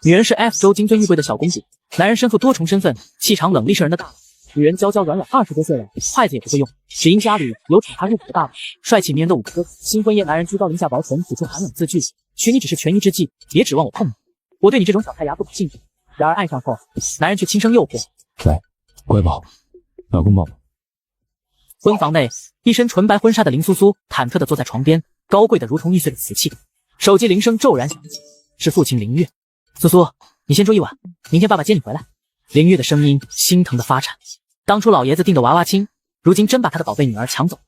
女人是 F 州金尊玉贵的小公主，男人身负多重身份，气场冷厉是人的大佬。女人娇娇软软，20多岁了，筷子也不会用，只因家里有宠她入伙的大佬，帅气迷人的5个哥哥。新婚夜，男人居高临下薄唇吐出寒冷字句，娶你只是权宜之计，别指望我碰你。我对你这种小菜芽不感兴趣。然而爱上后，男人却轻声诱惑：来，乖宝，老公抱抱。婚房内，一身纯白婚纱的林苏苏忐忑地坐在床边，高贵的如同易碎的瓷器。手机铃声骤然响起，是父亲林月。苏苏，你先住一晚，明天爸爸接你回来。林月的声音心疼的发颤。当初老爷子定的娃娃亲，如今真把他的宝贝女儿抢走。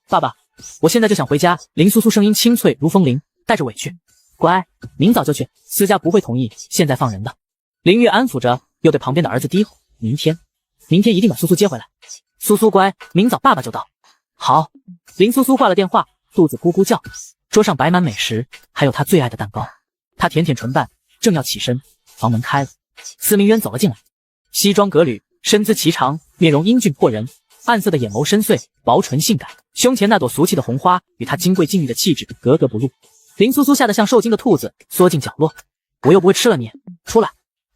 爸爸，我现在就想回家。林苏苏声音清脆如风铃，带着委屈。乖，明早就去，私家不会同意现在放人的。林月安抚着，又对旁边的儿子低吼：明天一定把苏苏接回来。苏苏乖，明早爸爸就到。好。林苏苏挂了电话，肚子咕咕叫。桌上摆满美食，还有她最爱的蛋糕。她舔舔唇瓣，正要起身，房门开了，司明渊走了进来。西装革履，身姿颀长，面容英俊迫人，暗色的眼眸深邃，薄唇性感，胸前那朵俗气的红花与她金贵静谧的气质格格不入。林苏苏吓得像受惊的兔子，缩进角落。我又不会吃了你，出来。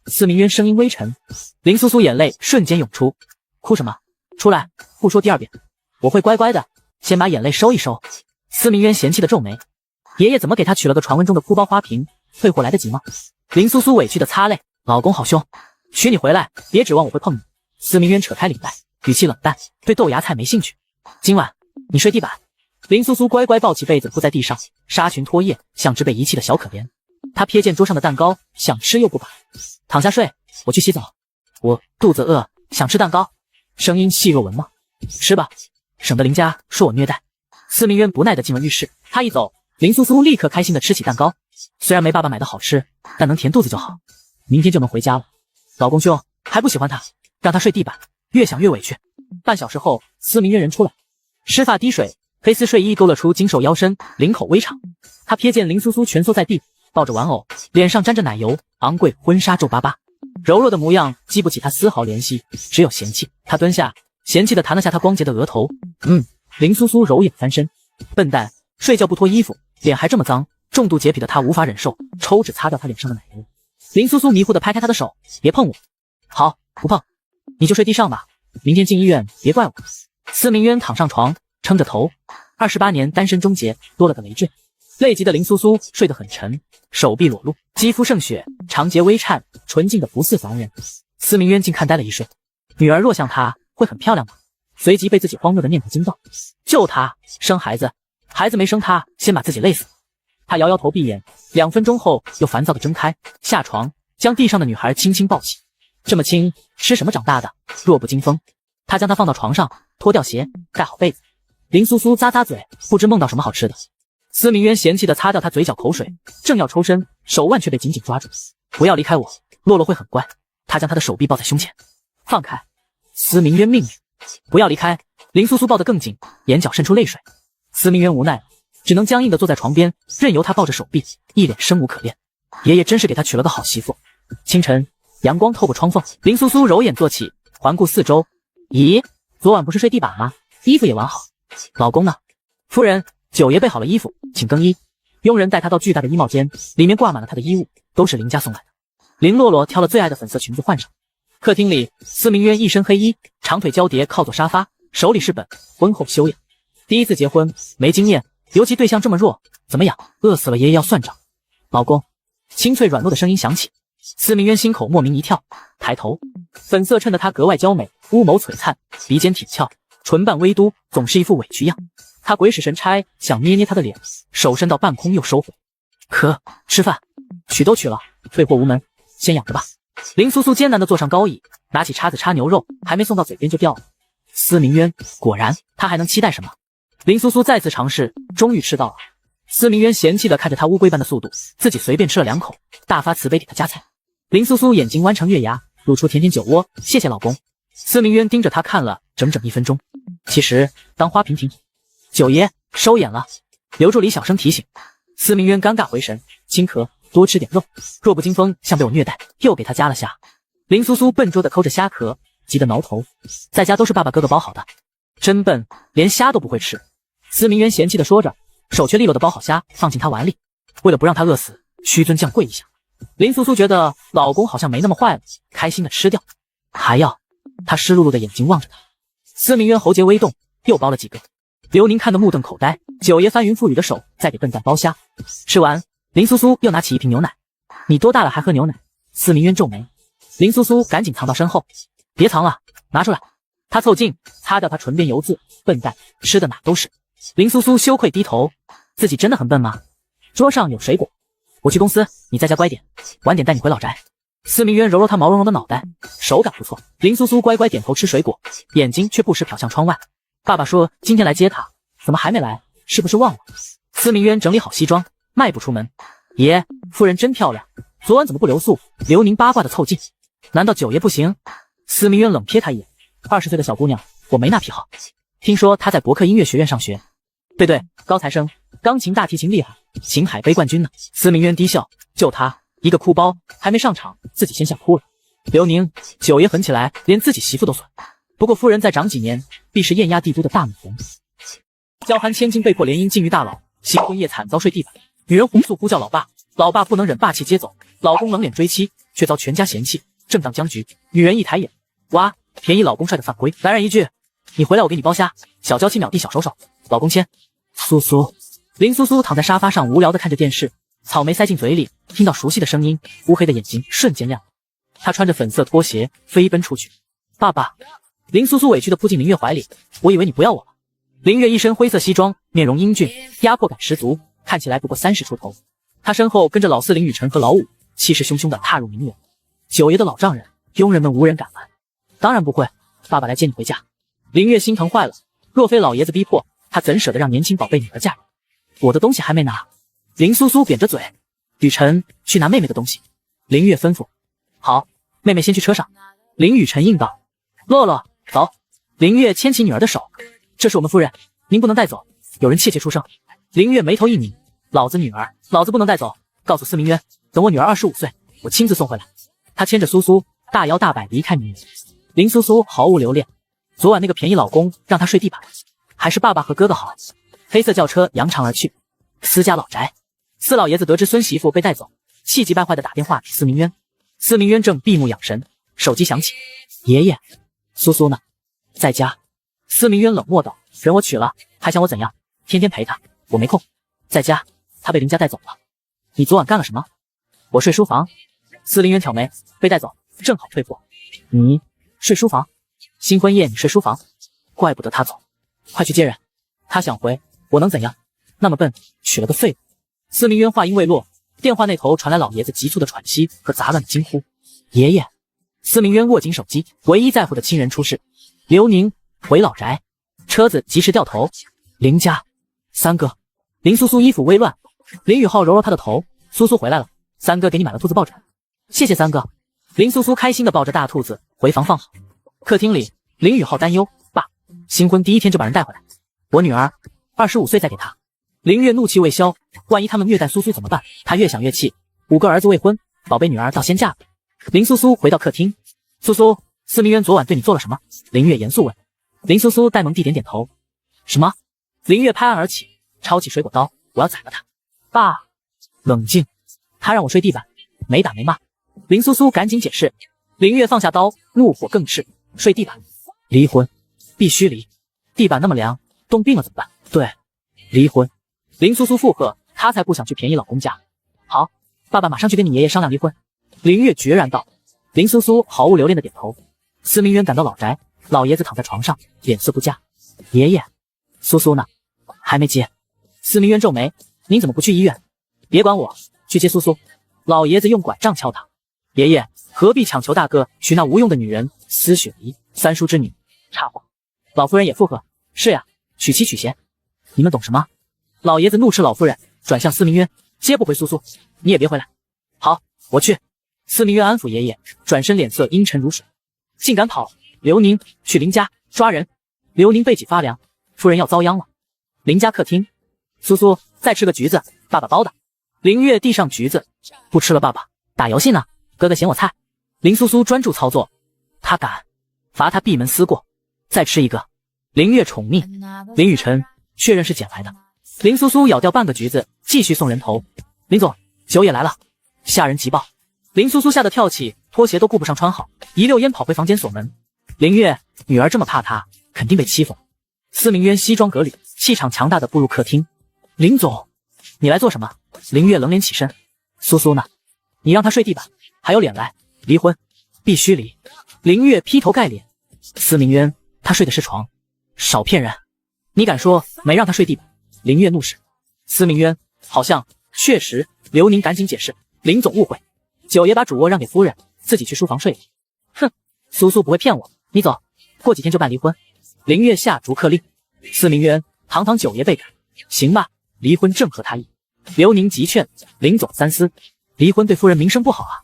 司明渊声音微沉。林苏苏眼泪瞬间涌出。哭什么？出来，不说第2遍。我会乖乖的，先把眼泪收一收。司明渊嫌弃的皱眉。爷爷怎么给他娶了个传闻中的哭包花瓶？退货来得及吗？林苏苏委屈的擦泪。老公好凶，娶你回来，别指望我会碰你。司明渊扯开领带，语气冷淡，对豆芽菜没兴趣。今晚你睡地板。林苏苏乖乖抱起被子铺在地上，纱裙脱页，像只被遗弃的小可怜。她瞥见桌上的蛋糕，想吃又不敢。躺下睡，我去洗澡。我肚子饿，想吃蛋糕。声音细若蚊吗？吃吧，省得林家说我虐待。司明渊不耐地进了浴室。他一走，林苏苏立刻开心地吃起蛋糕。虽然没爸爸买的好吃，但能填肚子就好。明天就能回家了。老公凶，还不喜欢他，让他睡地板。越想越委屈。半小时后，司明渊人出来，湿发滴水，黑丝睡衣勾勒出精瘦腰身，领口微长。他瞥见林苏苏蜷缩在地，抱着玩偶，脸上沾着奶油，昂贵婚纱皱巴巴，柔弱的模样激不起他丝毫怜惜，只有嫌弃。他蹲下，嫌弃地弹了下他光洁的额头。林苏苏揉眼翻身。笨蛋，睡觉不脱衣服，脸还这么脏。重度洁癖的他无法忍受，抽纸擦掉他脸上的奶油。林苏苏迷糊地拍开他的手，别碰我。好，不碰，你就睡地上吧，明天进医院别怪我。司明渊躺上床，撑着头。28年单身终结，多了个累赘。累极的林苏苏睡得很沉，手臂裸露，肌肤胜雪，长睫微颤，纯净的不似凡人。司明渊竟看呆了一瞬。女儿若像他，会很漂亮吗？随即被自己荒谬的念头惊到。就他生孩子，孩子没生他，先把自己累死。他摇摇头闭眼，2分钟后又烦躁地睁开，下床将地上的女孩轻轻抱起。这么轻，吃什么长大的？弱不禁风。他将她放到床上，脱掉鞋，盖好被子。林苏苏咂咂嘴，不知梦到什么好吃的。司明渊嫌弃地擦掉她嘴角口水，正要抽身，手腕却被紧紧抓住。不要离开我，洛洛会很乖。他将她的手臂抱在胸前。放开！司明渊命令。不要离开！林苏苏抱得更紧，眼角渗出泪水。司明渊无奈，只能僵硬地坐在床边，任由他抱着手臂，一脸生无可恋。爷爷真是给他娶了个好媳妇。清晨，阳光透过窗缝，林苏苏揉眼坐起，环顾四周。咦，昨晚不是睡地板吗？衣服也完好。老公呢？夫人，九爷备好了衣服，请更衣。佣人带他到巨大的衣帽间，里面挂满了他的衣物，都是林家送来的。林洛洛挑了最爱的粉色裙子换上。客厅里，司明渊一身黑衣，长腿交叠靠坐沙发，手里是本，温厚修养。第一次结婚，没经验，尤其对象这么弱，怎么养？饿死了爷爷要算账。老公，清脆软糯的声音响起。司明渊心口莫名一跳，抬头，粉色衬得他格外娇美，乌眸璀璨，鼻尖挺翘，唇瓣微嘟，总是一副委屈样。他鬼使神差，想捏捏他的脸，手伸到半空又收回。可吃饭，娶都娶了，退货无门，先养着吧。林苏苏艰难地坐上高椅，拿起叉子叉牛肉，还没送到嘴边就掉了。司明渊果然，他还能期待什么？林苏苏再次尝试，终于吃到了。司明渊嫌弃地看着他乌龟般的速度，自己随便吃了2口，大发慈悲给他夹菜。林苏苏眼睛弯成月牙，露出甜甜酒窝，谢谢老公。司明渊盯着他看了整整1分钟。其实当花瓶挺。九爷收眼了。刘助理小声提醒。司明渊尴尬回神，轻咳，多吃点肉。弱不禁风，像被我虐待，又给他加了虾。林苏苏笨拙地抠着虾壳，急得挠头。在家都是爸爸哥哥包好的。真笨，连虾都不会吃。司明渊嫌弃地说着，手却利落地包好虾，放进他碗里。为了不让他饿死，�屈尊降跪一下。林苏苏觉得老公好像没那么坏了，开心的吃掉。还要，她湿漉漉的眼睛望着他。司明渊喉结微动，又包了几个。刘宁看得目瞪口呆，九爷翻云覆雨的手在给笨蛋剥虾。吃完，林苏苏又拿起一瓶牛奶。你多大了还喝牛奶？司明渊皱眉。林苏苏赶紧藏到身后。别藏了，拿出来。他凑近，擦掉他唇边油渍。笨蛋，吃的哪都是。林苏苏羞愧低头，自己真的很笨吗？桌上有水果，我去公司，你在家乖点，晚点带你回老宅。司明渊揉揉他毛茸茸的脑袋，手感不错。林苏苏乖乖点头吃水果，眼睛却不时瞟向窗外。爸爸说今天来接他，怎么还没来？是不是忘了？司明渊整理好西装，迈步出门。爷，夫人真漂亮，昨晚怎么不留宿？刘宁八卦的凑近。难道九爷不行？司明渊冷瞥他一眼，20岁的小姑娘，我没那癖好。听说她在伯克音乐学院上学。对，高材生，钢琴大提琴厉害，琴海杯冠军呢。司明渊低笑，就他一个哭包，还没上场，自己先吓哭了。刘宁，九爷狠起来，连自己媳妇都损。不过夫人再长几年，必是艳压帝都的大美人。娇憨千金被迫联姻禁欲大佬，新婚夜惨遭睡地板。女人红素呼叫老爸，老爸不能忍霸气接走，老公冷脸追妻，却遭全家嫌弃，正当僵局。女人一抬眼，哇，便宜老公帅的犯规。来人一句，你回来我给你剥虾。小娇妻秒递小手手，老公签。苏苏，林苏苏躺在沙发上无聊的看着电视，草莓塞进嘴里，听到熟悉的声音，乌黑的眼睛瞬间亮。她穿着粉色拖鞋飞奔出去。爸爸，林苏苏委屈的扑进林月怀里，我以为你不要我了。林月一身灰色西装，面容英俊，压迫感十足，看起来不过30出头。他身后跟着老四林雨辰和老五，气势汹汹的踏入名园。九爷的老丈人，佣人们无人敢拦。当然不会，爸爸来接你回家。林月心疼坏了，若非老爷子逼迫，他怎舍得让年轻宝贝女儿嫁人？我的东西还没拿。林苏苏扁着嘴，雨辰去拿妹妹的东西。林月吩咐。好，妹妹先去车上。林雨辰应道。洛洛，走。林月牵起女儿的手，这是我们夫人，您不能带走。有人窃窃出声。林月眉头一拧，老子女儿，老子不能带走。告诉司明渊，等我女儿25岁，我亲自送回来。他牵着苏苏，大摇大摆离开名园。林苏苏毫无留恋，昨晚那个便宜老公让她睡地板，还是爸爸和哥哥好。黑色轿车扬长而去。司家老宅，司老爷子得知孙媳妇被带走，气急败坏的打电话给司明渊。司明渊正闭目养神，手机响起。爷爷，苏苏呢？在家。司明渊冷漠道，人我娶了，还想我怎样？天天陪她，我没空。在家，她被林家带走了。你昨晚干了什么？我睡书房。司明渊挑眉，被带走，正好退货。你睡书房？新婚夜你睡书房？怪不得他走，快去接人。他想回，我能怎样？那么笨，娶了个废物。司明渊话音未落，电话那头传来老爷子急促的喘息和杂乱的惊呼。爷爷。司明渊握紧手机，唯一在乎的亲人出事。刘宁回老宅，车子疾驰掉头。林家。三哥。林苏苏衣服微乱，林宇浩揉揉她的头，苏苏回来了，三哥给你买了兔子抱枕。谢谢三哥。林苏苏开心的抱着大兔子回房放好。客厅里，林宇浩担忧，爸，新婚第一天就把人带回来，我女儿25岁再给她。林月怒气未消，万一他们虐待苏苏怎么办？他越想越气，5个儿子未婚，宝贝女儿倒先嫁了。林苏苏回到客厅，苏苏，司明渊昨晚对你做了什么？林月严肃问。林苏苏呆萌地点点头。什么？林月拍案而起，抄起水果刀，我要宰了他。爸，冷静，他让我睡地板，没打没骂。林苏苏赶紧解释。林月放下刀，怒火更炽，睡地板，离婚，必须离。地板那么凉，冻病了怎么办？对，离婚。林苏苏附和，她才不想去便宜老公家。好，爸爸马上去跟你爷爷商量离婚。林月决然道。林苏苏毫无留恋的点头。司明渊赶到老宅，老爷子躺在床上，脸色不佳。爷爷，苏苏呢？还没接。司明渊皱眉，您怎么不去医院？别管我，去接苏苏。老爷子用拐杖敲他。爷爷，何必强求大哥娶那无用的女人？司雪梨，三叔之女。插话。老夫人也附和。是呀，娶妻娶贤。你们懂什么？老爷子怒斥老夫人，转向司明渊，接不回苏苏，你也别回来。好，我去。司明渊安抚爷爷，转身脸色阴沉如水。竟敢跑！刘宁，去林家抓人。刘宁背脊发凉，夫人要遭殃了。林家客厅，苏苏，再吃个橘子，爸爸包的。林月递上橘子，不吃了爸爸，打游戏呢，哥哥嫌我菜。林苏苏专注操作，他敢，罚他闭门思过。再吃一个。林月宠溺。林雨辰确认是捡来的。林苏苏咬掉半个橘子，继续送人头。林总，酒也来了。吓人极爆。林苏苏吓得跳起，拖鞋都顾不上穿好，一溜烟跑回房间锁门。林月，女儿这么怕他，肯定被欺负了。司明渊西装革履，气场强大的步入客厅。林总，你来做什么？林月冷脸起身。苏苏呢？你让她睡地板，还有脸来离婚？必须离！林月劈头盖脸。司明渊，她睡的是床，少骗人！你敢说没让她睡地板？林月怒视。司明渊，好像确实。刘宁赶紧解释，林总误会，九爷把主卧让给夫人，自己去书房睡了。哼，苏苏不会骗我，你走，过几天就办离婚。林月下逐客令。司明渊，堂堂九爷被赶，行吧，离婚正合他意。刘宁急劝，林总三思，离婚对夫人名声不好啊。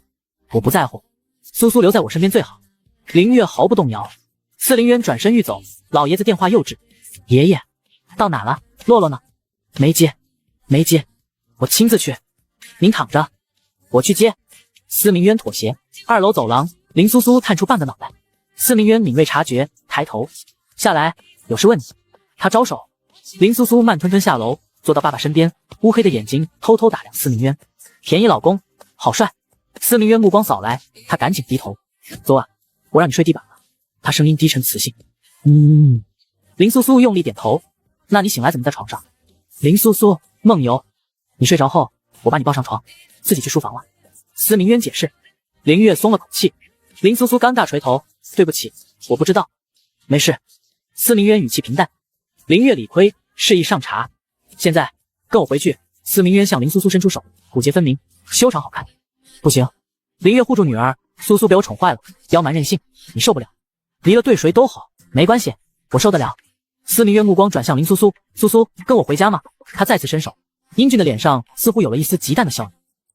我不在乎，苏苏留在我身边最好。林月毫不动摇。司林渊转身欲走，老爷子电话又至，爷爷，到哪了？洛洛呢？没接，我亲自去。您躺着，我去接。司明渊妥协。2楼走廊，林苏苏探出半个脑袋。司明渊敏锐察觉，抬头下来，有事问你。他招手。林苏苏慢吞吞下楼，坐到爸爸身边，乌黑的眼睛偷偷打量司明渊。便宜老公，好帅。司明渊目光扫来，他赶紧低头。昨晚我让你睡地板了。他声音低沉磁性。林苏苏用力点头。那你醒来怎么在床上？林苏苏，梦游。你睡着后，我把你抱上床，自己去书房了。司明渊解释。林月松了口气。林苏苏尴尬垂头，对不起，我不知道。没事。司明渊语气平淡。林月理亏，示意上茶。现在跟我回去。司明渊向林苏苏伸出手，骨节分明，修长好看。不行。林月护住女儿，苏苏被我宠坏了，刁蛮任性，你受不了。离了对谁都好，没关系，我受得了。司明渊目光转向林苏苏，苏苏，跟我回家吗？他再次伸手，英俊的脸上似乎有了一丝极淡的笑意。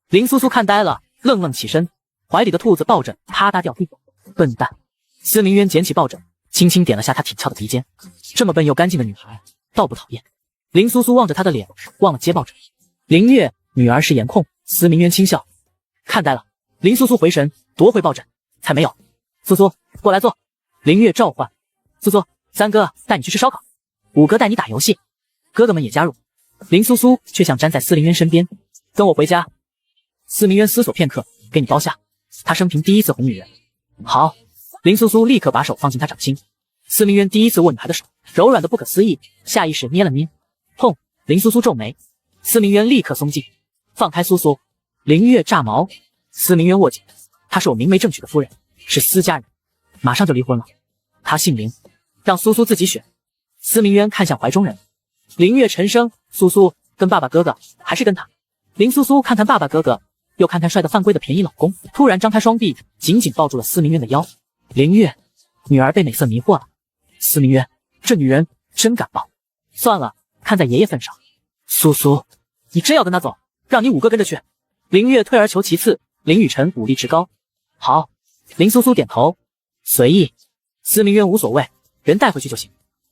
林苏苏看呆了，愣愣起身，怀里的兔子抱枕啪嗒掉地。笨蛋。司明渊捡起抱枕，轻轻点了下她挺翘的鼻尖。这么笨又干净的女孩，倒不讨厌。林苏苏望着她的脸，忘了接抱枕。林月，女儿是颜控。司明渊轻笑，看呆了。林苏苏回神，夺回抱枕，才没有。苏苏，过来坐。林月召唤。苏苏，三哥带你去吃烧烤，五哥带你打游戏，哥哥们也加入。林苏苏却像站在司明渊身边，跟我回家。司明渊思索片刻，给你包下。他生平第一次哄女人。好。林苏苏立刻把手放进他掌心。司明渊第一次握女孩的手，柔软的不可思议，下意识捏了捏。痛。林苏苏皱眉。司明渊立刻松劲，放开苏苏。林月炸毛。司明渊握紧，她是我明媒正娶的夫人，是司家人，马上就离婚了。他姓林，让苏苏自己选。司明渊看向怀中人。林月沉声，苏苏，跟爸爸哥哥还是跟他？林苏苏看看爸爸哥哥，又看看帅得犯规的便宜老公，突然张开双臂，紧紧抱住了司明渊的腰。林月，女儿被美色迷惑了。司明渊，这女人真敢抱。算了，看在爷爷份上。苏苏，你真要跟他走，让你五哥跟着去。林月退而求其次，林雨辰武力值高。好。林苏苏点头，随意。司明渊无所谓，人带回去就行。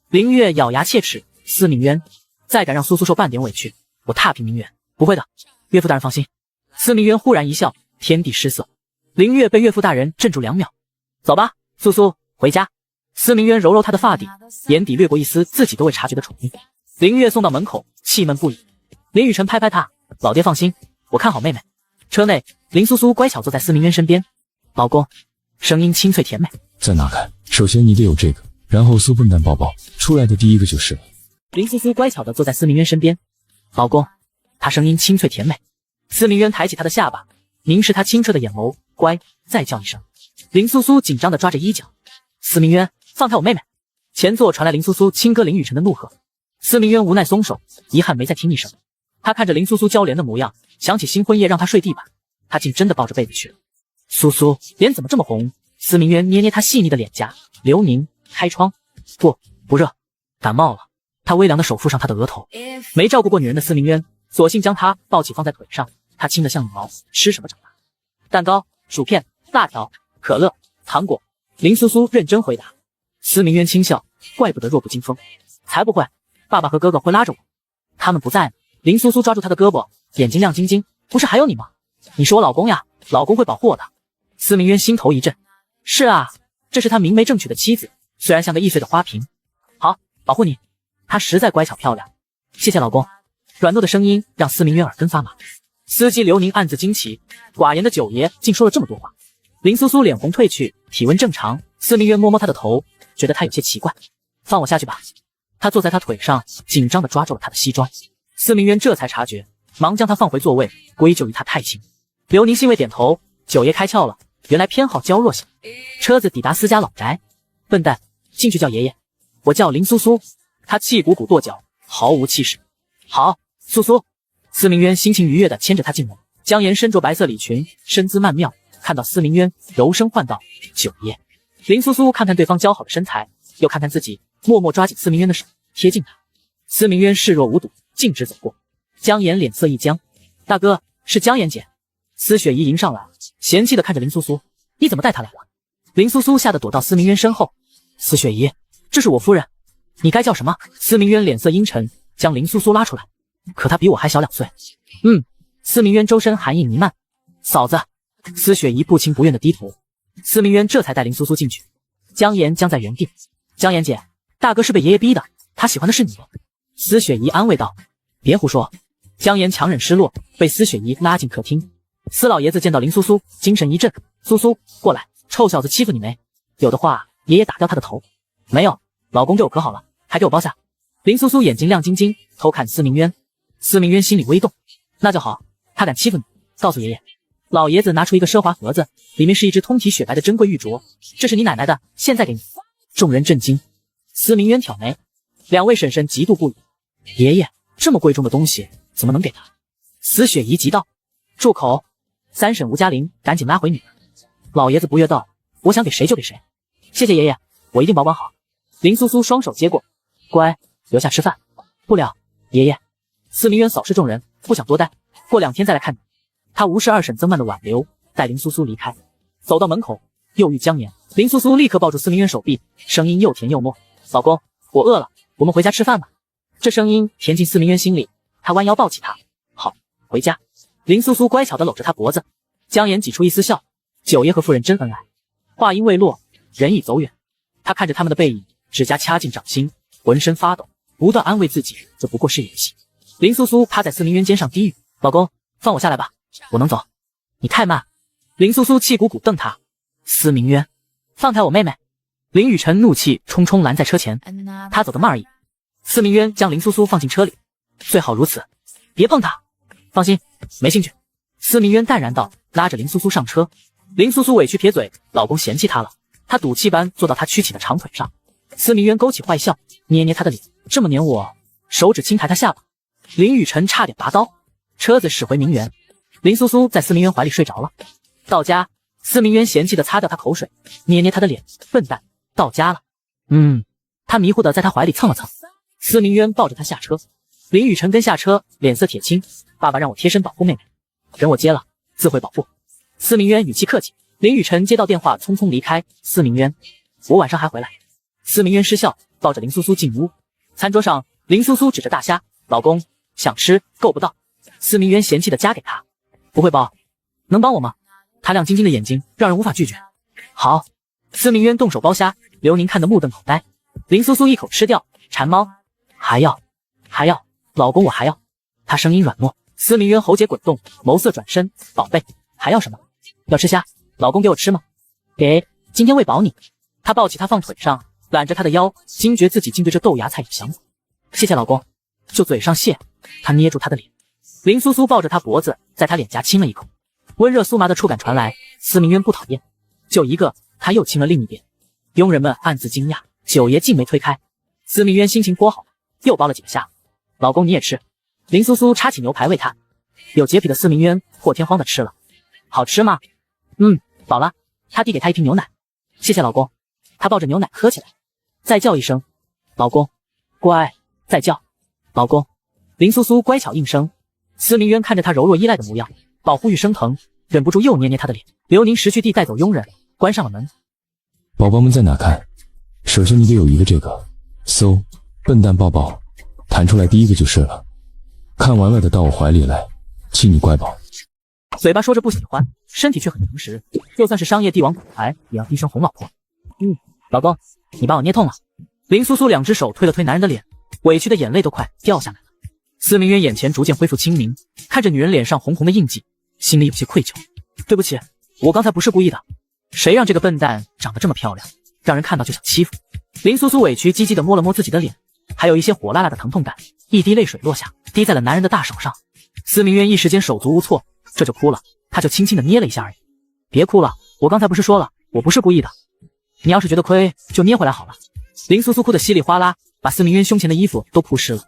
林月咬牙切齿，司明渊，再敢让苏苏受半点委屈，我踏平明月。不会的，岳父大人放心。司明渊忽然一笑，天地失色。林月被岳父大人镇住2秒。走吧，苏苏，回家。司明渊揉揉她的发底，眼底掠过一丝自己都未察觉的宠溺。林月送到门口，气闷不已。林雨辰拍拍她，老爹放心，我看好妹妹。车内，林苏苏乖巧坐在司明渊身边。老公，声音清脆甜美。再拿开，首先你得有这个，然后苏笨蛋宝宝出来的第一个就是了。林苏苏乖巧地坐在司明渊身边。老公，她声音清脆甜美。司明渊抬起她的下巴，凝视她清澈的眼眸，乖，再叫一声。林苏苏紧张地抓着衣角。司明渊，放开我妹妹。前座传来林苏苏亲哥林雨辰的怒喝。司明渊无奈松手，遗憾没再听一声。他看着林苏苏娇怜的模样，想起新婚夜让她睡地板，他竟真的抱着被子去了。苏苏脸怎么这么红？司明渊捏捏她细腻的脸颊。刘宁，开窗。不热，感冒了。他微凉的手附上她的额头。没照顾过女人的司明渊，索性将她抱起放在腿上，他亲得像羽毛。吃什么长大？蛋糕、薯片、辣条、可乐、糖果。林苏苏认真回答。司明渊轻笑，怪不得弱不禁风。才不会，爸爸和哥哥会拉着我。他们不在呢。林苏苏抓住他的胳膊，眼睛亮晶晶。不是还有你吗？你是我老公呀，老公会保护我的。司明渊心头一震。是啊，这是他明媒正娶的妻子，虽然像个易碎的花瓶。好，保护你。她实在乖巧漂亮。谢谢老公。软糯的声音让司明渊耳根发麻。司机刘宁暗自惊奇，寡言的九爷竟说了这么多话。林苏苏脸红褪去，体温正常。司明渊摸摸他的头，觉得他有些奇怪。放我下去吧。他坐在他腿上，紧张地抓住了他的西装。司明渊这才察觉，忙将他放回座位，归咎于他太轻。刘宁欣慰点头，九爷开窍了，原来偏好娇弱型。车子抵达司家老宅，笨蛋，进去叫爷爷。我叫林苏苏。他气鼓鼓跺脚，毫无气势。好，苏苏。司明渊心情愉悦地牵着他进门。江岩身着白色礼裙，身姿曼妙，看到司明渊，柔声唤道：九爷。林苏苏看看对方姣好的身材，又看看自己，默默抓紧司明渊的手，贴近他。司明渊视若无睹，径直走过。江岩脸色一僵，大哥，是江岩姐。司雪姨迎上来，嫌弃地看着林苏苏，你怎么带她来了？林苏苏吓得躲到司明渊身后。司雪姨，这是我夫人，你该叫什么？司明渊脸色阴沉，将林苏苏拉出来，可她比我还小2岁。司明渊周身寒意弥漫。嫂子。司雪姨不情不愿地低头。司明渊这才带林苏苏进去。江岩僵在原地。江岩姐，大哥是被爷爷逼的，他喜欢的是你。司雪姨安慰道。别胡说。江岩强忍失落，被司雪姨拉进客厅。司老爷子见到林苏苏，精神一振。苏苏，过来，臭小子欺负你没？有的话，爷爷打掉他的头。没有，老公对我可好了，还给我包下。林苏苏眼睛亮晶晶，偷看司明渊。司明渊心里微动，那就好，他敢欺负你，告诉爷爷。老爷子拿出一个奢华盒子，里面是一只通体雪白的珍贵玉镯，这是你奶奶的，现在给你。众人震惊。司明渊挑眉，两位婶婶嫉妒不已。爷爷，这么贵重的东西怎么能给他？司雪姨急道。住口！三婶吴嘉玲赶紧拉回女儿。老爷子不悦道，我想给谁就给谁。谢谢爷爷，我一定保管好。林苏苏双手接过，乖，留下吃饭。不了，爷爷。司明渊扫视众人，不想多待，过2天再来看你。他无视二婶曾曼的挽留，带林苏苏离开。走到门口，又遇江岩。林苏苏立刻抱住司明渊手臂，声音又甜又糯：老公，我饿了，我们回家吃饭吧。这声音甜进司明渊心里，他弯腰抱起她。好，回家。林苏苏乖巧地搂着他脖子。江岩挤出一丝笑，九爷和夫人真恩爱。话音未落，人已走远。他看着他们的背影，指甲掐进掌心，浑身发抖，不断安慰自己，这不过是演戏。林苏苏趴在司明渊肩上低语：老公，放我下来吧，我能走。你太慢。林苏苏气鼓鼓瞪他。司明渊，放开我妹妹。林雨辰怒气冲冲拦在车前，他走得慢而已。司明渊将林苏苏放进车里，最好如此，别碰她。放心，没兴趣。司明渊淡然道，拉着林苏苏上车。林苏苏委屈撇嘴，老公嫌弃她了。他赌气般坐到她曲起的长腿上。司明渊勾起坏笑，捏捏她的脸，这么黏我，手指轻抬她下巴。林雨辰差点拔刀。车子驶回名园，林苏苏在司明渊怀里睡着了。到家，司明渊嫌弃地擦掉她口水，捏捏她的脸，笨蛋，到家了。他迷糊地在她怀里蹭了蹭。司明渊抱着她下车。林雨辰跟下车，脸色铁青。爸爸让我贴身保护妹妹，人我接了，自会保护。司明渊语气客气。林雨辰接到电话，匆匆离开。司明渊，我晚上还回来。司明渊失笑，抱着林苏苏进屋。餐桌上，林苏苏指着大虾，老公，想吃，够不到。司明渊嫌弃地夹给他，不会包，能帮我吗？他亮晶晶的眼睛让人无法拒绝。好。司明渊动手剥虾，刘宁看得目瞪口呆。林苏苏一口吃掉，馋猫，还要，老公我还要。他声音软糯。司明渊喉结滚动，眸色转身，宝贝，还要什么？要吃虾，老公给我吃吗？给，今天喂饱你。他抱起她放腿上，揽着她的腰，惊觉自己竟对这豆芽菜有想法。谢谢老公。就嘴上谢。他捏住她的脸。林苏苏抱着他脖子，在他脸颊亲了一口，温热酥麻的触感传来。司明渊不讨厌，就一个，他又亲了另一遍。佣人们暗自惊讶，九爷竟没推开。司明渊心情颇好，又包了几个虾。老公你也吃。林苏苏插起牛排喂他。有洁癖的司明渊破天荒的吃了。好吃吗？饱了。他递给他一瓶牛奶。谢谢老公。他抱着牛奶喝起来。再叫一声，老公。乖，再叫，老公。林苏苏乖巧应声。司明渊看着他柔弱依赖的模样，保护欲升腾，忍不住又捏捏他的脸。刘宁识趣地带走佣人，关上了门。宝宝们在哪看？首先你得有一个这个，搜，笨蛋抱抱，弹出来第一个就是了。看完了的到我怀里来，亲你乖宝。嘴巴说着不喜欢，身体却很诚实，就算是商业帝王品牌也要低声哄老婆。老公，你把我捏痛了。林苏苏两只手推了推男人的脸，委屈的眼泪都快掉下来了。司明渊眼前逐渐恢复清明，看着女人脸上红红的印记，心里有些愧疚。对不起，我刚才不是故意的。谁让这个笨蛋长得这么漂亮，让人看到就想欺负。林苏苏委屈唧唧地摸了摸自己的脸，还有一些火辣辣的疼痛感，一滴泪水落下，滴在了男人的大手上。司明渊一时间手足无措，这就哭了，他就轻轻地捏了一下而已。别哭了，我刚才不是说了，我不是故意的。你要是觉得亏，就捏回来好了。林苏苏哭得稀里哗啦，把司明渊胸前的衣服都哭湿了。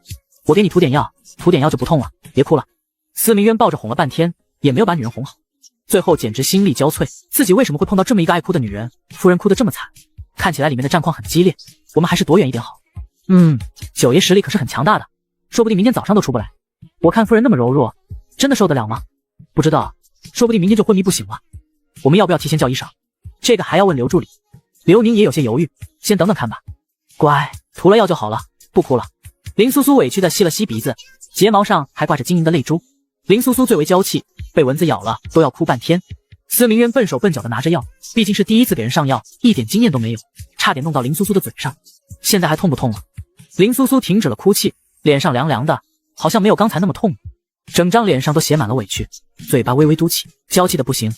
我给你涂点药，涂点药就不痛了，别哭了。司明渊抱着哄了半天，也没有把女人哄好，最后简直心力交瘁。自己为什么会碰到这么一个爱哭的女人？夫人哭得这么惨，看起来里面的战况很激烈，我们还是躲远一点好。九爷实力可是很强大的，说不定明天早上都出不来。我看夫人那么柔弱，真的受得了吗？不知道，说不定明天就昏迷不醒了。我们要不要提前叫医生？这个还要问刘助理。刘宁也有些犹豫，先等等看吧。乖，涂了药就好了，不哭了。林苏苏委屈地吸了吸鼻子，睫毛上还挂着晶莹的泪珠。林苏苏最为娇气，被蚊子咬了都要哭半天。司明渊笨手笨脚地拿着药，毕竟是第一次给人上药，一点经验都没有，差点弄到林苏苏的嘴上。现在还痛不痛了？林苏苏停止了哭泣，脸上凉凉的，好像没有刚才那么痛，整张脸上都写满了委屈，嘴巴微微嘟起，娇气的不行。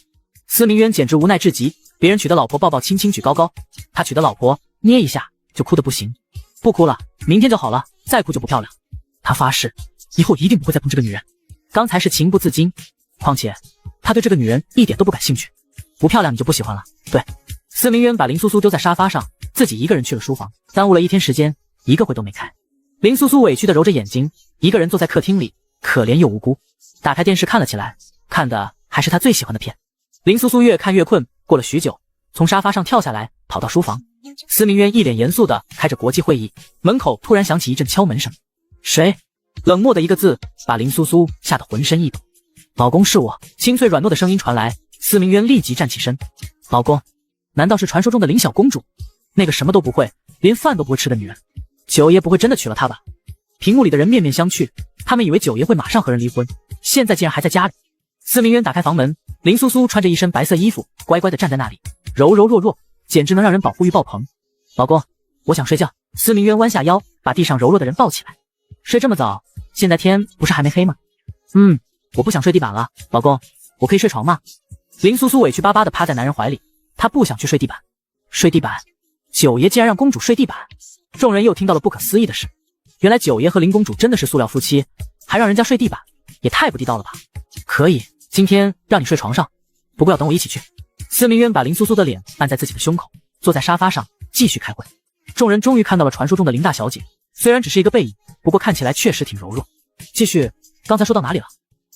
司明渊简直无奈至极，别人娶的老婆抱抱亲亲举高高，他娶的老婆捏一下就哭得不行。不哭了，明天就好了，再哭就不漂亮。他发誓以后一定不会再碰这个女人。刚才是情不自禁，况且他对这个女人一点都不感兴趣。不漂亮你就不喜欢了？对。司明渊把林苏苏丢在沙发上，自己一个人去了书房，耽误了一天时间，一个会都没开。林苏苏委屈地揉着眼睛，一个人坐在客厅里，可怜又无辜。打开电视看了起来，看的还是他最喜欢的片。林苏苏越看越困，过了许久，从沙发上跳下来，跑到书房。司明渊一脸严肃地开着国际会议，门口突然响起一阵敲门声。谁？冷漠的一个字把林苏苏吓得浑身一抖。老公，是我。清脆软糯的声音传来，司明渊立即站起身。老公，难道是传说中的林小公主？那个什么都不会，连饭都不会吃的女人？九爷不会真的娶了她吧？屏幕里的人面面相觑，他们以为九爷会马上和人离婚，现在竟然还在家里。司明渊打开房门，林苏苏穿着一身白色衣服，乖乖地站在那里，柔柔弱弱，简直能让人保护欲爆棚。老公，我想睡觉。司明渊弯下腰，把地上柔弱的人抱起来。睡这么早？现在天不是还没黑吗？我不想睡地板了，老公，我可以睡床吗？林苏苏委屈巴巴地趴在男人怀里，她不想去睡地板。睡地板？九爷竟然让公主睡地板！众人又听到了不可思议的事，原来九爷和林公主真的是塑料夫妻，还让人家睡地板，也太不地道了吧！可以，今天让你睡床上，不过要等我一起去。司明渊把林苏苏的脸按在自己的胸口，坐在沙发上继续开会。众人终于看到了传说中的林大小姐，虽然只是一个背影，不过看起来确实挺柔弱。继续，刚才说到哪里了？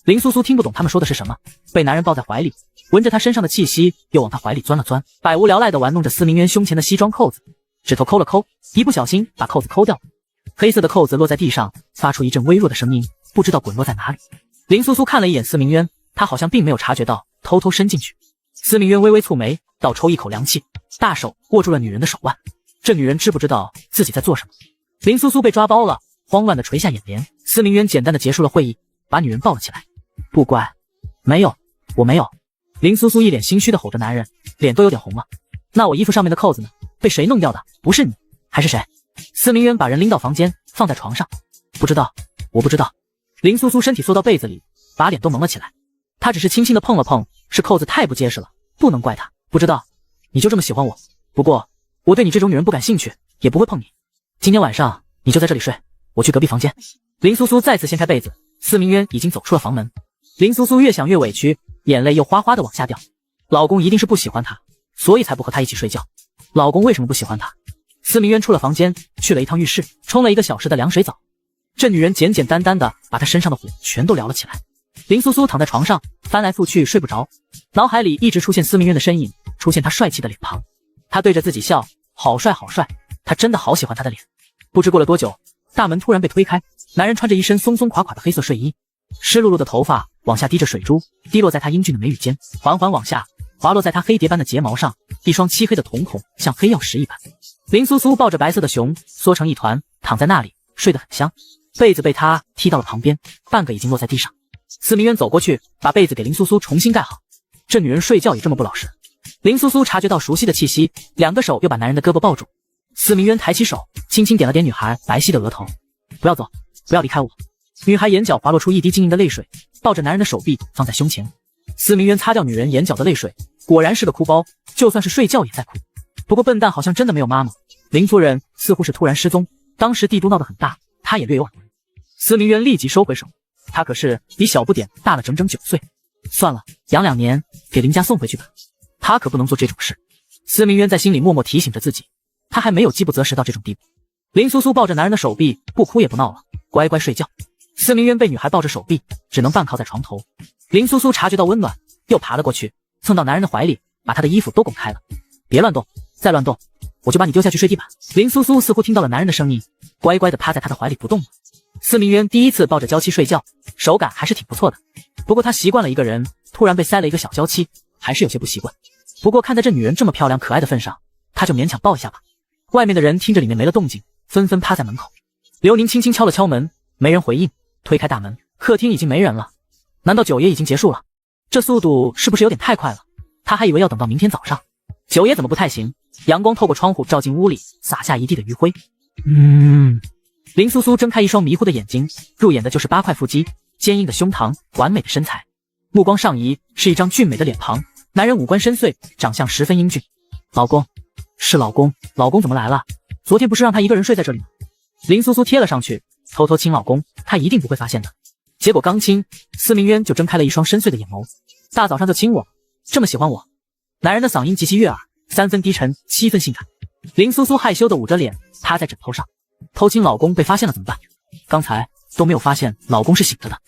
林苏苏听不懂他们说的是什么，被男人抱在怀里，闻着他身上的气息，又往他怀里钻了钻，百无聊赖地玩弄着司明渊胸前的西装扣子，指头抠了抠，一不小心把扣子抠掉，黑色的扣子落在地上，发出一阵微弱的声音，不知道滚落在哪里。林苏苏看了一眼司明渊，他好像并没有察觉到，偷偷伸进去。司明渊微微蹙眉，倒抽一口凉气，大手握住了女人的手腕。这女人知不知道自己在做什么？林苏苏被抓包了，慌乱地垂下眼帘。司明渊简单地结束了会议，把女人抱了起来。不乖。没有，我没有。林苏苏一脸心虚地吼着男人，脸都有点红了。那我衣服上面的扣子呢？被谁弄掉的？不是你，还是谁？司明渊把人拎到房间，放在床上。不知道，我不知道。林苏苏身体缩到被子里，把脸都蒙了起来。她只是轻轻地碰了碰，是扣子太不结实了，不能怪她。不知道，你就这么喜欢我？不过我对你这种女人不感兴趣，也不会碰你。今天晚上你就在这里睡，我去隔壁房间。林苏苏再次掀开被子，司明渊已经走出了房门。林苏苏越想越委屈，眼泪又哗哗地往下掉。老公一定是不喜欢她，所以才不和她一起睡觉。老公为什么不喜欢她？司明渊出了房间，去了一趟浴室，冲了1个小时的凉水澡。这女人简简单单的把她身上的火全都燎了起来。林苏苏躺在床上，翻来覆去睡不着，脑海里一直出现司明渊的身影，出现他帅气的脸庞。他对着自己笑，好帅好帅，他真的好喜欢他的脸。不知过了多久，大门突然被推开，男人穿着一身松松垮垮的黑色睡衣，湿漉漉的头发往下滴着水珠，滴落在他英俊的眉宇间，缓缓往下滑落在他黑蝶般的睫毛上，一双漆黑的瞳孔像黑曜石一般。林苏苏抱着白色的熊缩成一团，躺在那里睡得很香。被子被他踢到了旁边，半个已经落在地上。司明渊走过去，把被子给林苏苏重新盖好。这女人睡觉也这么不老实。林苏苏察觉到熟悉的气息，2个手又把男人的胳膊抱住。司明渊抬起手，轻轻点了点女孩白皙的额头。不要走，不要离开我。女孩眼角滑落出一滴晶莹的泪水，抱着男人的手臂放在胸前。司明渊擦掉女人眼角的泪水，果然是个哭包，就算是睡觉也在哭。不过笨蛋好像真的没有妈妈，林夫人似乎是突然失踪，当时帝都闹得很大，他也略有耳闻。司明渊立即收回手，他可是比小不点大了整整9岁。算了，养2年，给林家送回去吧。他可不能做这种事。司明渊在心里默默提醒着自己，他还没有饥不择食到这种地步。林苏苏抱着男人的手臂，不哭也不闹了，乖乖睡觉。司明渊被女孩抱着手臂，只能半靠在床头。林苏苏察觉到温暖，又爬了过去，蹭到男人的怀里，把他的衣服都拱开了。别乱动，再乱动，我就把你丢下去睡地板。林苏苏似乎听到了男人的声音，乖乖地趴在他的怀里不动了。司明渊第一次抱着娇妻睡觉，手感还是挺不错的。不过他习惯了一个人，突然被塞了一个小娇妻，还是有些不习惯。不过看在这女人这么漂亮可爱的份上，他就勉强抱一下吧。外面的人听着里面没了动静，纷纷趴在门口。刘宁轻轻敲了敲门，没人回应，推开大门，客厅已经没人了。难道酒爷已经结束了？这速度是不是有点太快了？他还以为要等到明天早上。酒爷怎么不太行？阳光透过窗户照进屋里，洒下一地的余晖。林苏苏睁开一双迷糊的眼睛，入眼的就是8块腹肌，坚硬的胸膛，完美的身材。目光上移，是一张俊美的脸庞。男人五官深邃，长相十分英俊。老公，是老公，老公怎么来了？昨天不是让他一个人睡在这里吗？林苏苏贴了上去，偷偷亲老公，他一定不会发现的。结果刚亲，司明渊就睁开了一双深邃的眼眸。大早上就亲我，这么喜欢我？男人的嗓音极其悦耳，3分低沉，7分性感。林苏苏害羞的捂着脸，趴在枕头上。偷亲老公被发现了怎么办？刚才都没有发现老公是醒着的，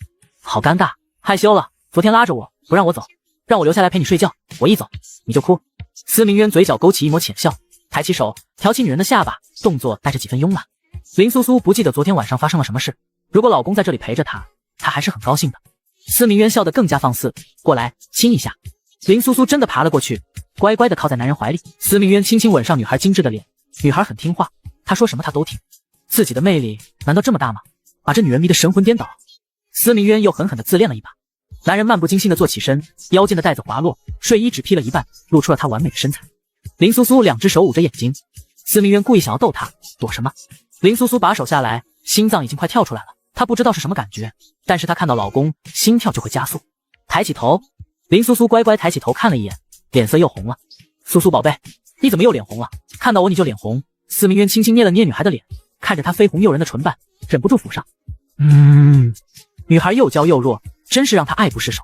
好尴尬，害羞了。昨天拉着我不让我走，让我留下来陪你睡觉，我一走你就哭。司明渊嘴角勾起一抹浅笑，抬起手挑起女人的下巴，动作带着几分慵懒。林苏苏不记得昨天晚上发生了什么事，如果老公在这里陪着她，她还是很高兴的。司明渊笑得更加放肆，过来亲一下。林苏苏真的爬了过去，乖乖地靠在男人怀里。司明渊轻轻吻上女孩精致的脸，女孩很听话，她说什么她都听。自己的魅力难道这么大吗？把这女人迷得神魂颠倒。司明渊又狠狠地自恋了一把。男人漫不经心地坐起身，腰间的带子滑落，睡衣只披了一半，露出了他完美的身材。林苏苏2只手捂着眼睛，司明渊故意想要逗她，躲什么？林苏苏把手下来，心脏已经快跳出来了。她不知道是什么感觉，但是她看到老公，心跳就会加速。抬起头，林苏苏乖乖抬起头看了一眼，脸色又红了。苏苏宝贝，你怎么又脸红了？看到我你就脸红。司明渊轻轻捏了捏女孩的脸，看着她绯红诱人的唇瓣，忍不住抚上。女孩又娇又弱，真是让她爱不释手。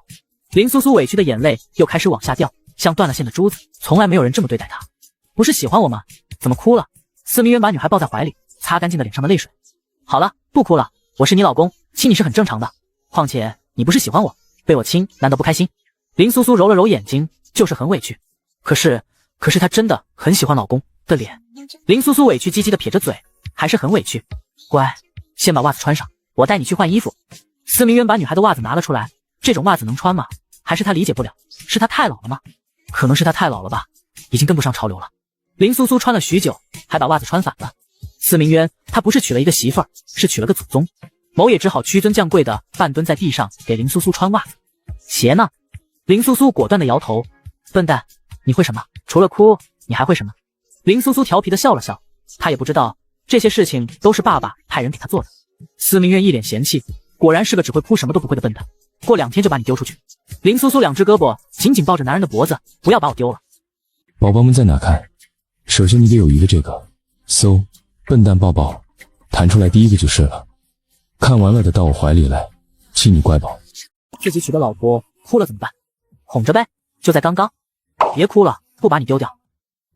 林苏苏委屈的眼泪又开始往下掉，像断了线的珠子。从来没有人这么对待她。不是喜欢我吗？怎么哭了？司明渊把女孩抱在怀里，擦干净了脸上的泪水。好了，不哭了，我是你老公，亲你是很正常的。况且你不是喜欢我，被我亲难道不开心？林苏苏揉了揉眼睛，就是很委屈。可是她真的很喜欢老公的脸。林苏苏委屈唧唧的撇着嘴，还是很委屈。乖，先把袜子穿上，我带你去换衣服。司明渊把女孩的袜子拿了出来，这种袜子能穿吗？还是他理解不了？是他太老了吗？可能是他太老了吧，已经跟不上潮流了。林苏苏穿了许久，还把袜子穿反了。司明渊他不是娶了一个媳妇儿，是娶了个祖宗。某也只好屈尊降贵的半蹲在地上给林苏苏穿袜子。鞋呢？林苏苏果断的摇头。笨蛋，你会什么？除了哭，你还会什么？林苏苏调皮的笑了笑，她也不知道这些事情都是爸爸派人给她做的。司明渊一脸嫌弃，果然是个只会哭什么都不会的笨蛋。过2天就把你丢出去。林苏苏2只胳膊紧紧抱着男人的脖子，不要把我丢了。宝宝们在哪看？首先你得有一个这个，搜笨蛋抱抱，弹出来第一个就是了。看完了的到我怀里来，亲你乖宝。自己娶的老婆哭了怎么办？哄着呗，就在刚刚。别哭了，不把你丢掉。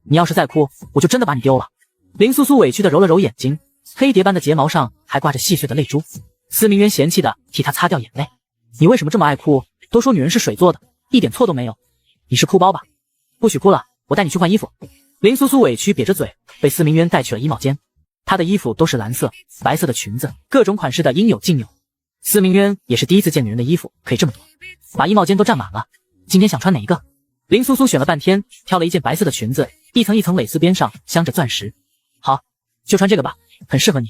你要是再哭，我就真的把你丢了。林苏苏委屈的揉了揉眼睛，黑蝶般的睫毛上还挂着细碎的泪珠。司明渊嫌弃的替她擦掉眼泪。你为什么这么爱哭？都说女人是水做的，一点错都没有。你是哭包吧？不许哭了，我带你去换衣服。林苏苏委屈瘪着嘴，被司明渊带去了衣帽间。她的衣服都是蓝色、白色的裙子，各种款式的应有尽有。司明渊也是第一次见女人的衣服可以这么多，把衣帽间都占满了。今天想穿哪一个？林苏苏选了半天，挑了一件白色的裙子，一层一层蕾丝边上镶着钻石。好，就穿这个吧，很适合你。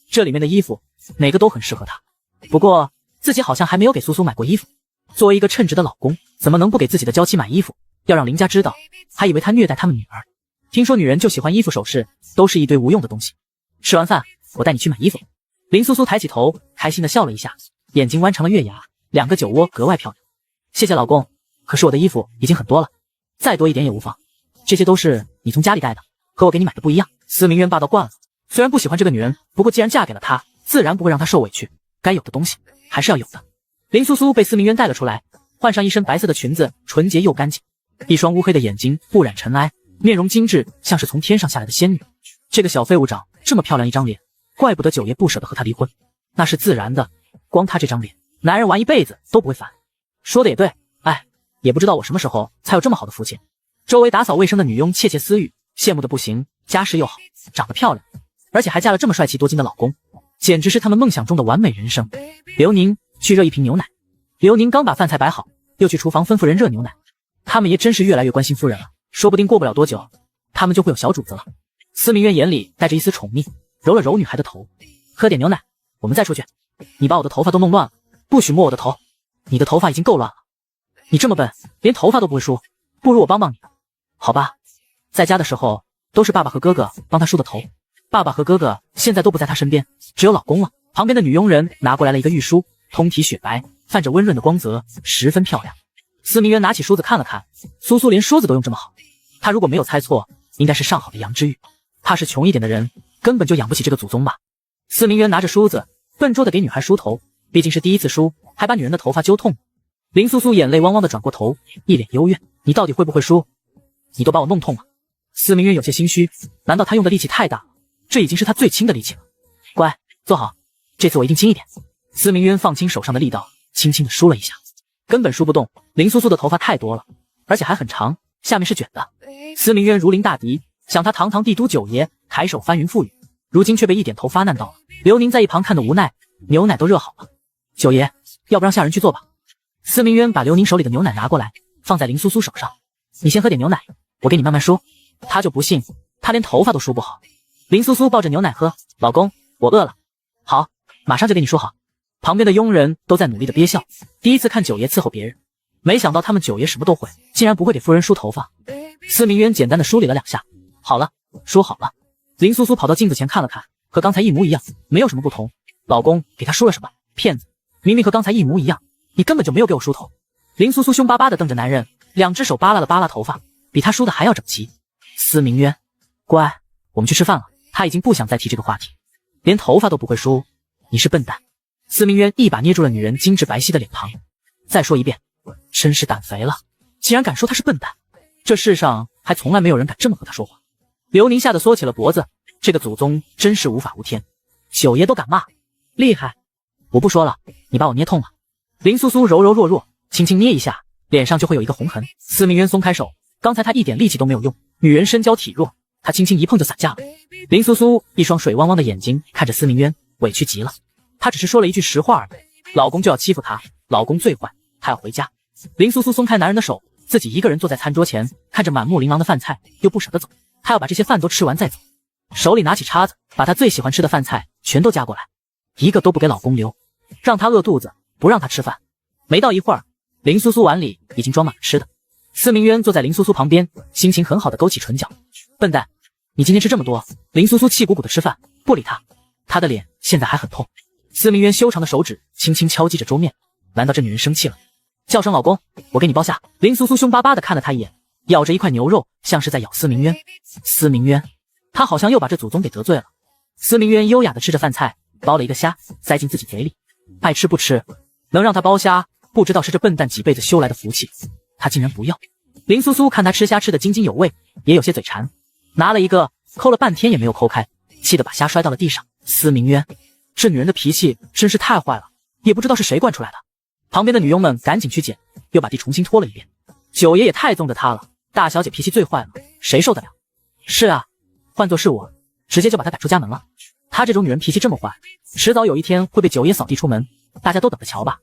这里面的衣服哪个都很适合她。不过自己好像还没有给苏苏买过衣服。作为一个称职的老公，怎么能不给自己的娇妻买衣服？要让林家知道，还以为他虐待他们女儿。听说女人就喜欢衣服首饰，都是一堆无用的东西。吃完饭，我带你去买衣服。林苏苏抬起头，开心的笑了一下，眼睛弯成了月牙，两个酒窝格外漂亮。谢谢老公，可是我的衣服已经很多了，再多一点也无妨。这些都是你从家里带的，和我给你买的不一样。司明渊霸道惯了，虽然不喜欢这个女人，不过既然嫁给了她，自然不会让她受委屈，该有的东西还是要有的。林苏苏被司明渊带了出来，换上一身白色的裙子，纯洁又干净，一双乌黑的眼睛不染尘埃，面容精致，像是从天上下来的仙女。这个小废物长这么漂亮一张脸，怪不得九爷不舍得和她离婚，那是自然的，光她这张脸，男人玩一辈子都不会烦。说的也对，哎，也不知道我什么时候才有这么好的福气。周围打扫卫生的女佣窃窃私语，羡慕的不行，家世又好，长得漂亮，而且还嫁了这么帅气多金的老公，简直是他们梦想中的完美人生。刘宁，去热一瓶牛奶。刘宁刚把饭菜摆好，又去厨房吩咐人热牛奶。他们爷真是越来越关心夫人了，说不定过不了多久，他们就会有小主子了。司明渊眼里带着一丝宠溺，揉了揉女孩的头，喝点牛奶，我们再出去。你把我的头发都弄乱了，不许摸我的头，你的头发已经够乱了。你这么笨，连头发都不会梳，不如我帮帮你。好吧，在家的时候都是爸爸和哥哥帮他梳的头，爸爸和哥哥现在都不在他身边，只有老公了。旁边的女佣人拿过来了一个玉梳，通体雪白，泛着温润的光泽，十分漂亮。司明渊拿起梳子看了看，苏苏连梳子都用这么好，他如果没有猜错，应该是上好的羊脂玉。怕是穷一点的人根本就养不起这个祖宗吧。司明渊拿着梳子笨拙的给女孩梳头，毕竟是第一次梳，还把女人的头发揪痛。林苏苏眼泪汪汪的转过头，一脸幽怨，你到底会不会梳？你都把我弄痛了。司明渊有些心虚，难道他用的力气太大了？这已经是他最轻的力气了。乖，坐好，这次我一定轻一点。司明渊放轻手上的力道，轻轻的梳了一下，根本梳不动。林苏苏的头发太多了，而且还很长，下面是卷的。司明渊如临大敌，想他堂堂帝都九爷，抬手翻云覆雨，如今却被一点头发难到了。刘宁在一旁看得无奈，牛奶都热好了，九爷，要不让下人去做吧。司明渊把刘宁手里的牛奶拿过来，放在林苏苏手上，你先喝点牛奶，我给你慢慢梳。他就不信，他连头发都梳不好。林苏苏抱着牛奶喝，老公，我饿了。好，马上就给你梳好。旁边的佣人都在努力的憋笑，第一次看九爷伺候别人，没想到他们九爷什么都会，竟然不会给夫人梳头发。司明渊简单的梳理了2下，好了，梳好了。林苏苏跑到镜子前看了看，和刚才一模一样，没有什么不同。老公给她梳了什么？骗子，明明和刚才一模一样，你根本就没有给我梳头。林苏苏凶巴巴的瞪着男人，2只手扒拉了扒拉头发，比他梳的还要整齐。司明渊，乖，我们去吃饭了。他已经不想再提这个话题，连头发都不会梳，你是笨蛋。司明渊一把捏住了女人精致白皙的脸庞，再说一遍，真是胆肥了，竟然敢说他是笨蛋，这世上还从来没有人敢这么和他说话。刘宁吓得缩起了脖子，这个祖宗真是无法无天，九爷都敢骂，厉害。我不说了，你把我捏痛了。林苏苏柔柔弱弱，轻轻捏一下，脸上就会有一个红痕。司明渊松开手，刚才他一点力气都没有用，女人身娇体弱，他轻轻一碰就散架了。林苏苏一双水汪汪的眼睛看着司明渊，委屈极了。他只是说了一句实话而已，老公就要欺负他，老公最坏，他要回家。林苏苏松开男人的手，自己一个人坐在餐桌前，看着满目琳琅的饭菜，又不舍得走，他要把这些饭都吃完再走。手里拿起叉子，把他最喜欢吃的饭菜全都夹过来，一个都不给老公留，让他饿肚子，不让他吃饭。没到一会儿，林苏苏碗里已经装满了吃的。司明渊坐在林苏苏旁边，心情很好的勾起唇角，笨蛋，你今天吃这么多。林苏苏气鼓鼓的吃饭，不理他，他的脸现在还很痛。司明渊修长的手指轻轻敲击着桌面，难道这女人生气了？叫声老公，我给你包下。林苏苏凶巴巴的看了他一眼，咬着一块牛肉，像是在咬司明渊。司明渊，他好像又把这祖宗给得罪了。司明渊优雅的吃着饭菜，包了一个虾塞进自己嘴里，爱吃不吃，能让他包虾，不知道是这笨蛋几辈子修来的福气，他竟然不要。林苏苏看他吃虾吃得津津有味，也有些嘴馋，拿了一个抠了半天也没有抠开，气得把虾摔到了地上。司明渊，这女人的脾气真是太坏了，也不知道是谁惯出来的。旁边的女佣们赶紧去捡，又把地重新拖了一遍。九爷也太纵着她了，大小姐脾气最坏了，谁受得了？是啊，换作是我，直接就把她赶出家门了。她这种女人脾气这么坏，迟早有一天会被九爷扫地出门，大家都等着瞧吧。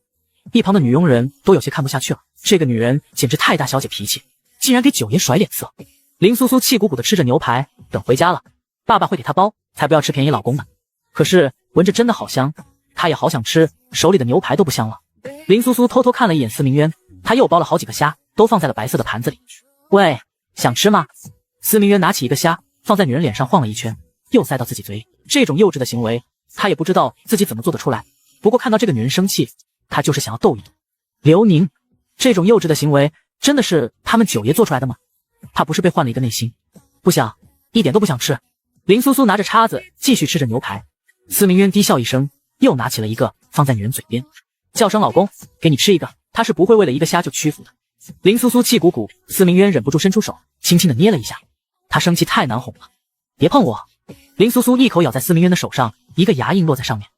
一旁的女佣人都有些看不下去了，这个女人简直太大小姐脾气，竟然给九爷甩脸色。林苏苏气鼓鼓的吃着牛排，等回家了，爸爸会给她包，才不要吃便宜老公呢。可是闻着真的好香，她也好想吃，手里的牛排都不香了。林苏苏偷偷看了一眼司明渊，他又包了好几个虾，都放在了白色的盘子里。喂，想吃吗？司明渊拿起一个虾，放在女人脸上晃了一圈，又塞到自己嘴里。这种幼稚的行为，他也不知道自己怎么做得出来，不过看到这个女人生气，他就是想要斗一斗。刘宁，这种幼稚的行为真的是他们九爷做出来的吗？他不是被换了一个内心？不想，一点都不想吃。林苏苏拿着叉子继续吃着牛排，司明渊低笑一声，又拿起了一个放在女人嘴边，叫声老公，给你吃一个。他是不会为了一个虾就屈服的。林苏苏气鼓鼓，司明渊忍不住伸出手，轻轻的捏了一下。他生气太难哄了，别碰我！林苏苏一口咬在司明渊的手上，一个牙印落在上面。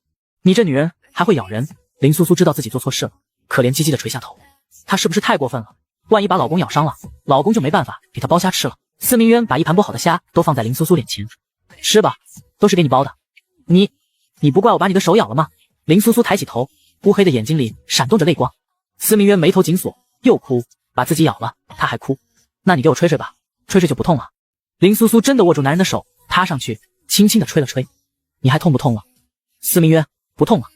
你这女人还会咬人！林苏苏知道自己做错事了，可怜兮兮的垂下头。她是不是太过分了？万一把老公咬伤了，老公就没办法给她剥虾吃了。司明渊把一盘剥好的虾都放在林苏苏脸前，吃吧，都是给你剥的。你不怪我把你的手咬了吗？林苏苏抬起头，乌黑的眼睛里闪动着泪光。司明渊眉头紧锁，又哭，把自己咬了，他还哭。那你给我吹吹吧，吹吹就不痛了。林苏苏真的握住男人的手，踏上去，轻轻的吹了吹。你还痛不痛了？司明渊，不痛了，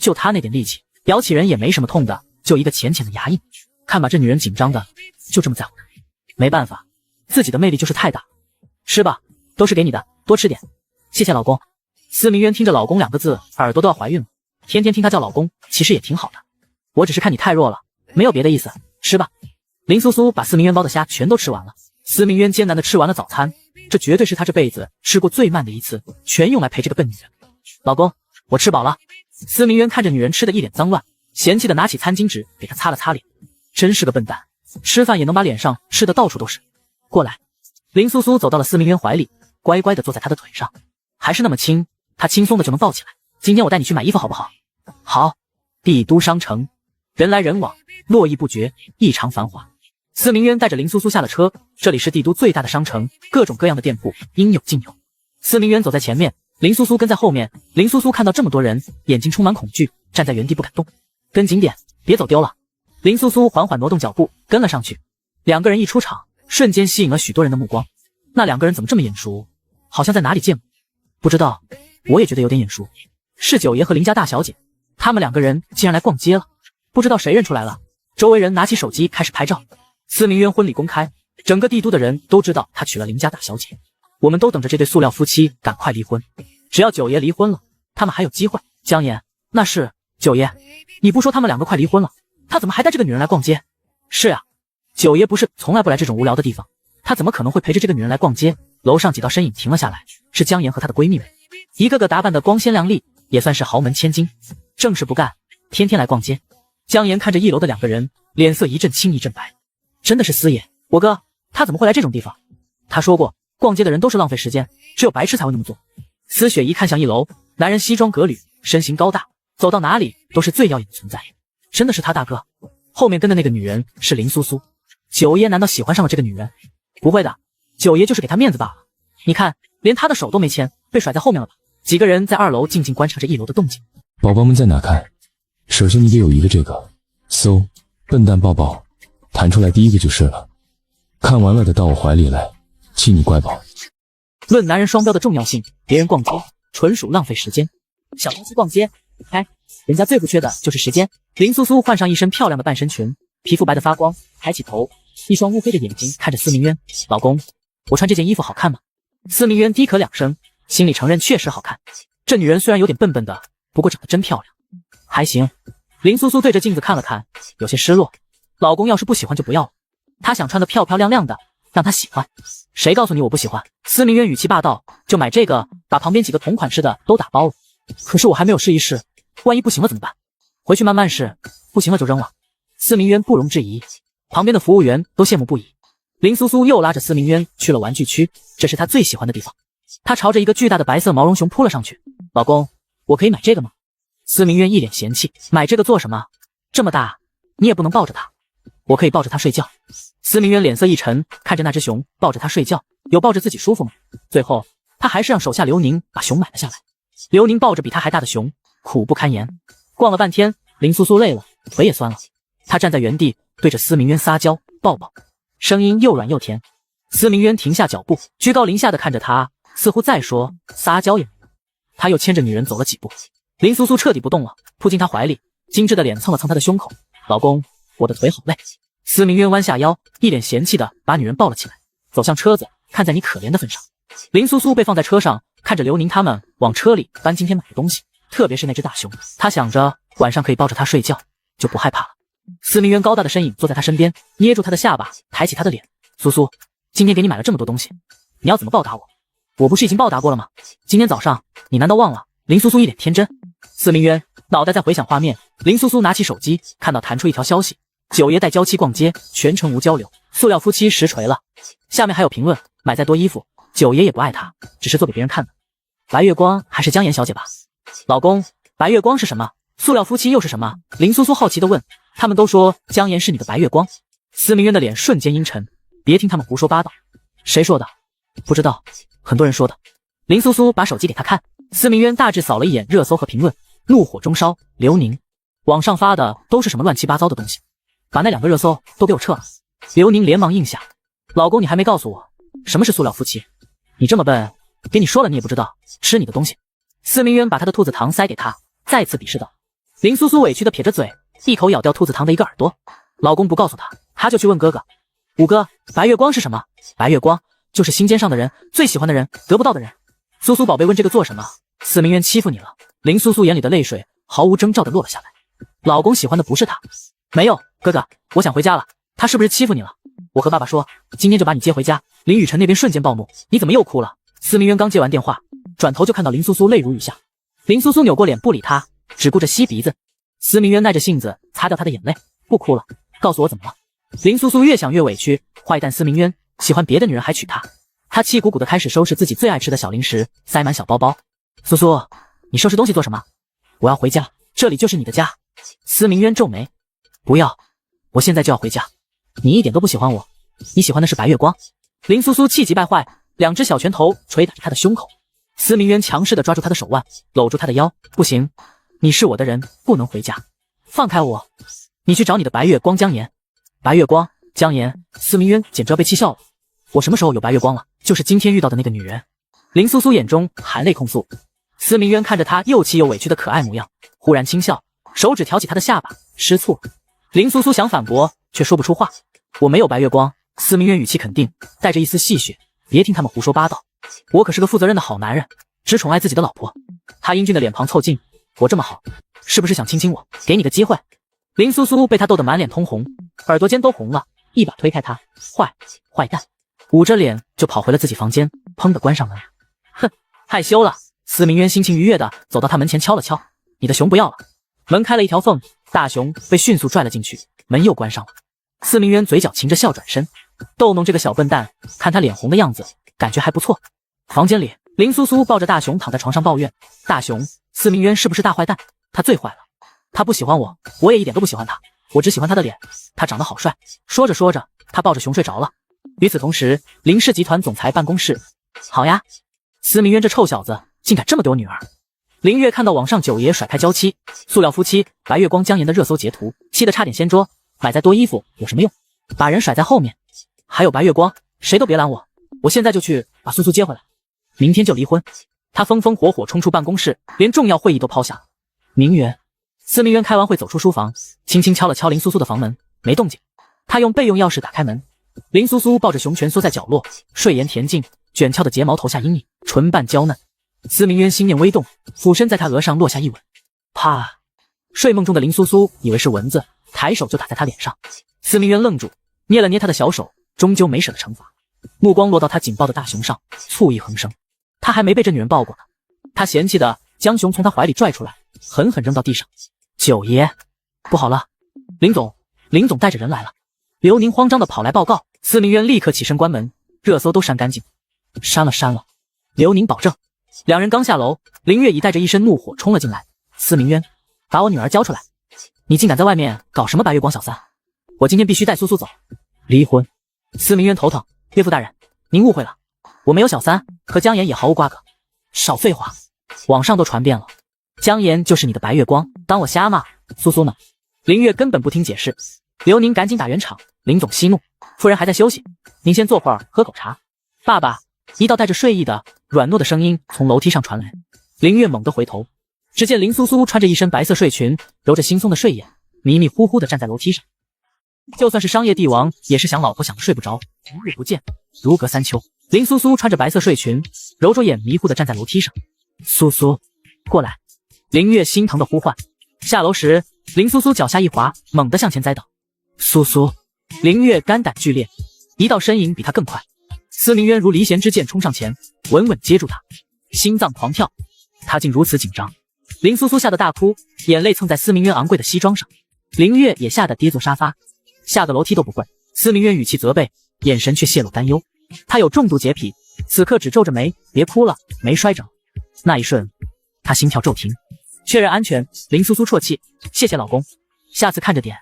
就他那点力气，咬起人也没什么痛的，就一个浅浅的牙印。看把这女人紧张的，就这么在乎他。没办法，自己的魅力就是太大。吃吧，都是给你的，多吃点。谢谢老公。司明渊听着老公两个字，耳朵都要怀孕了。天天听他叫老公，其实也挺好的。我只是看你太弱了，没有别的意思。吃吧。林苏苏把司明渊剥的虾全都吃完了。司明渊艰难的吃完了早餐，这绝对是他这辈子吃过最慢的一次，全用来陪这个笨女人。老公，我吃饱了。司明渊看着女人吃的一脸脏乱，嫌弃的拿起餐巾纸给她擦了擦脸。真是个笨蛋，吃饭也能把脸上吃的到处都是。过来。林苏苏走到了司明渊怀里，乖乖的坐在他的腿上，还是那么轻，他轻松的就能抱起来。今天我带你去买衣服好不好？好。帝都商城，人来人往，络绎不绝，异常繁华。司明渊带着林苏苏下了车，这里是帝都最大的商城，各种各样的店铺应有尽有。司明渊走在前面，林苏苏跟在后面。林苏苏看到这么多人，眼睛充满恐惧，站在原地不敢动。跟紧点，别走丢了。林苏苏缓缓挪动脚步，跟了上去。两个人一出场，瞬间吸引了许多人的目光。那两个人怎么这么眼熟？好像在哪里见过。不知道，我也觉得有点眼熟。是九爷和林家大小姐，他们两个人竟然来逛街了。不知道谁认出来了，周围人拿起手机开始拍照。司明渊婚礼公开，整个帝都的人都知道他娶了林家大小姐。我们都等着这对塑料夫妻赶快离婚，只要九爷离婚了，他们还有机会。江岩，那是九爷，你不说他们两个快离婚了，他怎么还带这个女人来逛街？是啊，九爷不是从来不来这种无聊的地方，他怎么可能会陪着这个女人来逛街？楼上几道身影停了下来，是江岩和她的闺蜜们，一个个打扮得光鲜亮丽，也算是豪门千金。正事不干，天天来逛街。江岩看着一楼的两个人，脸色一阵青一阵白。真的是司爷，我哥他怎么会来这种地方？他说过，逛街的人都是浪费时间，只有白痴才会那么做。司雪一看向一楼，男人西装革履，身形高大，走到哪里都是最耀眼的存在。真的是他大哥。后面跟的那个女人是林苏苏。九爷难道喜欢上了这个女人？不会的，九爷就是给他面子罢了。你看，连他的手都没牵，被甩在后面了吧？几个人在二楼静静观察着一楼的动静。宝宝们在哪看？首先你得有一个这个，搜，笨蛋抱抱，弹出来第一个就是了。看完了的到我怀里来，亲你乖宝。论男人双标的重要性，别人逛街纯属浪费时间。小公司逛街，人家最不缺的就是时间。林苏苏换上一身漂亮的半身裙，皮肤白得发光，抬起头，一双乌黑的眼睛看着司明渊。老公，我穿这件衣服好看吗？司明渊低咳两声，心里承认确实好看。这女人虽然有点笨笨的，不过长得真漂亮。还行。林苏苏对着镜子看了看，有些失落。老公要是不喜欢就不要了，她想穿得漂漂亮亮的，让他喜欢。谁告诉你我不喜欢？司明渊语气霸道，就买这个，把旁边几个同款式的都打包了。可是我还没有试一试，万一不行了怎么办？回去慢慢试，不行了就扔了。司明渊不容置疑，旁边的服务员都羡慕不已。林苏苏又拉着司明渊去了玩具区，这是他最喜欢的地方。他朝着一个巨大的白色毛绒熊扑了上去。老公，我可以买这个吗？司明渊一脸嫌弃，买这个做什么？这么大，你也不能抱着它。我可以抱着它睡觉。司明渊脸色一沉，看着那只熊，抱着它睡觉，有抱着自己舒服吗？最后，他还是让手下刘宁把熊买了下来。刘宁抱着比他还大的熊，苦不堪言。逛了半天，林苏苏累了，腿也酸了。他站在原地，对着司明渊撒娇抱抱，声音又软又甜。司明渊停下脚步，居高临下的看着他，似乎再说撒娇也没用。他又牵着女人走了几步，林苏苏彻底不动了，扑进他怀里，精致的脸蹭了蹭他的胸口。老公，我的腿好累。司明渊弯下腰，一脸嫌弃的把女人抱了起来，走向车子。看在你可怜的份上。林苏苏被放在车上，看着刘宁他们往车里搬今天买的东西，特别是那只大熊，他想着晚上可以抱着它睡觉，就不害怕了。司明渊高大的身影坐在他身边，捏住他的下巴，抬起他的脸。苏苏，今天给你买了这么多东西，你要怎么报答我？我不是已经报答过了吗？今天早上你难道忘了？林苏苏一脸天真。司明渊脑袋在回想画面，林苏苏拿起手机，看到弹出一条消息：九爷带娇妻逛街，全程无交流，塑料夫妻实锤了。下面还有评论：买再多衣服，九爷也不爱她，只是做给别人看的。白月光还是江岩小姐吧？老公，白月光是什么？塑料夫妻又是什么？林苏苏好奇地问。他们都说江岩是你的白月光。司明渊的脸瞬间阴沉，别听他们胡说八道。谁说的？不知道，很多人说的。林苏苏把手机给他看，司明渊大致扫了一眼热搜和评论，怒火中烧。刘宁，网上发的都是什么乱七八糟的东西，把那2个热搜都给我撤了。刘宁连忙应下，老公你还没告诉我什么是塑料夫妻，你这么笨，给你说了你也不知道，吃你的东西。司明渊把他的兔子糖塞给他，再次鄙视道。林苏苏委屈地撇着嘴，一口咬掉兔子糖的一个耳朵。老公不告诉他，他就去问哥哥。五哥，白月光是什么？白月光就是心尖上的人，最喜欢的人，得不到的人。苏苏宝贝问这个做什么？司明渊欺负你了。林苏苏眼里的泪水毫无征兆地落了下来。老公喜欢的不是他。没有，哥哥，我想回家了。他是不是欺负你了？我和爸爸说，今天就把你接回家。林雨辰那边瞬间暴怒，你怎么又哭了？司明渊刚接完电话，转头就看到林苏苏泪如雨下。林苏苏扭过脸不理他，只顾着吸鼻子。司明渊耐着性子擦掉他的眼泪，不哭了，告诉我怎么了。林苏苏越想越委屈，坏蛋司明渊喜欢别的女人还娶她。她气鼓鼓地开始收拾自己最爱吃的小零食，塞满小包包。苏苏，你收拾东西做什么？我要回家，这里就是你的家。司明渊皱眉，不要，我现在就要回家。你一点都不喜欢我，你喜欢的是白月光。林苏苏气急败坏，2只小拳头捶打着他的胸口。司明渊强势地抓住他的手腕，搂住他的腰，不行，你是我的人，不能回家，放开我，你去找你的白月光江岩。白月光江岩，司明渊简直要被气笑了。我什么时候有白月光了？就是今天遇到的那个女人。林苏苏眼中含泪控诉。司明渊看着他又气又委屈的可爱模样，忽然轻笑，手指挑起他的下巴，吃醋了。林苏苏想反驳，却说不出话。我没有白月光。司明渊语气肯定，带着一丝戏谑，别听他们胡说八道，我可是个负责任的好男人，只宠爱自己的老婆。他英俊的脸庞凑近，我这么好，是不是想亲亲我？给你个机会。林苏苏被他逗得满脸通红，耳朵尖都红了，一把推开他，坏蛋，捂着脸就跑回了自己房间，砰地关上门。哼，害羞了。司明渊心情愉悦地走到他门前敲了敲，你的熊不要了。门开了一条缝，大熊被迅速拽了进去，门又关上了。司明渊嘴角噙着笑转身，逗弄这个小笨蛋，看他脸红的样子，感觉还不错。房间里，林苏苏抱着大熊躺在床上抱怨，大熊，司明渊是不是大坏蛋？他最坏了，他不喜欢我，我也一点都不喜欢他，我只喜欢他的脸，他长得好帅。说着说着，他抱着熊睡着了。与此同时，林氏集团总裁办公室，好呀，司明渊这臭小子竟敢这么对我女儿。林月看到网上九爷甩开娇妻，塑料夫妻白月光江岩的热搜截图，气得差点掀桌。买再多衣服有什么用？把人甩在后面。还有白月光，谁都别拦我，我现在就去把苏苏接回来，明天就离婚。他风风火火冲出办公室，连重要会议都抛下了。明媛，司明渊开完会走出书房，轻轻敲了敲林苏苏的房门，没动静。他用备用钥匙打开门，林苏苏抱着熊蜷缩在角落，睡颜恬静，卷翘的睫毛投下阴影，唇瓣娇嫩。司明渊心念微动，俯身在他额上落下一吻。啪！睡梦中的林苏苏以为是蚊子，抬手就打在他脸上。司明渊愣住，捏了捏他的小手，终究没舍得惩罚，目光落到他紧抱的大熊上，醋意横生。他还没被这女人抱过呢。他嫌弃的将熊从他怀里拽出来，狠狠扔到地上。九爷，不好了，林总带着人来了。刘宁慌张的跑来报告，司明渊立刻起身关门，热搜都删干净。删了。刘宁保证。两人刚下楼，林月已带着一身怒火冲了进来。司明渊，把我女儿交出来！你竟敢在外面搞什么白月光小三？我今天必须带苏苏走。离婚。司明渊头疼，岳父大人，您误会了，我没有小三，和江岩也毫无瓜葛。少废话，网上都传遍了，江岩就是你的白月光，当我瞎吗？苏苏呢？林月根本不听解释。刘宁赶紧打圆场，林总息怒，夫人还在休息，您先坐会儿喝口茶。爸爸，一道带着睡意的软糯的声音从楼梯上传来。林月猛地回头，只见林苏苏穿着一身白色睡裙，揉着惺忪的睡眼，迷迷糊糊地站在楼梯上。就算是商业帝王，也是想老婆想得睡不着，5日不见，如隔三秋。林苏苏穿着白色睡裙，揉着眼迷糊地站在楼梯上。苏苏，过来！林月心疼地呼唤。下楼时，林苏苏脚下一滑，猛地向前栽倒。苏苏，林月肝胆俱裂，一道身影比他更快。司明渊如离弦之箭冲上前，稳稳接住他，心脏狂跳，他竟如此紧张。林苏苏吓得大哭，眼泪蹭在司明渊昂贵的西装上。林月也吓得跌坐沙发，下个楼梯都不会。司明渊语气责备，眼神却泄露担忧。他有重度洁癖，此刻只皱着眉，别哭了，没摔着。那一瞬，他心跳骤停。确认安全，林苏苏啜泣，谢谢老公，下次看着点。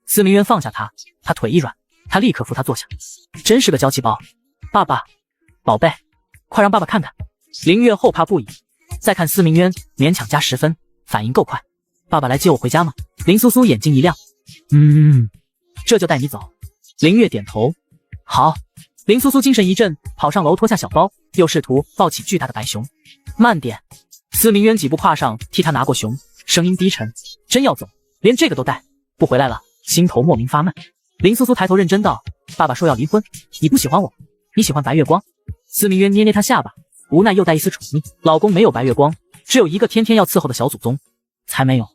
司明渊放下他，他腿一软，他立刻扶他坐下。真是个娇气包，爸爸，宝贝，快让爸爸看看。林月后怕不已，再看司明渊，勉强加10分，反应够快。爸爸来接我回家吗？林苏苏眼睛一亮，这就带你走。林月点头，好。林苏苏精神一振，跑上楼脱下小包，又试图抱起巨大的白熊。慢点。司明渊几步跨上，替他拿过熊，声音低沉，真要走，连这个都带，不回来了，心头莫名发闷。林苏苏抬头认真道，爸爸说要离婚，你不喜欢我，你喜欢白月光。司明渊捏捏他下巴，无奈又带一丝宠溺，老公没有白月光，只有一个天天要伺候的小祖宗。才没有，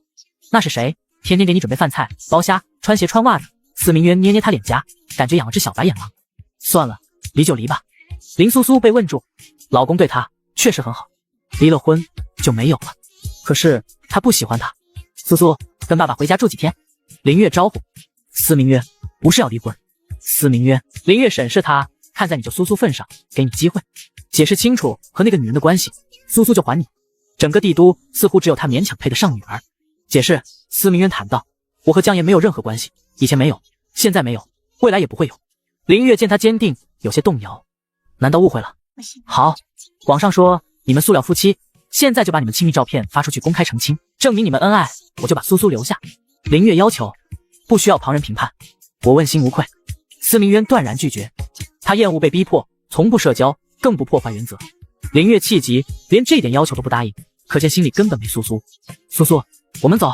那是谁？天天给你准备饭菜、剥虾、穿鞋穿袜子。司明渊捏捏他脸颊，感觉养了只小白眼狼。算了，离就离吧。林苏苏被问住，老公对她确实很好，离了婚就没有了。可是她不喜欢他。苏苏，跟爸爸回家住几天。林月招呼。司明渊，不是要离婚。司明渊，林月审视他，看在你就苏苏份上，给你机会，解释清楚和那个女人的关系，苏苏就还你。整个帝都似乎只有他勉强配得上女儿。解释，司明渊坦道，我和江岩没有任何关系，以前没有，现在没有，未来也不会有。林月见他坚定，有些动摇，难道误会了？好，网上说你们塑料夫妻，现在就把你们亲密照片发出去公开澄清，证明你们恩爱，我就把苏苏留下。林月要求，不需要旁人评判，我问心无愧。司明渊断然拒绝，他厌恶被逼迫，从不社交，更不破坏原则。林月气急，连这点要求都不答应，可见心里根本没苏苏。苏苏，我们走，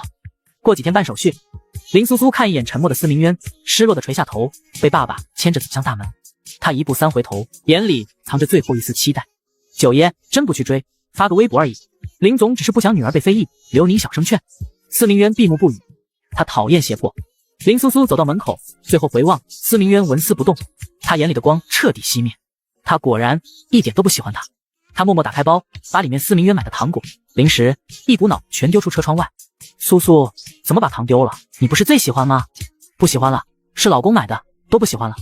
过几天办手续。林苏苏看一眼沉默的司明渊，失落的垂下头，被爸爸牵着走向大门。他一步3回头，眼里藏着最后一丝期待。九爷真不去追，发个微博而已。林总只是不想女儿被非议，留您小声劝。司明渊闭目不语，他讨厌胁迫。林苏苏走到门口，最后回望，司明渊纹丝不动，他眼里的光彻底熄灭。他果然一点都不喜欢他。他默默打开包，把里面司明渊买的糖果、零食一股脑全丢出车窗外。苏苏，怎么把糖丢了？你不是最喜欢吗？不喜欢了，是老公买的，都不喜欢了。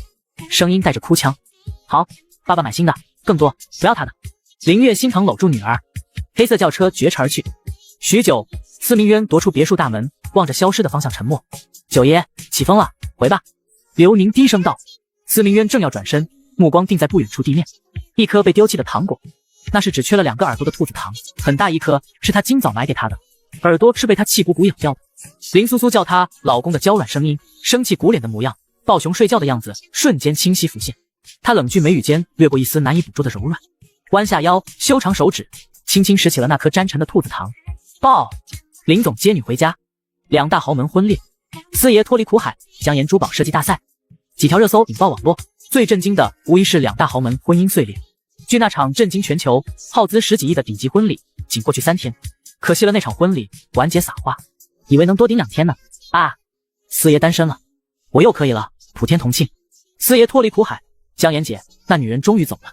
声音带着哭腔。好，爸爸买新的，更多，不要他的。林月心疼搂住女儿，黑色轿车绝尘而去。许久，司明渊踱出别墅大门，望着消失的方向沉默。九爷，起风了，回吧。刘宁低声道。司明渊正要转身，目光定在不远处地面，一颗被丢弃的糖果，那是只缺了2个耳朵的兔子糖，很大一颗，是他今早买给他的，耳朵是被他气鼓鼓咬掉的。林苏苏叫他老公的娇软声音，生气鼓脸的模样，抱熊睡觉的样子瞬间清晰浮现。他冷峻眉宇间掠过一丝难以捕捉的柔软，弯下腰，修长手指轻轻拾起了那颗沾尘的兔子糖。抱，林总接女回家。2大豪门婚恋，四爷脱离苦海，江岩珠宝设计大赛，几条热搜引爆网络。最震惊的无疑是2大豪门婚姻碎裂。据那场震惊全球、耗资10几亿的顶级婚礼，仅过去3天，可惜了那场婚礼完结撒花，以为能多顶2天呢。啊，四爷单身了，我又可以了，普天同庆。四爷脱离苦海，江岩姐，那女人终于走了，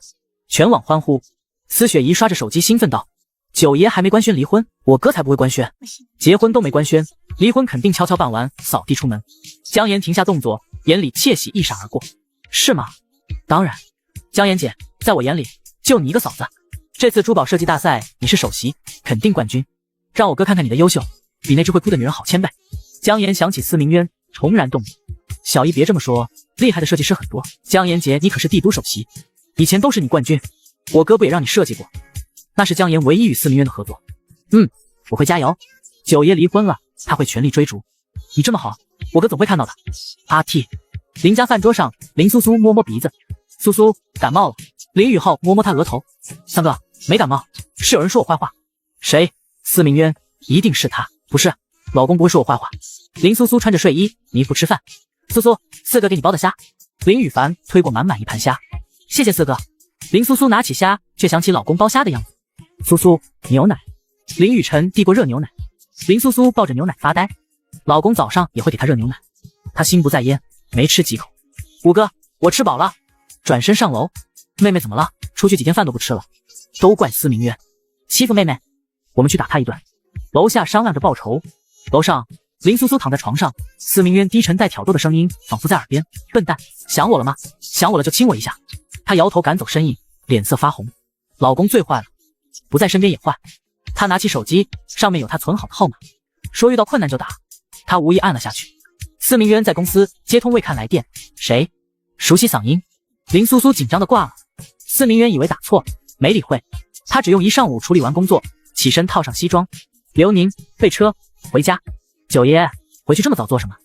全网欢呼。司雪怡刷着手机兴奋道：九爷还没官宣离婚，我哥才不会官宣，结婚都没官宣，离婚肯定悄悄办完，扫地出门。江岩停下动作，眼里窃喜一闪而过。是吗？当然，江岩姐，在我眼里就你一个嫂子，这次珠宝设计大赛你是首席，肯定冠军，让我哥看看你的优秀，比那只会哭的女人好1000倍。江岩想起司明渊，重燃动力。小姨别这么说，厉害的设计师很多，江岩姐你可是帝都首席，以前都是你冠军，我哥不也让你设计过？那是江岩唯一与司明渊的合作。我会加油。九爷离婚了，他会全力追逐，你这么好，我哥总会看到的。阿 T。林家饭桌上，林苏苏摸摸鼻子，苏苏感冒了。林宇浩摸摸他额头，三哥没感冒，是有人说我坏话。谁？司明渊，一定是他。不是，老公不会说我坏话。林苏苏穿着睡衣迷糊吃饭。苏苏，四哥给你包的虾。林宇凡推过满满一盘虾，谢谢四哥。林苏苏拿起虾，却想起老公剥虾的样子。苏苏，牛奶。林雨晨递过热牛奶，林苏苏抱着牛奶发呆。老公早上也会给她热牛奶，她心不在焉，没吃几口。五哥，我吃饱了。转身上楼，妹妹怎么了？出去几天饭都不吃了。都怪司明渊，欺负妹妹，我们去打他一顿。楼下商量着报仇。楼上，林苏苏躺在床上，司明渊低沉带挑逗的声音仿佛在耳边：笨蛋，想我了吗？想我了就亲我一下。她摇头赶走身影，脸色发红。老公最坏了，不在身边也坏。她拿起手机，上面有她存好的号码，说遇到困难就打。她无意按了下去。司明渊在公司接通未看来电，谁？熟悉嗓音。林苏苏紧张的挂了。司明渊以为打错，没理会。他只用一上午处理完工作，起身套上西装。刘宁，备车，回家。九爷，回去这么早做什么？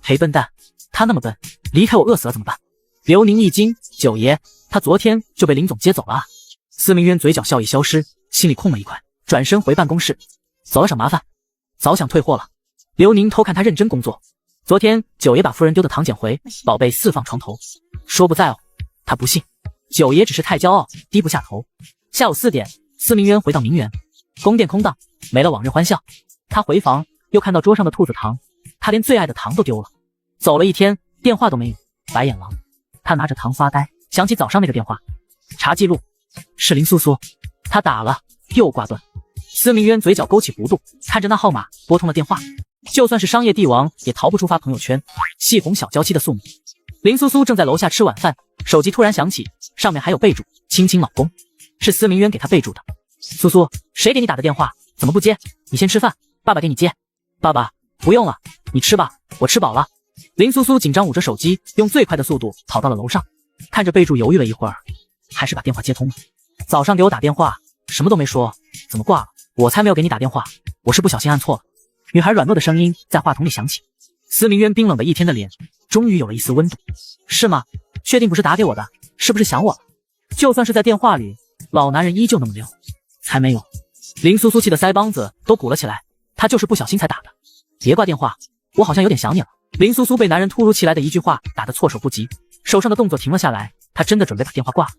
嘿笨蛋，他那么笨，离开我饿死了怎么办？刘宁一惊，九爷，他昨天就被林总接走了啊。司明渊嘴角笑意消失，心里空了一块，转身回办公室。走了省麻烦，早想退货了。刘宁偷看他认真工作。昨天九爷把夫人丢的糖捡回，宝贝四放床头，说不在哦，他不信。九爷只是太骄傲，低不下头。下午4点，司明渊回到名园，宫殿空荡，没了往日欢笑。他回房，又看到桌上的兔子糖，他连最爱的糖都丢了。走了一天，电话都没有，白眼狼。他拿着糖发呆，想起早上那个电话，查记录，是林苏苏。他打了，又挂断。司明渊嘴角勾起弧度，看着那号码，拨通了电话。就算是商业帝王，也逃不出发朋友圈，戏红小娇妻的宿命。林苏苏正在楼下吃晚饭，手机突然响起，上面还有备注：亲亲老公。是司明渊给他备注的。苏苏，谁给你打的电话？怎么不接？你先吃饭，爸爸给你接。爸爸，不用了，你吃吧，我吃饱了。林苏苏紧张捂着手机，用最快的速度跑到了楼上，看着备注犹豫了一会儿，还是把电话接通了。早上给我打电话，什么都没说，怎么挂了？我才没有给你打电话，我是不小心按错了。女孩软弱的声音在话筒里响起。司明渊冰冷了一天的脸终于有了一丝温度。是吗？确定不是打给我的？是不是想我了？就算是在电话里，老男人依旧那么溜。才没有。林苏苏气的腮帮子都鼓了起来，她就是不小心才打的。别挂电话，我好像有点想你了。林苏苏被男人突如其来的一句话打得措手不及，手上的动作停了下来，她真的准备把电话挂了。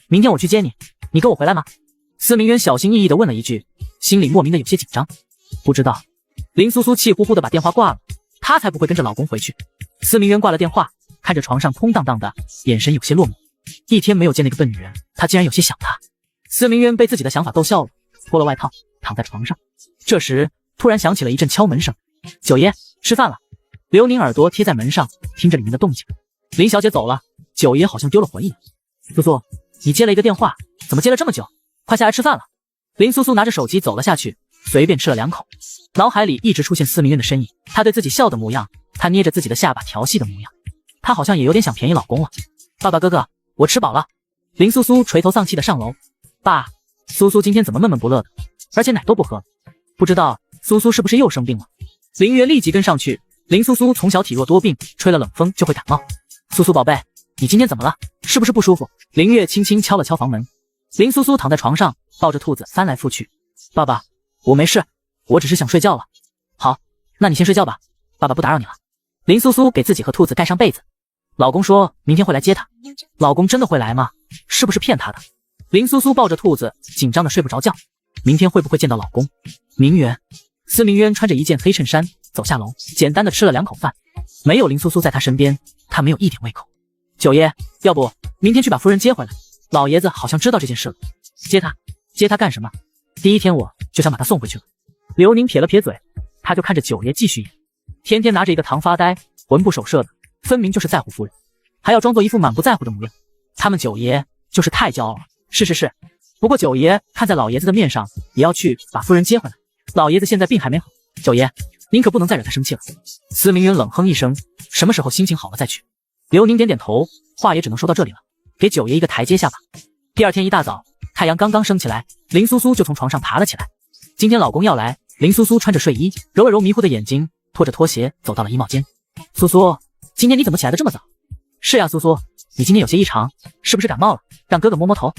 明天我去接你，你跟我回来吗？司明渊小心翼翼地问了一句，心里莫名的有些紧张。不知道。林苏苏气呼呼地把电话挂了，她才不会跟着老公回去。司明渊挂了电话，看着床上空荡荡的，眼神有些落寞。一天没有见那个笨女人，他竟然有些想她。司明渊被自己的想法逗笑了，脱了外套，躺在床上。这时突然响起了一阵敲门声。九爷，吃饭了。刘宁耳朵贴在门上，听着里面的动静。林小姐走了，九爷好像丢了魂一样。苏苏，你接了一个电话，怎么接了这么久？快下来吃饭了。林苏苏拿着手机走了下去，随便吃了2口。脑海里一直出现司明渊的身影，他对自己笑的模样，他捏着自己的下巴调戏的模样，他好像也有点想便宜老公了。爸爸哥哥，我吃饱了。林苏苏垂头丧气的上楼。爸，苏苏今天怎么闷闷不乐的，而且奶都不喝，不知道苏苏是不是又生病了。林月立即跟上去。林苏苏从小体弱多病，吹了冷风就会感冒。苏苏宝贝，你今天怎么了？是不是不舒服？林月轻轻敲了敲房门。林苏苏躺在床上，抱着兔子翻来覆去。爸爸，我没事，我只是想睡觉了。好，那你先睡觉吧，爸爸不打扰你了。林苏苏给自己和兔子盖上被子。老公说明天会来接她，老公真的会来吗？是不是骗她的？林苏苏抱着兔子，紧张的睡不着觉。明天会不会见到老公？名媛。司明渊穿着一件黑衬衫走下楼，简单的吃了2口饭。没有林苏苏在他身边，他没有一点胃口。九爷，要不明天去把夫人接回来？老爷子好像知道这件事了。接他干什么？第一天我就想把他送回去了。刘宁撇了撇嘴，他就看着九爷继续演，天天拿着一个糖发呆，魂不守舍的，分明就是在乎夫人，还要装作一副满不在乎的模样。他们九爷就是太骄傲了。是，不过九爷看在老爷子的面上，也要去把夫人接回来。老爷子现在病还没好，九爷您可不能再惹他生气了。司明渊冷哼一声，什么时候心情好了再去。刘宁点点头，话也只能说到这里了，给九爷一个台阶下吧。第二天一大早，太阳刚刚升起来，林苏苏就从床上爬了起来。今天老公要来。林苏苏穿着睡衣，揉了揉迷糊的眼睛，拖着拖鞋走到了衣帽间。苏苏，今天你怎么起来的这么早？是呀，苏苏，你今天有些异常，是不是感冒了？让哥哥摸摸头。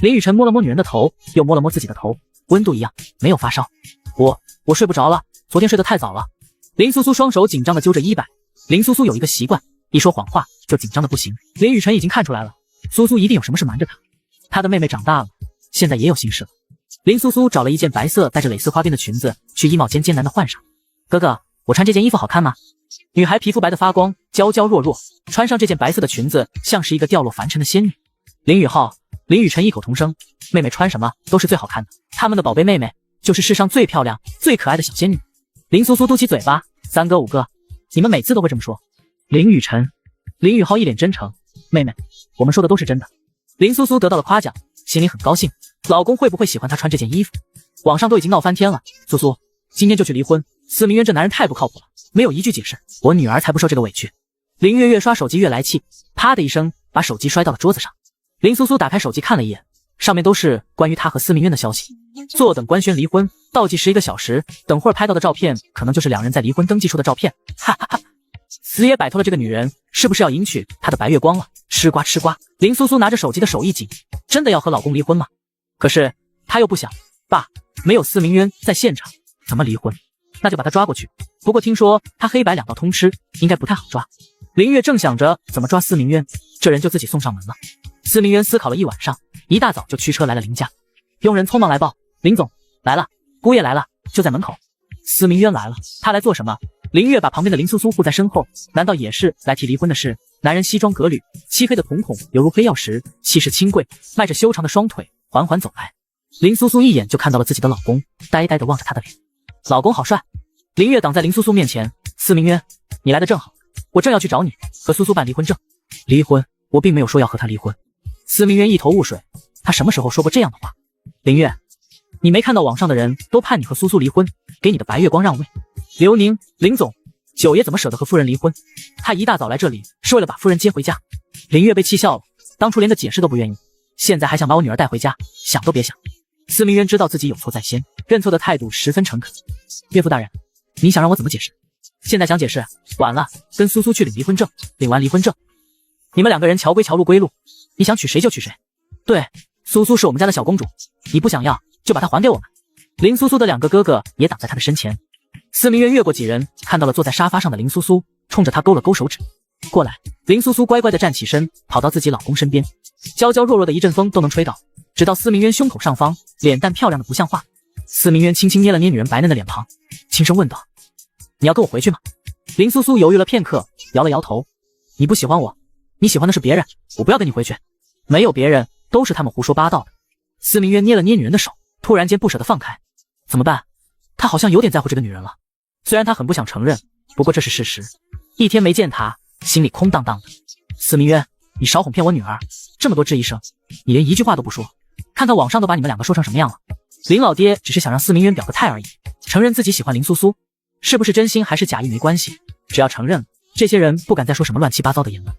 林雨晨摸了摸女人的头，又摸了摸自己的头，温度一样，没有发烧。我睡不着了，昨天睡得太早了。林苏苏双手紧张的揪着衣摆。林苏苏有一个习惯，一说谎话就紧张的不行。林雨晨已经看出来了，苏苏一定有什么事瞒着他。她的妹妹长大了，现在也有心事了。林苏苏找了一件白色带着蕾丝花边的裙子，去衣帽间艰难的换上。哥哥，我穿这件衣服好看吗？女孩皮肤白的发光，娇娇弱弱，穿上这件白色的裙子，像是一个掉落凡尘的仙女。林雨浩、林雨辰异口同声，妹妹穿什么都是最好看的，他们的宝贝妹妹就是世上最漂亮、最可爱的小仙女。林苏苏嘟起嘴巴，3哥5哥，你们每次都会这么说。林雨辰、林雨浩一脸真诚，妹妹，我们说的都是真的。林苏苏得到了夸奖，心里很高兴，老公会不会喜欢她穿这件衣服？网上都已经闹翻天了，苏苏，今天就去离婚，司明渊这男人太不靠谱了，没有一句解释，我女儿才不受这个委屈。林月月刷手机越来气，啪的一声把手机摔到了桌子上。林苏苏打开手机看了一眼，上面都是关于她和司明渊的消息。坐等官宣离婚，倒计时1个小时，等会儿拍到的照片可能就是2人在离婚登记处的照片，哈哈哈。死也摆脱了这个女人，是不是要迎娶她的白月光了？吃瓜吃瓜。林苏苏拿着手机的手一紧，真的要和老公离婚吗？可是她又不想，爸，没有司明渊在现场怎么离婚？那就把他抓过去。不过听说他黑白2道通吃，应该不太好抓。林月正想着怎么抓司明渊，这人就自己送上门了。司明渊思考了一晚上，一大早就驱车来了林家。佣人匆忙来报，林总来了，姑爷来了，就在门口。司明渊来了，他来做什么？林月把旁边的林苏苏护在身后，难道也是来提离婚的事？男人西装革履，漆黑的瞳孔犹如黑曜石，气势清贵，迈着修长的双腿缓缓走来。林苏苏一眼就看到了自己的老公，呆呆地望着他的脸。老公好帅。林月挡在林苏苏面前，司明渊，你来的正好，我正要去找你，和苏苏办离婚证。离婚？我并没有说要和他离婚。司明渊一头雾水，他什么时候说过这样的话？林月，你没看到网上的人都盼你和苏苏离婚，给你的白月光让位。刘宁，林总，九爷怎么舍得和夫人离婚？他一大早来这里是为了把夫人接回家。林月被气笑了，当初连个解释都不愿意，现在还想把我女儿带回家，想都别想。司明渊知道自己有错在先，认错的态度十分诚恳。岳父大人，你想让我怎么解释？现在想解释，晚了，跟苏苏去领离婚证，领完离婚证，你们2个人桥归桥，路归路，你想娶谁就娶谁。对，苏苏是我们家的小公主，你不想要就把她还给我们。林苏苏的2个哥哥也挡在她的身前。司明渊越过几人，看到了坐在沙发上的林苏苏，冲着她勾了勾手指。过来。林苏苏乖乖地站起身，跑到自己老公身边，娇娇弱弱的一阵风都能吹倒，直到司明渊胸口上方，脸蛋漂亮的不像话。司明渊轻轻捏了捏女人白嫩的脸庞，轻声问道：你要跟我回去吗？林苏苏犹豫了片刻，摇了摇头。你不喜欢我，你喜欢的是别人，我不要跟你回去。没有别人，都是他们胡说八道的。司明渊捏了捏女人的手，突然间不舍得放开。怎么办？他好像有点在乎这个女人了，虽然他很不想承认，不过这是事实。一天没见他，心里空荡荡的。司明渊，你少哄骗我女儿，这么多质疑声，你连一句话都不说，看看网上都把你们2个说成什么样了。林老爹只是想让司明渊表个态而已，承认自己喜欢林苏苏，是不是真心还是假意没关系，只要承认，这些人不敢再说什么乱七八糟的言论。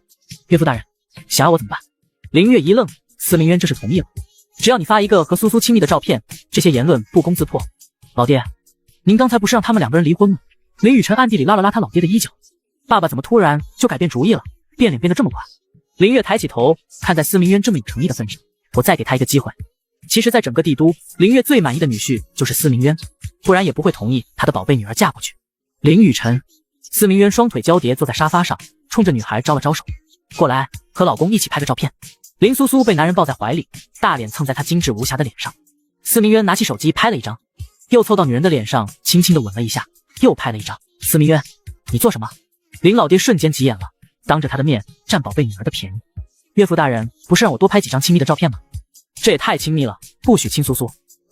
岳父大人，想要我怎么办？林月一愣，司明渊这是同意了，只要你发一个和苏苏亲密的照片，这些言论不攻自破。老爹，您刚才不是让他们2个人离婚吗？林雨辰暗地里拉了拉他老爹的衣角，爸爸怎么突然就改变主意了，变脸变得这么快？林月抬起头，看在司明渊这么有诚意的份上，我再给他一个机会。其实在整个帝都，林月最满意的女婿就是司明渊，不然也不会同意他的宝贝女儿嫁过去。林雨辰，司明渊双腿交叠坐在沙发上，冲着女孩招了招手，过来和老公一起拍个照片。林苏苏被男人抱在怀里，大脸蹭在他精致无瑕的脸上。司明渊拿起手机拍了一张，又凑到女人的脸上轻轻地吻了一下，又拍了一张。司明渊，你做什么？林老爹瞬间急眼了，当着他的面占宝贝女儿的便宜。岳父大人不是让我多拍几张亲密的照片吗？这也太亲密了，不许亲苏苏。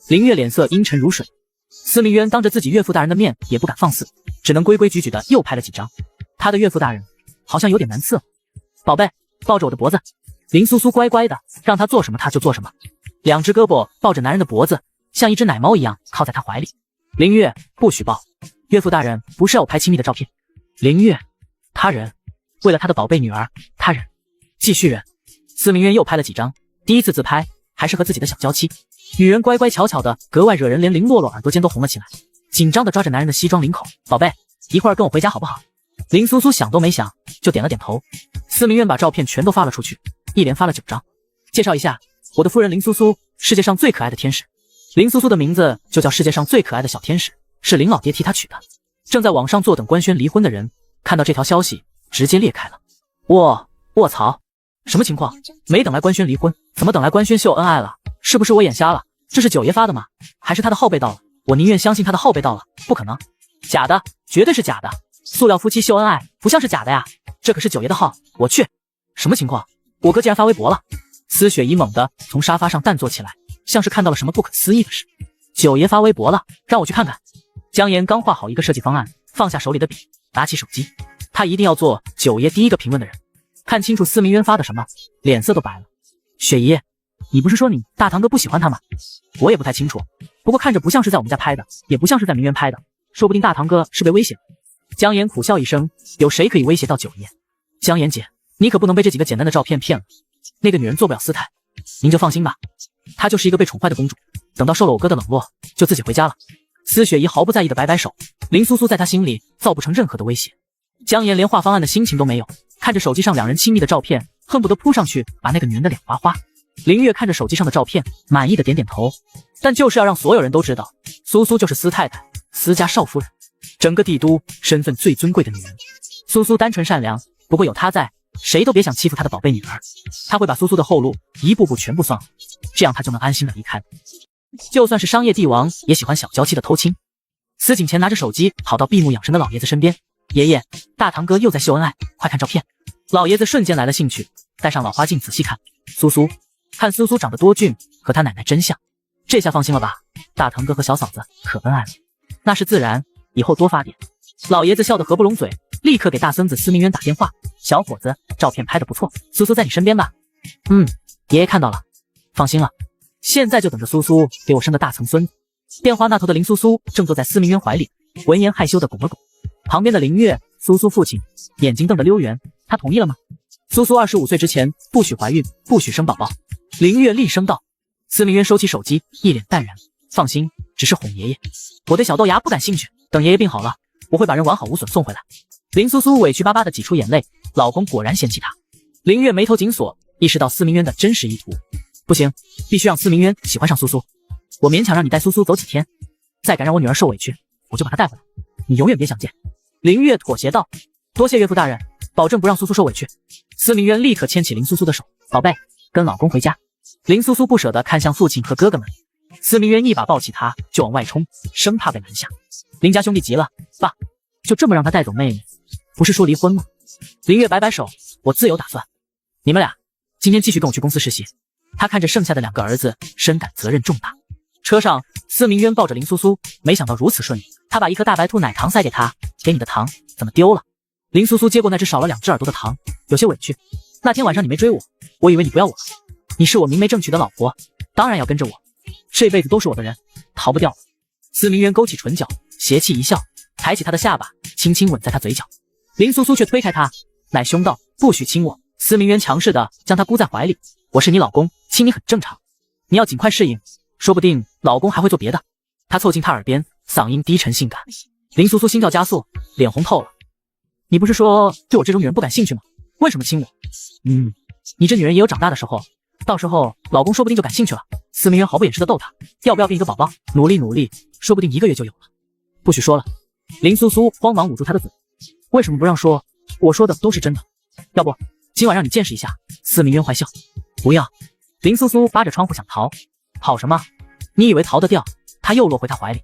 林月脸色阴沉如水，司明渊当着自己岳父大人的面也不敢放肆，只能规规矩矩的又拍了几张。他的岳父大人好像有点难伺候。宝贝，抱着我的脖子。林苏苏乖乖的，让他做什么他就做什么，2只胳膊抱着男人的脖子，像一只奶猫一样靠在他怀里。林月，不许抱，岳父大人不是要我拍亲密的照片。林月，他忍，为了他的宝贝女儿，他忍，继续忍。司明渊又拍了几张，第一次自拍还是和自己的小娇妻，女人乖乖巧巧的，格外惹人，连林洛洛耳朵间都红了起来，紧张的抓着男人的西装领口。宝贝，一会儿跟我回家好不好？林苏苏想都没想就点了点头。司明渊把照片全都发了出去，一连发了9张。介绍一下，我的夫人林苏苏，世界上最可爱的天使。林苏苏的名字就叫世界上最可爱的小天使，是林老爹替她取的。正在网上坐等官宣离婚的人看到这条消息直接裂开了。卧槽，什么情况？没等来官宣离婚，怎么等来官宣秀恩爱了？是不是我眼瞎了？这是九爷发的吗？还是他的号被盗了？我宁愿相信他的号被盗了，不可能，假的，绝对是假的。塑料夫妻秀恩爱，不像是假的呀。这可是九爷的号，我去。什么情况？我哥竟然发微博了！司雪怡猛地从沙发上弹坐起来，像是看到了什么不可思议的事。九爷发微博了，让我去看看。姜妍刚画好一个设计方案，放下手里的笔，拿起手机，他一定要做九爷第一个评论的人。看清楚司明渊发的什么，脸色都白了。雪姨，你不是说你大堂哥不喜欢他吗？我也不太清楚，不过看着不像是在我们家拍的，也不像是在明渊拍的，说不定大堂哥是被威胁了。姜妍苦笑一声，有谁可以威胁到九爷？姜妍姐，你可不能被这几个简单的照片骗了。那个女人做不了司太，您就放心吧，她就是一个被宠坏的公主，等到受了我哥的冷落，就自己回家了。司雪怡毫不在意的摆摆手，林苏苏在她心里造不成任何的威胁。姜妍连画方案的心情都没有，看着手机上两人亲密的照片，恨不得扑上去把那个女人的脸划花。林月看着手机上的照片，满意的点点头，但就是要让所有人都知道，苏苏就是司太太，司家少夫人，整个帝都身份最尊贵的女人。苏苏单纯善良，不过有她在，谁都别想欺负她的宝贝女儿。她会把苏苏的后路一步步全部算好，这样她就能安心的离开。就算是商业帝王，也喜欢小娇妻的偷亲。司景前拿着手机跑到闭目养神的老爷子身边，爷爷，大堂哥又在秀恩爱，快看照片。老爷子瞬间来了兴趣，戴上老花镜仔细看，苏苏，看苏苏长得多俊，和他奶奶真像。这下放心了吧，大堂哥和小嫂子可恩爱了。那是自然，以后多发点。老爷子笑得合不拢嘴，立刻给大孙子司明渊打电话，小伙子，照片拍得不错，苏苏在你身边吧？爷爷看到了，放心了，现在就等着苏苏给我生个大层孙子。电话那头的林苏苏正坐在司明渊怀里，闻言害羞的拱了拱。旁边的林月，苏苏父亲，眼睛瞪得溜圆，他同意了吗？苏苏25岁之前不许怀孕，不许生宝宝。林月厉声道。司明渊收起手机，一脸淡然，放心，只是哄爷爷，我对小豆芽不感兴趣，等爷爷病好了，我会把人完好无损送回来。林苏苏委屈巴巴的挤出眼泪，老公果然嫌弃她。林月眉头紧锁，意识到司明渊的真实意图，不行，必须让司明渊喜欢上苏苏。我勉强让你带苏苏走几天，再敢让我女儿受委屈，我就把她带回来，你永远别想见。林月妥协道，多谢岳父大人，保证不让苏苏受委屈。司明渊立刻牵起林苏苏的手，宝贝，跟老公回家。林苏苏不舍得看向父亲和哥哥们，司明渊一把抱起她就往外冲，生怕被拦下。林家兄弟急了，爸，就这么让他带走妹妹，不是说离婚吗？林月摆摆手，我自有打算，你们俩今天继续跟我去公司实习。他看着剩下的2个儿子，深感责任重大。车上，司明渊抱着林苏苏，没想到如此顺利，他把一颗大白兔奶糖塞给她，给你的糖怎么丢了？林苏苏接过那只少了2只耳朵的糖，有些委屈，那天晚上你没追我，我以为你不要我了，你是我明媒正娶的老婆，当然要跟着我，这辈子都是我的人，逃不掉了。司明渊勾起唇角，邪气一笑，抬起他的下巴，轻轻吻在他嘴角。林苏苏却推开他，奶凶道，不许亲我。司明渊强势的将他箍在怀里，我是你老公，亲你很正常，你要尽快适应，说不定老公还会做别的。他凑近他耳边，嗓音低沉性感。林苏苏心跳加速，脸红透了。你不是说对我这种女人不感兴趣吗？为什么亲我？你这女人也有长大的时候，到时候老公说不定就感兴趣了。司明渊毫不掩饰的逗他，要不要给你个宝宝？努力努力，说不定1个月就有了。不许说了。林苏苏慌忙捂住他的嘴，为什么不让说？我说的都是真的，要不今晚让你见识一下。司明渊坏笑，不要。林苏苏扒着窗户想逃，跑什么？你以为逃得掉？他又落回他怀里，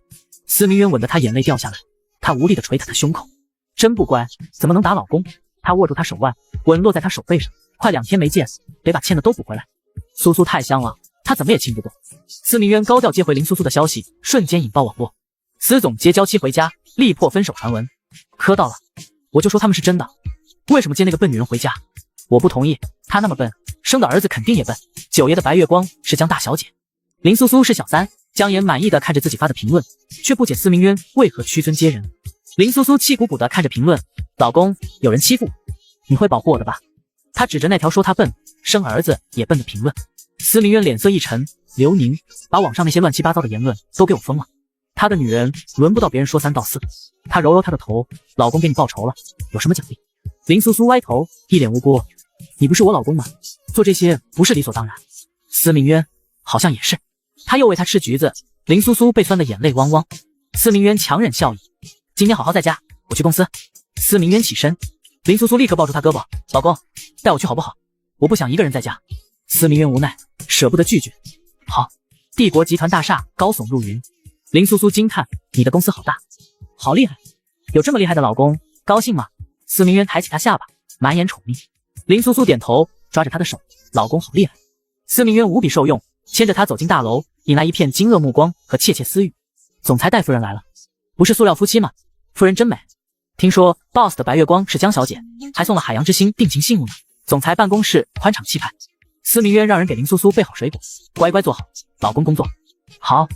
司明渊吻得他眼泪掉下来，他无力的捶打他胸口，真不乖，怎么能打老公？他握住他手腕，吻落在他手背上，快2天没见，得把欠的都补回来。苏苏太香了，他怎么也亲不过。司明渊高调接回林苏苏的消息，瞬间引爆网络。司总接娇妻回家，力破分手传闻，磕到了。我就说他们是真的，为什么接那个笨女人回家？我不同意，她那么笨，生的儿子肯定也笨。九爷的白月光是江大小姐，林苏苏是小三。姜妍满意的看着自己发的评论，却不解司明渊为何屈尊接人。林苏苏气鼓鼓的看着评论，老公，有人欺负我，你会保护我的吧？他指着那条说他笨，生儿子也笨的评论。司明渊脸色一沉，刘宁，把网上那些乱七八糟的言论都给我封了。他的女人轮不到别人说3道4。他揉揉他的头，老公给你报仇了，有什么奖励？林苏苏歪头，一脸无辜，你不是我老公吗？做这些不是理所当然。司明渊好像也是，他又喂他吃橘子。林苏苏被酸得眼泪汪汪。司明渊强忍笑意，今天好好在家，我去公司。司明渊起身，林苏苏立刻抱住他胳膊，老公，带我去好不好？我不想一个人在家。司明渊无奈，舍不得拒绝。好，帝国集团大厦高耸入云。林苏苏惊叹：“你的公司好大，好厉害，有这么厉害的老公，高兴吗？”司明渊抬起她下巴，满眼宠溺。林苏苏点头，抓着他的手：“老公好厉害。”司明渊无比受用，牵着她走进大楼，引来一片惊愕目光和窃窃私语。总裁戴夫人来了，不是塑料夫妻吗？夫人真美。听说 BOSS 的白月光是江小姐，还送了海洋之星定情信物呢。总裁办公室宽敞气派。司明渊让人给林苏苏备好水果，乖乖坐好，老公工作。好。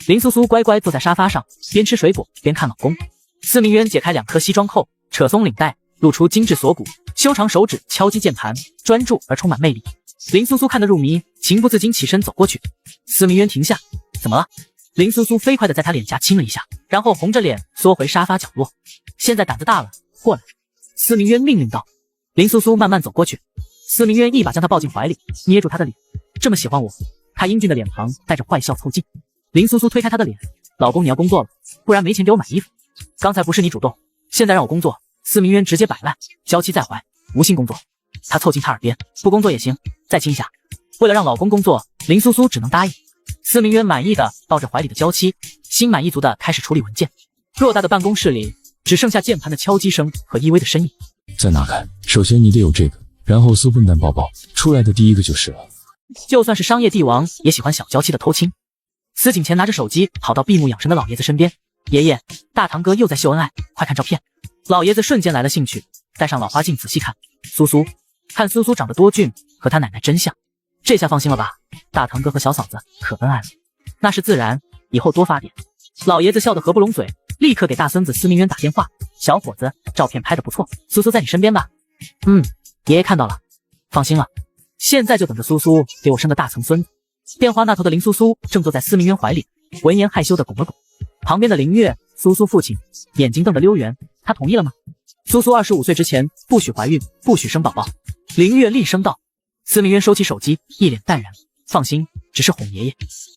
林苏苏乖乖坐在沙发上，边吃水果边看老公。司明渊解开2颗西装扣，扯松领带，露出精致锁骨，修长手指敲击键盘，专注而充满魅力。林苏苏看得入迷，情不自禁起身走过去。司明渊停下，怎么了？林苏苏飞快地在他脸颊亲了一下，然后红着脸缩回沙发角落。现在胆子大了，过来。司明渊命令道。林苏苏慢慢走过去，司明渊一把将她抱进怀里，捏住她的脸。这么喜欢我？他英俊的脸庞带着坏笑凑近。林苏苏推开他的脸，老公你要工作了，不然没钱给我买衣服。刚才不是你主动，现在让我工作。司明渊直接摆烂，娇妻在怀，无心工作。他凑近他耳边，不工作也行，再亲一下。为了让老公工作，林苏苏只能答应。司明渊满意的抱着怀里的娇妻，心满意足的开始处理文件。偌大的办公室里只剩下键盘的敲击声和依偎的身影。在哪看？首先你得有这个，然后搜笨蛋抱抱，出来的第一个就是了。就算是商业帝王也喜欢小娇妻的偷亲。司景前拿着手机跑到闭目养神的老爷子身边，爷爷，大堂哥又在秀恩爱，快看照片。老爷子瞬间来了兴趣，戴上老花镜仔细看，苏苏，看苏苏长得多俊，和他奶奶真像。这下放心了吧，大堂哥和小嫂子可恩爱了。那是自然，以后多发点。老爷子笑得合不拢嘴，立刻给大孙子司明渊打电话，小伙子，照片拍得不错，苏苏在你身边吧？爷爷看到了，放心了，现在就等着苏苏给我生个大层孙子。电话那头的林苏苏正坐在司明渊怀里，闻言害羞的拱了拱。旁边的林月，苏苏父亲，眼睛瞪得溜圆，他同意了吗？苏苏25岁之前不许怀孕，不许生宝宝。林月厉声道。司明渊收起手机，一脸淡然，放心，只是哄爷爷，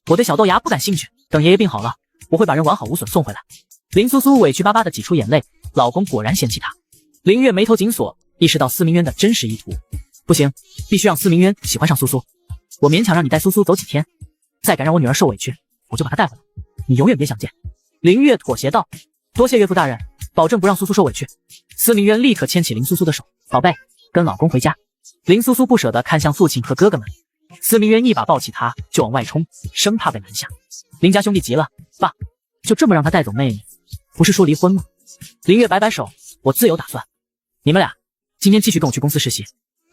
我对小豆芽不感兴趣，等爷爷病好了，我会把人完好无损送回来。林苏苏委屈巴巴的挤出眼泪，老公果然嫌弃她。林月眉头紧锁，意识到司明渊的真实意图，不行，必须让司明渊喜欢上苏苏。我勉强让你带苏苏走几天，再敢让我女儿受委屈，我就把她带回来，你永远别想见。林月妥协道。多谢岳父大人，保证不让苏苏受委屈。司明渊立刻牵起林苏苏的手，宝贝，跟老公回家。林苏苏不舍得看向父亲和哥哥们，司明渊一把抱起她就往外冲，生怕被拦下。林家兄弟急了，爸，就这么让他带走妹妹，不是说离婚吗？林月摆摆手，我自有打算。你们俩今天继续跟我去公司实习。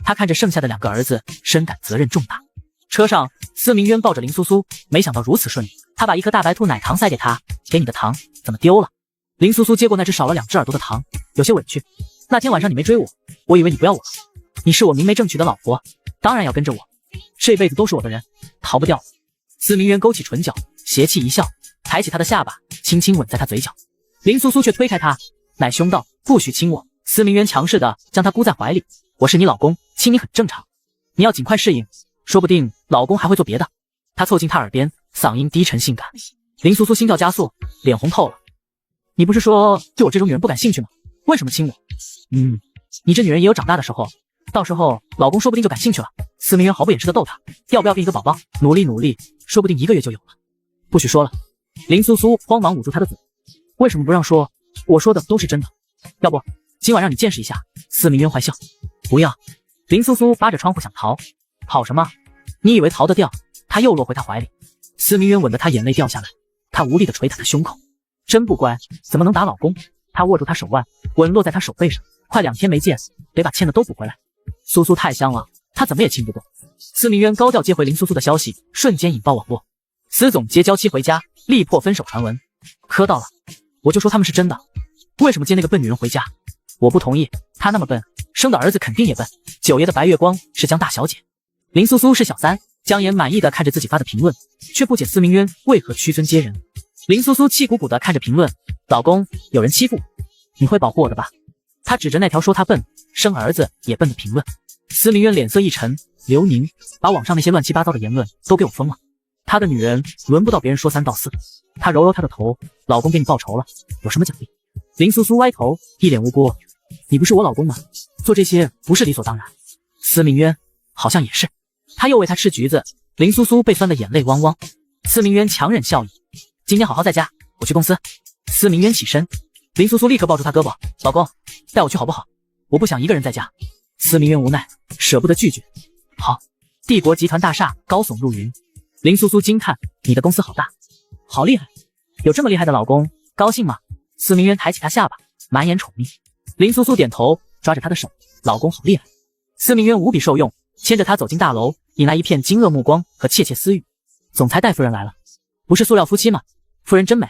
他看着剩下的2个儿子，深感责任重大。车上，司明渊抱着林苏苏，没想到如此顺利。他把一颗大白兔奶糖塞给她，给你的糖怎么丢了？林苏苏接过那只少了2只耳朵的糖，有些委屈。那天晚上你没追我，我以为你不要我了。你是我明媒正娶的老婆，当然要跟着我，这辈子都是我的人，逃不掉。司明渊勾起唇角，邪气一笑，抬起她的下巴，轻轻吻在她嘴角。林苏苏却推开他，奶凶道：不许亲我！司明渊强势的将她箍在怀里，我是你老公，亲你很正常，你要尽快适应，说不定老公还会做别的。他凑近她耳边，嗓音低沉性感。林苏苏心跳加速，脸红透了。你不是说对我这种女人不感兴趣吗？为什么亲我？你这女人也有长大的时候，到时候老公说不定就感兴趣了。司明渊毫不掩饰的逗她，要不要给你个宝宝？努力努力，说不定1个月就有了。不许说了。林苏苏慌忙捂住他的嘴，为什么不让说？我说的都是真的，要不今晚让你见识一下。司明渊坏笑，不要。林苏苏扒着窗户想逃，跑什么？你以为逃得掉？他又落回他怀里。司明渊吻得他眼泪掉下来，他无力的捶打他胸口，真不乖，怎么能打老公？他握住他手腕，吻落在他手背上，快2天没见，得把欠的都补回来。苏苏太香了，他怎么也亲不动。司明渊高调接回林苏苏的消息，瞬间引爆网络。司总接娇妻回家，力破分手传闻。磕到了，我就说他们是真的，为什么接那个笨女人回家？我不同意，她那么笨，生的儿子肯定也笨。九爷的白月光是江大小姐，林苏苏是小三。江岩满意的看着自己发的评论，却不解司明渊为何屈尊接人。林苏苏气鼓鼓的看着评论，老公，有人欺负我，你会保护我的吧？他指着那条说他笨，生儿子也笨的评论。司明渊脸色一沉，刘宁，把网上那些乱七八糟的言论都给我封了。他的女人轮不到别人说3道4。他揉揉他的头，老公给你报仇了，有什么奖励？林苏苏歪头，一脸无辜，你不是我老公吗？做这些不是理所当然。司明渊，好像也是。他又喂他吃橘子，林苏苏被酸得眼泪汪汪。司明渊强忍笑意，今天好好在家，我去公司。司明渊起身，林苏苏立刻抱住他胳膊，老公，带我去好不好？我不想一个人在家。司明渊无奈，舍不得拒绝。好。帝国集团大厦高耸入云，林苏苏惊叹，你的公司好大，好厉害，有这么厉害的老公，高兴吗？司明渊抬起他下巴，满眼宠溺。林苏苏点头，抓着他的手，老公好厉害。司明渊无比受用，牵着他走进大楼，引来一片惊愕目光和窃窃私语。总裁戴夫人来了，不是塑料夫妻吗？夫人真美。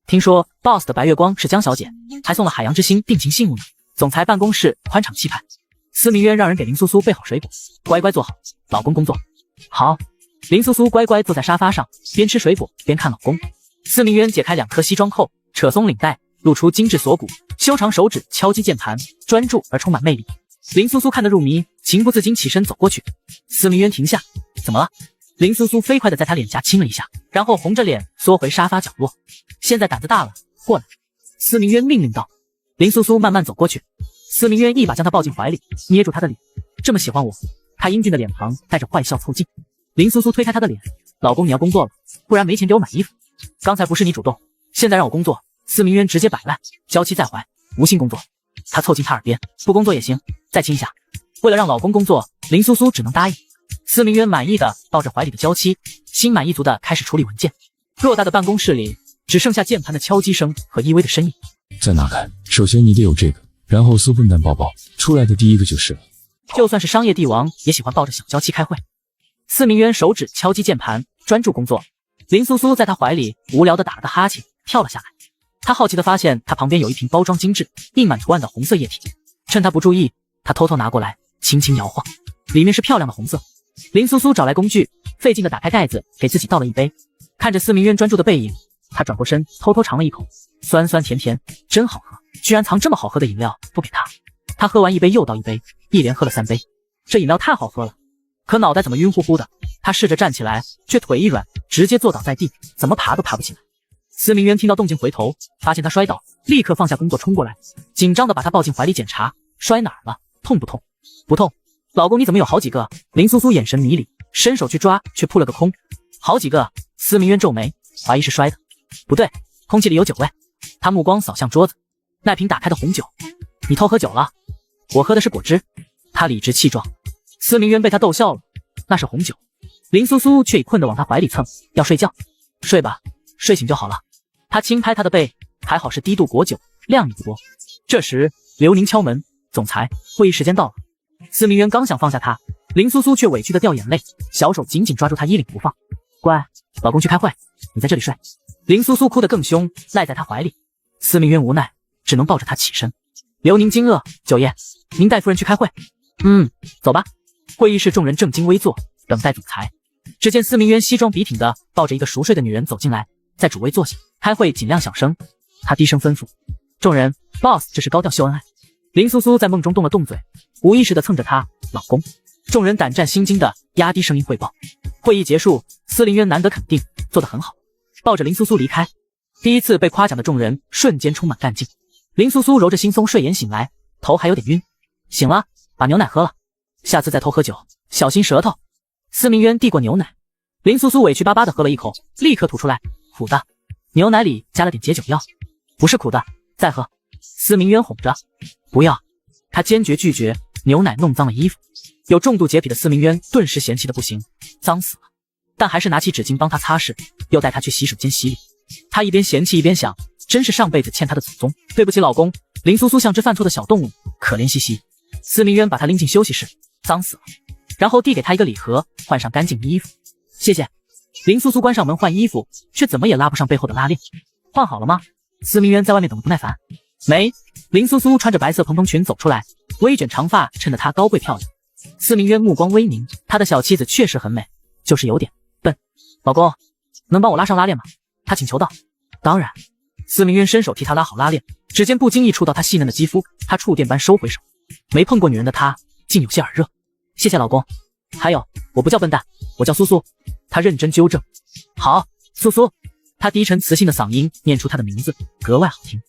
听说 boss 的白月光是江小姐，还送了海洋之心定情信物呢。总裁办公室宽敞气派。司明渊让人给林苏苏备好水果，乖乖坐好，老公工作。好。林苏苏乖乖坐在沙发上，边吃水果边看老公。司明渊解开2颗西装扣，扯松领带，露出精致锁骨，修长手指敲击键盘，专注而充满魅力。林苏苏看得入迷，情不自禁起身走过去。司明渊停下，怎么了？林苏苏飞快地在他脸颊亲了一下，然后红着脸缩回沙发角落。现在胆子大了，过来。司明渊命令道。林苏苏慢慢走过去，司明渊一把将她抱进怀里，捏住她的脸，这么喜欢我？他英俊的脸庞带着坏笑凑近。林苏苏推开他的脸，老公你要工作了，不然没钱给我买衣服。刚才不是你主动，现在让我工作。司明渊直接摆烂，娇妻在怀，无心工作。他凑近他耳边，不工作也行，再亲一下。为了让老公工作，林苏苏只能答应。司明渊满意的抱着怀里的娇妻，心满意足的开始处理文件。偌大的办公室里只剩下键盘的敲击声和依偎的身影。在哪看？首先你得有这个，然后苏笨蛋抱抱出来的第一个就是了。就算是商业帝王也喜欢抱着小娇妻开会。司明渊手指敲击键盘，专注工作。林苏苏在他怀里无聊地打了个哈欠，跳了下来。他好奇地发现他旁边有一瓶包装精致、印满图案的红色液体，趁他不注意，他偷偷拿过来，轻轻摇晃，里面是漂亮的红色。林苏苏找来工具，费劲地打开盖子，给自己倒了一杯。看着司明渊专注的背影，他转过身，偷偷尝了一口，酸酸甜甜，真好喝。居然藏这么好喝的饮料不给他。他喝完一杯又倒一杯，一连喝了3杯。这饮料太好喝了，可脑袋怎么晕乎乎的？他试着站起来，却腿一软，直接坐倒在地，怎么爬都爬不起来。司明渊听到动静回头，发现他摔倒，立刻放下工作冲过来，紧张地把他抱进怀里检查，摔哪儿了？痛不痛？不痛。老公你怎么有好几个？林苏苏眼神迷离，伸手去抓，却扑了个空。好几个？司明渊皱眉，怀疑是摔的。不对，空气里有酒味。他目光扫向桌子，那瓶打开的红酒。你偷喝酒了？我喝的是果汁。他理直气壮。司明渊被他逗笑了，那是红酒。林苏苏却已困得往他怀里蹭，要睡觉。睡吧，睡醒就好了。他轻拍他的背，还好是低度果酒，量也不多。这时刘宁敲门，总裁，会议时间到了。司明渊刚想放下他，林苏苏却委屈的掉眼泪，小手紧紧抓住他衣领不放。乖，老公去开会，你在这里睡。林苏苏哭得更凶，赖在他怀里。司明渊无奈，只能抱着他起身。刘宁惊愕，九爷，您带夫人去开会？走吧。会议室众人正襟危坐，等待总裁。只见司明渊西装笔挺的抱着一个熟睡的女人走进来，在主位坐下。开会尽量小声，他低声吩咐众人 ：“Boss， 这是高调秀恩爱。”林苏苏在梦中动了动嘴，无意识的蹭着他老公。众人胆战心惊的压低声音汇报。会议结束，司明渊难得肯定，做得很好，抱着林苏苏离开。第一次被夸奖的众人瞬间充满干劲。林苏苏揉着惺忪睡眼醒来，头还有点晕。醒了，把牛奶喝了，下次再偷喝酒，小心舌头。司明渊递过牛奶，林苏苏委屈巴巴的喝了一口，立刻吐出来，苦的。牛奶里加了点解酒药，不是苦的，再喝。司明渊哄着，不要。他坚决拒绝，牛奶弄脏了衣服。有重度洁癖的司明渊顿时嫌弃的不行，脏死了，但还是拿起纸巾帮他擦拭，又带他去洗手间洗脸。他一边嫌弃一边想，真是上辈子欠他的祖宗，对不起老公。林苏苏像只犯错的小动物，可怜兮兮。司明渊把他拎进休息室，脏死了，然后递给他一个礼盒，换上干净衣服。谢谢。林苏苏关上门换衣服，却怎么也拉不上背后的拉链。换好了吗？司明渊在外面等得不耐烦。没。林苏苏穿着白色蓬蓬裙走出来，微卷长发衬得她高贵漂亮。司明渊目光微凝，他的小妻子确实很美，就是有点笨。老公，能帮我拉上拉链吗？他请求道。当然。司明渊伸手替他拉好拉链，指尖不经意触到他细嫩的肌肤，他触电般收回手。没碰过女人的他竟有些耳热。谢谢老公。还有，我不叫笨蛋，我叫苏苏。他认真纠正。好，苏苏。他低沉磁性的嗓音念出他的名字，格外好听。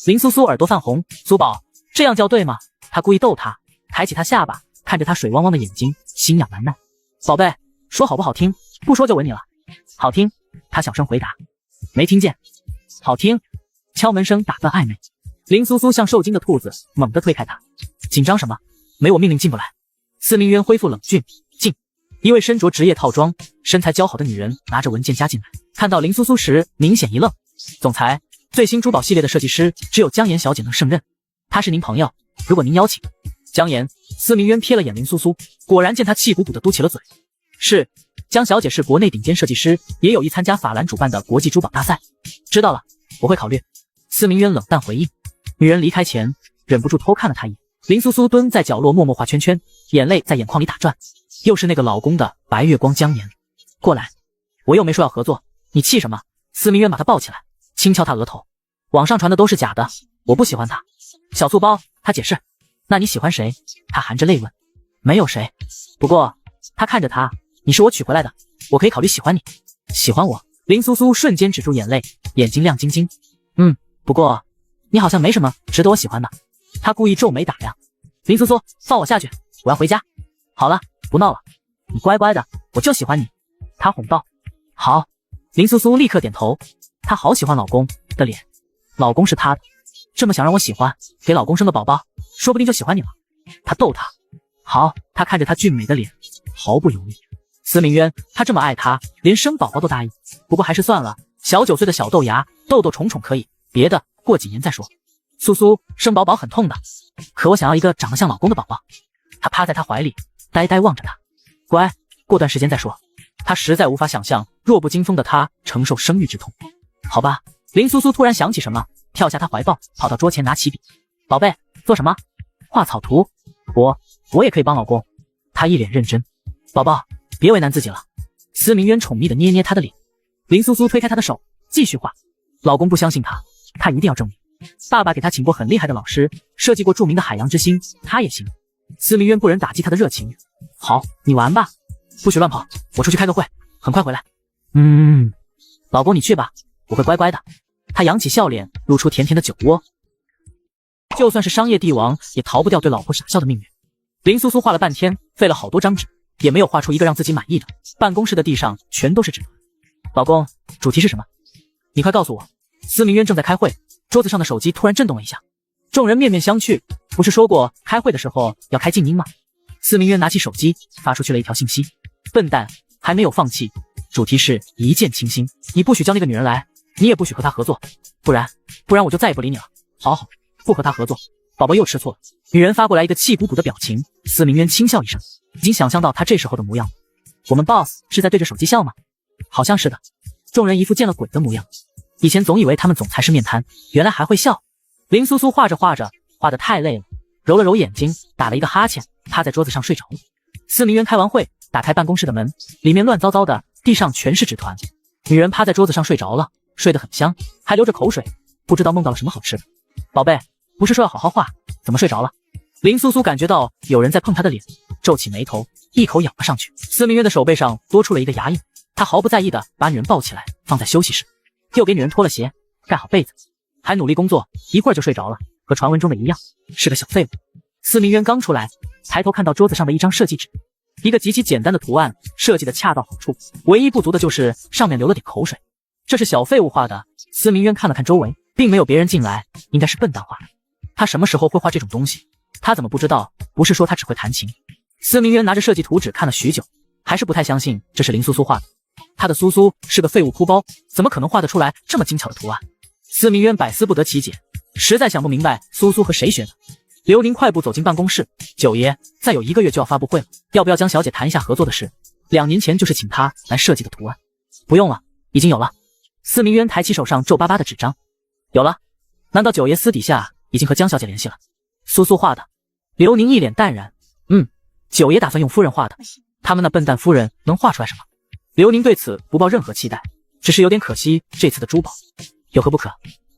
林苏苏耳朵泛红，苏宝，这样叫对吗？他故意逗他，抬起他下巴，看着他水汪汪的眼睛，心痒难耐。宝贝，说好不好听？不说就吻你了。好听，他小声回答。没听见。好听。敲门声打断暧昧。林苏苏像受惊的兔子，猛地推开他。紧张什么？没我命令进不来。司明渊恢复冷峻。进。一位身着职业套装、身材姣好的女人拿着文件夹进来，看到林苏苏时明显一愣。总裁，最新珠宝系列的设计师只有江岩小姐能胜任，她是您朋友，如果您邀请。江岩。司明渊瞥了眼林苏苏，果然见她气鼓鼓地嘟起了嘴。是，江小姐是国内顶尖设计师，也有意参加法兰主办的国际珠宝大赛。知道了，我会考虑。司明渊冷淡回应。女人离开前，忍不住偷看了他一眼。林苏苏蹲在角落默默画圈圈，眼泪在眼眶里打转。又是那个老公的白月光江岩。过来，我又没说要合作，你气什么？司明渊把他抱起来，轻敲他额头。网上传的都是假的，我不喜欢他。小醋包，他解释。那你喜欢谁？他含着泪问。没有谁，不过他看着他，你是我娶回来的，我可以考虑喜欢你。喜欢我？林苏苏瞬间止住眼泪，眼睛亮晶晶。不过你好像没什么值得我喜欢的。他故意皱眉打量。林苏苏，放我下去，我要回家。好了，不闹了，你乖乖的，我就喜欢你。他哄道。好。林苏苏立刻点头。她好喜欢老公的脸，老公是她的，这么想让我喜欢，给老公生个宝宝，说不定就喜欢你了。他逗她。好。他看着她俊美的脸，毫不犹豫。司明渊，他这么爱她，连生宝宝都答应。不过还是算了，小9岁的小豆芽，痘痘重重可以，别的过几年再说。苏苏，生宝宝很痛的，可我想要一个长得像老公的宝宝。他趴在他怀里，呆呆望着他。乖，过段时间再说。他实在无法想象弱不禁风的他承受生育之痛。好吧。林苏苏突然想起什么，跳下他怀抱，跑到桌前拿起笔。宝贝，做什么？画草图。我也可以帮老公。他一脸认真。宝宝，别为难自己了。司明渊宠溺的捏捏他的脸。林苏苏推开他的手，继续画。老公不相信他一定要证明。爸爸给他请过很厉害的老师，设计过著名的海洋之星，他也行。司明渊不忍打击他的热情。好，你玩吧，不许乱跑，我出去开个会，很快回来。老公你去吧，我会乖乖的。他扬起笑脸，露出甜甜的酒窝。就算是商业帝王，也逃不掉对老婆傻笑的命运。林苏苏画了半天，费了好多张纸，也没有画出一个让自己满意的。办公室的地上全都是纸团。老公，主题是什么？你快告诉我。司明渊正在开会，桌子上的手机突然震动了一下，众人面面相觑。不是说过开会的时候要开静音吗？司明渊拿起手机发出去了一条信息。笨蛋，还没有放弃，主题是一见倾心，你不许叫那个女人来，你也不许和她合作，不然我就再也不理你了。好，不和她合作。宝宝又吃醋了。女人发过来一个气鼓鼓的表情。司明渊轻笑一声，已经想象到她这时候的模样。我们 boss 是在对着手机笑吗？好像是的。众人一副见了鬼的模样。以前总以为他们总裁是面瘫，原来还会笑。林苏苏画着画着，画得太累了，揉了揉眼睛，打了一个哈欠，趴在桌子上睡着了。司明渊开完会，打开办公室的门，里面乱糟糟的，地上全是纸团。女人趴在桌子上睡着了，睡得很香，还流着口水，不知道梦到了什么好吃的。宝贝，不是说要好好画，怎么睡着了？林苏苏感觉到有人在碰她的脸，皱起眉头，一口咬了上去。司明渊的手背上多出了一个牙印，他毫不在意的把女人抱起来，放在休息室，又给女人脱了鞋，盖好被子，还努力工作，一会儿就睡着了，和传闻中的一样，是个小废物。司明渊刚出来，抬头看到桌子上的一张设计纸，一个极其简单的图案，设计的恰到好处，唯一不足的就是上面流了点口水。这是小废物画的。司明渊看了看周围，并没有别人进来，应该是笨蛋画的。他什么时候会画这种东西？他怎么不知道？不是说他只会弹琴？司明渊拿着设计图纸看了许久，还是不太相信这是林苏苏画的。他的苏苏是个废物哭包，怎么可能画得出来这么精巧的图案？司明渊百思不得其解，实在想不明白苏苏和谁学的。刘宁快步走进办公室，九爷，再有1个月就要发布会了，要不要江小姐谈一下合作的事？2年前就是请她来设计的图案。不用了，已经有了。司明渊抬起手上皱巴巴的纸张，有了？难道九爷私底下已经和江小姐联系了？苏苏画的。刘宁一脸淡然，九爷打算用夫人画的，他们那笨蛋夫人能画出来什么？刘宁对此不抱任何期待，只是有点可惜这次的珠宝。有何不可？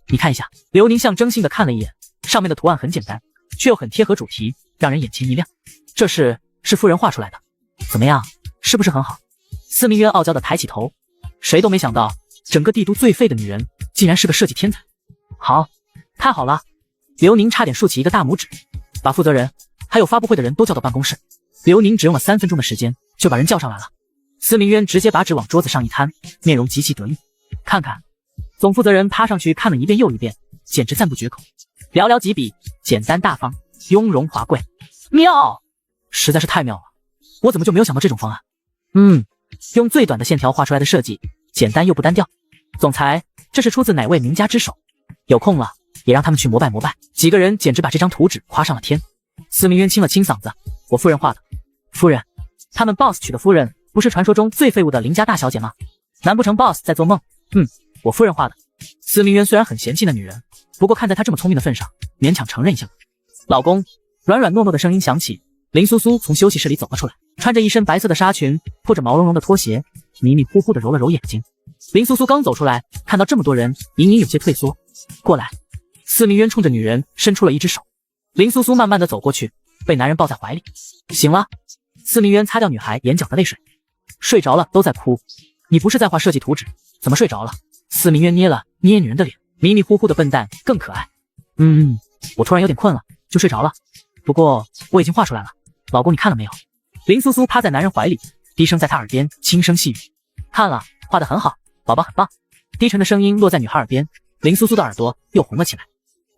你看一下。刘宁象征性的看了一眼，上面的图案很简单，却又很贴合主题，让人眼前一亮。这是夫人画出来的，怎么样？是不是很好？司明渊傲娇的抬起头，谁都没想到，整个帝都最废的女人，竟然是个设计天才。好，太好了！刘宁差点竖起一个大拇指，把负责人还有发布会的人都叫到办公室，刘宁只用了3分钟的时间就把人叫上来了。司明渊直接把纸往桌子上一摊，面容极其得意。看看，总负责人趴上去看了一遍又一遍，简直赞不绝口。寥寥几笔，简单大方，雍容华贵，妙，实在是太妙了。我怎么就没有想到这种方案？用最短的线条画出来的设计，简单又不单调。总裁，这是出自哪位名家之手？有空了也让他们去膜拜膜拜。几个人简直把这张图纸夸上了天。司明渊清了清嗓子，我夫人画的。夫人？他们 boss 娶的夫人不是传说中最废物的邻家大小姐吗？难不成 boss 在做梦？我夫人画的。司明渊虽然很嫌弃那女人，不过看在她这么聪明的份上，勉强承认一下。老公，软软糯糯的声音响起，林苏苏从休息室里走了出来，穿着一身白色的纱裙，拖着毛茸茸的拖鞋，迷迷糊糊的揉了揉眼睛。林苏苏刚走出来，看到这么多人，隐隐有些退缩。过来。司明渊冲着女人伸出了一只手。林苏苏慢慢的走过去，被男人抱在怀里。醒了。司明渊擦掉女孩眼角的泪水。睡着了都在哭。你不是在画设计图纸，怎么睡着了？司明渊捏了捏女人的脸，迷迷糊糊的笨蛋更可爱。我突然有点困了，就睡着了。不过我已经画出来了，老公你看了没有？林苏苏趴在男人怀里，低声在他耳边轻声细语。看了，画得很好，宝宝很棒。低沉的声音落在女孩耳边，林苏苏的耳朵又红了起来。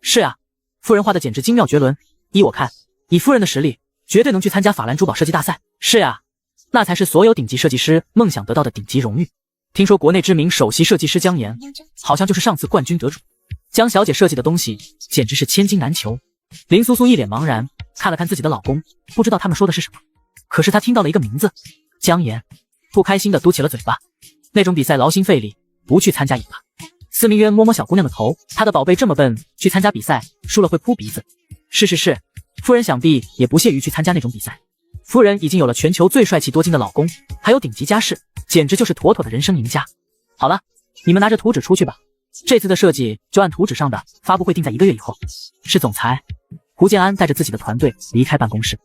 是啊，夫人画的简直精妙绝伦，依我看，以夫人的实力，绝对能去参加法兰珠宝设计大赛。是啊，那才是所有顶级设计师梦想得到的顶级荣誉。听说国内知名首席设计师姜妍，好像就是上次冠军得主。姜小姐设计的东西简直是千金难求。林苏苏一脸茫然，看了看自己的老公，不知道他们说的是什么。可是她听到了一个名字，姜妍，不开心的嘟起了嘴巴。那种比赛劳心费力，不去参加赢了。司明渊摸摸小姑娘的头，她的宝贝这么笨，去参加比赛输了会哭鼻子。是，夫人想必也不屑于去参加那种比赛。夫人已经有了全球最帅气多金的老公，还有顶级家世，简直就是妥妥的人生赢家。好了，你们拿着图纸出去吧，这次的设计就按图纸上的，发布会定在1个月以后。是总裁。胡建安带着自己的团队离开办公室。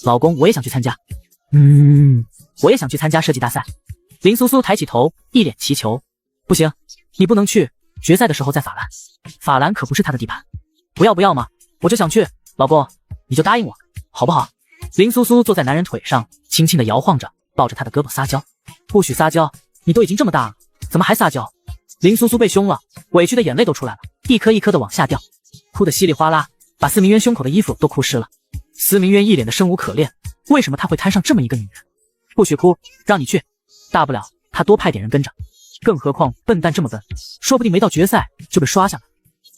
老公，我也想去参加。我也想去参加设计大赛。林苏苏抬起头，一脸祈求。不行，你不能去，决赛的时候在法兰，法兰可不是他的地盘。不要嘛，我就想去，老公，你就答应我，好不好？林苏苏坐在男人腿上，轻轻地摇晃着，抱着他的胳膊撒娇。不许撒娇，你都已经这么大了，怎么还撒娇？林苏苏被凶了，委屈的眼泪都出来了，一颗一颗的往下掉，哭得稀里哗啦，把司明渊胸口的衣服都哭湿了。司明渊一脸的生无可恋，为什么他会摊上这么一个女人？不许哭，让你去，大不了他多派点人跟着。更何况笨蛋这么笨，说不定没到决赛就被刷下了。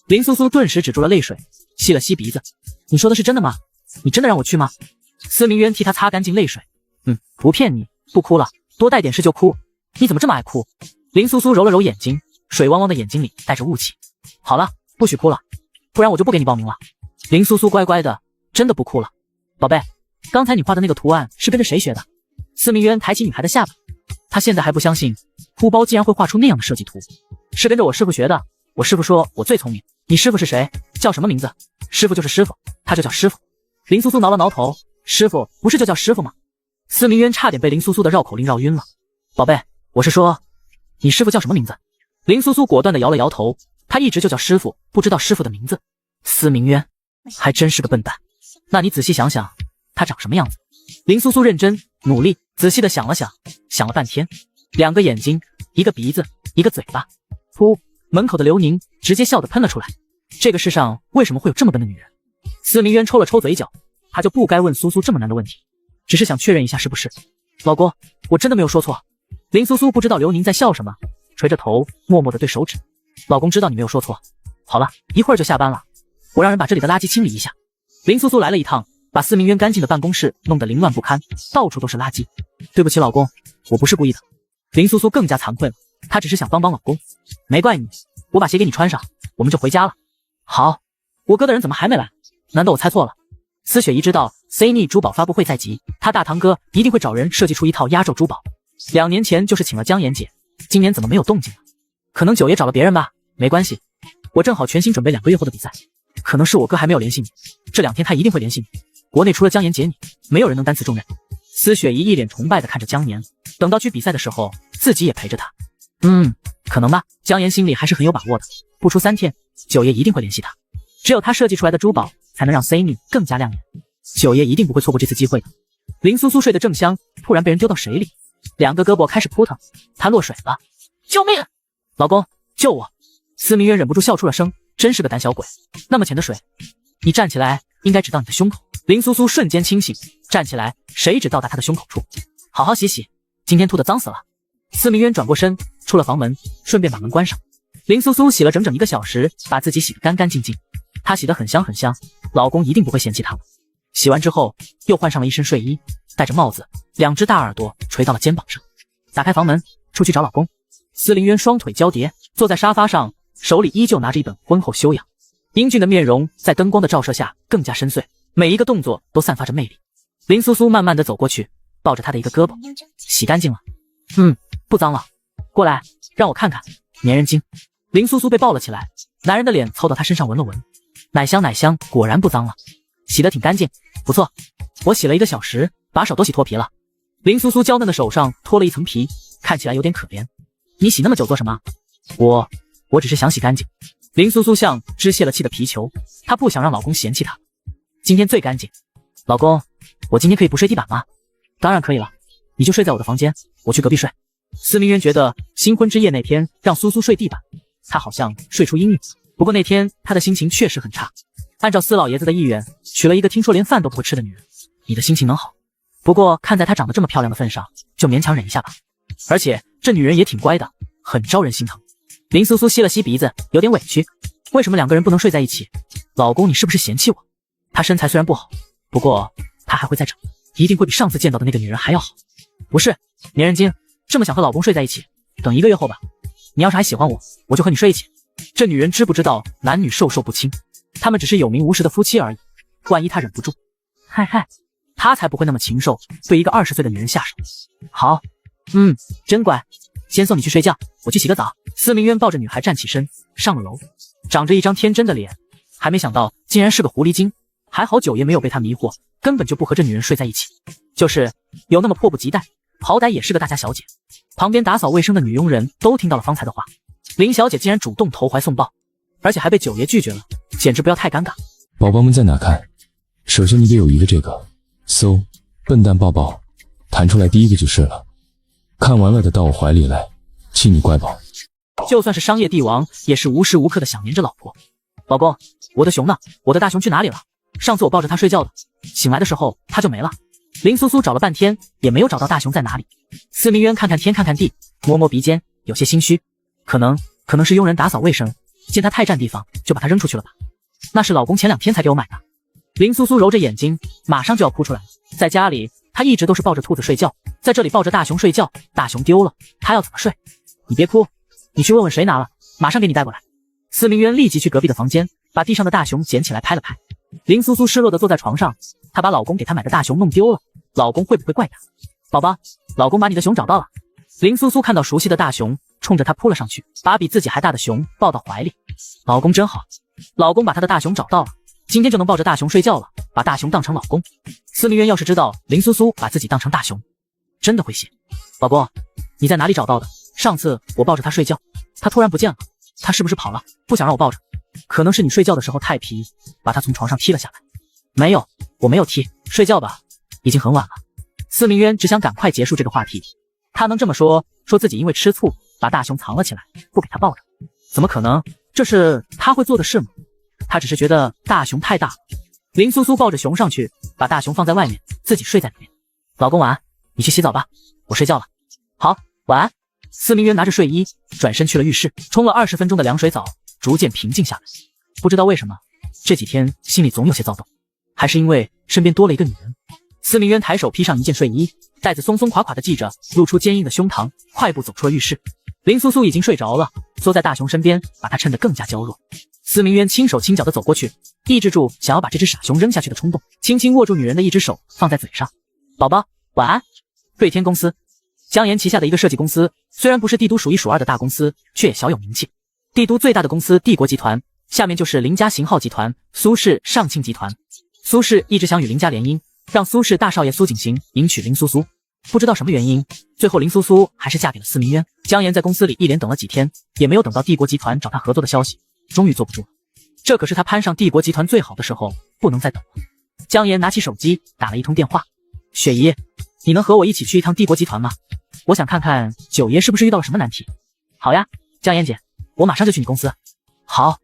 林苏苏顿时止住了泪水，吸了吸鼻子。你说的是真的吗？你真的让我去吗？司明渊替他擦干净泪水。不骗你，不哭了，多带点事就哭。你怎么这么爱哭？林苏苏揉了揉眼睛，水汪汪的眼睛里带着雾气。好了，不许哭了，不然我就不给你报名了。林苏苏乖乖的，真的不哭了。宝贝，刚才你画的那个图案是跟着谁学的？司明渊抬起女孩的下巴，他现在还不相信哭包竟然会画出那样的设计图。是跟着我师傅学的，我师傅说我最聪明。你师傅是谁？叫什么名字？师傅就是师傅，他就叫师傅。林苏苏挠了挠头，师傅不是就叫师傅吗？司明渊差点被林苏苏的绕口令绕晕了。宝贝，我是说你师傅叫什么名字？林苏苏果断地摇了摇头，他一直就叫师傅，不知道师傅的名字。司明渊还真是个笨蛋。那你仔细想想他长什么样子？林苏苏认真努力仔细地想了想，想了半天，2个眼睛，一个鼻子，一个嘴巴。噗，门口的刘宁直接笑得喷了出来。这个世上为什么会有这么笨的女人？司明渊抽了抽嘴角，他就不该问苏苏这么难的问题，只是想确认一下是不是。老公，我真的没有说错。林苏苏不知道刘宁在笑什么，垂着头默默地对手指。老公知道你没有说错。好了，一会儿就下班了，我让人把这里的垃圾清理一下。林苏苏来了一趟，把司明渊干净的办公室弄得凌乱不堪，到处都是垃圾。对不起老公，我不是故意的。林苏苏更加惭愧了，她只是想帮帮老公。没怪你，我把鞋给你穿上，我们就回家了。好，我哥的人怎么还没来？难道我猜错了？司雪怡知道 CNY 珠宝发布会在即，她大堂哥一定会找人设计出一套压轴珠宝。2年前就是请了姜妍姐，今年怎么没有动静了？可能九爷找了别人吧。没关系，我正好全心准备2个月后的比赛。可能是我哥还没有联系你，这2天他一定会联系你。国内除了姜妍姐你，没有人能担此重任。司雪怡一脸崇拜地看着姜妍，等到去比赛的时候，自己也陪着他。可能吧。姜妍心里还是很有把握的，不出3天，九爷一定会联系他。只有他设计出来的珠宝，才能让 CNY 更加亮眼。九爷一定不会错过这次机会的。林苏苏睡得正香，突然被人丢到水里，两个胳膊开始扑腾，她落水了！救命！老公，救我！司明渊忍不住笑出了声，真是个胆小鬼，那么浅的水，你站起来应该只到你的胸口。林苏苏瞬间清醒，站起来，谁只到达她的胸口处。好好洗洗，今天吐得脏死了。司明渊转过身，出了房门，顺便把门关上。林苏苏洗了整整1个小时，把自己洗得干干净净。她洗得很香很香，老公一定不会嫌弃她。洗完之后，又换上了一身睡衣，戴着帽子，2只大耳朵垂到了肩膀上。打开房门，出去找老公。司明渊双腿交叠，坐在沙发上，手里依旧拿着一本婚后修养。英俊的面容在灯光的照射下更加深邃，每一个动作都散发着魅力。林苏苏慢慢地走过去，抱着他的一个胳膊，洗干净了。不脏了，过来，让我看看。粘人精。林苏苏被抱了起来，男人的脸凑到她身上闻了闻，奶香奶香，果然不脏了，洗得挺干净，不错。我洗了1个小时，把手都洗脱皮了。林苏苏娇嫩的手上脱了一层皮，看起来有点可怜。你洗那么久做什么？我只是想洗干净。林苏苏像只泄了气的皮球，她不想让老公嫌弃她。今天最干净。老公，我今天可以不睡地板吗？当然可以了，你就睡在我的房间，我去隔壁睡。司明渊觉得新婚之夜那天让苏苏睡地板，他好像睡出阴郁。不过那天他的心情确实很差。按照司老爷子的意愿，娶了一个听说连饭都不会吃的女人，你的心情能好？不过看在她长得这么漂亮的份上，就勉强忍一下吧。而且这女人也挺乖的，很招人心疼。林苏苏吸了吸鼻子，有点委屈。为什么2个人不能睡在一起？老公，你是不是嫌弃我？她身材虽然不好，不过她还会再长，一定会比上次见到的那个女人还要好。不是，粘人精，这么想和老公睡在一起，等1个月后吧。你要是还喜欢我，我就和你睡一起。这女人知不知道男女授受不亲，他们只是有名无实的夫妻而已。万一她忍不住，嗨，她才不会那么禽兽，对一个20岁的女人下手。好，真乖，先送你去睡觉，我去洗个澡。司明渊抱着女孩站起身，上了楼，长着一张天真的脸，还没想到竟然是个狐狸精。还好九爷没有被他迷惑，根本就不和这女人睡在一起，就是有那么迫不及待，好歹也是个大家小姐。旁边打扫卫生的女佣人都听到了方才的话，林小姐竟然主动投怀送抱，而且还被九爷拒绝了，简直不要太尴尬。宝宝们在哪看？首先你得有一个这个，搜笨蛋抱抱，弹出来第一个就是了。看完了的到我怀里来，亲你乖宝。就算是商业帝王，也是无时无刻的想黏着老婆。老公，我的熊呢？我的大熊去哪里了？上次我抱着它睡觉的，醒来的时候它就没了。林苏苏找了半天，也没有找到大熊在哪里。司明渊看看天看看地，摸摸鼻尖，有些心虚。可能是佣人打扫卫生，见它太占地方，就把它扔出去了吧。那是老公前2天才给我买的。林苏苏揉着眼睛，马上就要哭出来了。在家里，她一直都是抱着兔子睡觉，在这里抱着大熊睡觉，大熊丢了，她要怎么睡？你别哭，你去问问谁拿了，马上给你带过来。司明渊立即去隔壁的房间，把地上的大熊捡起来拍了拍。林苏苏失落地坐在床上，她把老公给她买的大熊弄丢了，老公会不会怪她？宝宝，老公把你的熊找到了。林苏苏看到熟悉的大熊，冲着她扑了上去，把比自己还大的熊抱到怀里。老公真好，老公把他的大熊找到了，今天就能抱着大熊睡觉了，把大熊当成老公。司明渊要是知道林苏苏把自己当成大熊，真的会谢。宝宝，你在哪里找到的？上次我抱着他睡觉，他突然不见了，他是不是跑了？不想让我抱着？可能是你睡觉的时候太皮，把他从床上踢了下来。没有，我没有踢，睡觉吧，已经很晚了。司明渊只想赶快结束这个话题，他能这么说自己因为吃醋把大熊藏了起来，不给他抱着，怎么可能？这是他会做的事吗？他只是觉得大熊太大了。林苏苏抱着熊上去，把大熊放在外面，自己睡在里面。老公晚安，你去洗澡吧，我睡觉了。好，晚安。司明渊拿着睡衣转身去了浴室，冲了20分钟的凉水澡，逐渐平静下来。不知道为什么这几天心里总有些躁动，还是因为身边多了一个女人。司明渊抬手披上一件睡衣，带子松松垮垮的系着，露出坚硬的胸膛，快步走出了浴室。林苏苏已经睡着了，缩在大熊身边，把他衬得更加娇弱。司明渊轻手轻脚地走过去，抑制住想要把这只傻熊扔下去的冲动，轻轻握住女人的一只手，放在嘴上。宝宝，晚安。瑞天公司，江岩旗下的一个设计公司，虽然不是帝都数1数2的大公司，却也小有名气。帝都最大的公司帝国集团，下面就是林家型号集团、苏氏上庆集团。苏氏一直想与林家联姻，让苏氏大少爷苏景行迎娶林苏苏。不知道什么原因，最后林苏苏还是嫁给了司明渊。江岩在公司里一连等了几天，也没有等到帝国集团找他合作的消息，终于坐不住了。这可是他攀上帝国集团最好的时候，不能再等了。江岩拿起手机打了一通电话。雪姨，你能和我一起去一趟帝国集团吗？我想看看九爷是不是遇到了什么难题。好呀，江妍姐，我马上就去你公司。好。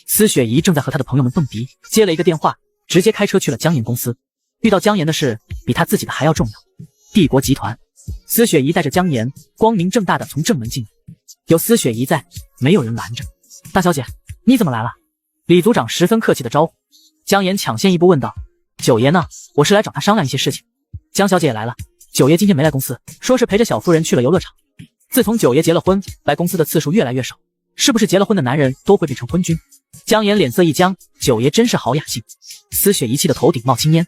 司雪姨正在和她的朋友们蹦迪，接了一个电话，直接开车去了江岩公司。遇到江岩的事比她自己的还要重要。帝国集团，司雪姨带着江岩光明正大的从正门进来，有司雪姨在，没有人拦着。大小姐，你怎么来了？李组长十分客气的招呼。江岩抢先一步问道：九爷呢？我是来找他商量一些事情。江小姐也来了，九爷今天没来公司，说是陪着小夫人去了游乐场。自从九爷结了婚，来公司的次数越来越少，是不是结了婚的男人都会变成昏君？江岩脸色一僵，九爷真是好雅兴。司雪姨气的头顶冒青烟。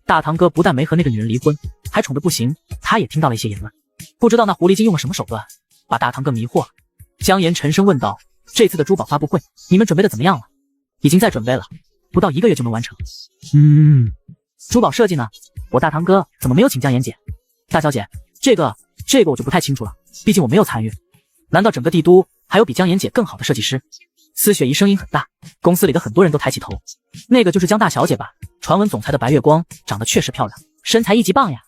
大堂哥不但没和那个女人离婚，还宠得不行，他也听到了一些言论，不知道那狐狸精用了什么手段，把大堂哥迷惑了。江岩沉声问道：这次的珠宝发布会，你们准备的怎么样了？已经在准备了，不到1个月就能完成。珠宝设计呢？我大堂哥怎么没有请江妍姐？大小姐，这个我就不太清楚了，毕竟我没有参与。难道整个帝都还有比江妍姐更好的设计师？司雪姨声音很大，公司里的很多人都抬起头。那个就是江大小姐吧？传闻总裁的白月光长得确实漂亮，身材一级棒呀。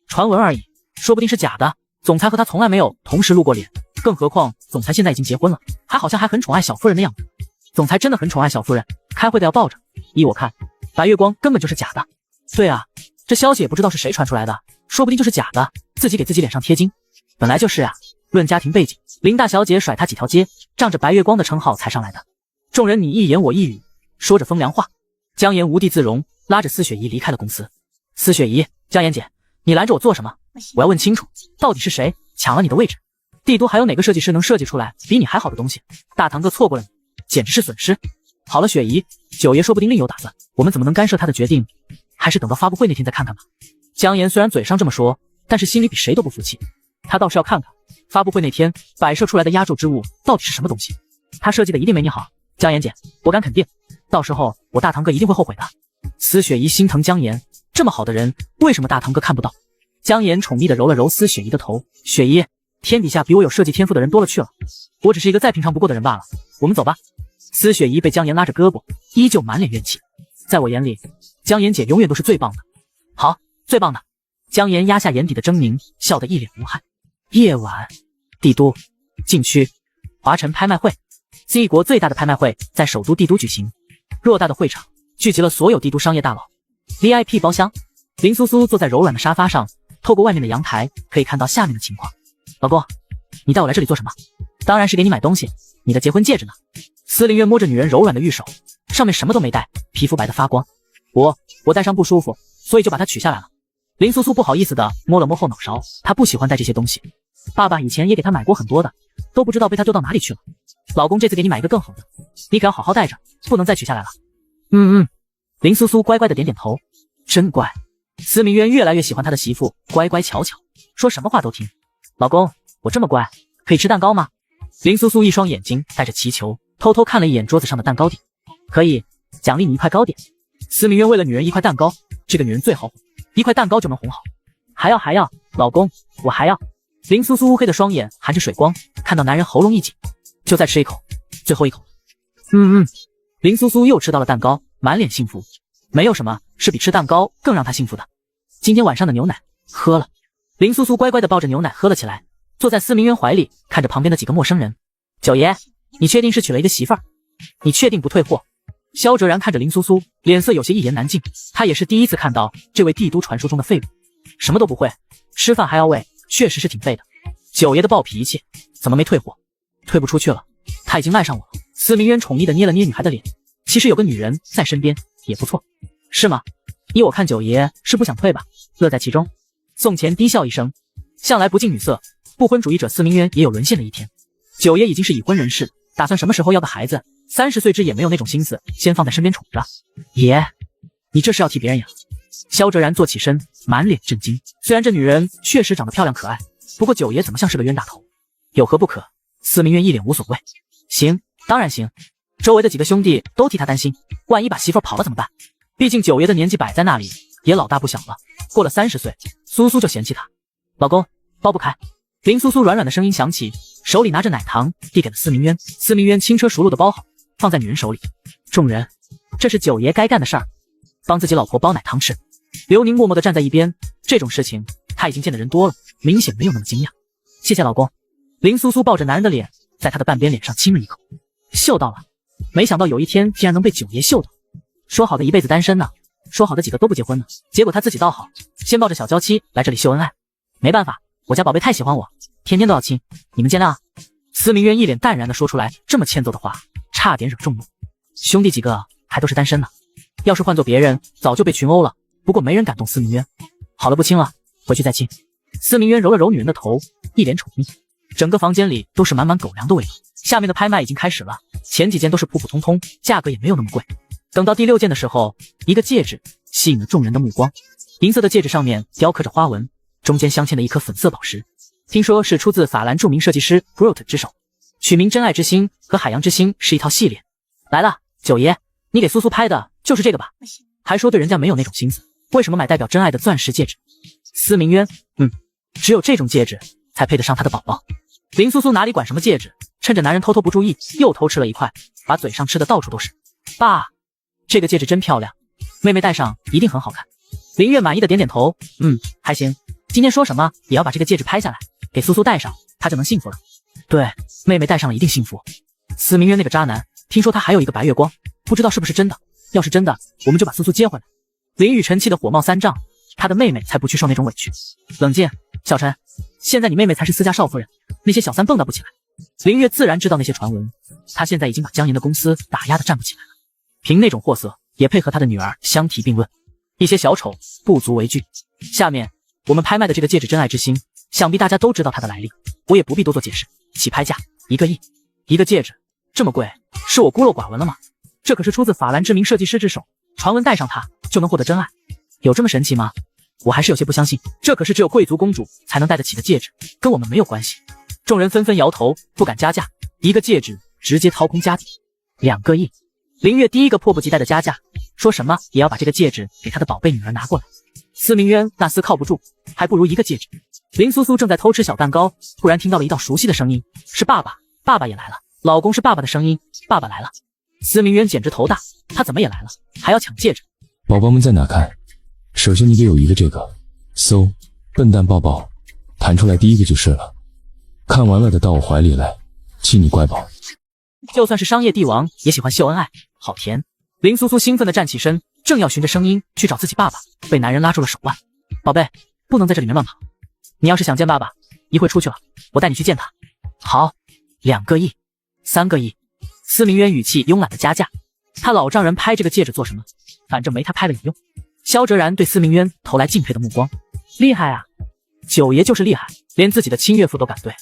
传闻而已，说不定是假的。总裁和她从来没有同时露过脸，更何况总裁现在已经结婚了，好像还很宠爱小夫人的样子。总裁真的很宠爱小夫人，开会的要抱着。依我看，白月光根本就是假的。对啊，这消息也不知道是谁传出来的，说不定就是假的，自己给自己脸上贴金。本来就是啊，论家庭背景，林大小姐甩他几条街，仗着白月光的称号才上来的。众人你一言我一语，说着风凉话。江岩无地自容，拉着司雪姨离开了公司。司雪姨，江妍姐，你拦着我做什么？我要问清楚，到底是谁抢了你的位置？帝都还有哪个设计师能设计出来比你还好的东西？大堂哥错过了你，简直是损失。好了，雪姨，九爷说不定另有打算，我们怎么能干涉他的决定？还是等到发布会那天再看看吧。江岩虽然嘴上这么说，但是心里比谁都不服气。他倒是要看看发布会那天摆设出来的压轴之物到底是什么东西。他设计的一定没你好，江妍姐，我敢肯定，到时候我大堂哥一定会后悔的。司雪姨心疼江岩，这么好的人，为什么大堂哥看不到？江岩宠溺地揉了揉司雪姨的头，雪姨，天底下比我有设计天赋的人多了去了，我只是一个再平常不过的人罢了。我们走吧。司雪姨被江岩拉着胳膊，依旧满脸怨气。在我眼里，江妍姐永远都是最棒的。好，最棒的。江岩压下眼底的狰狞，笑得一脸无害。夜晚，帝都禁区华晨拍卖会 ，Z 国最大的拍卖会在首都帝都举行。偌大的会场聚集了所有帝都商业大佬 ，VIP 包厢。林苏苏坐在柔软的沙发上，透过外面的阳台可以看到下面的情况。老公，你带我来这里做什么？当然是给你买东西，你的结婚戒指呢？司令月摸着女人柔软的玉手，上面什么都没带，皮肤白得发光。我戴上不舒服，所以就把它取下来了。林苏苏不好意思的摸了摸后脑勺，她不喜欢戴这些东西。爸爸以前也给她买过很多的，都不知道被她丢到哪里去了。老公这次给你买一个更好的，你可要好好戴着，不能再取下来了。林苏苏乖乖的点点头，真乖。司明渊越来越喜欢他的媳妇，乖乖巧巧，说什么话都听。老公，我这么乖，可以吃蛋糕吗？林苏苏一双眼睛带着祈求，偷偷看了一眼桌子上的蛋糕底。可以，奖励你一块糕点。司明渊为了女人一块蛋糕，这个女人最好哄，一块蛋糕就能哄好。还要，老公，我还要。林苏苏乌黑的双眼含着水光，看到男人喉咙一紧，就再吃一口，最后一口。林苏苏又吃到了蛋糕，满脸幸福。没有什么是比吃蛋糕更让她幸福的。今天晚上的牛奶喝了。林苏苏乖乖地抱着牛奶喝了起来，坐在司明渊怀里，看着旁边的几个陌生人。九爷，你确定是娶了一个媳妇儿？你确定不退货？萧哲然看着林苏苏，脸色有些一言难尽。他也是第一次看到这位帝都传说中的废物，什么都不会，吃饭还要喂，确实是挺废的。九爷的暴脾气，怎么没退货？退不出去了，他已经赖上我了。司明渊宠溺地捏了捏女孩的脸，其实有个女人在身边也不错，是吗？依我看九爷是不想退吧，乐在其中。宋乾低笑一声，向来不近女色，不婚主义者司明渊也有沦陷的一天。九爷已经是已婚人士，打算什么时候要个孩子，30岁之也没有那种心思，先放在身边宠着。爷，你这是要替别人养？萧哲然坐起身，满脸震惊。虽然这女人确实长得漂亮可爱，不过九爷怎么像是个冤大头？有何不可？司明渊一脸无所谓。行，当然行。周围的几个兄弟都替他担心，万一把媳妇跑了怎么办？毕竟九爷的年纪摆在那里，也老大不小了，过了30岁，苏苏就嫌弃他。老公，剥不开。林苏苏软软的声音响起，手里拿着奶糖递给了司明渊。司明渊轻车熟路的包好，放在女人手里。众人，这是九爷该干的事儿，帮自己老婆包奶糖吃。刘宁默默地站在一边，这种事情他已经见的人多了，明显没有那么惊讶。谢谢老公。林苏苏抱着男人的脸，在他的半边脸上亲了一口。嗅到了，没想到有一天竟然能被九爷嗅到。说好的一辈子单身呢，说好的几个都不结婚呢，结果他自己倒好，先抱着小娇妻来这里秀恩爱。没办法，我家宝贝太喜欢我，天天都要亲，你们见谅啊。司明渊一脸淡然地说出来这么欠揍的话，差点惹众怒。兄弟几个还都是单身呢，要是换做别人早就被群殴了，不过没人敢动司明渊。好了，不亲了，回去再亲。司明渊揉了揉女人的头，一脸宠溺。整个房间里都是满满狗粮的味道。下面的拍卖已经开始了，前几件都是普普通通，价格也没有那么贵。等到第6件的时候，一个戒指吸引了众人的目光。银色的戒指上面雕刻着花纹，中间镶嵌了一颗粉色宝石，听说是出自法兰著名设计师 Brot 之手，取名真爱之星和海洋之星是一套系列。来了，九爷，你给苏苏拍的就是这个吧？还说对人家没有那种心思，为什么买代表真爱的钻石戒指？司明渊，只有这种戒指才配得上他的宝宝。林苏苏哪里管什么戒指，趁着男人偷偷不注意，又偷吃了一块，把嘴上吃的到处都是。爸，这个戒指真漂亮，妹妹戴上一定很好看。林月满意的点点头，还行。今天说什么也要把这个戒指拍下来，给苏苏戴上，她就能幸福了。对，妹妹戴上了一定幸福。司明渊那个渣男，听说他还有一个白月光，不知道是不是真的。要是真的，我们就把苏苏接回来。林雨辰气得火冒三丈，他的妹妹才不去受那种委屈。冷静，小陈，现在你妹妹才是私家少夫人，那些小三蹦跶不起来。林月自然知道那些传闻，他现在已经把江岩的公司打压得站不起来了，凭那种货色也配和他的女儿相提并论，一些小丑不足为惧。下面我们拍卖的这个戒指真爱之星，想必大家都知道它的来历，我也不必多做解释。起拍价1个亿，一个戒指这么贵，是我孤陋寡闻了吗？这可是出自法兰知名设计师之手，传闻戴上它就能获得真爱，有这么神奇吗？我还是有些不相信，这可是只有贵族公主才能戴得起的戒指，跟我们没有关系。众人纷纷摇头，不敢加价，一个戒指直接掏空家底，2个亿。林月第一个迫不及待的加价，说什么也要把这个戒指给他的宝贝女儿拿过来。司明渊那厮靠不住，还不如一个戒指。林苏苏正在偷吃小蛋糕，突然听到了一道熟悉的声音，是爸爸，爸爸也来了。老公是爸爸的声音，爸爸来了。司明渊简直头大，他怎么也来了，还要抢戒指？宝宝们在哪看？首先你得有一个这个，搜，笨蛋抱抱，弹出来第一个就是了。看完了的到我怀里来，亲你乖宝。就算是商业帝王也喜欢秀恩爱，好甜。林苏苏兴奋地站起身，正要循着声音去找自己爸爸，被男人拉住了手腕。宝贝，不能在这里面乱跑，你要是想见爸爸，一会出去了，我带你去见他。好，2个亿，3个亿。司明渊语气慵懒的加价，他老丈人拍这个戒指做什么？反正没他拍了有用。萧哲然对司明渊投来敬佩的目光，厉害啊，九爷就是厉害，连自己的亲岳父都敢对，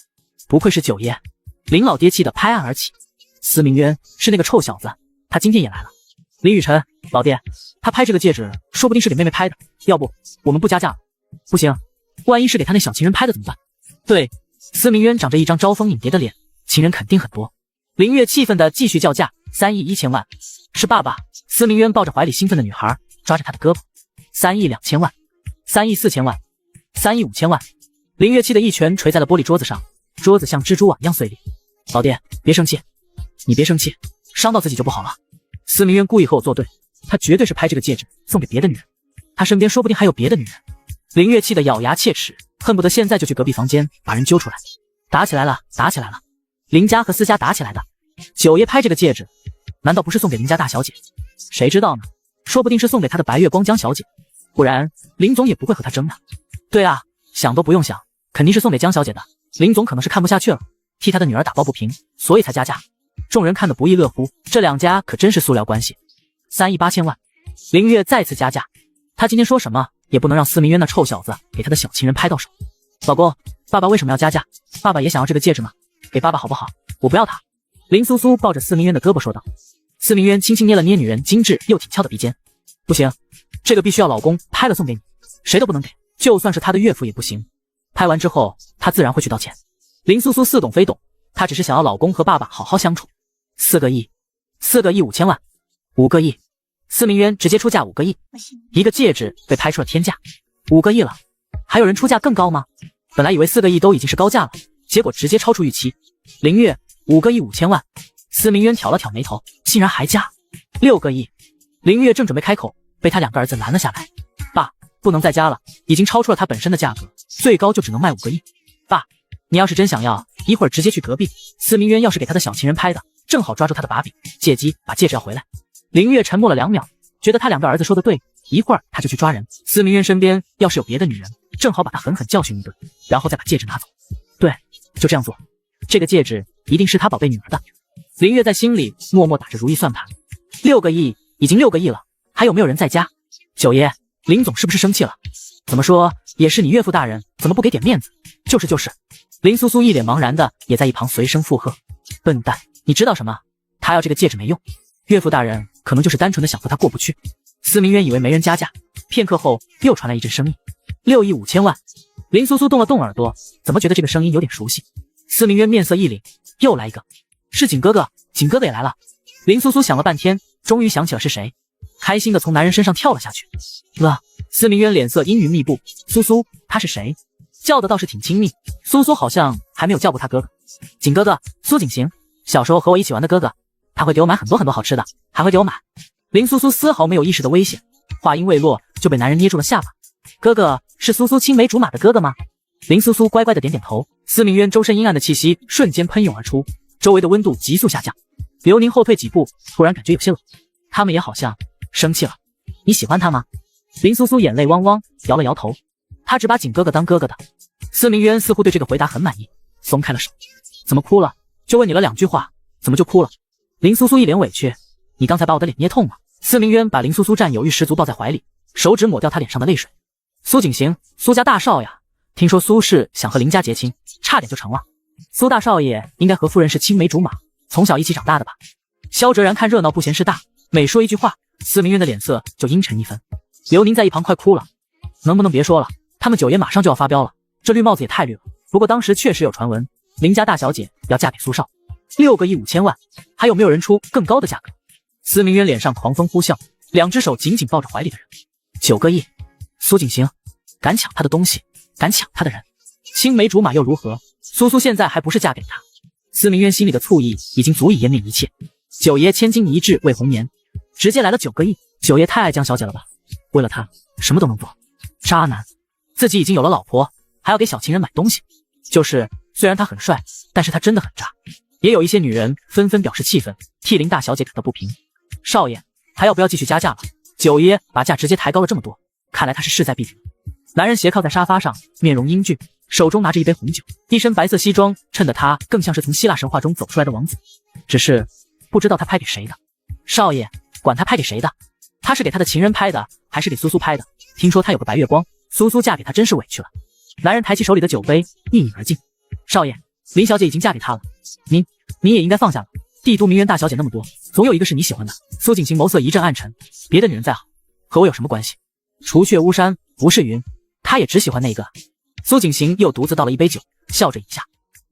不愧是九爷。林老爹气得拍案而起，司明渊是那个臭小子，他今天也来了。林雨辰，老爹，他拍这个戒指说不定是给妹妹拍的，要不我们不加价了？不行，万一是给他那小情人拍的怎么办？对，司明渊长着一张招蜂引蝶的脸，情人肯定很多。林月气愤地继续叫价，3亿1千万。是爸爸。司明渊抱着怀里兴奋的女孩，抓着她的胳膊。3亿2千万，3亿4千万，3亿5千万。林月气的一拳捶在了玻璃桌子上，桌子像蜘蛛网一样碎裂。老爹，别生气，你别生气，伤到自己就不好了。司明渊故意和我作对，他绝对是拍这个戒指送给别的女人，他身边说不定还有别的女人。林月气得咬牙切齿，恨不得现在就去隔壁房间把人揪出来。打起来了，打起来了！林家和司家打起来的。九爷拍这个戒指，难道不是送给林家大小姐？谁知道呢？说不定是送给他的白月光江小姐，不然林总也不会和他争的。对啊，想都不用想，肯定是送给江小姐的。林总可能是看不下去了，替他的女儿打抱不平，所以才加价。众人看得不亦乐乎，这2家可真是塑料关系。3亿8千万，林月再次加价。他今天说什么也不能让司明渊那臭小子给他的小情人拍到手。老公，爸爸为什么要加价？爸爸也想要这个戒指吗？给爸爸好不好？我不要它。林苏苏抱着司明渊的胳膊说道。司明渊轻轻捏了捏女人精致又挺翘的鼻尖。不行，这个必须要老公拍了送给你，谁都不能给，就算是他的岳父也不行。拍完之后他自然会去道歉。林苏苏似懂非懂，她只是想要老公和爸爸好好相处。4个亿，4个亿5千万，5个亿。司明渊直接出价5个亿，一个戒指被拍出了天价，5个亿了，还有人出价更高吗？本来以为4个亿都已经是高价了，结果直接超出预期。林月5个亿5千万，司明渊挑了挑眉头，竟然还加6个亿。林月正准备开口，被他2个儿子拦了下来。爸，不能再加了，已经超出了它本身的价格，最高就只能卖5个亿。爸，你要是真想要，一会儿直接去隔壁。司明渊要是给他的小情人拍的，正好抓住他的把柄，借机把戒指要回来。林月沉默了2秒，觉得他2个儿子说的对，一会儿他就去抓人。司明渊身边要是有别的女人，正好把他狠狠教训一顿，然后再把戒指拿走。对，就这样做。这个戒指一定是他宝贝女儿的。林月在心里默默打着如意算盘。6个亿，已经6个亿了，还有没有人再加？九爷，林总是不是生气了？怎么说也是你岳父大人，怎么不给点面子？就是。林苏苏一脸茫然的也在一旁随声附和。笨蛋，你知道什么？他要这个戒指没用，岳父大人可能就是单纯的想和他过不去。司明渊以为没人加价，片刻后又传来一阵声音：6亿5千万。林苏苏动了动耳朵，怎么觉得这个声音有点熟悉？司明渊面色一凛，又来一个，是景哥哥，景哥哥也来了。林苏苏想了半天，终于想起了是谁，开心的从男人身上跳了下去。司明渊脸色阴云密布，苏苏，他是谁？叫的倒是挺亲密，苏苏好像还没有叫过他哥哥。景哥哥，苏景行，小时候和我一起玩的哥哥，他会给我买很多好吃的，还会给我买。林苏苏丝毫没有意识的威胁，话音未落就被男人捏住了下巴。哥哥是苏苏青梅竹马的哥哥吗？林苏苏乖乖的点点头。司明渊周身阴暗的气息瞬间喷涌而出，周围的温度急速下降。刘宁后退几步，突然感觉有些冷。他们也好像生气了。你喜欢他吗？林苏苏眼泪汪汪，摇了摇头。他只把景哥哥当哥哥的。司明渊似乎对这个回答很满意，松开了手。怎么哭了？就问你了2句话，怎么就哭了？林苏苏一脸委屈，你刚才把我的脸捏痛了。司明渊把林苏苏占有欲十足抱在怀里，手指抹掉她脸上的泪水。苏景行，苏家大少爷，听说苏氏想和林家结亲，差点就成了。苏大少爷应该和夫人是青梅竹马，从小一起长大的吧？萧哲然看热闹不嫌事大，每说一句话，司明渊的脸色就阴沉一分。刘宁在一旁快哭了，能不能别说了？他们九爷马上就要发飙了，这绿帽子也太绿了。不过当时确实有传闻，林家大小姐要嫁给苏少，6个亿5千万，还有没有人出更高的价格？司明渊脸上狂风呼啸，2只手紧紧抱着怀里的人。9个亿，苏景行，敢抢他的东西，敢抢他的人，青梅竹马又如何？苏苏现在还不是嫁给他？司明渊心里的醋意已经足以湮灭一切。九爷千金一掷为红颜，直接来了9个亿，九爷太爱江小姐了吧？为了他什么都能做。渣男，自己已经有了老婆，还要给小情人买东西。就是虽然他很帅，但是他真的很渣。也有一些女人纷纷表示气愤，替林大小姐感到不平。少爷，还要不要继续加价了？九爷把价直接抬高了这么多，看来他是势在必得。男人斜靠在沙发上，面容英俊，手中拿着一杯红酒，一身白色西装，衬得他更像是从希腊神话中走出来的王子。只是不知道他拍给谁的。少爷，管他拍给谁的，他是给他的情人拍的，还是给苏苏拍的？听说他有个白月光，苏苏嫁给他真是委屈了。男人抬起手里的酒杯，一饮而尽。少爷，林小姐已经嫁给他了，你也应该放下了。帝都名媛大小姐那么多，总有一个是你喜欢的。苏景行眸色一阵暗沉，别的女人再好，和我有什么关系？除却巫山不是云，他也只喜欢那个。苏景行又独自倒了一杯酒，笑着饮下。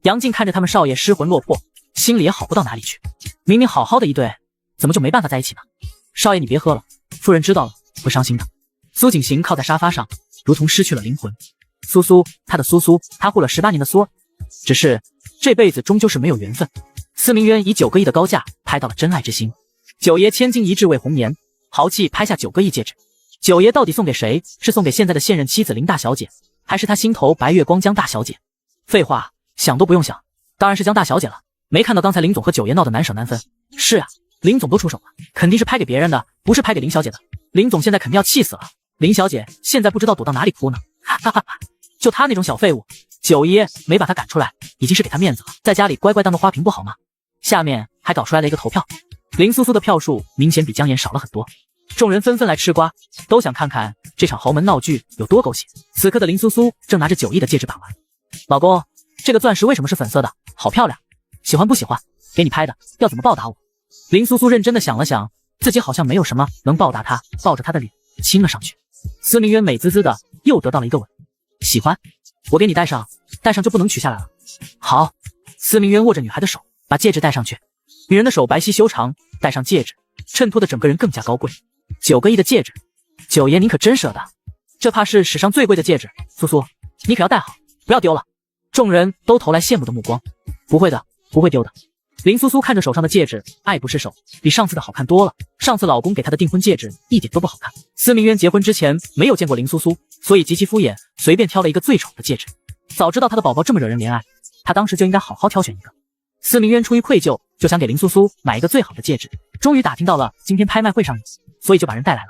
杨静看着他们少爷失魂落魄，心里也好不到哪里去。明明好好的一对，怎么就没办法在一起呢？少爷你别喝了，夫人知道了会伤心的。苏景行靠在沙发上，如同失去了灵魂。苏苏，他的苏苏，他护了18年的苏，只是这辈子终究是没有缘分。司明渊以9个亿的高价拍到了真爱之心。九爷千金一掷为红颜，豪气拍下9个亿戒指。九爷到底送给谁？是送给现在的现任妻子林大小姐，还是他心头白月光江大小姐？废话，想都不用想，当然是江大小姐了。没看到刚才林总和九爷闹得难舍难分？是啊，林总都出手了，肯定是拍给别人的，不是拍给林小姐的。林总现在肯定要气死了，林小姐现在不知道躲到哪里哭呢。哈哈哈哈，就他那种小废物，九爷没把他赶出来，已经是给他面子了。在家里乖乖当个花瓶不好吗？下面还搞出来了一个投票，林苏苏的票数明显比江岩少了很多。众人纷纷来吃瓜，都想看看这场豪门闹剧有多狗血。此刻的林苏苏正拿着9亿的戒指把玩。老公，这个钻石为什么是粉色的？好漂亮，喜欢不喜欢？给你拍的，要怎么报答我？林苏苏认真的想了想，自己好像没有什么能报答他，抱着他的脸亲了上去。司明渊美滋滋的又得到了一个吻。喜欢，我给你戴上，戴上就不能取下来了。好。司明渊握着女孩的手，把戒指戴上去。女人的手白皙修长，戴上戒指，衬托的整个人更加高贵。9个亿的戒指，九爷您可真舍得，这怕是史上最贵的戒指。苏苏，你可要戴好，不要丢了。众人都投来羡慕的目光。不会的，不会丢的。林苏苏看着手上的戒指，爱不释手，比上次的好看多了。上次老公给她的订婚戒指一点都不好看。司明渊结婚之前没有见过林苏苏，所以极其敷衍，随便挑了一个最丑的戒指。早知道他的宝宝这么惹人怜爱，他当时就应该好好挑选一个。司明渊出于愧疚，就想给林苏苏买一个最好的戒指。终于打听到了今天拍卖会上有，所以就把人带来了。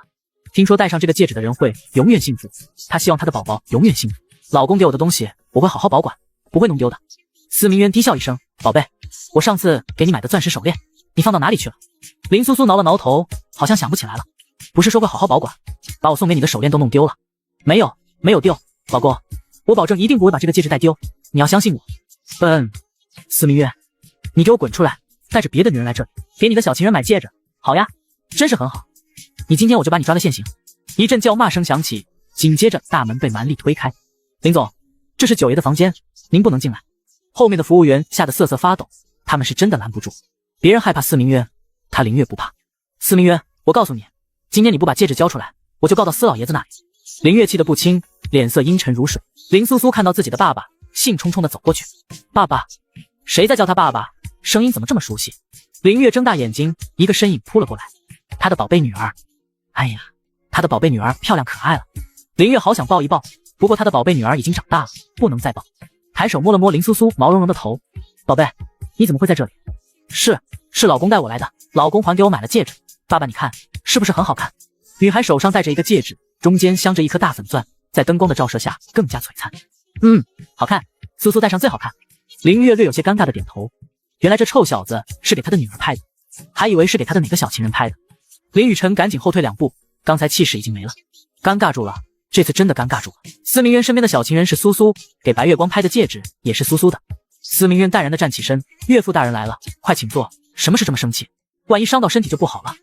听说戴上这个戒指的人会永远幸福，他希望他的宝宝永远幸福。老公给我的东西我会好好保管，不会弄丢的。司明渊低笑一声，宝贝，我上次给你买的钻石手链，你放到哪里去了？林苏苏挠了挠头，好像想不起来了。不是说会好好保管，把我送给你的手链都弄丢了？没有丢，老公，我保证一定不会把这个戒指带丢，你要相信我。笨，司明渊，你给我滚出来，带着别的女人来这里，给你的小情人买戒指。好呀，真是很好，你今天我就把你抓了现行。一阵叫骂声响起，紧接着大门被蛮力推开。林总，这是九爷的房间，您不能进来。后面的服务员吓得瑟瑟发抖，他们是真的拦不住。别人害怕司明渊，他林月不怕。司明渊，我告诉你，今天你不把戒指交出来，我就告到司老爷子那里。林月气得不轻，脸色阴沉如水。林苏苏看到自己的爸爸，兴冲冲地走过去。爸爸，谁在叫他爸爸？声音怎么这么熟悉？林月睁大眼睛，一个身影扑了过来，他的宝贝女儿。哎呀，他的宝贝女儿漂亮可爱了。林月好想抱一抱，不过他的宝贝女儿已经长大了，不能再抱。抬手摸了摸林苏苏毛茸茸的头，宝贝，你怎么会在这里？是老公带我来的，老公还给我买了戒指，爸爸你看是不是很好看？女孩手上戴着一个戒指，中间镶着一颗大粉钻，在灯光的照射下更加璀璨。好看，苏苏戴上最好看。林月略有些尴尬的点头，原来这臭小子是给他的女儿拍的，还以为是给他的哪个小情人拍的。林雨辰赶紧后退2步，刚才气势已经没了，尴尬住了，这次真的尴尬住了。司明渊身边的小情人是苏苏，给白月光拍的戒指也是苏苏的。司明渊淡然的站起身，岳父大人来了，快请坐。什么事这么生气？万一伤到身体就不好了。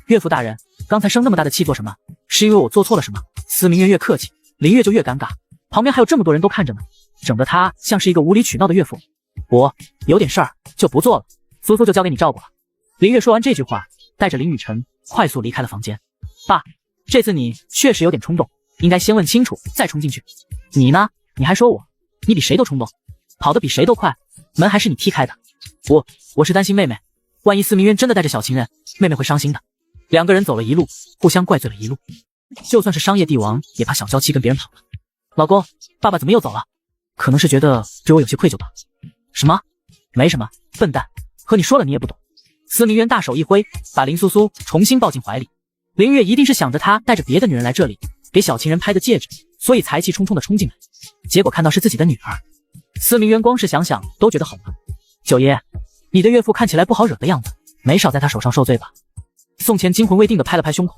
岳父大人，刚才生那么大的气做什么？是因为我做错了什么？司明渊越客气，林月就越尴尬，旁边还有这么多人都看着呢，整得他像是一个无理取闹的岳父。我有点事儿就不做了，苏苏就交给你照顾了。林月说完这句话，带着林雨辰快速离开了房间。爸，这次你确实有点冲动，应该先问清楚再冲进去。你呢？你还说你比谁都冲动，跑得比谁都快，门还是你踢开的。我是担心妹妹，万一司明渊真的带着小情人，妹妹会伤心的。两个人走了一路，互相怪罪了一路，就算是商业帝王也怕小娇妻跟别人跑了。老公，爸爸怎么又走了？可能是觉得对我有些愧疚吧。什么？没什么，笨蛋，和你说了你也不懂。司明渊大手一挥，把林苏苏重新抱进怀里。林月一定是想着他带着别的女人来这里，给小情人拍的戒指，所以才气冲冲的冲进来，结果看到是自己的女儿。司明渊光是想想都觉得好了。九爷，你的岳父看起来不好惹的样子，没少在他手上受罪吧？宋乾惊魂未定的拍了拍胸口，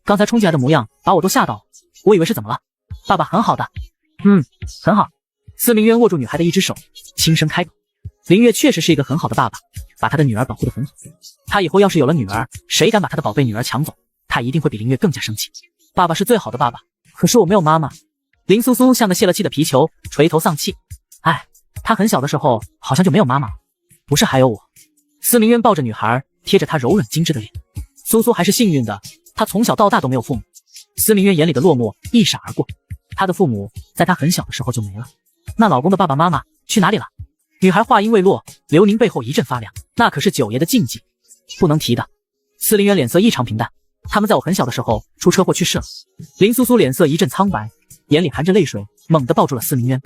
刚才冲进来的模样把我都吓到了，我以为是怎么了？爸爸很好的。很好。司明渊握住女孩的一只手，轻声开口。林月确实是一个很好的爸爸，把他的女儿保护得很好。他以后要是有了女儿，谁敢把他的宝贝女儿抢走，他一定会比林月更加生气。爸爸是最好的爸爸，可是我没有妈妈。林苏苏像个泄了气的皮球，垂头丧气。他很小的时候好像就没有妈妈了，不是还有我。司明渊抱着女孩，贴着她柔软精致的脸。苏苏还是幸运的，她从小到大都没有父母。司明渊眼里的落寞一闪而过，他的父母在他很小的时候就没了。那老公的爸爸妈妈去哪里了？女孩话音未落，刘宁背后一阵发凉，那可是九爷的禁忌，不能提的。司明渊脸色异常平淡，他们在我很小的时候出车祸去世了。林苏苏脸色一阵苍白，眼里含着泪水，猛地抱住了司明渊。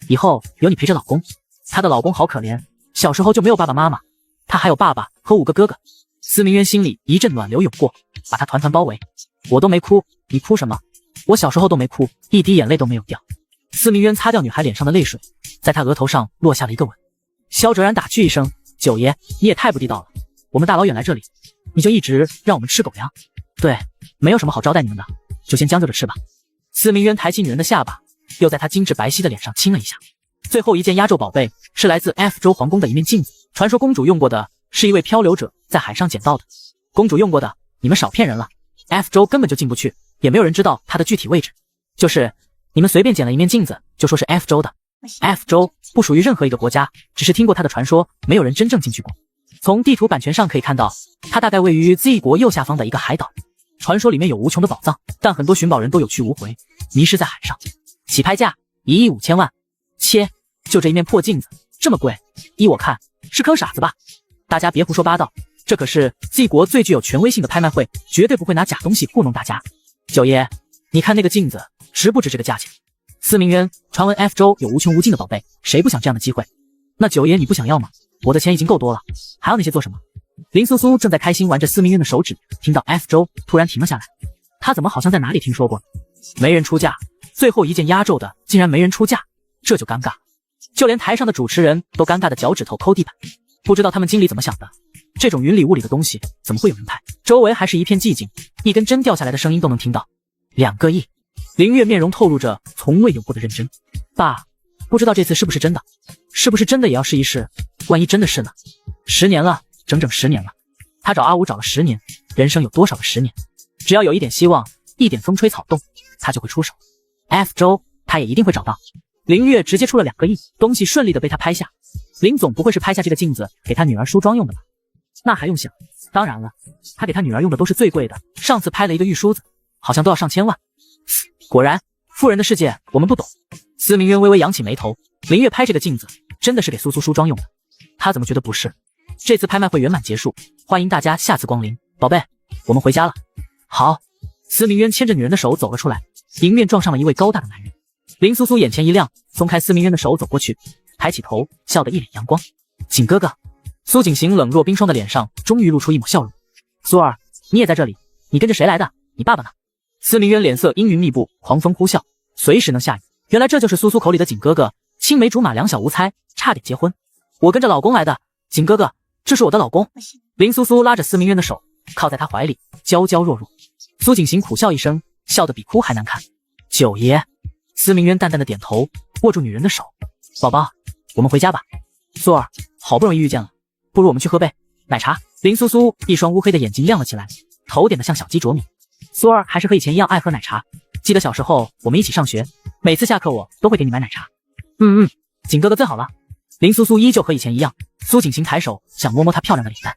以后有你陪着老公。她的老公好可怜，小时候就没有爸爸妈妈，他还有爸爸和5个哥哥。司明渊心里一阵暖流涌过，把他团团包围。我都没哭，你哭什么？我小时候都没哭，一滴眼泪都没有掉。司明渊擦掉女孩脸上的泪水，在她额头上落下了一个吻。萧哲然打趣一声，九爷你也太不地道了，我们大老远来这里，你就一直让我们吃狗粮？对，没有什么好招待你们的，就先将就着吃吧。司明渊抬起女人的下巴，又在她精致白皙的脸上亲了一下。最后一件压轴宝贝是来自 F 州皇宫的一面镜子，传说公主用过的，是一位漂流者在海上捡到的。公主用过的，你们少骗人了， F 州根本就进不去，也没有人知道它的具体位置，就是你们随便捡了一面镜子就说是 F 州的。F 州不属于任何一个国家，只是听过它的传说，没有人真正进去过。从地图版权上可以看到，它大概位于 Z 国右下方的一个海岛，传说里面有无穷的宝藏，但很多寻宝人都有去无回，迷失在海上。起拍价1亿5千万，切，就这一面破镜子这么贵，依我看是坑傻子吧。大家别胡说八道，这可是 Z 国最具有权威性的拍卖会，绝对不会拿假东西糊弄大家。九爷，你看那个镜子值不值这个价钱？司明渊，传闻 F 州有无穷无尽的宝贝，谁不想这样的机会？那九爷你不想要吗？我的钱已经够多了，还要那些做什么？林苏苏正在开心玩着司明渊的手指，听到 F 州突然停了下来，他怎么好像在哪里听说过呢？没人出价，最后一件压轴的竟然没人出价，这就尴尬了。就连台上的主持人都尴尬的脚趾头抠地板，不知道他们经理怎么想的，这种云里雾里的东西怎么会有人拍？周围还是一片寂静，一根针掉下来的声音都能听到。2个亿。林月面容透露着从未有过的认真。爸，不知道这次是不是真的？是不是真的也要试一试？万一真的是呢？10年了，整整10年了。他找阿武找了10年，人生有多少个10年？只要有一点希望，一点风吹草动，他就会出手。F 州他也一定会找到。林月直接出了2个亿，东西顺利的被他拍下。林总不会是拍下这个镜子给他女儿梳妆用的吧？那还用想？当然了，他给他女儿用的都是最贵的，上次拍了一个玉梳子，好像都要上千万。果然，富人的世界我们不懂。司明渊微微扬起眉头，林月拍这个镜子真的是给苏苏梳妆用的？他怎么觉得不是？这次拍卖会圆满结束，欢迎大家下次光临。宝贝，我们回家了。好。司明渊牵着女人的手走了出来，迎面撞上了一位高大的男人。林苏苏眼前一亮，松开司明渊的手走过去，抬起头，笑得一脸阳光。景哥哥。苏景行冷若冰霜的脸上终于露出一抹笑容。苏儿，你也在这里？你跟着谁来的？你爸爸呢？司明渊脸色阴云密布，狂风呼啸，随时能下雨。原来这就是苏苏口里的景哥哥，青梅竹马两小无猜，差点结婚。我跟着老公来的，景哥哥，这是我的老公。林苏苏拉着司明渊的手，靠在他怀里，娇娇弱弱。苏景行苦笑一声，笑得比哭还难看。九爷。司明渊淡淡的点头，握住女人的手。宝宝，我们回家吧。苏儿，好不容易遇见了，不如我们去喝杯奶茶。林苏苏一双乌黑的眼睛亮了起来，头点得像小鸡啄米。苏儿还是和以前一样爱喝奶茶，记得小时候我们一起上学，每次下课我都会给你买奶茶。景哥哥最好了。林苏苏依旧和以前一样。苏景行抬手想摸摸她漂亮的脸蛋，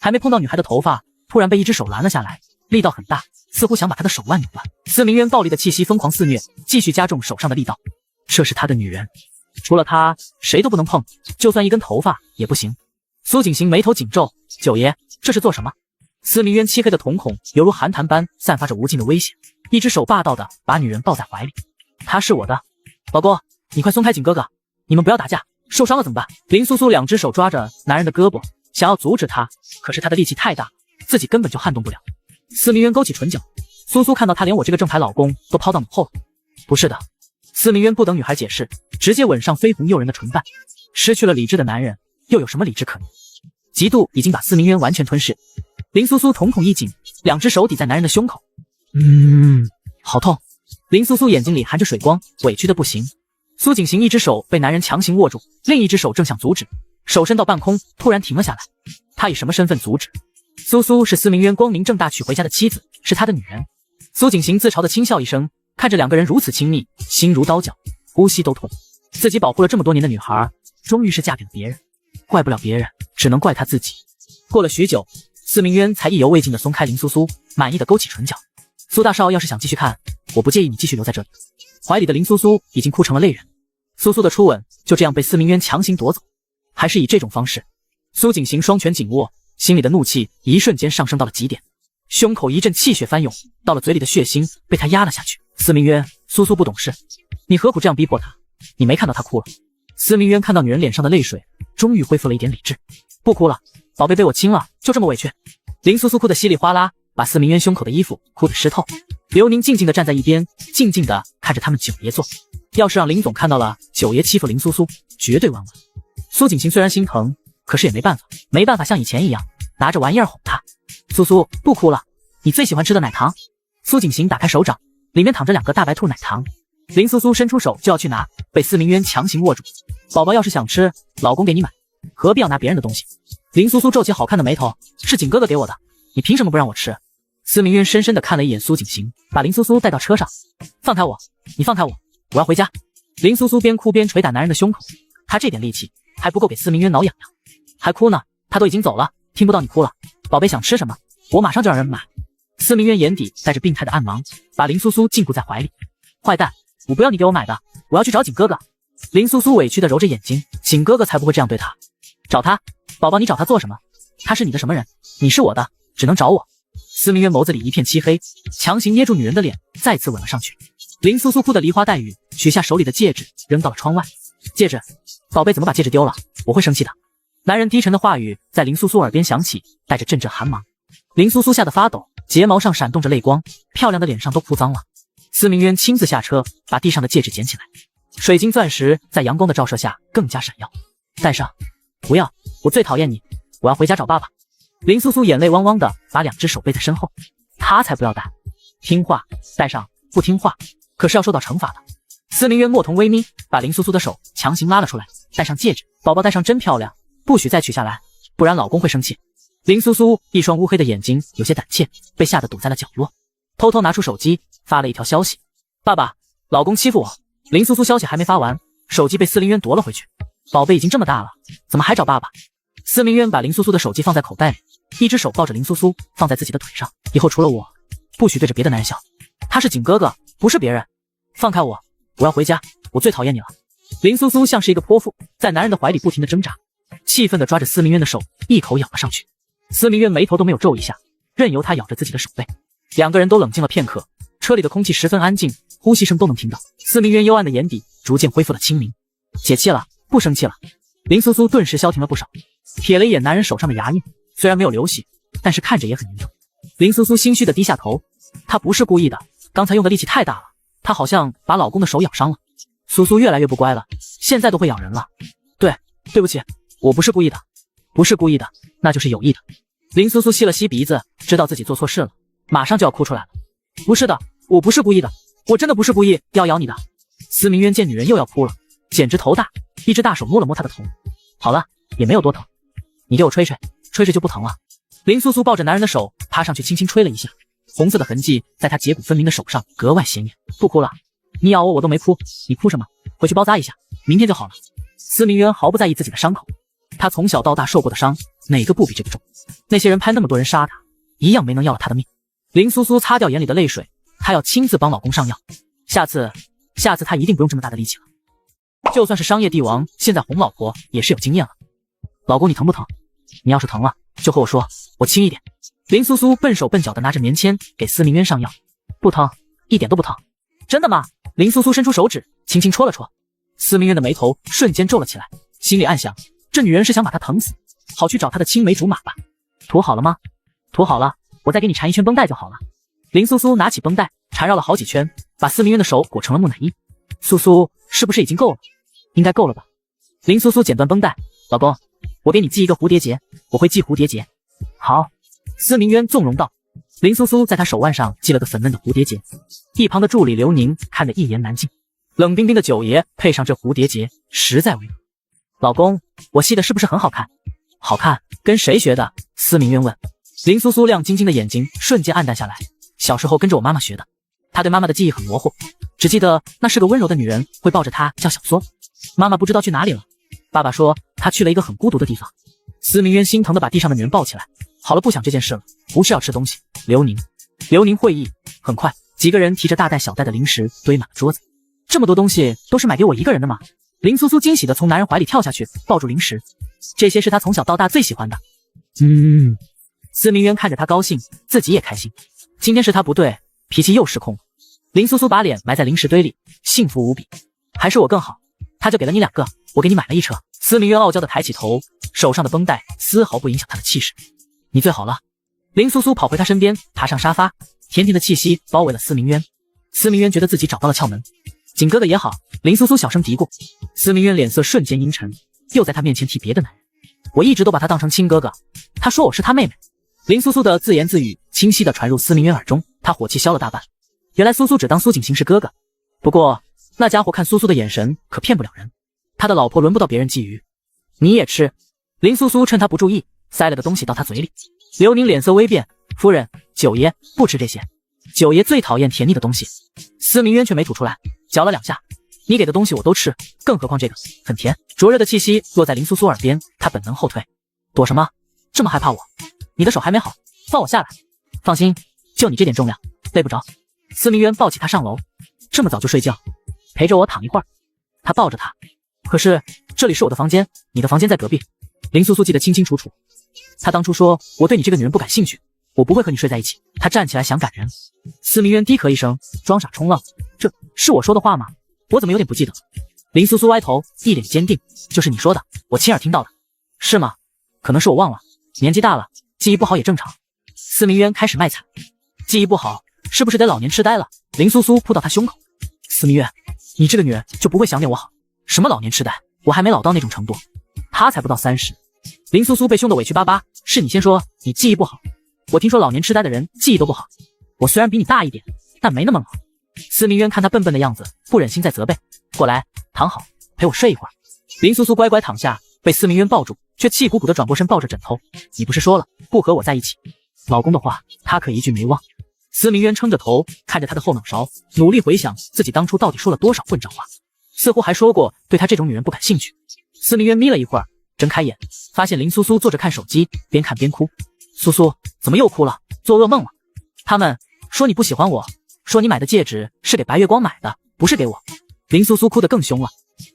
还没碰到女孩的头发，突然被一只手拦了下来，力道很大，似乎想把她的手腕扭断。司明渊暴力的气息疯狂肆虐，继续加重手上的力道。这是他的女人，除了他谁都不能碰，就算一根头发也不行。苏景行眉头紧皱，九爷这是做什么？司明渊漆黑的瞳孔犹如寒潭般散发着无尽的危险，一只手霸道的把女人抱在怀里。她是我的。老公，你快松开景哥哥，你们不要打架，受伤了怎么办？林苏苏2只手抓着男人的胳膊，想要阻止他，可是他的力气太大，自己根本就撼动不了。司明渊勾起唇角，苏苏看到他连我这个正牌老公都抛到脑后了。不是的。司明渊不等女孩解释，直接吻上绯红诱人的唇瓣。失去了理智的男人又有什么理智可言？嫉妒已经把司明渊完全吞噬。林苏苏瞳孔一紧，2只手抵在男人的胸口。好痛。林苏苏眼睛里含着水光，委屈的不行。苏景行一只手被男人强行握住，另一只手正想阻止，手伸到半空，突然停了下来。他以什么身份阻止？苏苏是司明渊光明正大娶回家的妻子，是他的女人。苏景行自嘲的轻笑一声，看着2个人如此亲密，心如刀绞，呼吸都痛。自己保护了这么多年的女孩，终于是嫁给了别人，怪不了别人，只能怪他自己。过了许久，司明渊才意犹未尽的松开林苏苏，满意的勾起唇角。苏大少要是想继续看，我不介意你继续留在这里。怀里的林苏苏已经哭成了泪人。苏苏的初吻就这样被司明渊强行夺走，还是以这种方式。苏景行双拳紧握，心里的怒气一瞬间上升到了极点，胸口一阵气血翻涌，到了嘴里的血腥被他压了下去。司明渊，苏苏不懂事，你何苦这样逼迫他？你没看到他哭了？司明渊看到女人脸上的泪水，终于恢复了一点理智。不哭了，宝贝被我亲了，就这么委屈？林苏苏哭得稀里哗啦，把司明渊胸口的衣服哭得湿透。刘宁静静地站在一边，静静地看着他们九爷做。要是让林总看到了九爷欺负林苏苏，绝对完完。苏景行虽然心疼，可是也没办法像以前一样拿着玩意儿哄他。苏苏，不哭了，你最喜欢吃的奶糖。苏景行打开手掌，里面躺着2个大白兔奶糖。林苏苏伸出手就要去拿，被司明渊强行握住。宝宝要是想吃，老公给你买，何必要拿别人的东西？林苏苏皱起好看的眉头，是景哥哥给我的，你凭什么不让我吃？司明渊深深地看了一眼苏景行，把林苏苏带到车上。放开我，你放开我，我要回家。林苏苏边哭边捶打男人的胸口，他这点力气还不够给司明渊挠痒痒，还哭呢，他都已经走了，听不到你哭了。宝贝想吃什么，我马上就让人买。司明渊眼底带着病态的暗芒，把林苏苏禁锢在怀里。坏蛋，我不要你给我买的，我要去找景哥哥。林苏苏委屈地揉着眼睛，景哥哥才不会这样对他。找他？宝宝你找他做什么？他是你的什么人？你是我的，只能找我。司明渊眸子里一片漆黑，强行捏住女人的脸，再次吻了上去。林苏苏哭得梨花带雨，取下手里的戒指扔到了窗外。戒指，宝贝怎么把戒指丢了？我会生气的。男人低沉的话语在林苏苏耳边响起，带着阵阵寒芒。林苏苏吓得发抖，睫毛上闪动着泪光，漂亮的脸上都哭脏了。司明渊亲自下车，把地上的戒指捡起来，水晶钻石在阳光的照射下更加闪耀。戴上。不要，我最讨厌你，我要回家找爸爸。林苏苏眼泪汪汪的把两只手背在身后，他才不要戴，听话戴上，不听话可是要受到惩罚的。司明渊墨瞳微眯，把林苏苏的手强行拉了出来，戴上戒指，宝宝戴上真漂亮，不许再取下来，不然老公会生气。林苏苏一双乌黑的眼睛有些胆怯，被吓得躲在了角落，偷偷拿出手机发了一条消息：爸爸，老公欺负我。林苏苏消息还没发完，手机被司明渊夺了回去。宝贝已经这么大了，怎么还找爸爸？司明渊把林苏苏的手机放在口袋里，一只手抱着林苏苏放在自己的腿上，以后除了我，不许对着别的男人笑。他是景哥哥，不是别人。放开我，我要回家，我最讨厌你了。林苏苏像是一个泼妇，在男人的怀里不停地挣扎，气愤地抓着司明渊的手，一口咬了上去。司明渊眉头都没有皱一下，任由他咬着自己的手背。两个人都冷静了片刻，车里的空气十分安静，呼吸声都能听到。司明渊幽暗的眼底逐渐恢复了清明。解气了，不生气了。林苏苏顿时消停了不少，瞥了一眼男人手上的牙印，虽然没有流血，但是看着也很严重。林苏苏心虚地低下头，她不是故意的，刚才用的力气太大了，她好像把老公的手咬伤了。苏苏越来越不乖了，现在都会咬人了。对不起，我不是故意的。不是故意的，那就是有意的。林苏苏吸了吸鼻子，知道自己做错事了，马上就要哭出来了。不是的，我不是故意的，我真的不是故意要咬你的。司明渊见女人又要哭了，简直头大，一只大手摸了摸她的头。好了，也没有多疼，你给我吹吹，吹吹就不疼了。林苏苏抱着男人的手趴上去轻轻吹了一下，红色的痕迹在她截骨分明的手上格外显眼。不哭了，你咬我都没哭，你哭什么？回去包扎一下，明天就好了。司明渊毫不在意自己的伤口，他从小到大受过的伤哪个不比这个重？那些人派那么多人杀他，一样没能要了他的命。林苏苏擦掉眼里的泪水，她要亲自帮老公上药，下次他一定不用这么大的力气了。就算是商业帝王，现在哄老婆也是有经验了。老公你疼不疼？你要是疼了就和我说，我轻一点。林苏苏笨手笨脚的拿着棉签给司明渊上药。不疼，一点都不疼。真的吗？林苏苏伸出手指轻轻戳了戳。司明渊的眉头瞬间皱了起来，心里暗想，这女人是想把他疼死，好去找他的青梅竹马吧。涂好了吗？涂好了，我再给你缠一圈绷带就好了。林苏苏拿起绷带缠绕了好几圈，把司明渊的手裹成了木乃伊。苏苏，是不是已经够了？应该够了吧。林苏苏剪断绷带，老公，我给你系一个蝴蝶结，我会系蝴蝶结。好。司明渊纵容道。林苏苏在他手腕上系了个粉嫩的蝴蝶结，一旁的助理刘宁看得一言难尽。冷冰冰的九爷配上这蝴蝶结，实在违和。老公，我系的是不是很好看？好看，跟谁学的？司明渊问。林苏苏亮晶晶的眼睛瞬间暗淡下来，小时候跟着我妈妈学的。她对妈妈的记忆很模糊，只记得那是个温柔的女人，会抱着她叫小松。妈妈不知道去哪里了，爸爸说她去了一个很孤独的地方。司明渊心疼的把地上的女人抱起来。好了，不想这件事了，不是要吃东西。刘宁会意。很快，几个人提着大袋小袋的零食堆满了桌子。这么多东西都是买给我一个人的吗？林苏苏惊喜的从男人怀里跳下去，抱住零食。这些是他从小到大最喜欢的。司明渊看着他高兴，自己也开心。今天是他不对，脾气又失控了。林苏苏把脸埋在零食堆里，幸福无比。还是我更好，他就给了你2个，我给你买了1车。司明渊傲娇的抬起头，手上的绷带丝毫不影响他的气势。你最好了。林苏苏跑回他身边，爬上沙发，甜甜的气息包围了司明渊。司明渊觉得自己找到了窍门。景哥哥也好，林苏苏小声嘀咕。司明渊脸色瞬间阴沉，又在他面前提别的男人。我一直都把他当成亲哥哥，他说我是他妹妹。林苏苏的自言自语清晰地传入司明渊耳中，他火气消了大半。原来苏苏只当苏景行是哥哥，不过那家伙看苏苏的眼神可骗不了人，他的老婆轮不到别人觊觎。你也吃。林苏苏趁他不注意塞了个东西到他嘴里。刘宁脸色微变，夫人，九爷不吃这些，九爷最讨厌甜腻的东西。司明渊却没吐出来，嚼了2下。你给的东西我都吃，更何况这个很甜。灼热的气息落在林苏苏耳边，他本能后退。躲什么？这么害怕我？你的手还没好，放我下来。放心，就你这点重量，累不着。司明渊抱起他上楼。这么早就睡觉？陪着我躺一会儿。他抱着他。可是这里是我的房间，你的房间在隔壁。林苏苏记得清清楚楚，他当初说我对你这个女人不感兴趣，我不会和你睡在一起。他站起来想赶人，司明渊低咳一声，装傻充愣，这是我说的话吗？我怎么有点不记得了？林苏苏歪头，一脸坚定，就是你说的，我亲耳听到的。是吗？可能是我忘了，年纪大了，记忆不好也正常。司明渊开始卖惨，记忆不好是不是得老年痴呆了？林苏苏扑到他胸口，司明渊，你这个女人就不会想点我好？什么老年痴呆，我还没老到那种程度，他才不到30。林苏苏被凶得委屈巴巴，是你先说你记忆不好，我听说老年痴呆的人记忆都不好。我虽然比你大一点，但没那么老。司明渊看他笨笨的样子，不忍心再责备，过来躺好，陪我睡一会儿。林苏苏乖乖躺下，被司明渊抱住，却气鼓鼓地转过身抱着枕头。你不是说了不和我在一起？老公的话他可一句没忘。司明渊撑着头看着他的后脑勺，努力回想自己当初到底说了多少混账话，似乎还说过对他这种女人不感兴趣。司明渊眯了一会儿，睁开眼，发现林苏苏坐着看手机，边看边哭。苏苏怎么又哭了？做噩梦了？他们说你不喜欢我，说你买的戒指是给白月光买的，不是给我。林苏苏哭得更凶了，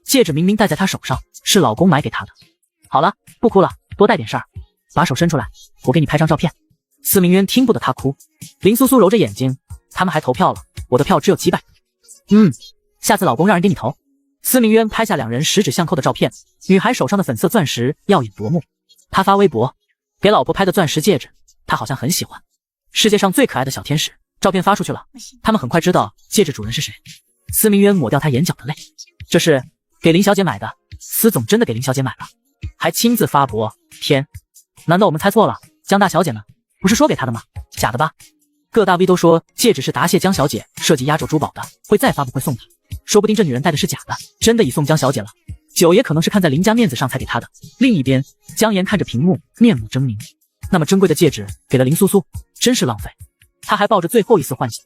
戒指明明戴在她手上，是老公买给她的。好了，不哭了，多带点事儿，把手伸出来，我给你拍张照片。司明渊听不得她哭。林苏苏揉着眼睛，他们还投票了，我的票只有几百。下次老公让人给你投。司明渊拍下两人十指相扣的照片，女孩手上的粉色钻石耀眼夺目。他发微博，给老婆拍的钻石戒指，他好像很喜欢。世界上最可爱的小天使，照片发出去了，他们很快知道戒指主人是谁。司明渊抹掉他眼角的泪，这是给林小姐买的，司总真的给林小姐买了，还亲自发博。天，难道我们猜错了？江大小姐呢？不是说给她的吗？假的吧？各大 V 都说戒指是答谢江小姐设计压轴珠宝的，会再发布会送她，说不定这女人戴的是假的，真的已送江小姐了。酒也可能是看在林家面子上才给她的。另一边，江岩看着屏幕，面目狰狞。那么珍贵的戒指给了林苏苏，真是浪费。他还抱着最后一丝幻想。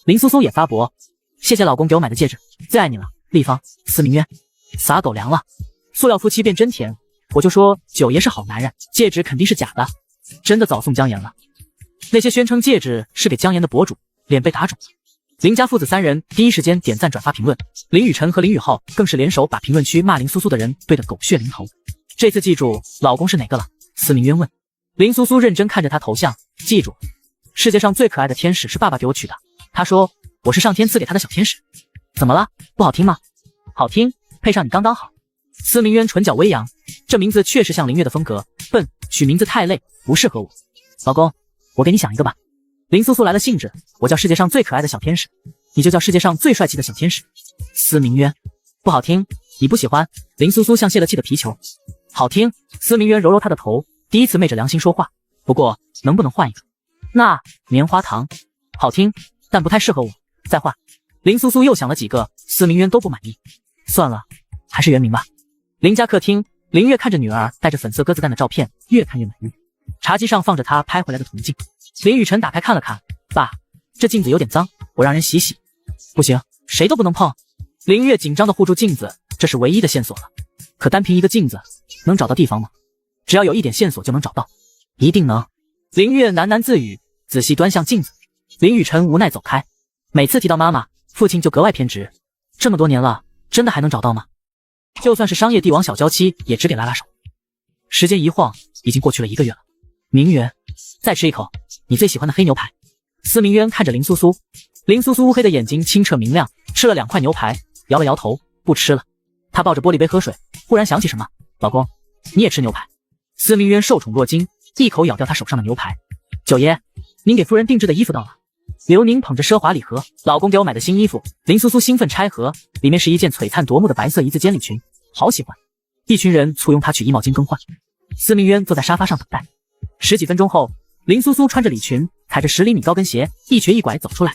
林苏苏也发博，谢谢老公给我买的戒指，最爱你了，立方。司明渊撒狗粮了，塑料夫妻变真甜。我就说九爷是好男人，戒指肯定是假的，真的早送江岩了。那些宣称戒指是给江岩的博主脸被打肿了。林家父子三人第一时间点赞转发评论，林雨晨和林宇浩更是联手把评论区骂林苏苏的人对得狗血淋头。这次记住老公是哪个了？司明渊问。林苏苏认真看着他头像，记住，世界上最可爱的天使是爸爸给我取的，他说我是上天赐给他的小天使。怎么了？不好听吗？好听，配上你刚刚好。司明渊唇角微扬，这名字确实像林月的风格，笨，取名字太累，不适合我。老公，我给你想一个吧。林苏苏来了兴致，我叫世界上最可爱的小天使，你就叫世界上最帅气的小天使。司明渊，不好听，你不喜欢？林苏苏像泄了气的皮球。好听。司明渊揉揉她的头，第一次昧着良心说话，不过能不能换一个？那棉花糖好听，但不太适合我，再换。林苏苏又想了几个，司明渊都不满意，算了，还是原名吧。林家客厅，林月看着女儿带着粉色鸽子蛋的照片，越看越满意。茶几上放着她拍回来的铜镜，林雨晨打开看了看，爸，这镜子有点脏，我让人洗洗。不行，谁都不能碰。林月紧张地护住镜子，这是唯一的线索了。可单凭一个镜子能找到地方吗？只要有一点线索就能找到，一定能。林月喃喃自语，仔细端详镜子。林雨晨无奈走开。每次提到妈妈，父亲就格外偏执。这么多年了，真的还能找到吗？就算是商业帝王小娇妻，也只给拉拉手。时间一晃，已经过去了1个月了。明媛，再吃一口你最喜欢的黑牛排。司明渊看着林苏苏，林苏苏乌黑的眼睛清澈明亮，吃了2块牛排，摇了摇头，不吃了。他抱着玻璃杯喝水，忽然想起什么，老公，你也吃牛排。司明渊受宠若惊，一口咬掉他手上的牛排。九爷，您给夫人定制的衣服到了。刘宁捧着奢华礼盒，老公给我买的新衣服。林苏苏兴奋拆盒，里面是一件璀璨夺目的白色一字肩礼裙，好喜欢。一群人簇拥她去衣帽间更换。司明渊坐在沙发上等待。10几分钟后，林苏苏穿着礼裙，踩着10厘米高跟鞋，一瘸一拐走出来。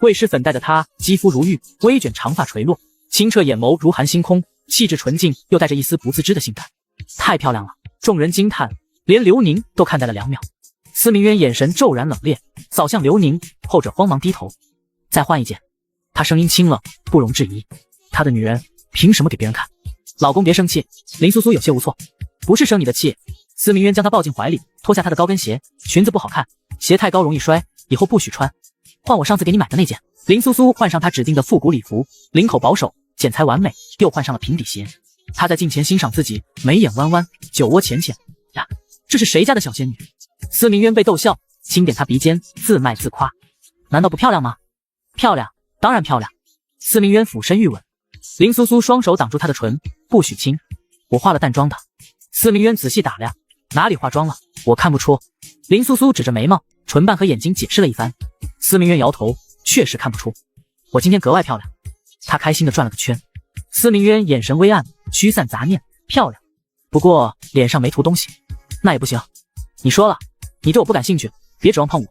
未施粉黛的她，肌肤如玉，微卷长发垂落，清澈眼眸如寒星空，气质纯净，又带着一丝不自知的性感，太漂亮了。众人惊叹，连刘宁都看呆了2秒。司明渊眼神骤然冷冽，扫向刘宁，后者慌忙低头。再换一件。他声音轻了，不容置疑。他的女人凭什么给别人看？老公别生气。林苏苏有些无措。不是生你的气。司明渊将她抱进怀里，脱下她的高跟鞋，裙子不好看，鞋太高容易摔，以后不许穿。换我上次给你买的那件。林苏苏换上她指定的复古礼服，领口保守，剪裁完美，又换上了平底鞋。她在镜前欣赏自己，眉眼弯弯，酒窝浅浅。呀，这是谁家的小仙女？司明渊被逗笑，轻点她鼻尖，自卖自夸。难道不漂亮吗？漂亮，当然漂亮。司明渊俯身欲吻，林苏苏双手挡住他的唇，不许亲。我化了淡妆的。司明渊仔细打量，哪里化妆了？我看不出。林苏苏指着眉毛、唇瓣和眼睛解释了一番。司明渊摇头，确实看不出。我今天格外漂亮。他开心地转了个圈。司明渊眼神微暗，驱散杂念，漂亮。不过脸上没涂东西，那也不行。你说了，你对我不感兴趣，别指望碰我。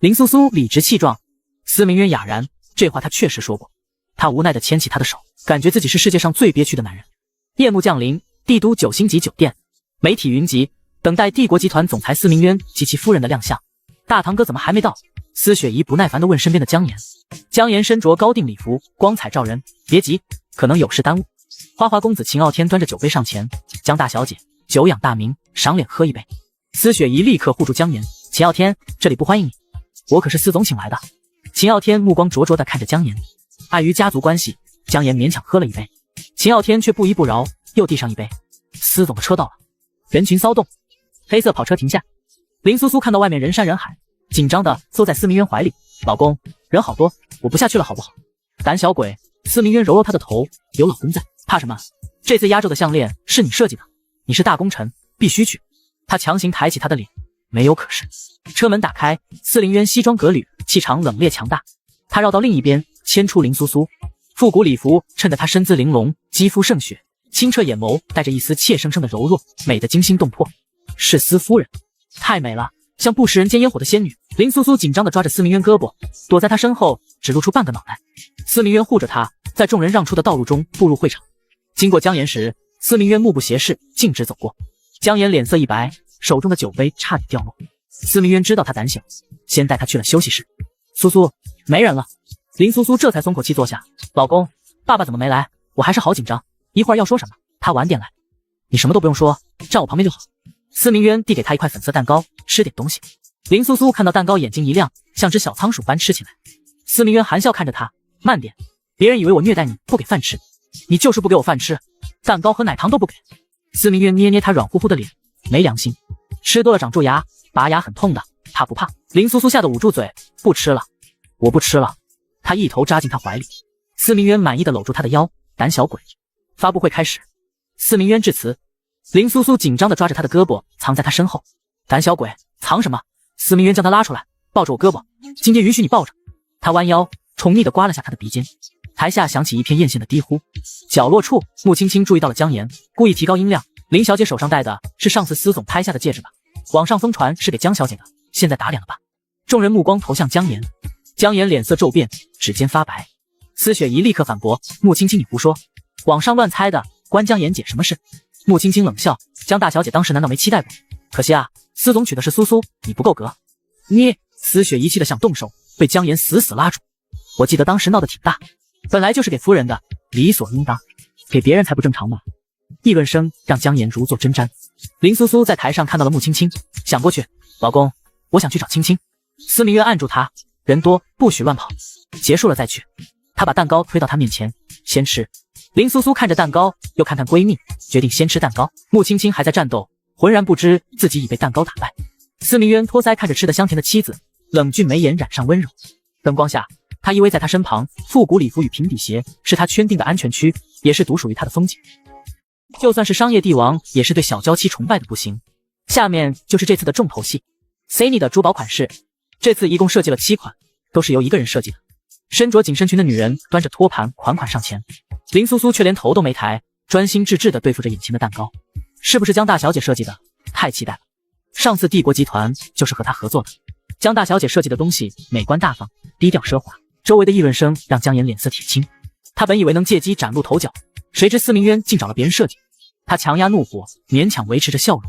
林苏苏理直气壮。司明渊哑然，这话他确实说过。他无奈地牵起他的手，感觉自己是世界上最憋屈的男人。夜幕降临，帝都9星级酒店，媒体云集，等待帝国集团总裁司明渊及其夫人的亮相。大堂哥怎么还没到？司雪怡不耐烦地问身边的姜岩。姜岩身着高定礼服，光彩照人。别急，可能有事耽误。花花公子秦傲天端着酒杯上前，姜大小姐，久仰大名，赏脸喝一杯。司雪怡立刻护住姜岩，秦傲天，这里不欢迎你，我可是司总请来的。秦傲天目光灼灼地看着姜岩，碍于家族关系，姜岩勉强喝了一杯，秦傲天却不依不饶，又递上一杯。司总的车到了，人群骚动，黑色跑车停下。林苏苏看到外面人山人海，紧张地缩在司明渊怀里，老公，人好多，我不下去了好不好？胆小鬼。司明渊揉揉他的头，有老公在，怕什么？这次压轴的项链是你设计的，你是大功臣，必须去。他强行抬起他的脸，没有可是。车门打开，司明渊西装革履，气场冷冽强大。他绕到另一边，牵出林苏苏，复古礼服衬得他身姿玲珑，肌肤胜雪，清澈眼眸带着一丝怯生生的柔弱，美得惊心动魄。是司夫人，太美了，像不食人间烟火的仙女。林苏苏紧张地抓着司明渊胳膊，躲在他身后，只露出半个脑袋。司明渊护着他，在众人让出的道路中步入会场。经过姜岩时，司明渊目不斜视，径直走过。姜岩脸色一白，手中的酒杯差点掉落。司明渊知道他胆小，先带他去了休息室。苏苏，没人了。林苏苏这才松口气坐下。老公，爸爸怎么没来？我还是好紧张，一会儿要说什么？他晚点来。你什么都不用说，站我旁边就好。司明渊递给他一块粉色蛋糕，吃点东西。林苏苏看到蛋糕眼睛一亮，像只小仓鼠般吃起来。司明渊含笑看着他，慢点，别人以为我虐待你，不给饭吃，你就是不给我饭吃，蛋糕和奶糖都不给。司明渊捏捏他软乎乎的脸，没良心，吃多了长蛀牙，拔牙很痛的，怕不怕？林苏苏吓得捂住嘴，不吃了，我不吃了。他一头扎进他怀里，司明渊满意的搂住他的腰，胆小鬼。发布会开始，司明渊致辞，林苏苏紧张的抓着他的胳膊，藏在他身后。胆小鬼，藏什么？司明渊将他拉出来，抱着我胳膊，今天允许你抱着。他弯腰宠溺地刮了下他的鼻尖。台下响起一片艳羡的低呼。角落处，穆青青注意到了姜岩，故意提高音量。林小姐手上戴的是上次司总拍下的戒指吧？网上疯传是给姜小姐的，现在打脸了吧？众人目光投向姜岩，姜岩脸色骤变，指尖发白。司雪怡立刻反驳：穆青青你胡说，网上乱猜的，关姜岩姐什么事？穆青青冷笑：姜大小姐当时难道没期待过？可惜啊，司总娶的是苏苏，你不够格。你，司雪怡气得想动手，被姜岩死死拉住。我记得当时闹得挺大，本来就是给夫人的，理所应当，给别人才不正常嘛。议论声让姜岩如坐针毡。林苏苏在台上看到了穆青青，想过去，老公，我想去找青青。司明渊按住他，人多不许乱跑，结束了再去。他把蛋糕推到他面前，先吃。林苏苏看着蛋糕，又看看闺蜜，决定先吃蛋糕。穆青青还在战斗，浑然不知自己已被蛋糕打败。司明渊托腮看着吃得香甜的妻子，冷峻眉眼染上温柔。灯光下，他依偎在他身旁，复古礼服与平底鞋是他圈定的安全区，也是独属于他的风景。就算是商业帝王，也是对小娇妻崇拜的不行。下面就是这次的重头戏 ，Cindy 的珠宝款式，这次一共设计了7款，都是由一个人设计的。身着紧身裙的女人端着托盘款款上前，林苏苏却连头都没抬，专心致志地对付着眼前的蛋糕。是不是姜大小姐设计的？太期待了！上次帝国集团就是和她合作的。姜大小姐设计的东西美观大方，低调奢华。周围的议论声让姜岩脸色铁青，他本以为能借机崭露头角，谁知司明渊竟找了别人设计。他强压怒火，勉强维持着笑容。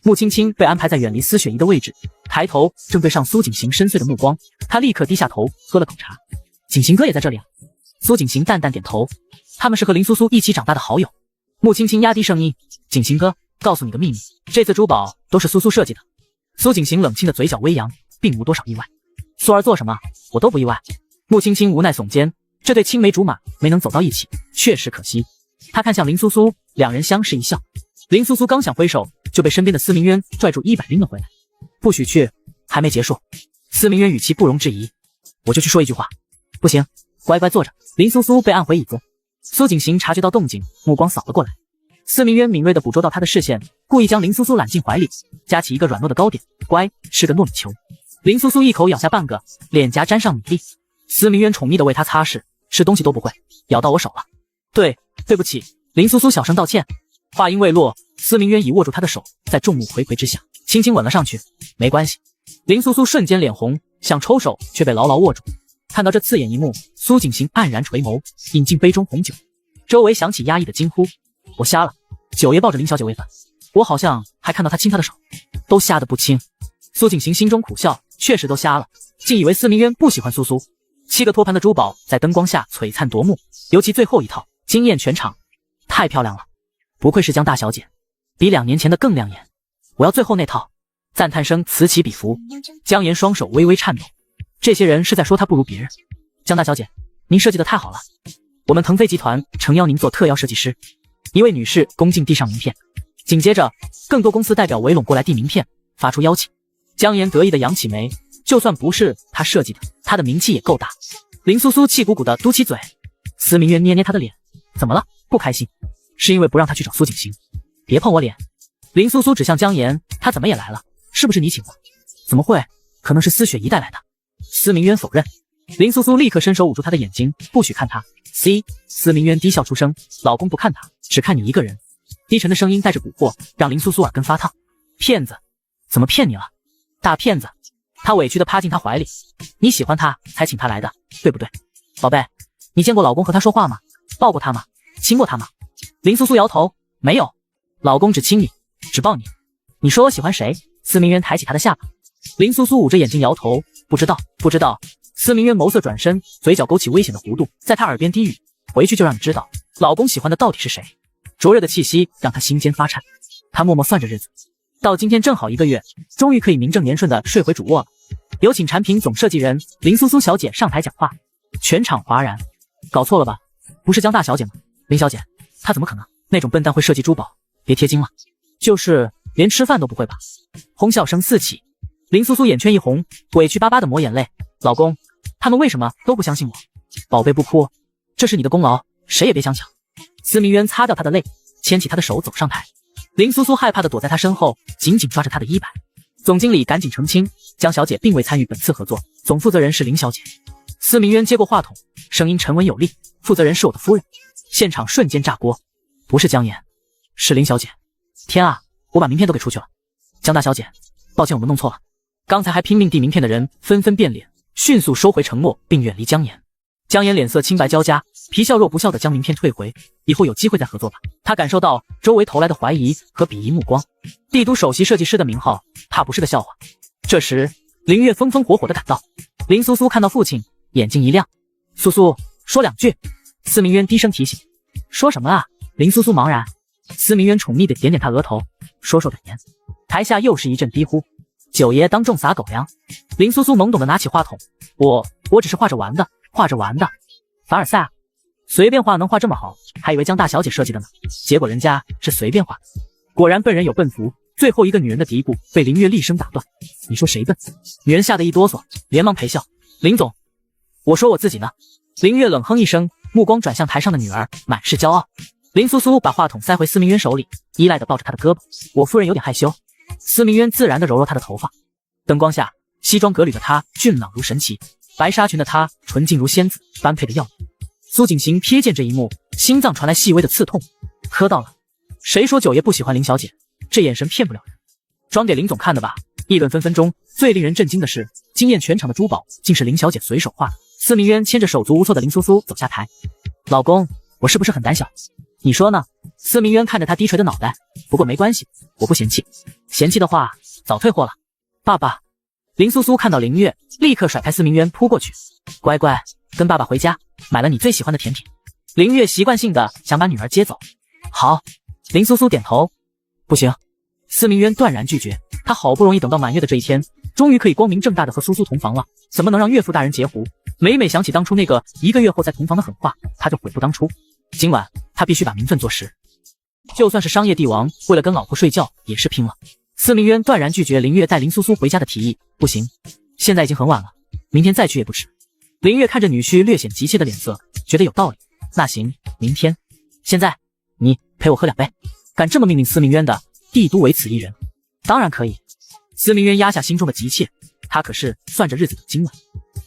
穆青青被安排在远离司雪怡的位置，抬头正对上苏景行深邃的目光，他立刻低下头喝了口茶。景行哥也在这里啊？苏景行淡淡点头，他们是和林苏苏一起长大的好友。穆青青压低声音：景行哥，告诉你个秘密，这次珠宝都是苏苏设计的。苏景行冷清的嘴角微扬，并无多少意外。苏儿做什么，我都不意外。穆青青无奈耸肩，这对青梅竹马没能走到一起，确实可惜。他看向林苏苏，两人相视一笑。林苏苏刚想挥手，就被身边的司明渊拽住衣摆拎了回来。不许去，还没结束。司明渊语气不容置疑，我就去说一句话。不行，乖乖坐着。林苏苏被按回椅子，苏景行察觉到动静，目光扫了过来。司明渊敏锐地捕捉到他的视线，故意将林苏苏揽进怀里，夹起一个软糯的糕点，乖，是个糯米球。林苏苏一口咬下半个，脸颊沾上米粒。司明渊宠溺地为她擦拭，吃东西都不会，咬到我手了。对不起。林苏苏小声道歉。话音未落，司明渊已握住她的手，在众目睽睽之下轻轻吻了上去。没关系。林苏苏瞬间脸红，想抽手却被牢牢握住。看到这刺眼一幕，苏景行黯然垂眸，饮尽杯中红酒。周围响起压抑的惊呼。我瞎了，九爷抱着林小姐喂饭，我好像还看到他亲她的手，都瞎得不轻。苏景行心中苦笑，确实都瞎了，竟以为司明渊不喜欢苏苏。7个托盘的珠宝在灯光下璀璨夺目，尤其最后一套惊艳全场，太漂亮了，不愧是江大小姐，比2年前的更亮眼。我要最后那套。赞叹声此起彼伏，江岩双手微微颤抖，这些人是在说他不如别人。江大小姐，您设计的太好了，我们腾飞集团诚邀您做特邀设计师。一位女士恭敬递上名片，紧接着更多公司代表围拢过来递名片，发出邀请。江岩得意地扬起眉，就算不是他设计的，他的名气也够大。林苏苏气鼓鼓地嘟起嘴，司明渊捏捏他的脸，怎么了？不开心？是因为不让他去找苏景行？别碰我脸。林苏苏指向江岩，他怎么也来了？是不是你请的？怎么会？可能是司雪姨带来的。司明渊否认。林苏苏立刻伸手捂住他的眼睛，不许看他。司明渊低笑出声，老公不看他，只看你一个人。低沉的声音带着蛊惑，让林苏苏耳根发烫。骗子，怎么骗你了？大骗子。他委屈地趴进他怀里，你喜欢他才请他来的，对不对？宝贝，你见过老公和他说话吗？抱过他吗？亲过他吗？林苏苏摇头，没有，老公只亲你，只抱你。你说我喜欢谁？司明渊抬起他的下巴。林苏苏捂着眼睛摇头，不知道。司明渊眸色转身，嘴角勾起危险的弧度，在他耳边低语，回去就让你知道老公喜欢的到底是谁。灼热的气息让他心间发颤，他默默算着日子，到今天正好1个月，终于可以名正言顺地睡回主卧了。有请产品总设计人林苏苏小姐上台讲话。全场哗然。搞错了吧？不是江大小姐吗？林小姐，她怎么可能？那种笨蛋会设计珠宝，别贴金了。就是连吃饭都不会吧？哄笑声四起。林苏苏眼圈一红，委屈巴巴地抹眼泪。老公，他们为什么都不相信我？宝贝不哭，这是你的功劳，谁也别想抢。司明渊擦掉他的泪，牵起他的手走上台。林苏苏害怕地躲在他身后，紧紧抓着他的衣摆。总经理赶紧澄清，江小姐并未参与本次合作，总负责人是林小姐。司明渊接过话筒，声音沉稳有力，负责人是我的夫人。现场瞬间炸锅，不是江岩，是林小姐。天啊，我把名片都给出去了。江大小姐，抱歉我们弄错了。刚才还拼命递名片的人纷纷变脸，迅速收回承诺并远离江岩。江岩脸色青白交加，皮笑肉不笑地将名片退回，以后有机会再合作吧。他感受到周围投来的怀疑和鄙夷目光，帝都首席设计师的名号怕不是个笑话。这时林月风风火火地赶到。林苏苏看到父亲，眼睛一亮，苏苏说2句。司明渊低声提醒，说什么啊？林苏苏茫然。司明渊宠溺地点点他额头，说点言。台下又是一阵低呼，九爷当众撒狗粮。林苏苏懵懂地拿起话筒，我只是画着玩的。凡尔赛啊，随便画能画这么好，还以为江大小姐设计的呢，结果人家是随便画的。果然笨人有笨福，最后一个女人的嘀咕被林月厉声打断。你说谁笨？女人吓得一哆嗦，连忙陪笑。林总，我说我自己呢。林月冷哼一声，目光转向台上的女儿，满是骄傲。林苏苏把话筒塞回司明渊手里，依赖地抱着他的胳膊。我夫人有点害羞。司明渊自然地揉揉她的头发。灯光下，西装革履的她俊朗如神奇，白纱裙的她纯净如仙子，般配的耀眼。苏景行瞥见这一幕，心脏传来细微的刺痛。磕到了。谁说九爷不喜欢林小姐？这眼神骗不了人。装给林总看的吧。议论纷纷中，最令人震惊的是，惊艳全场的珠宝竟是林小姐随手画的。司明渊牵着手足无措的林苏苏走下台。老公，我是不是很胆小？你说呢？司明渊看着他低垂的脑袋，不过没关系，我不嫌弃。嫌弃的话，早退货了。爸爸。林苏苏看到林月，立刻甩开司明渊扑过去。乖乖，跟爸爸回家，买了你最喜欢的甜品。林月习惯性的想把女儿接走。好。林苏苏点头。不行。司明渊断然拒绝。他好不容易等到满月的这一天，终于可以光明正大的和苏苏同房了，怎么能让岳父大人截胡？每每想起当初那个1个月后再同房的狠话，他就悔不当初。今晚他必须把名分做实。就算是商业帝王，为了跟老婆睡觉也是拼了。司明渊断然拒绝林月带林苏苏回家的提议，不行，现在已经很晚了，明天再去也不迟。林月看着女婿略显急切的脸色，觉得有道理。那行，明天。现在你陪我喝2杯。敢这么命令司明渊的，帝都唯此一人。当然可以。司明渊压下心中的急切，他可是算着日子等今晚。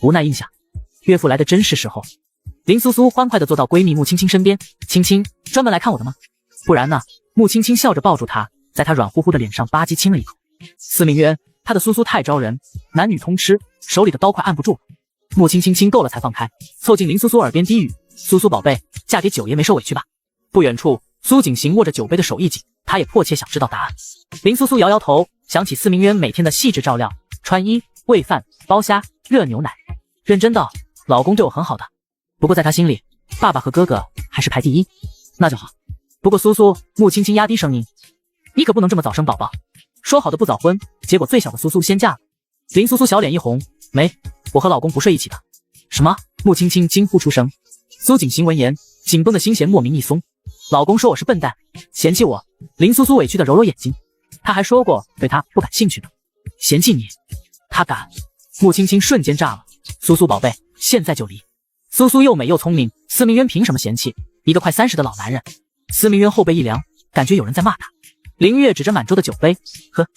无奈应下，岳父来的真是时候。林苏苏欢快地坐到闺蜜穆青青身边，青青，专门来看我的吗？不然呢？穆青青笑着抱住她，在她软乎乎的脸上吧唧亲了一口。司明渊，他的苏苏太招人，男女通吃，手里的刀快按不住了。穆青青亲够了才放开，凑近林苏苏耳边低语：苏苏宝贝，嫁给九爷没受委屈吧？不远处，苏景行握着酒杯的手一紧，他也迫切想知道答案。林苏苏摇摇头，想起司明渊每天的细致照料，穿衣、喂饭、剥虾、热牛奶，认真道：老公对我很好的，不过在他心里，爸爸和哥哥还是排第一。那就好。不过苏苏，穆青青压低声音，你可不能这么早生宝宝。说好的不早婚，结果最小的苏苏先嫁了。林苏苏小脸一红，没，我和老公不睡一起的。什么？穆青青惊呼出声。苏景行闻言，紧绷的心弦莫名一松。老公说我是笨蛋，嫌弃我。林苏苏委屈的揉揉眼睛，他还说过对他不感兴趣呢。嫌弃你？他敢？穆青青瞬间炸了。苏苏宝贝，现在就离。苏苏又美又聪明，司明渊凭什么嫌弃一个快30的老男人？司明渊后背一凉，感觉有人在骂他。林月指着满桌的酒杯，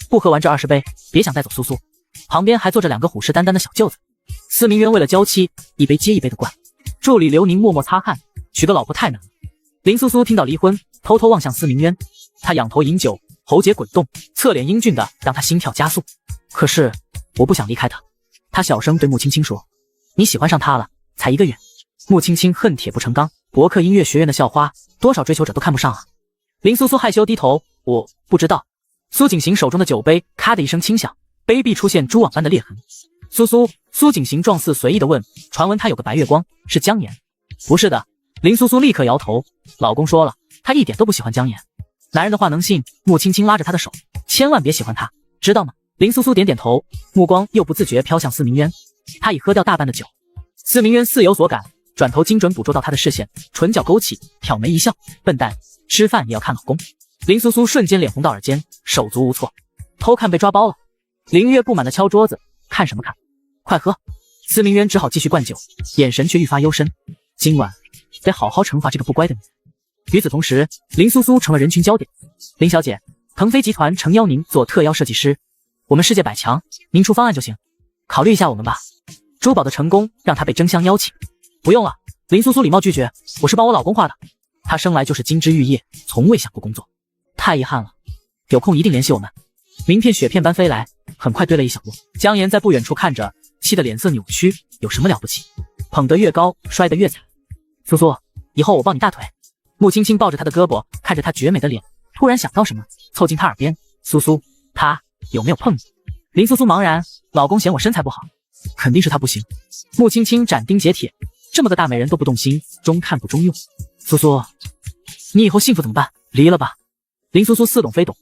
不喝完这20杯，别想带走苏苏。旁边还坐着2个虎视眈眈的小舅子。司明渊为了娇妻，一杯接一杯的灌。助理刘宁默默擦汗，娶个老婆太难了。林苏苏听到离婚，偷偷望向司明渊，他仰头饮酒，喉结滚动，侧脸英俊的让他心跳加速。可是我不想离开他。他小声对穆青青说，你喜欢上他了，才1个月。穆青青恨铁不成钢，伯克音乐学院的校花，多少追求者都看不上啊。林苏苏害羞低头，我不知道。苏景行手中的酒杯咔的一声轻响，杯壁出现蛛网般的裂痕。苏景行状似随意的问，传闻他有个白月光，是姜妍？不是的。林苏苏立刻摇头，老公说了，他一点都不喜欢姜妍。男人的话能信？穆青青拉着他的手，千万别喜欢他，知道吗？林苏苏点点头，目光又不自觉飘向司明渊。他已喝掉大半的酒。司明渊似有所感，转头精准捕捉到他的视线，唇角勾起，挑眉一笑，笨蛋，吃饭也要看老公。林苏苏瞬间脸红到耳尖，手足无措，偷看被抓包了。林月不满地敲桌子，看什么看？快喝！司明渊只好继续灌酒，眼神却愈发幽深。今晚得好好惩罚这个不乖的女人。与此同时，林苏苏成了人群焦点。林小姐，腾飞集团诚邀您做特邀设计师，我们世界100强，您出方案就行，考虑一下我们吧。珠宝的成功让她被争相邀请。不用了，林苏苏礼貌拒绝，我是帮我老公画的，他生来就是金枝玉叶，从未想过工作。太遗憾了，有空一定联系我们。名片雪片般飞来，很快堆了一小摞。姜妍在不远处看着，气得脸色扭曲，有什么了不起？捧得越高，摔得越惨。苏苏，以后我抱你大腿。穆青青抱着他的胳膊，看着他绝美的脸，突然想到什么，凑近他耳边，苏苏，他有没有碰你？林苏苏茫然，老公嫌我身材不好，肯定是他不行。穆青青斩钉截铁，这么个大美人都不动心，中看不中用。苏苏，你以后幸福怎么办？离了吧。林苏苏似懂非懂，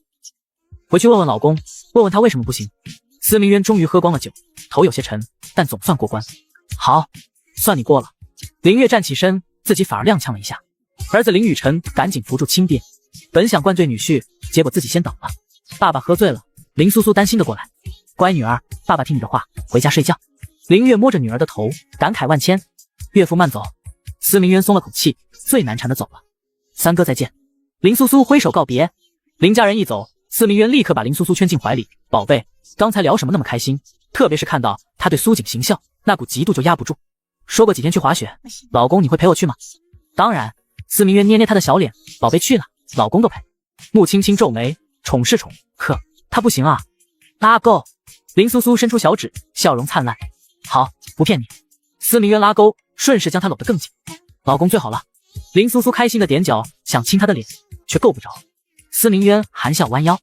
回去问问老公，问问他为什么不行。司明渊终于喝光了酒，头有些沉，但总算过关。好，算你过了。林月站起身，自己反而踉跄了一下。儿子林雨辰赶紧扶住亲爹，本想灌醉女婿，结果自己先倒了。爸爸喝醉了。林苏苏担心的过来，乖女儿，爸爸听你的话，回家睡觉。林月摸着女儿的头，感慨万千。岳父慢走。司明渊松了口气，最难缠的走了。三哥再见。林苏苏挥手告别。林家人一走，司明渊立刻把林苏苏圈进怀里。宝贝，刚才聊什么那么开心？特别是看到他对苏景行笑，那股嫉妒就压不住。说过几天去滑雪，老公你会陪我去吗？当然。司明渊捏捏他的小脸，宝贝去了，老公都陪。穆青青皱眉，宠是宠，可他不行啊。拉钩。林苏苏伸出小指，笑容灿烂。好，不骗你。司明渊拉钩，顺势将他搂得更紧。老公最好了。林苏苏开心的踮脚，想亲他的脸，却够不着。司明渊含笑弯腰，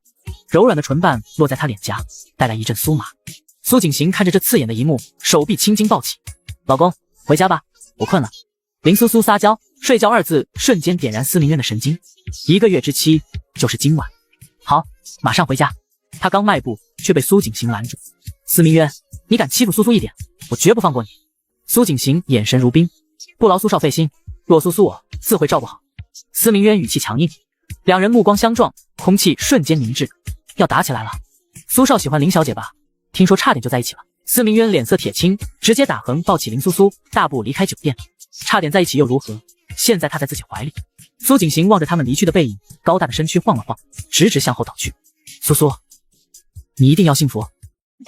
柔软的唇瓣落在他脸颊，带来一阵酥麻。苏景行看着这刺眼的一幕，手臂青筋暴起。老公，回家吧，我困了。林苏苏撒娇，睡觉2字瞬间点燃司明渊的神经。1个月之期就是今晚。好，马上回家。他刚迈步，却被苏景行拦住。司明渊，你敢欺负苏苏一点，我绝不放过你。苏景行眼神如冰，不劳苏少费心，若苏苏我自会照顾好。司明渊语气强硬。两人目光相撞，空气瞬间凝滞，要打起来了。苏少喜欢林小姐吧？听说差点就在一起了。司明渊脸色铁青，直接打横抱起林苏苏，大步离开酒店。差点在一起又如何？现在他在自己怀里。苏景行望着他们离去的背影，高大的身躯晃了晃，直直向后倒去。苏苏，你一定要幸福。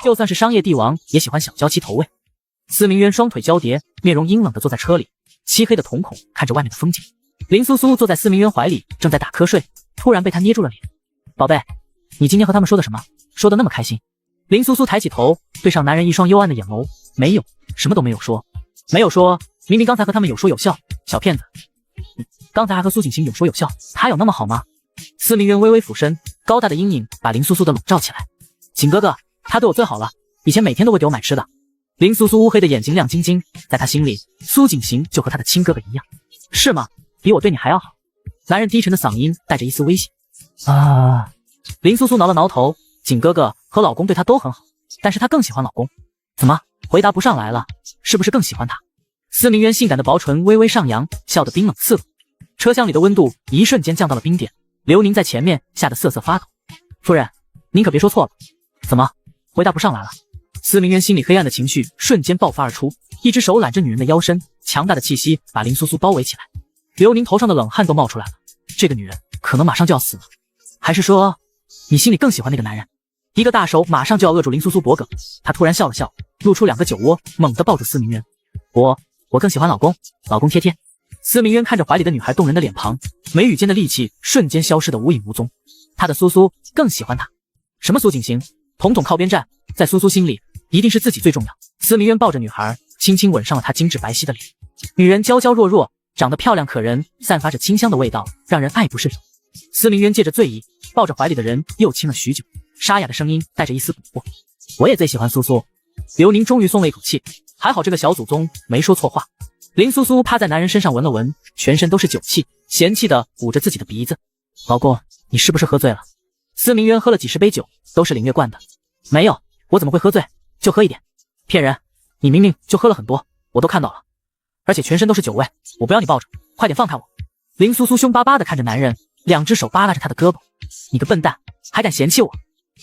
就算是商业帝王，也喜欢小娇妻投喂。司明渊双腿交叠，面容阴冷地坐在车里，漆黑的瞳孔看着外面的风景。林苏苏坐在司明渊怀里，正在打瞌睡，突然被他捏住了脸。宝贝，你今天和他们说的什么？说的那么开心。林苏苏抬起头，对上男人一双幽暗的眼眸，没有，什么都没有说。没有说，明明刚才和他们有说有笑，小骗子。刚才还和苏景行有说有笑，他有那么好吗？司明渊微微俯身，高大的阴影把林苏苏的笼罩起来。景哥哥，他对我最好了，以前每天都会给我买吃的。林苏苏乌黑的眼睛亮晶晶，在他心里，苏景行就和他的亲哥哥一样。是吗？比我对你还要好。男人低沉的嗓音带着一丝威胁。啊！林苏苏挠了挠头，景哥哥和老公对她都很好，但是她更喜欢老公。怎么回答不上来了？是不是更喜欢他？司明渊性感的薄唇微微上扬，笑得冰冷刺骨。车厢里的温度一瞬间降到了冰点，刘宁在前面吓得瑟瑟发抖。夫人，您可别说错了。怎么回答不上来了？司明渊心里黑暗的情绪瞬间爆发而出，一只手揽着女人的腰身，强大的气息把林苏苏包围起来。刘宁头上的冷汗都冒出来了，这个女人可能马上就要死了。还是说你心里更喜欢那个男人？一个大手马上就要扼住林苏苏脖颈，他突然笑了笑，露出两个酒窝，猛地抱住司明渊。我更喜欢老公，老公贴贴。司明渊看着怀里的女孩动人的脸庞，眉宇间的戾气瞬间消失得无影无踪。他的苏苏更喜欢他。什么苏景行，统统靠边站，在苏苏心里一定是自己最重要。司明渊抱着女孩，轻轻吻上了她精致白皙的脸。女人娇娇弱弱，长得漂亮可人，散发着清香的味道，让人爱不释手。司明渊借着醉意，抱着怀里的人又亲了许久，沙哑的声音带着一丝蛊惑。我也最喜欢苏苏。刘宁终于松了一口气，还好这个小祖宗没说错话。林苏苏趴在男人身上闻了闻，全身都是酒气，嫌弃的捂着自己的鼻子。老公，你是不是喝醉了？司明渊喝了几十杯酒，都是林月灌的。没有，我怎么会喝醉？就喝一点。骗人，你明明就喝了很多，我都看到了，而且全身都是酒味，我不要你抱着，快点放开我。林苏苏凶巴巴的看着男人，两只手扒拉着他的胳膊。你个笨蛋，还敢嫌弃我？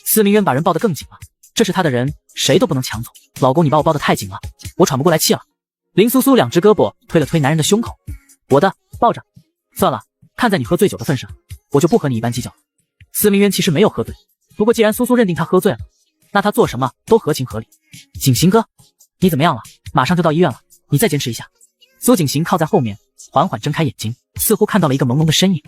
司明渊把人抱得更紧了，这是他的人，谁都不能抢走。老公，你把我抱得太紧了，我喘不过来气了。林苏苏两只胳膊推了推男人的胸口。我的，抱着。算了，看在你喝醉酒的份上，我就不和你一般计较了。司明渊其实没有喝醉，不过既然苏苏认定他喝醉了，那他做什么都合情合理。景行哥，你怎么样了？马上就到医院了，你再坚持一下。苏景行靠在后面，缓缓睁开眼睛，似乎看到了一个朦胧的身影。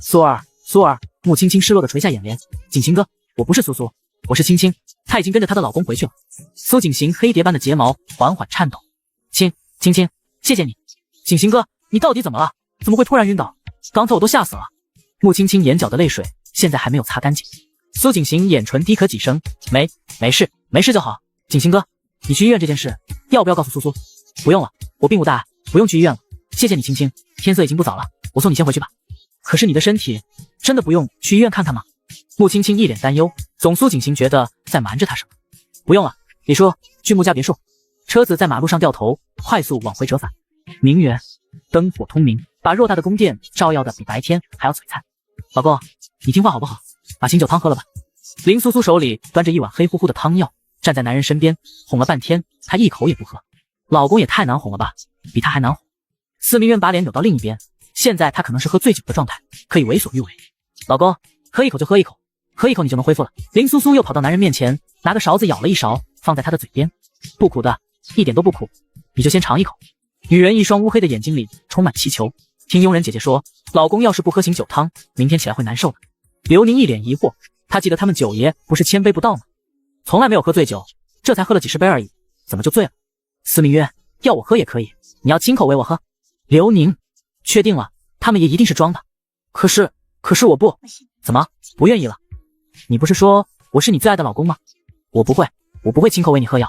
苏儿，苏儿，穆青青失落的垂下眼帘。景行哥，我不是苏苏，我是青青，她已经跟着她的老公回去了。苏景行黑蝶般的睫毛缓缓颤抖。青青，谢谢你。景行哥，你到底怎么了？怎么会突然晕倒？刚才我都吓死了。穆青青眼角的泪水现在还没有擦干净。苏景行眼唇低咳几声，没事就好。景行哥，你去医院这件事要不要告诉苏苏？不用了，我并无大碍，不用去医院了。谢谢你青青，天色已经不早了，我送你先回去吧。可是你的身体真的不用去医院看看吗？穆青青一脸担忧，总苏景行觉得在瞒着他什么。不用了，李叔，去穆家别墅。车子在马路上掉头，快速往回折返。名园灯火通明，把偌大的宫殿照耀的比白天还要璀璨。老公，你听话好不好？把醒酒汤喝了吧。林苏苏手里端着一碗黑乎乎的汤药，站在男人身边，哄了半天，他一口也不喝。老公也太难哄了吧，比他还难哄。司明渊把脸扭到另一边，现在他可能是喝醉酒的状态，可以为所欲为。老公，喝一口就喝一口，喝一口你就能恢复了。林苏苏又跑到男人面前，拿个勺子舀了一勺，放在他的嘴边。不苦的，一点都不苦，你就先尝一口。女人一双乌黑的眼睛里充满祈求。听佣人姐姐说，老公要是不喝醒酒汤，明天起来会难受的。刘宁一脸疑惑，他记得他们九爷不是千杯不到吗？从来没有喝醉酒，这才喝了几十杯而已，怎么就醉了？司明渊，要我喝也可以，你要亲口喂我喝。刘宁，确定了，他们也一定是装的。可是我不，怎么不愿意了？你不是说我是你最爱的老公吗？我不会亲口喂你喝药。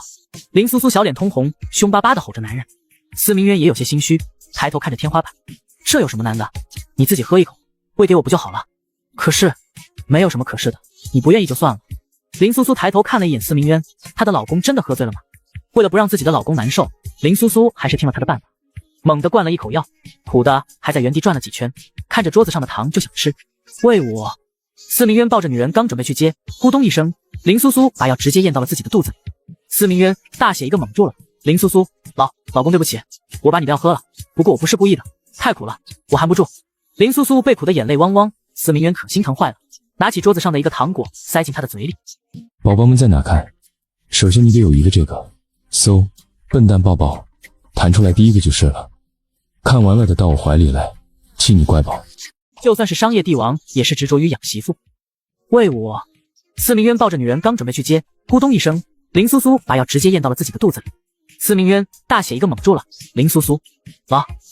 林苏苏小脸通红，凶巴巴地吼着男人。司明渊也有些心虚，抬头看着天花板，这有什么难的？你自己喝一口，喂给我不就好了？可是没有什么可是的，你不愿意就算了。林苏苏抬头看了一眼司明渊，她的老公真的喝醉了吗？为了不让自己的老公难受，林苏苏还是听了他的办法，猛地灌了一口药，苦的还在原地转了几圈，看着桌子上的糖就想吃。喂我！司明渊抱着女人刚准备去接，咕咚一声，林苏苏把药直接咽到了自己的肚子里。司明渊大血一个猛住了。林苏苏，老公对不起，我把你的药喝了，不过我不是故意的，太苦了，我含不住。林苏苏被苦的眼泪汪汪，司明渊可心疼坏了，拿起桌子上的一个糖果塞进她的嘴里。宝宝们在哪看？首先你得有一个这个，搜笨蛋抱抱，弹出来第一个就是了。看完了的到我怀里来，亲你乖宝。就算是商业帝王，也是执着于养媳妇。喂我！司明渊抱着女人刚准备去接，咕咚一声，林苏苏把药直接咽到了自己的肚子里。司明渊大血一个猛住了。林苏苏，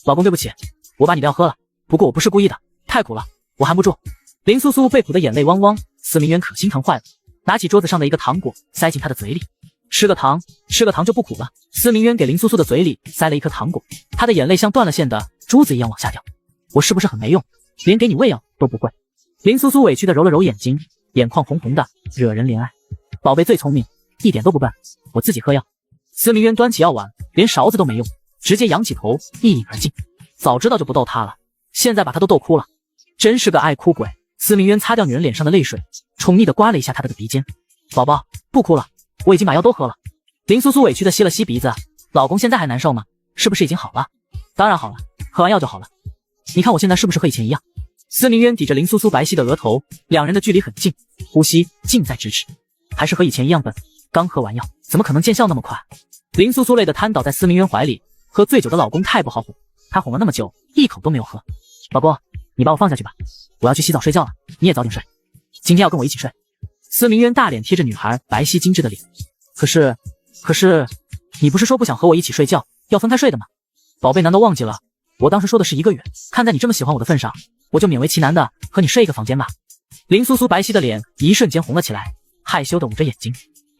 老公对不起，我把你的药喝了，不过我不是故意的，太苦了，我含不住。林苏苏被苦的眼泪汪汪，司明渊可心疼坏了，拿起桌子上的一个糖果塞进她的嘴里。吃个糖就不苦了。司明渊给林苏苏的嘴里塞了一颗糖果，她的眼泪像断了线的珠子一样往下掉。我是不是很没用，连给你喂药都不会？林苏苏委屈的揉了揉眼睛，眼眶红红的，惹人怜爱。宝贝最聪明，一点都不笨，我自己喝药。司明渊端起药碗，连勺子都没用，直接仰起头一饮而尽。早知道就不逗他了，现在把他都逗哭了，真是个爱哭鬼。司明渊擦掉女人脸上的泪水，宠溺的刮了一下她的鼻尖。宝宝，不哭了，我已经把药都喝了。林苏苏委屈的吸了吸鼻子，老公现在还难受吗？是不是已经好了？当然好了，喝完药就好了。你看我现在是不是和以前一样？司明渊抵着林苏苏白皙的额头，两人的距离很近，呼吸近在咫尺，还是和以前一样笨。刚喝完药，怎么可能见效那么快？林苏苏累得瘫倒在司明渊怀里，喝醉酒的老公太不好哄，他哄了那么久，一口都没有喝。老公，你把我放下去吧，我要去洗澡睡觉了，你也早点睡，今天要跟我一起睡。司明渊大脸贴着女孩白皙精致的脸，可是，你不是说不想和我一起睡觉，要分开睡的吗？宝贝难道忘记了？我当时说的是1个月，看在你这么喜欢我的份上，我就勉为其难的和你睡一个房间吧。林苏苏白皙的脸一瞬间红了起来，害羞的捂着眼睛。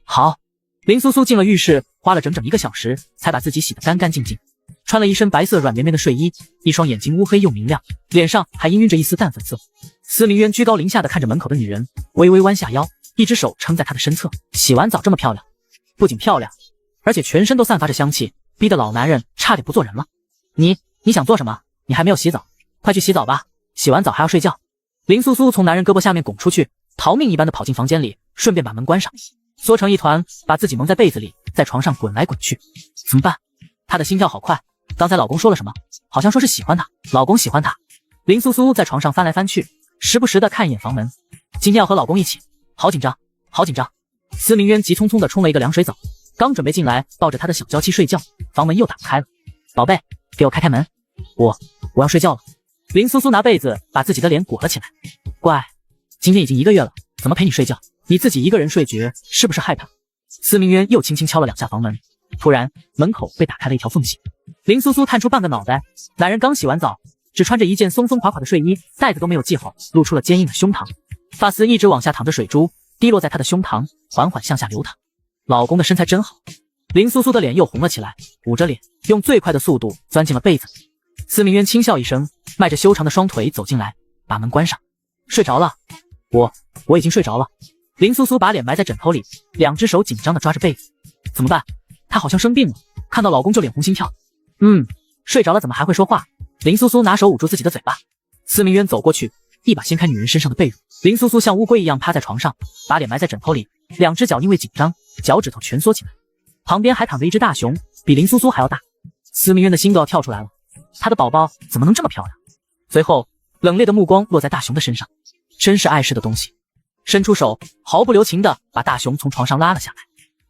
好。林苏苏进了浴室，花了整整1个小时才把自己洗得干干净净，穿了一身白色软绵绵的睡衣，一双眼睛乌黑又明亮，脸上还氤氲着一丝淡粉色。司明渊居高临下的看着门口的女人，微微弯下腰，一只手撑在她的身侧。洗完澡这么漂亮，不仅漂亮，而且全身都散发着香气，逼得老男人差点不做人了。你想做什么？你还没有洗澡，快去洗澡吧，洗完澡还要睡觉。林苏苏从男人胳膊下面拱出去，逃命一般的跑进房间里，顺便把门关上，缩成一团，把自己蒙在被子里，在床上滚来滚去。怎么办？她的心跳好快，刚才老公说了什么？好像说是喜欢她，老公喜欢她。林苏苏在床上翻来翻去，时不时的看一眼房门。今天要和老公一起，好紧张，好紧张。司明渊急匆匆的冲了一个凉水澡，刚准备进来抱着她的小娇妻睡觉，房门又打不开了。宝贝，给我开开门，我要睡觉了。林苏苏拿被子把自己的脸裹了起来。乖，今天已经1个月了，怎么陪你睡觉？你自己一个人睡觉是不是害怕？司明渊又轻轻敲了2下房门，突然门口被打开了一条缝隙，林苏苏探出半个脑袋。男人刚洗完澡，只穿着一件松松垮垮的睡衣，带子都没有系好，露出了坚硬的胸膛，发丝一直往下淌着水珠，滴落在他的胸膛，缓缓向下流淌。老公的身材真好。林苏苏的脸又红了起来，捂着脸用最快的速度钻进了被子里。司明渊轻笑一声，迈着修长的双腿走进来，把门关上。睡着了？我已经睡着了。林苏苏把脸埋在枕头里，2只手紧张地抓着被子。怎么办？她好像生病了，看到老公就脸红心跳。睡着了怎么还会说话？林苏苏拿手捂住自己的嘴巴。司明渊走过去，一把掀开女人身上的被褥。林苏苏像乌龟一样趴在床上，把脸埋在枕头里，2只脚因为紧张，脚趾头蜷缩起来。旁边还躺着一只大熊，比林苏苏还要大。司明渊的心都要跳出来了，他的宝宝怎么能这么漂亮？随后冷冽的目光落在大熊的身上，真是碍事的东西。伸出手，毫不留情地把大熊从床上拉了下来。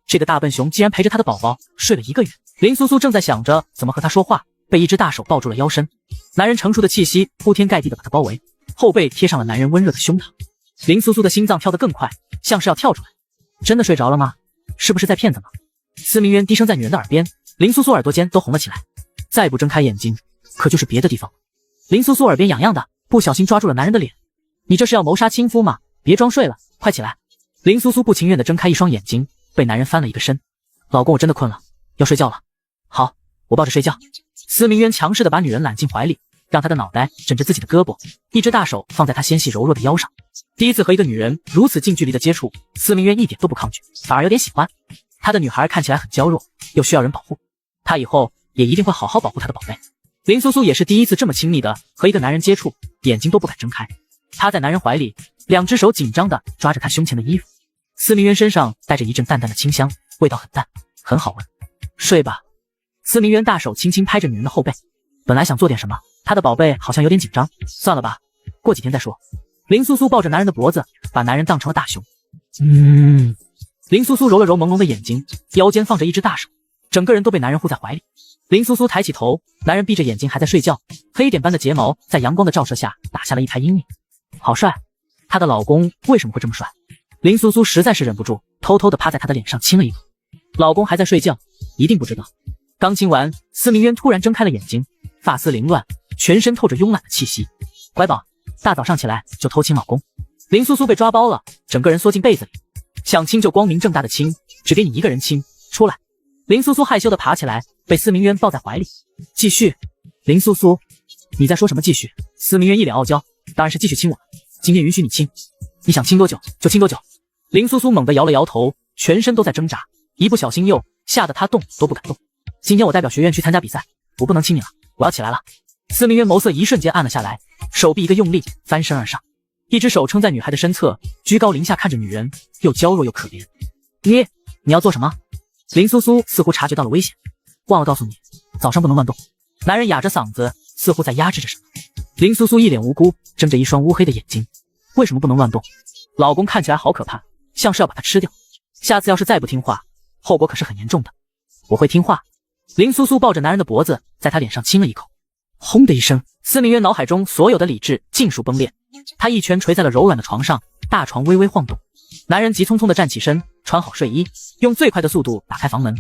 这个大笨熊竟然陪着他的宝宝睡了1个月。林苏苏正在想着怎么和他说话，被一只大手抱住了腰身。男人成熟的气息铺天盖地地把他包围，后背贴上了男人温热的胸膛。林苏苏的心脏跳得更快，像是要跳出来。真的睡着了吗？是不是在骗咱们？司明渊低声在女人的耳边，林苏苏耳朵尖都红了起来，再不睁开眼睛，可就是别的地方。林苏苏耳边痒痒的，不小心抓住了男人的脸。你这是要谋杀亲夫吗？别装睡了，快起来！林苏苏不情愿地睁开一双眼睛，被男人翻了一个身。老公，我真的困了，要睡觉了。好，我抱着睡觉。司明渊强势地把女人揽进怀里，让她的脑袋枕着自己的胳膊，一只大手放在她纤细柔弱的腰上。第一次和一个女人如此近距离的接触，司明渊一点都不抗拒，反而有点喜欢。他的女孩看起来很娇弱，又需要人保护，他以后也一定会好好保护他的宝贝。林苏苏也是第一次这么亲密的和一个男人接触，眼睛都不敢睁开。趴在男人怀里，两只手紧张地抓着他胸前的衣服。司明渊身上带着一阵淡淡的清香，味道很淡，很好闻。睡吧。司明渊大手轻轻拍着女人的后背，本来想做点什么，他的宝贝好像有点紧张，算了吧，过几天再说。林苏苏抱着男人的脖子，把男人当成了大熊。林苏苏揉了揉朦胧的眼睛，腰间放着一只大手，整个人都被男人护在怀里。林苏苏抬起头，男人闭着眼睛还在睡觉，黑点般的睫毛在阳光的照射下打下了一排阴影。好帅，她的老公为什么会这么帅？林苏苏实在是忍不住，偷偷地趴在他的脸上亲了一口。老公还在睡觉，一定不知道。刚亲完，司明渊突然睁开了眼睛，发丝凌乱，全身透着慵懒的气息。乖宝，大早上起来就偷亲老公。林苏苏被抓包了，整个人缩进被子里，想亲就光明正大的亲，只给你一个人亲，出来。林苏苏害羞地爬起来，被司明渊抱在怀里。继续。林苏苏，你在说什么继续？司明渊一脸傲娇，当然是继续亲我了，今天允许你亲，你想亲多久就亲多久。林苏苏猛地摇了摇头，全身都在挣扎，一不小心又吓得她动都不敢动。今天我代表学院去参加比赛，我不能亲你了，我要起来了。司明渊眸色一瞬间暗了下来，手臂一个用力，翻身而上，一只手撑在女孩的身侧，居高临下看着女人，又娇弱又可怜。你要做什么？林苏苏似乎察觉到了危险，忘了告诉你，早上不能乱动。男人哑着嗓子，似乎在压制着什么。林苏苏一脸无辜，睁着一双乌黑的眼睛。为什么不能乱动？老公看起来好可怕，像是要把他吃掉。下次要是再不听话，后果可是很严重的。我会听话。林苏苏抱着男人的脖子，在他脸上亲了一口。轰的一声，司明渊脑海中所有的理智尽数崩裂，他一拳捶在了柔软的床上，大床微微晃动。男人急匆匆地站起身，穿好睡衣，用最快的速度打开房门。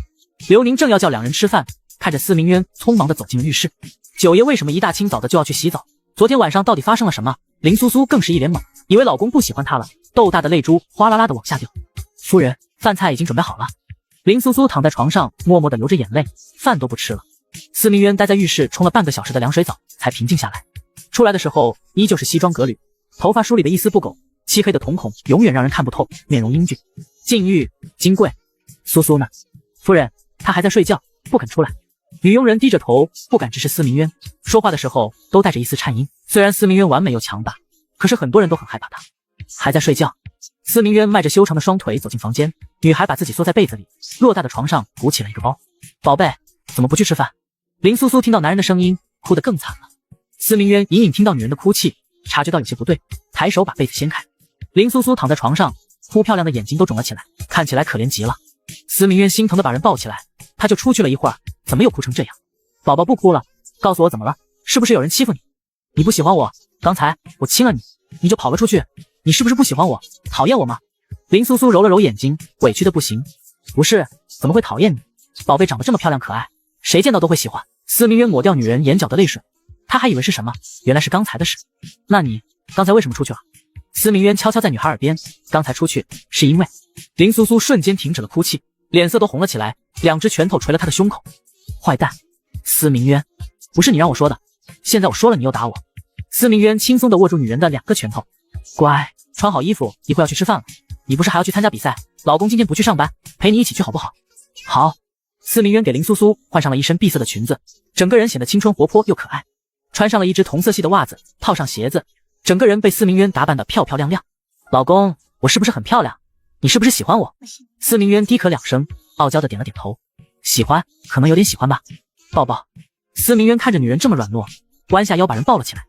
刘宁正要叫两人吃饭，看着司明渊匆忙地走进了浴室。九爷为什么一大清早的就要去洗澡？昨天晚上到底发生了什么？林苏苏更是一脸懵，以为老公不喜欢她了，豆大的泪珠哗啦啦地往下掉。夫人，饭菜已经准备好了。林苏苏躺在床上，默默地流着眼泪，饭都不吃了。司明渊待在浴室冲了半个小时的凉水澡，才平静下来。出来的时候依旧是西装革履，头发梳理的一丝不苟，漆黑的瞳孔永远让人看不透，面容英俊。禁欲，金贵。苏苏呢？夫人，她还在睡觉，不肯出来。女佣人低着头，不敢直视司明渊，说话的时候都带着一丝颤音。虽然司明渊完美又强大，可是很多人都很害怕他。还在睡觉。司明渊迈着修长的双腿走进房间，女孩把自己缩在被子里，偌大的床上鼓起了一个包。宝贝，怎么不去吃饭？林苏苏听到男人的声音，哭得更惨了。司明渊隐隐听到女人的哭泣，察觉到有些不对，抬手把被子掀开。林苏苏躺在床上，哭漂亮的眼睛都肿了起来，看起来可怜极了。司明渊心疼地把人抱起来，他就出去了一会儿，怎么又哭成这样？宝宝不哭了，告诉我怎么了？是不是有人欺负你？你不喜欢我？刚才我亲了你，你就跑了出去，你是不是不喜欢我？讨厌我吗？林苏苏揉了揉眼睛，委屈的不行。不是，怎么会讨厌你？宝贝长得这么漂亮可爱，谁见到都会喜欢。司明渊抹掉女人眼角的泪水，他还以为是什么，原来是刚才的事。那你刚才为什么出去了？司明渊悄悄在女孩耳边，刚才出去是因为……林苏苏瞬间停止了哭泣，脸色都红了起来，两只拳头捶了他的胸口。坏蛋，司明渊，不是你让我说的，现在我说了你又打我。司明渊轻松地握住女人的两个拳头。乖，穿好衣服，一会儿要去吃饭了。你不是还要去参加比赛？老公今天不去上班，陪你一起去好不好？好。司明渊给林苏苏换上了一身碧色的裙子，整个人显得青春活泼又可爱。穿上了一只同色系的袜子，套上鞋子，整个人被司明渊打扮得漂漂亮亮。老公，我是不是很漂亮？你是不是喜欢我？司明渊低咳两声，傲娇地点了点头。喜欢，可能有点喜欢吧。抱抱。司明渊看着女人这么软糯，弯下腰把人抱了起来。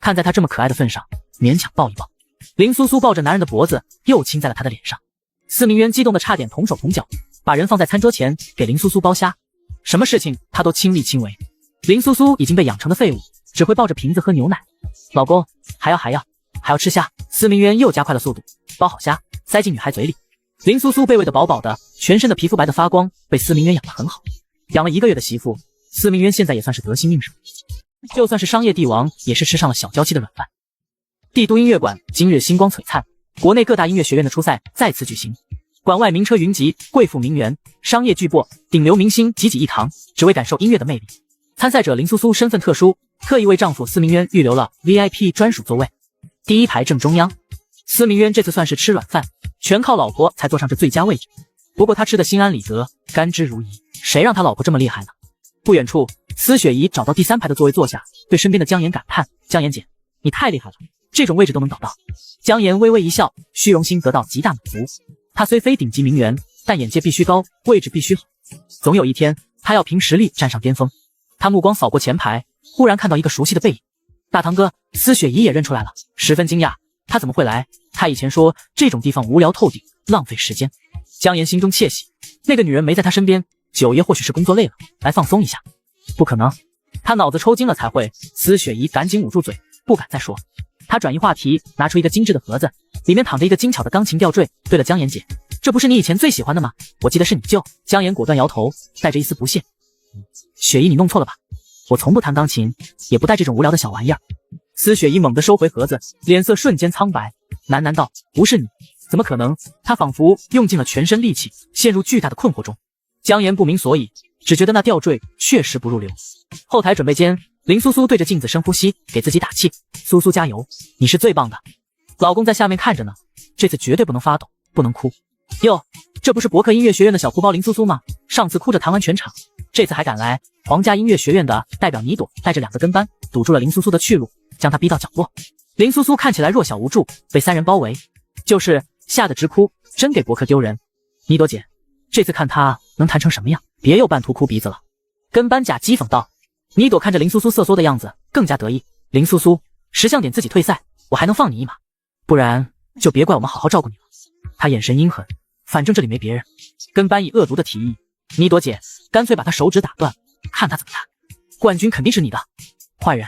看在她这么可爱的份上，勉强抱一抱。林苏苏抱着男人的脖子，又亲在了他的脸上。司明渊激动得差点同手同脚，把人放在餐桌前给林苏苏剥虾，什么事情他都亲力亲为。林苏苏已经被养成的废物，只会抱着瓶子喝牛奶。老公，还要吃虾。司明渊又加快了速度，剥好虾塞进女孩嘴里。林苏苏被喂得饱饱的，全身的皮肤白得发光，被司明渊养得很好。养了1个月的媳妇，司明渊现在也算是得心应手，就算是商业帝王，也是吃上了小娇妻的软饭。帝都音乐馆今日星光璀璨，国内各大音乐学院的初赛再次举行。馆外名车云集，贵妇名媛，商业巨擘，顶流明星济济一堂，只为感受音乐的魅力。参赛者林苏苏身份特殊，特意为丈夫司明渊预留了 VIP 专属座位，第一排正中央。司明渊这次算是吃软饭，全靠老婆才坐上这最佳位置。不过他吃的心安理得，甘之如饴，谁让他老婆这么厉害呢？不远处，司雪怡找到第3排的座位坐下，对身边的江妍感叹：江妍姐，你太厉害了，这种位置都能搞到。姜妍微微一笑，虚荣心得到极大满足。他虽非顶级名媛，但眼界必须高，位置必须好。总有一天，他要凭实力站上巅峰。他目光扫过前排，忽然看到一个熟悉的背影。大堂哥，司雪怡也认出来了，十分惊讶。他怎么会来？他以前说这种地方无聊透顶，浪费时间。姜妍心中窃喜，那个女人没在他身边，九爷或许是工作累了，来放松一下。不可能，他脑子抽筋了才会。司雪怡赶紧捂住嘴，不敢再说。他转移话题，拿出一个精致的盒子，里面躺着一个精巧的钢琴吊坠。对了，姜妍姐，这不是你以前最喜欢的吗？我记得是你舅。姜妍果断摇头，带着一丝不屑。雪怡，你弄错了吧？我从不弹钢琴，也不带这种无聊的小玩意儿。司雪怡猛地收回盒子，脸色瞬间苍白，喃喃道：“不是你，怎么可能？”她仿佛用尽了全身力气，陷入巨大的困惑中。姜妍不明所以，只觉得那吊坠确实不入流。后台准备间，林苏苏对着镜子深呼吸，给自己打气：“苏苏加油，你是最棒的。”老公在下面看着呢，这次绝对不能发抖，不能哭。哟，这不是伯克音乐学院的小哭包林苏苏吗？上次哭着弹完全场，这次还敢来。皇家音乐学院的代表倪朵带着2个跟班，堵住了林苏苏的去路，将她逼到角落。林苏苏看起来弱小无助，被3人包围，就是吓得直哭，真给伯克丢人。倪朵姐，这次看她能弹成什么样，别又半途哭鼻子了。跟班甲讥讽道。倪朵看着林苏苏瑟缩的样子，更加得意。林苏苏，识相点自己退赛，我还能放你一马，不然就别怪我们好好照顾你了。他眼神阴狠，反正这里没别人。跟班以恶毒的提议，倪朵姐，干脆把他手指打断，看他怎么弹。冠军肯定是你的，坏人，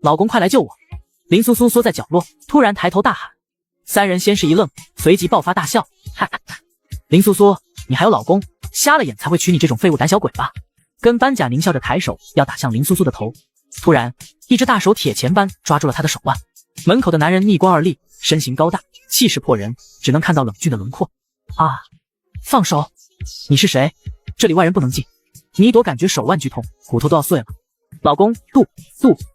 老公快来救我！林苏苏缩在角落，突然抬头大喊。3人先是一愣，随即爆发大笑，哈哈哈！林苏苏，你还有老公？瞎了眼才会娶你这种废物胆小鬼吧？跟班甲狞笑着抬手要打向林苏苏的头，突然一只大手铁钳般抓住了他的手腕。门口的男人逆光而立，身形高大，气势迫人，只能看到冷峻的轮廓。啊！放手！你是谁？这里外人不能进。倪朵感觉手腕剧痛，骨头都要碎了。老公，杜，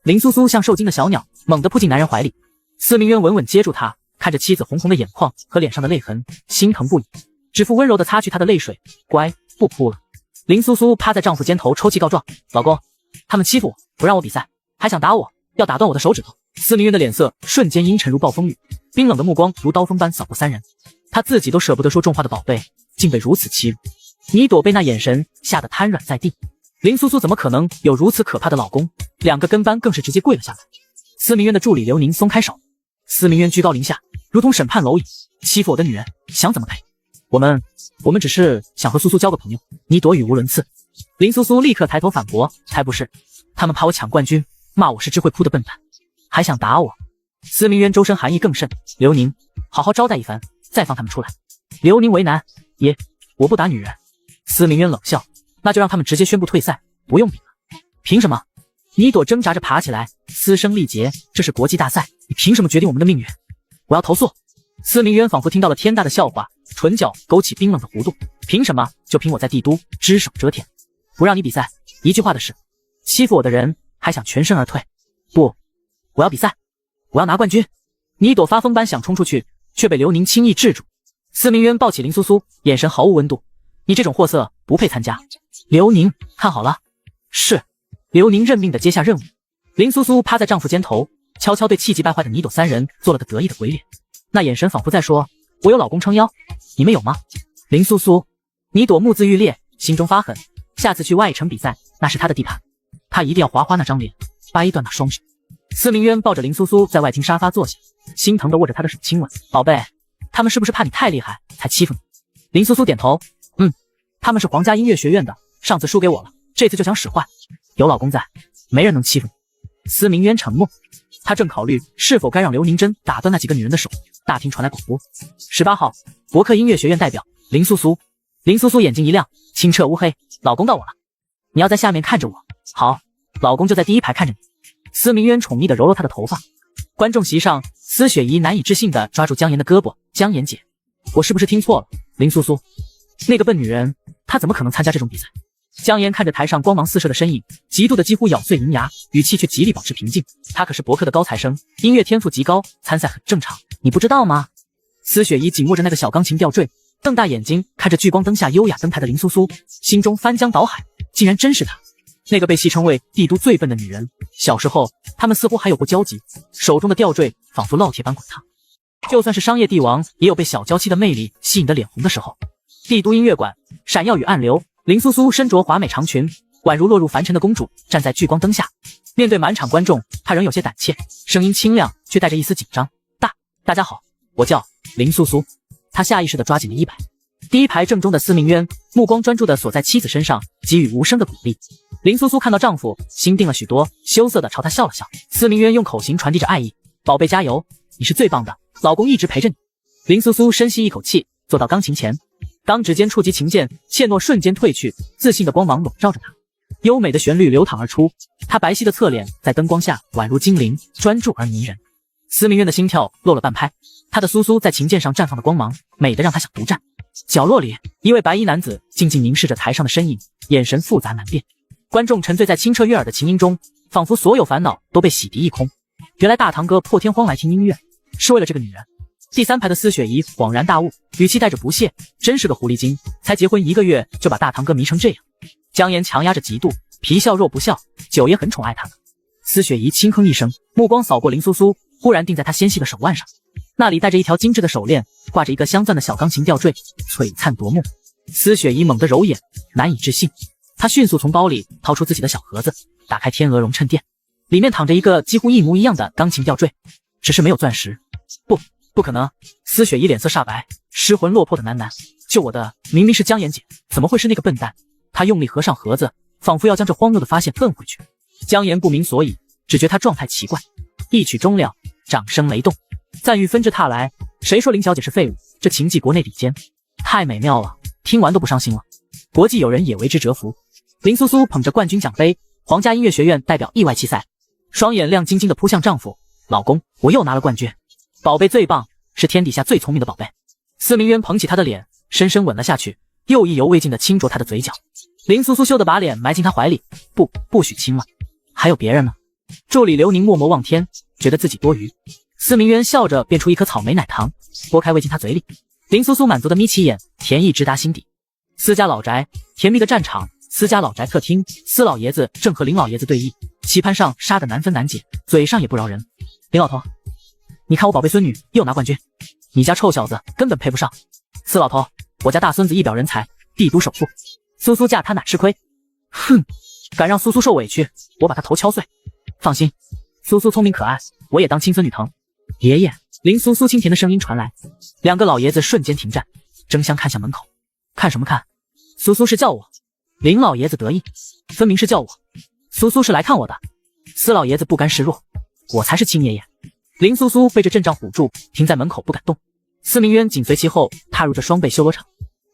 林苏苏像受惊的小鸟，猛地扑进男人怀里。司明渊稳稳接住他，看着妻子红红的眼眶和脸上的泪痕，心疼不已，指腹温柔地擦去她的泪水。乖，不哭了。林苏苏趴在丈夫肩头抽泣告状：老公，他们欺负我，不让我比赛，还想打我，要打断我的手指头。司明渊的脸色瞬间阴沉如暴风雨，冰冷的目光如刀锋般扫过3人。他自己都舍不得说重话的宝贝，竟被如此欺辱。倪朵被那眼神吓得瘫软在地。林苏苏怎么可能有如此可怕的老公？2个跟班更是直接跪了下来。司明渊的助理刘宁松开手，司明渊居高临下，如同审判蝼蚁，欺负我的女人，想怎么赔？我们只是想和苏苏交个朋友。倪朵语无伦次。林苏苏立刻抬头反驳：才不是，他们怕我抢冠军，骂我是只会哭的笨蛋，还想打我。司明渊周身寒意更甚，刘宁，好好招待一番，再放他们出来。刘宁为难：爷，我不打女人。司明渊冷笑：那就让他们直接宣布退赛，不用比了。凭什么？倪朵挣扎着爬起来，嘶声力竭：这是国际大赛，你凭什么决定我们的命运？我要投诉！司明渊仿佛听到了天大的笑话，唇角勾起冰冷的弧度。凭什么？就凭我在帝都只手遮天，不让你比赛，一句话的事。欺负我的人还想全身而退？不，我要比赛，我要拿冠军！倪朵发疯般想冲出去，却被刘宁轻易制住。司明渊抱起林苏苏，眼神毫无温度：你这种货色不配参加。刘宁，看好了。是。刘宁认命地接下任务。林苏苏趴在丈夫肩头，悄悄对气急败坏的倪朵3人做了个得意的鬼脸，那眼神仿佛在说：我有老公撑腰，你们有吗？林苏苏，倪朵目眦欲裂，心中发狠，下次去外城比赛，那是他的地盘，他一定要划花那张脸，掰断那双手。司明渊抱着林苏苏在外厅沙发坐下，心疼地握着她的手亲吻：宝贝，他们是不是怕你太厉害才欺负你？林苏苏点头：他们是皇家音乐学院的，上次输给我了，这次就想使坏。有老公在，没人能欺负你。司明渊沉默，他正考虑是否该让刘宁真打断那几个女人的手。大厅传来广播：18号，伯克音乐学院代表林苏苏。林苏苏眼睛一亮，清澈乌黑：老公到我了，你要在下面看着我。好，老公就在第一排看着你。司明渊宠溺地揉揉她的头发。观众席上，司雪怡难以置信地抓住姜妍的胳膊：姜妍姐，我是不是听错了？林苏苏，那个笨女人，她怎么可能参加这种比赛？姜妍看着台上光芒四射的身影，嫉妒的几乎咬碎银牙，语气却极力保持平静。她可是伯克的高材生，音乐天赋极高，参赛很正常，你不知道吗？司雪怡紧握着那个小钢琴吊坠，瞪大眼睛看着聚光灯下优雅登台的林苏苏，心中翻江倒海，竟然真是她。那个被戏称为帝都最笨的女人，小时候他们似乎还有过交集，手中的吊坠仿佛烙铁般滚烫。就算是商业帝王，也有被小娇妻的魅力吸引得脸红的时候。帝都音乐馆，闪耀与暗流，林苏苏身着华美长裙，宛如落入凡尘的公主，站在聚光灯下。面对满场观众，她仍有些胆怯，声音清亮，却带着一丝紧张。大家好，我叫林苏苏。她下意识地抓紧了衣摆。第一排正中的司明渊目光专注地锁在妻子身上，给予无声的鼓励。林苏苏看到丈夫，心定了许多，羞涩地朝他笑了笑。司明渊用口型传递着爱意：宝贝加油，你是最棒的，老公一直陪着你。林苏苏深吸一口气，坐到钢琴前，当指尖触及琴键，怯懦瞬间褪去，自信的光芒笼罩着她。优美的旋律流淌而出，她白皙的侧脸在灯光下宛如精灵，专注而迷人。司明渊的心跳漏了半拍，他的苏苏在琴键上绽放的光芒，美得让他想独占。角落里，一位白衣男子静静凝视着台上的身影，眼神复杂难辨。观众沉醉在清澈悦耳的琴音中，仿佛所有烦恼都被洗涤一空。原来大堂哥破天荒来听音乐，是为了这个女人。第三排的司雪姨恍然大悟，语气带着不屑：真是个狐狸精，才结婚1个月就把大堂哥迷成这样。姜妍强压着嫉妒，皮笑肉不笑，九爷很宠爱她呢。司雪姨轻哼一声，目光扫过林苏苏，忽然定在她纤细的手腕上，那里带着一条精致的手链，挂着一个镶钻的小钢琴吊坠，璀璨夺目。司雪姨猛地揉眼，难以置信。她迅速从包里掏出自己的小盒子，打开天鹅绒衬垫，里面躺着一个几乎一模一样的钢琴吊坠，只是没有钻石。不可能！司雪姨脸色煞白，失魂落魄的喃喃：救我的明明是姜妍姐，怎么会是那个笨蛋？她用力合上盒子，仿佛要将这荒谬的发现摁回去。姜妍不明所以，只觉她状态奇怪。一曲终了，掌声雷动，赞誉纷至沓来。谁说林小姐是废物？这琴技国内顶尖，太美妙了，听完都不伤心了。国际友人也为之折服。林苏苏捧着冠军奖杯，皇家音乐学院代表意外弃赛，双眼亮晶晶地扑向丈夫：老公，我又拿了冠军，宝贝最棒，是天底下最聪明的宝贝。司明渊捧起她的脸，深深吻了下去，又意犹未尽地轻啄她的嘴角。林苏苏羞得把脸埋进他怀里：不许亲了，还有别人呢。助理刘宁默默望天，觉得自己多余。司明渊笑着变出一颗草莓奶糖，拨开喂进他嘴里。林苏苏满足地眯起眼，甜意直达心底。司家老宅，甜蜜的战场。司家老宅客厅，司老爷子正和林老爷子对弈，棋盘上杀得难分难解，嘴上也不饶人。林老头，你看我宝贝孙女又拿冠军，你家臭小子根本配不上。司老头，我家大孙子一表人才，帝都首富，苏苏嫁他哪吃亏？哼，敢让苏苏受委屈，我把他头敲碎。放心，苏苏聪明可爱，我也当亲孙女疼。爷爷，林苏苏清甜的声音传来，两个老爷子瞬间停战，争相看向门口。看什么看？苏苏是叫我。林老爷子得意，分明是叫我。苏苏是来看我的。司老爷子不甘示弱，我才是亲爷爷。林苏苏被这阵仗唬住，停在门口不敢动。司明渊紧随其后，踏入这双倍修罗场。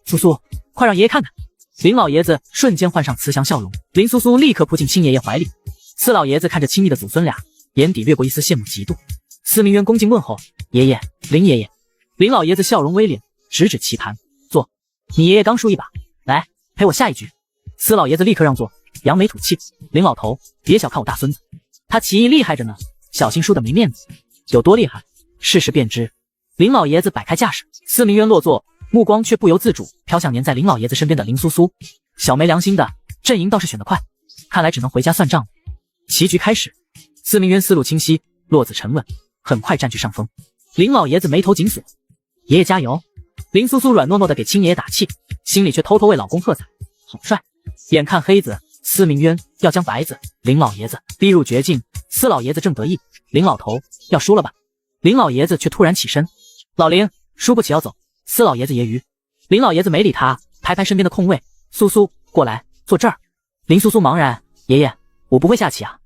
苏苏，快让爷爷看看。林老爷子瞬间换上慈祥笑容，林苏苏立刻扑进亲爷爷怀里。司老爷子看着亲密的祖孙俩，眼底掠过一丝羡慕嫉妒。司明渊恭敬问候：爷爷，林爷爷。林老爷子笑容微敛，指指棋盘：坐，你爷爷刚输一把，来陪我下一局。司老爷子立刻让座，扬眉吐气：林老头，别小看我大孙子，他棋艺厉害着呢，小心输得没面子。有多厉害，试试便知。林老爷子摆开架势，司明渊落座，目光却不由自主飘向黏在林老爷子身边的林苏苏。小没良心的，阵营倒是选得快，看来只能回家算账了。棋局开始，司明渊思路清晰，落子沉稳，很快占据上风。林老爷子眉头紧锁：爷爷加油。林苏苏软糯糯的给亲爷爷打气，心里却偷偷为老公喝彩：好帅。眼看黑子司明渊要将白子林老爷子逼入绝境，司老爷子正得意：林老头要输了吧？林老爷子却突然起身：老林，输不起要走。司老爷子揶揄。林老爷子没理他，拍拍身边的空位：苏苏过来坐这儿。林苏苏茫然：爷爷，我不会下棋啊。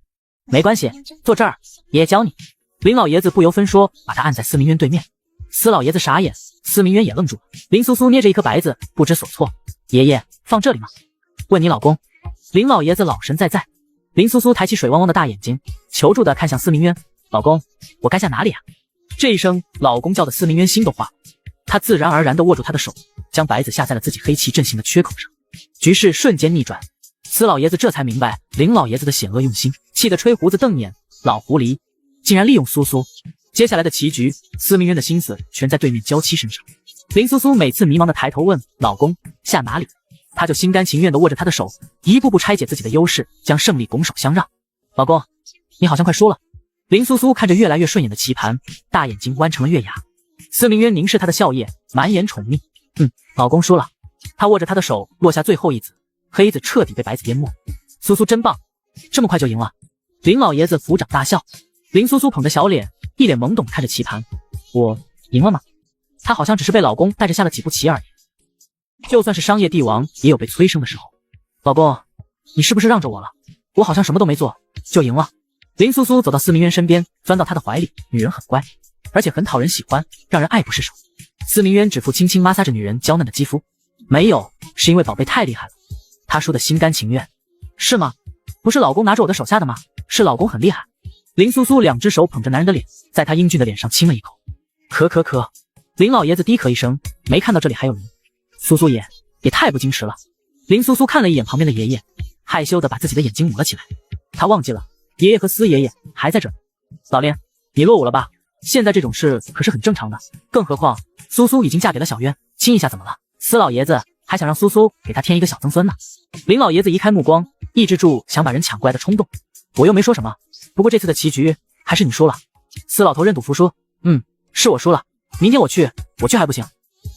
没关系，坐这儿，爷爷教你。林老爷子不由分说把他按在司明渊对面。司老爷子傻眼，司明渊也愣住了。林苏苏捏着一颗白子，不知所措：爷爷放这里吗？问你老公。林老爷子老神在在。林苏苏抬起水汪汪的大眼睛，求助地看向司明渊：老公，我该下哪里啊？这一声老公叫的司明渊心都化了，他自然而然地握住他的手，将白子下在了自己黑气阵型的缺口上。局势瞬间逆转，司老爷子这才明白林老爷子的险恶用心，气得吹胡子瞪眼：老狐狸竟然利用苏苏。接下来的棋局，司明渊的心思全在对面娇妻身上。林苏苏每次迷茫地抬头问：老公下哪里？他就心甘情愿地握着她的手，一步步拆解自己的优势，将胜利拱手相让。老公，你好像快输了。林苏苏看着越来越顺眼的棋盘，大眼睛弯成了月牙。司明渊凝视她的笑靥，满眼宠溺。老公输了。他握着她的手，落下最后一子，黑子彻底被白子淹没。苏苏真棒，这么快就赢了。林老爷子抚掌大笑。林苏苏捧着小脸，一脸懵懂看着棋盘。我赢了吗？她好像只是被老公带着下了几步棋而已。就算是商业帝王，也有被催生的时候。老公，你是不是让着我了？我好像什么都没做，就赢了。林苏苏走到司明渊身边，钻到他的怀里。女人很乖，而且很讨人喜欢，让人爱不释手。司明渊指腹轻轻摩挲着女人娇嫩的肌肤。没有，是因为宝贝太厉害了，他输得心甘情愿。是吗？不是老公拿着我的手下的吗？是老公很厉害。林苏苏两只手捧着男人的脸，在他英俊的脸上亲了一口。咳。林老爷子低咳一声，没看到这里还有人。苏苏也太不矜持了。林苏苏看了一眼旁边的爷爷，害羞地把自己的眼睛捂了起来。他忘记了爷爷和司爷爷还在这儿。老练，你落伍了吧？现在这种事可是很正常的，更何况苏苏已经嫁给了小渊，亲一下怎么了？司老爷子还想让苏苏给他添一个小曾孙呢。林老爷子移开目光，抑制住想把人抢过来的冲动。我又没说什么，不过这次的棋局还是你输了。司老头认赌服输。是我输了。明天我去还不行？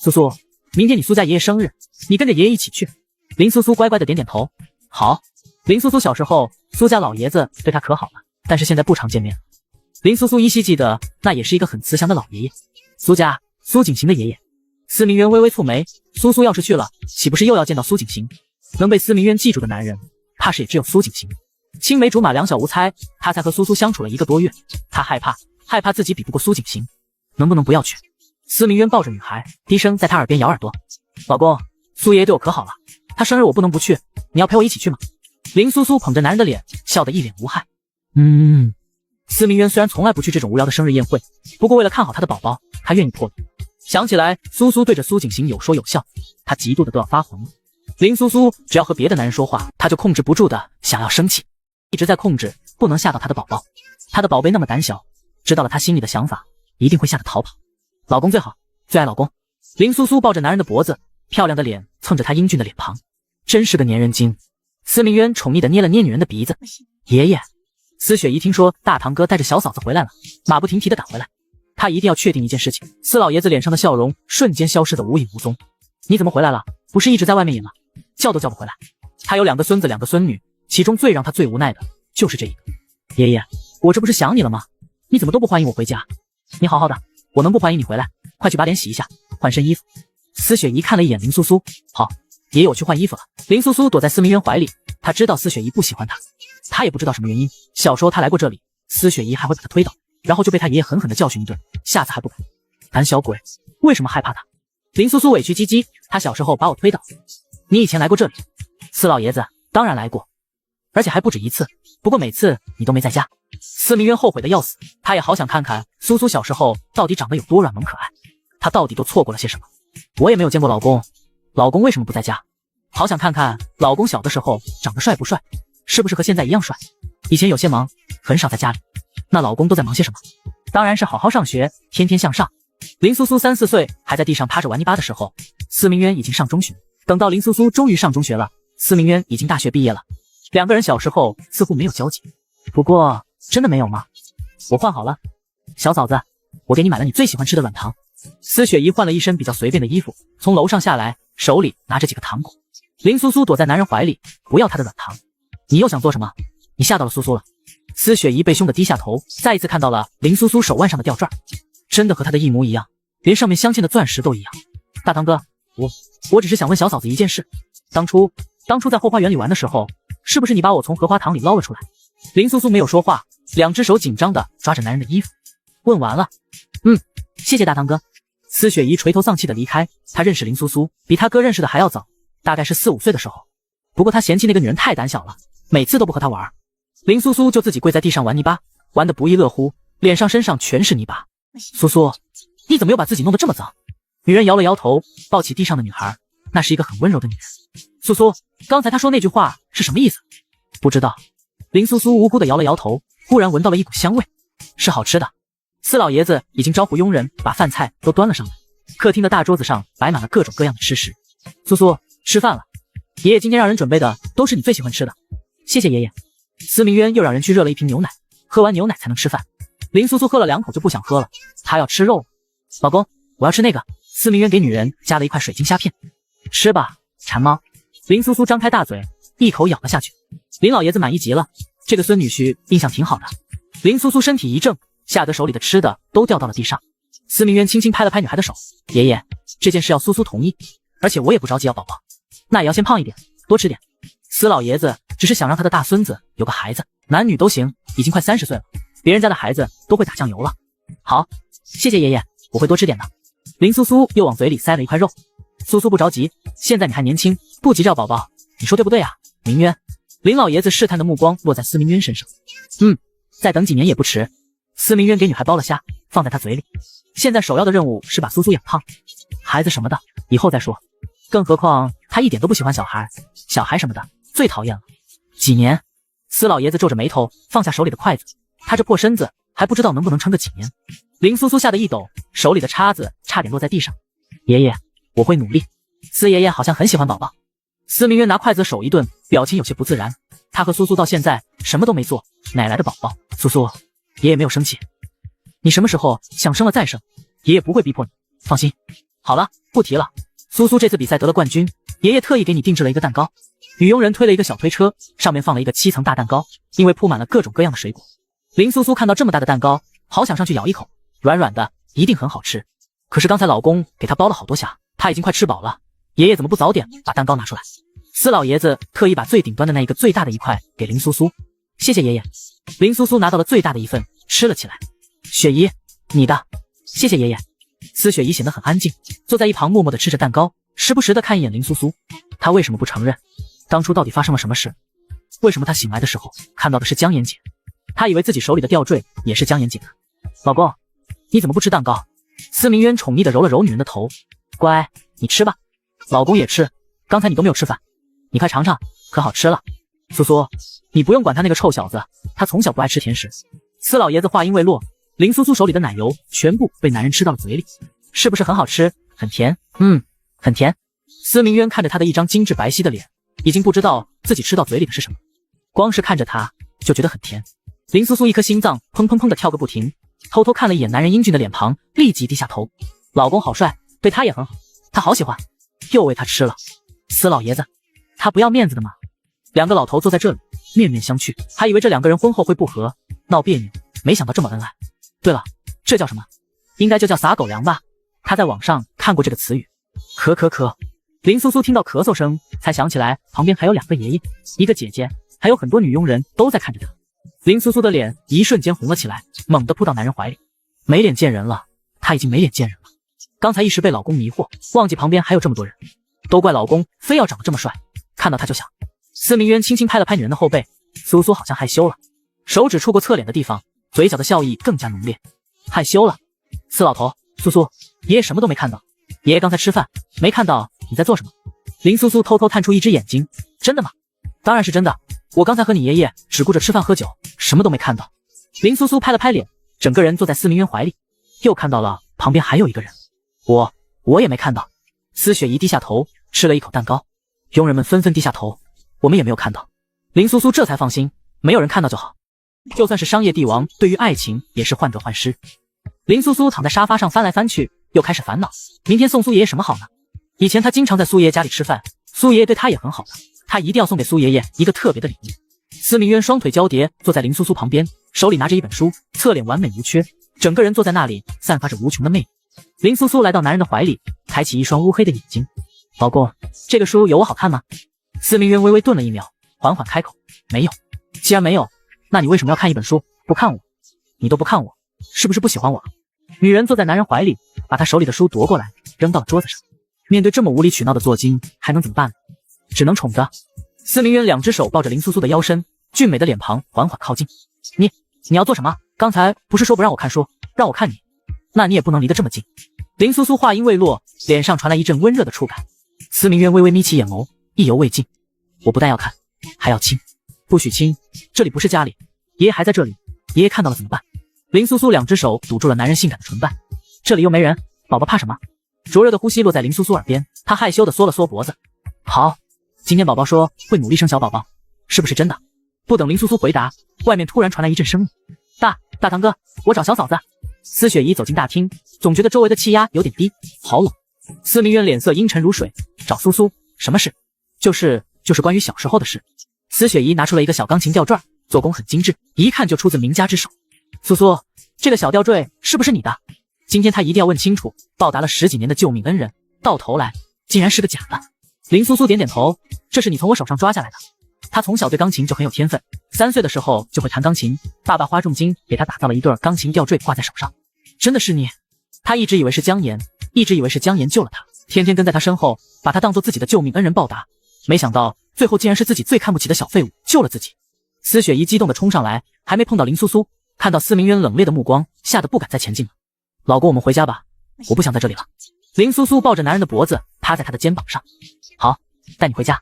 苏苏，明天你苏家爷爷生日，你跟着爷爷一起去。林苏苏乖乖的点点头。好。林苏苏小时候苏家老爷子对她可好了，但是现在不常见面。林苏苏依稀记得那也是一个很慈祥的老爷爷，苏家苏景行的爷爷。司明渊微微蹙眉，苏苏要是去了，岂不是又要见到苏景行？能被司明渊记住的男人，怕是也只有苏景行。青梅竹马两小无猜，他才和苏苏相处了1个多月，他害怕自己比不过苏景行。能不能不要去？司明渊抱着女孩，低声在她耳边咬耳朵。老公，苏爷爷对我可好了，他生日我不能不去，你要陪我一起去吗？林苏苏捧着男人的脸，笑得一脸无害。司明渊虽然从来不去这种无聊的生日宴会，不过为了看好他的宝宝，他愿意破例。想起来苏苏对着苏景行有说有笑，他嫉妒的都要发黄了。林苏苏只要和别的男人说话，他就控制不住的想要生气，一直在控制，不能吓到他的宝宝。他的宝贝那么胆小，知道了他心里的想法，一定会吓得逃跑。老公最好，最爱老公。林苏苏抱着男人的脖子，漂亮的脸蹭着他英俊的脸庞，真是个粘人精。司明渊宠溺的捏了捏女人的鼻子。爷爷。司雪姨听说大堂哥带着小嫂子回来了，马不停蹄的赶回来。他一定要确定一件事情。司老爷子脸上的笑容瞬间消失得无影无踪。你怎么回来了？不是一直在外面演吗？叫都叫不回来。他有2个孙子2个孙女，其中最让他最无奈的就是这一个。爷爷，我这不是想你了吗？你怎么都不欢迎我回家？你好好的，我能不欢迎你回来？快去把脸洗一下，换身衣服。司雪姨看了一眼林苏苏，好，爷爷我去换衣服了。林苏苏躲在司明渊怀里，他知道司雪姨不喜欢他，他也不知道什么原因。小时候他来过这里，司雪姨还会把他推倒，然后就被他爷爷狠狠地教训一顿，下次还不敢。胆小鬼，为什么害怕他？林苏苏委屈唧唧，他小时候把我推倒。你以前来过这里？司老爷子当然来过，而且还不止一次，不过每次你都没在家。司明渊后悔的要死，他也好想看看苏苏小时候到底长得有多软萌可爱，他到底都错过了些什么。我也没有见过老公，老公为什么不在家？好想看看老公小的时候长得帅不帅，是不是和现在一样帅？以前有些忙，很少在家里。那老公都在忙些什么？当然是好好上学，天天向上。林苏苏3、4岁还在地上趴着玩泥巴的时候，司明渊已经上中学。等到林苏苏终于上中学了，司明渊已经大学毕业了。2个人小时候似乎没有交集，不过真的没有吗？我换好了，小嫂子，我给你买了你最喜欢吃的软糖。司雪姨换了一身比较随便的衣服，从楼上下来，手里拿着几个糖果。林苏苏躲在男人怀里，不要他的软糖。你又想做什么？你吓到了苏苏了。司雪姨被凶的低下头，再一次看到了林苏苏手腕上的吊坠，真的和她的一模一样，连上面镶嵌的钻石都一样。大堂哥，我只是想问小嫂子一件事，当初在后花园里玩的时候，是不是你把我从荷花塘里捞了出来？林苏苏没有说话，2只手紧张地抓着男人的衣服。问完了。谢谢大堂哥。司雪姨垂头丧气地离开。她认识林苏苏比她哥认识的还要早，大概是4、5岁的时候。不过她嫌弃那个女人太胆小了，每次都不和她玩。林苏苏就自己跪在地上玩泥巴，玩得不亦乐乎，脸上身上全是泥巴。苏苏，你怎么又把自己弄得这么脏？女人摇了摇头，抱起地上的女孩，那是一个很温柔的女人。苏苏，刚才她说那句话是什么意思？不知道。林苏苏无辜地摇了摇头，忽然闻到了一股香味，是好吃的。司老爷子已经招呼佣人把饭菜都端了上来，客厅的大桌子上摆满了各种各样的吃食。苏苏，吃饭了。爷爷今天让人准备的都是你最喜欢吃的，谢谢爷爷。司明渊又让人去热了一瓶牛奶，喝完牛奶才能吃饭。林苏苏喝了2口就不想喝了，她要吃肉。老公，我要吃那个。司明渊给女人加了一块水晶虾片，吃吧，馋猫。林苏苏张开大嘴，一口咬了下去。林老爷子满意极了，这个孙女婿印象挺好的。林苏苏身体一怔，吓得手里的吃的都掉到了地上。司明渊轻轻拍了拍女孩的手，爷爷，这件事要苏苏同意，而且我也不着急要宝宝，那也要先胖一点，多吃点。司老爷子只是想让他的大孙子有个孩子，男女都行，已经快30岁了，别人家的孩子都会打酱油了。好，谢谢爷爷，我会多吃点的。林苏苏又往嘴里塞了一块肉。苏苏不着急，现在你还年轻，不急着要宝宝，你说对不对啊，明渊？林老爷子试探的目光落在司明渊身上。再等几年也不迟。司明渊给女孩剥了虾，放在她嘴里。现在首要的任务是把苏苏养胖，孩子什么的以后再说，更何况他一点都不喜欢小孩，小孩什么的最讨厌了。几年？司老爷子皱着眉头放下手里的筷子，他这破身子还不知道能不能撑个几年。林苏苏吓得一抖，手里的叉子差点落在地上。爷爷，我会努力。司爷爷好像很喜欢宝宝。司明渊拿筷子手一顿，表情有些不自然。他和苏苏到现在什么都没做，哪来的宝宝？苏苏，爷爷没有生气，你什么时候想生了再生，爷爷不会逼迫你，放心。好了，不提了。苏苏这次比赛得了冠军，爷爷特意给你定制了一个蛋糕。女佣人推了一个小推车，上面放了一个7层大蛋糕，因为铺满了各种各样的水果。林苏苏看到这么大的蛋糕，好想上去咬一口，软软的，一定很好吃。可是刚才老公给她剥了好多虾，她已经快吃饱了，爷爷怎么不早点把蛋糕拿出来？司老爷子特意把最顶端的那一个最大的一块给林苏苏，谢谢爷爷。林苏苏拿到了最大的一份，吃了起来。雪姨，你的，谢谢爷爷。司雪姨显得很安静，坐在一旁默默地吃着蛋糕，时不时地看一眼林苏苏。她为什么不承认？当初到底发生了什么事？为什么她醒来的时候看到的是江妍姐？她以为自己手里的吊坠也是江妍姐的。老公，你怎么不吃蛋糕？司明渊宠溺地揉了揉女人的头，乖，你吃吧。老公也吃，刚才你都没有吃饭，你快尝尝，可好吃了。苏苏，你不用管他那个臭小子，他从小不爱吃甜食。司老爷子话音未落，林苏苏手里的奶油全部被男人吃到了嘴里，是不是很好吃？很甜，很甜。司明渊看着他的一张精致白皙的脸，已经不知道自己吃到嘴里的是什么，光是看着他就觉得很甜。林苏苏一颗心脏砰砰砰的跳个不停，偷偷看了一眼男人英俊的脸庞，立即低下头。老公好帅，对他也很好，他好喜欢，又喂他吃了。司老爷子，他不要面子的吗？两个老头坐在这里面面相觑，还以为这两个人婚后会不和闹别扭，没想到这么恩爱。对了，这叫什么？应该就叫撒狗粮吧。他在网上看过这个词语。咳。林苏苏听到咳嗽声，才想起来旁边还有2个爷爷，一个姐姐，还有很多女佣人都在看着她。林苏苏的脸一瞬间红了起来，猛地扑到男人怀里。没脸见人了，她已经没脸见人了。刚才一时被老公迷惑，忘记旁边还有这么多人，都怪老公非要长得这么帅，看到他就想。司明渊轻轻拍了拍女人的后背，苏苏好像害羞了，手指触过侧脸的地方，嘴角的笑意更加浓烈。害羞了？司老头，苏苏，爷爷什么都没看到，爷爷刚才吃饭没看到你在做什么。林苏苏偷偷探出一只眼睛，真的吗？当然是真的，我刚才和你爷爷只顾着吃饭喝酒，什么都没看到。林苏苏拍了拍脸，整个人坐在司明渊怀里，又看到了旁边还有一个人。我也没看到。司雪姨低下头吃了一口蛋糕，佣人们纷纷低下头，我们也没有看到。林苏苏这才放心，没有人看到就好。就算是商业帝王，对于爱情也是患得患失。林苏苏躺在沙发上翻来翻去，又开始烦恼，明天送苏爷爷什么好呢？以前他经常在苏爷爷家里吃饭，苏爷爷对他也很好的，他一定要送给苏爷爷一个特别的礼物。司明渊双腿交叠坐在林苏苏旁边，手里拿着一本书，侧脸完美无缺，整个人坐在那里散发着无穷的魅力。林苏苏来到男人的怀里，抬起一双乌黑的眼睛，老公，这个书有我好看吗？司明渊微微顿了一秒，缓缓开口，没有。既然没有，那你为什么要看一本书不看我？你都不看我，是不是不喜欢我了？女人坐在男人怀里，把他手里的书夺过来扔到了桌子上。面对这么无理取闹的作精，还能怎么办呢？只能宠着。司明渊2只手抱着林苏苏的腰身，俊美的脸庞缓缓靠近。你要做什么？刚才不是说不让我看书，让我看你，那你也不能离得这么近。林苏苏话音未落，脸上传来一阵温热的触感。司明渊微微眯起眼眸，意犹未尽。我不但要看，还要亲。不许亲，这里不是家里，爷爷还在这里，爷爷看到了怎么办？林苏苏2只手堵住了男人性感的唇瓣。这里又没人，宝宝怕什么？灼热的呼吸落在林苏苏耳边，她害羞地缩了缩脖子。好，今天宝宝说会努力生小宝宝，是不是真的？不等林苏苏回答，外面突然传来一阵声音：大堂哥，我找小嫂子。司雪怡走进大厅，总觉得周围的气压有点低，好冷。司明渊脸色阴沉如水，找苏苏，什么事？就是关于小时候的事。司雪怡拿出了一个小钢琴吊坠，做工很精致，一看就出自名家之手。苏苏，这个小吊坠是不是你的？今天他一定要问清楚，报答了10几年的救命恩人，到头来竟然是个假的。林苏苏点点头，这是你从我手上抓下来的。他从小对钢琴就很有天分，3岁的时候就会弹钢琴，爸爸花重金给他打造了一对钢琴吊坠挂在手上。真的是你？他一直以为是姜岩，救了他，天天跟在他身后，把他当做自己的救命恩人报答，没想到最后竟然是自己最看不起的小废物救了自己。司雪怡激动地冲上来，还没碰到林苏苏，看到司明渊冷冽的目光，吓得不敢再前进了。老公，我们回家吧，我不想在这里了。林苏苏抱着男人的脖子，趴在他的肩膀上。好，带你回家。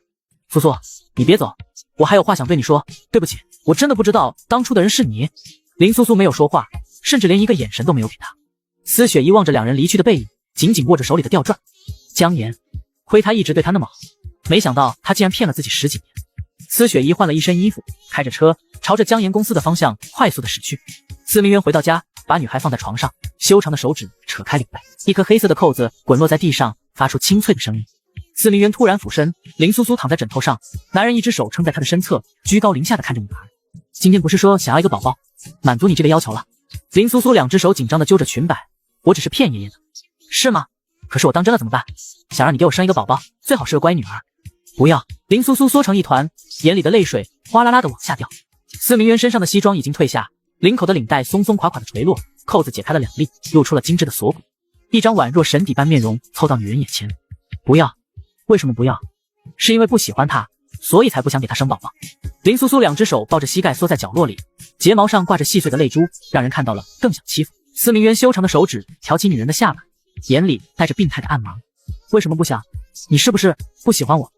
苏苏，你别走，我还有话想对你说。对不起，我真的不知道当初的人是你。林苏苏没有说话，甚至连一个眼神都没有给他。司雪怡望着两人离去的背影，紧紧握着手里的吊坠。姜岩，亏他一直对他那么好，没想到他竟然骗了自己10几年。司雪怡换了一身衣服，开着车朝着姜岩公司的方向快速的驶去。司明渊回到家，把女孩放在床上，修长的手指扯开领带，一颗黑色的扣子滚落在地上，发出清脆的声音。司明渊突然俯身，林苏苏躺在枕头上，男人一只手撑在他的身侧，居高临下的看着女孩。今天不是说想要一个宝宝，满足你这个要求了。林苏苏2只手紧张的揪着裙摆，我只是骗爷爷的。是吗？可是我当真了怎么办？想让你给我生一个宝宝，最好是个乖女儿。不要！林苏苏缩成一团，眼里的泪水哗啦啦的往下掉。司明渊身上的西装已经褪下，领口的领带松松垮垮的垂落，扣子解开了2粒，露出了精致的锁骨。一张宛若神邸般面容凑到女人眼前。不要！为什么不要？是因为不喜欢他，所以才不想给他生宝宝。林苏苏2只手抱着膝盖缩在角落里，睫毛上挂着细碎的泪珠，让人看到了更想欺负。司明渊修长的手指挑起女人的下巴，眼里带着病态的暗芒。为什么不想？你是不是不喜欢我？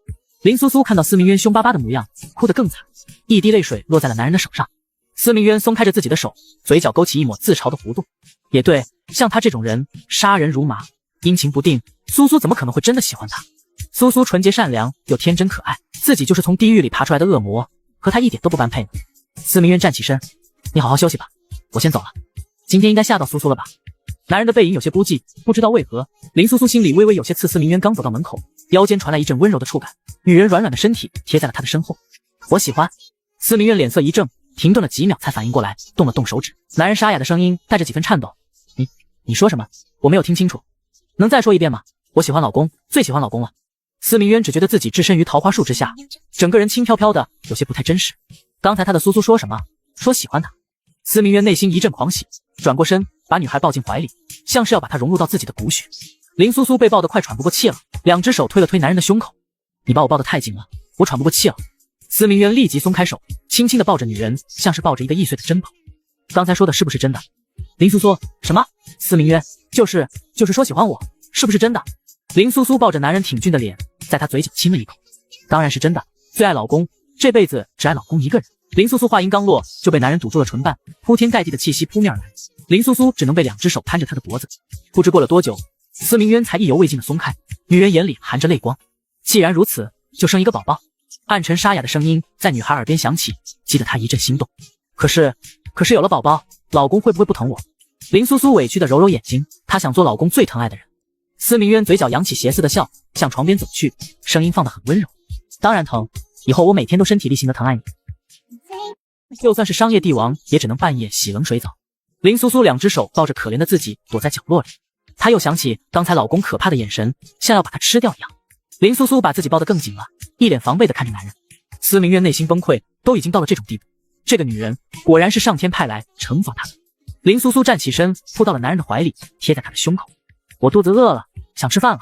林苏苏看到司明渊凶巴巴的模样，哭得更惨，一滴泪水落在了男人的手上。司明渊松开着自己的手，嘴角勾起一抹自嘲的弧度。也对，像他这种人，杀人如麻，阴晴不定，苏苏怎么可能会真的喜欢他？苏苏纯洁善良又天真可爱，自己就是从地狱里爬出来的恶魔，和他一点都不般配呢。司明渊站起身，你好好休息吧，我先走了。今天应该吓到苏苏了吧？男人的背影有些孤寂，不知道为何，林苏苏心里微微有些刺。司明渊刚走到门口，腰间传来一阵温柔的触感，女人软软的身体贴在了他的身后。我喜欢。司明渊脸色一正，停顿了几秒才反应过来，动了动手指。男人沙哑的声音带着几分颤抖，你说什么？我没有听清楚，能再说一遍吗？我喜欢老公，最喜欢老公了。司明渊只觉得自己置身于桃花树之下，整个人轻飘飘的，有些不太真实。刚才他的苏苏说什么？说喜欢他。司明渊内心一阵狂喜，转过身把女孩抱进怀里，像是要把她融入到自己的骨血。林苏苏被抱得快喘不过气了，2只手推了推男人的胸口，你把我抱得太紧了，我喘不过气了。司明渊立即松开手，轻轻地抱着女人，像是抱着一个易碎的珍宝。刚才说的是不是真的？林苏苏，什么？司明渊，就是说喜欢我，是不是真的？林苏苏抱着男人挺俊的脸，在他嘴角亲了一口。当然是真的，最爱老公，这辈子只爱老公一个人。林苏苏话音刚落，就被男人堵住了唇瓣，铺天盖地的气息扑面而来。林苏苏只能被2只手攀着他的脖子。不知过了多久，司明渊才意犹未尽的松开，女人眼里含着泪光。既然如此，就生一个宝宝。暗沉沙哑的声音在女孩耳边响起，激得她一阵心动。可是有了宝宝，老公会不会不疼我？林苏苏委屈的揉揉眼睛，她想做老公最疼爱的人。司明渊嘴角扬起邪似的笑，向床边走去，声音放得很温柔。当然疼，以后我每天都身体力行的疼爱你。就算是商业帝王，也只能半夜洗冷水澡。林苏苏2只手抱着可怜的自己躲在角落里，她又想起刚才老公可怕的眼神，像要把她吃掉一样。林苏苏把自己抱得更紧了，一脸防备地看着男人。司明渊内心崩溃，都已经到了这种地步，这个女人果然是上天派来惩罚他的。林苏苏站起身，扑到了男人的怀里，贴在他的胸口。我肚子饿了，想吃饭了。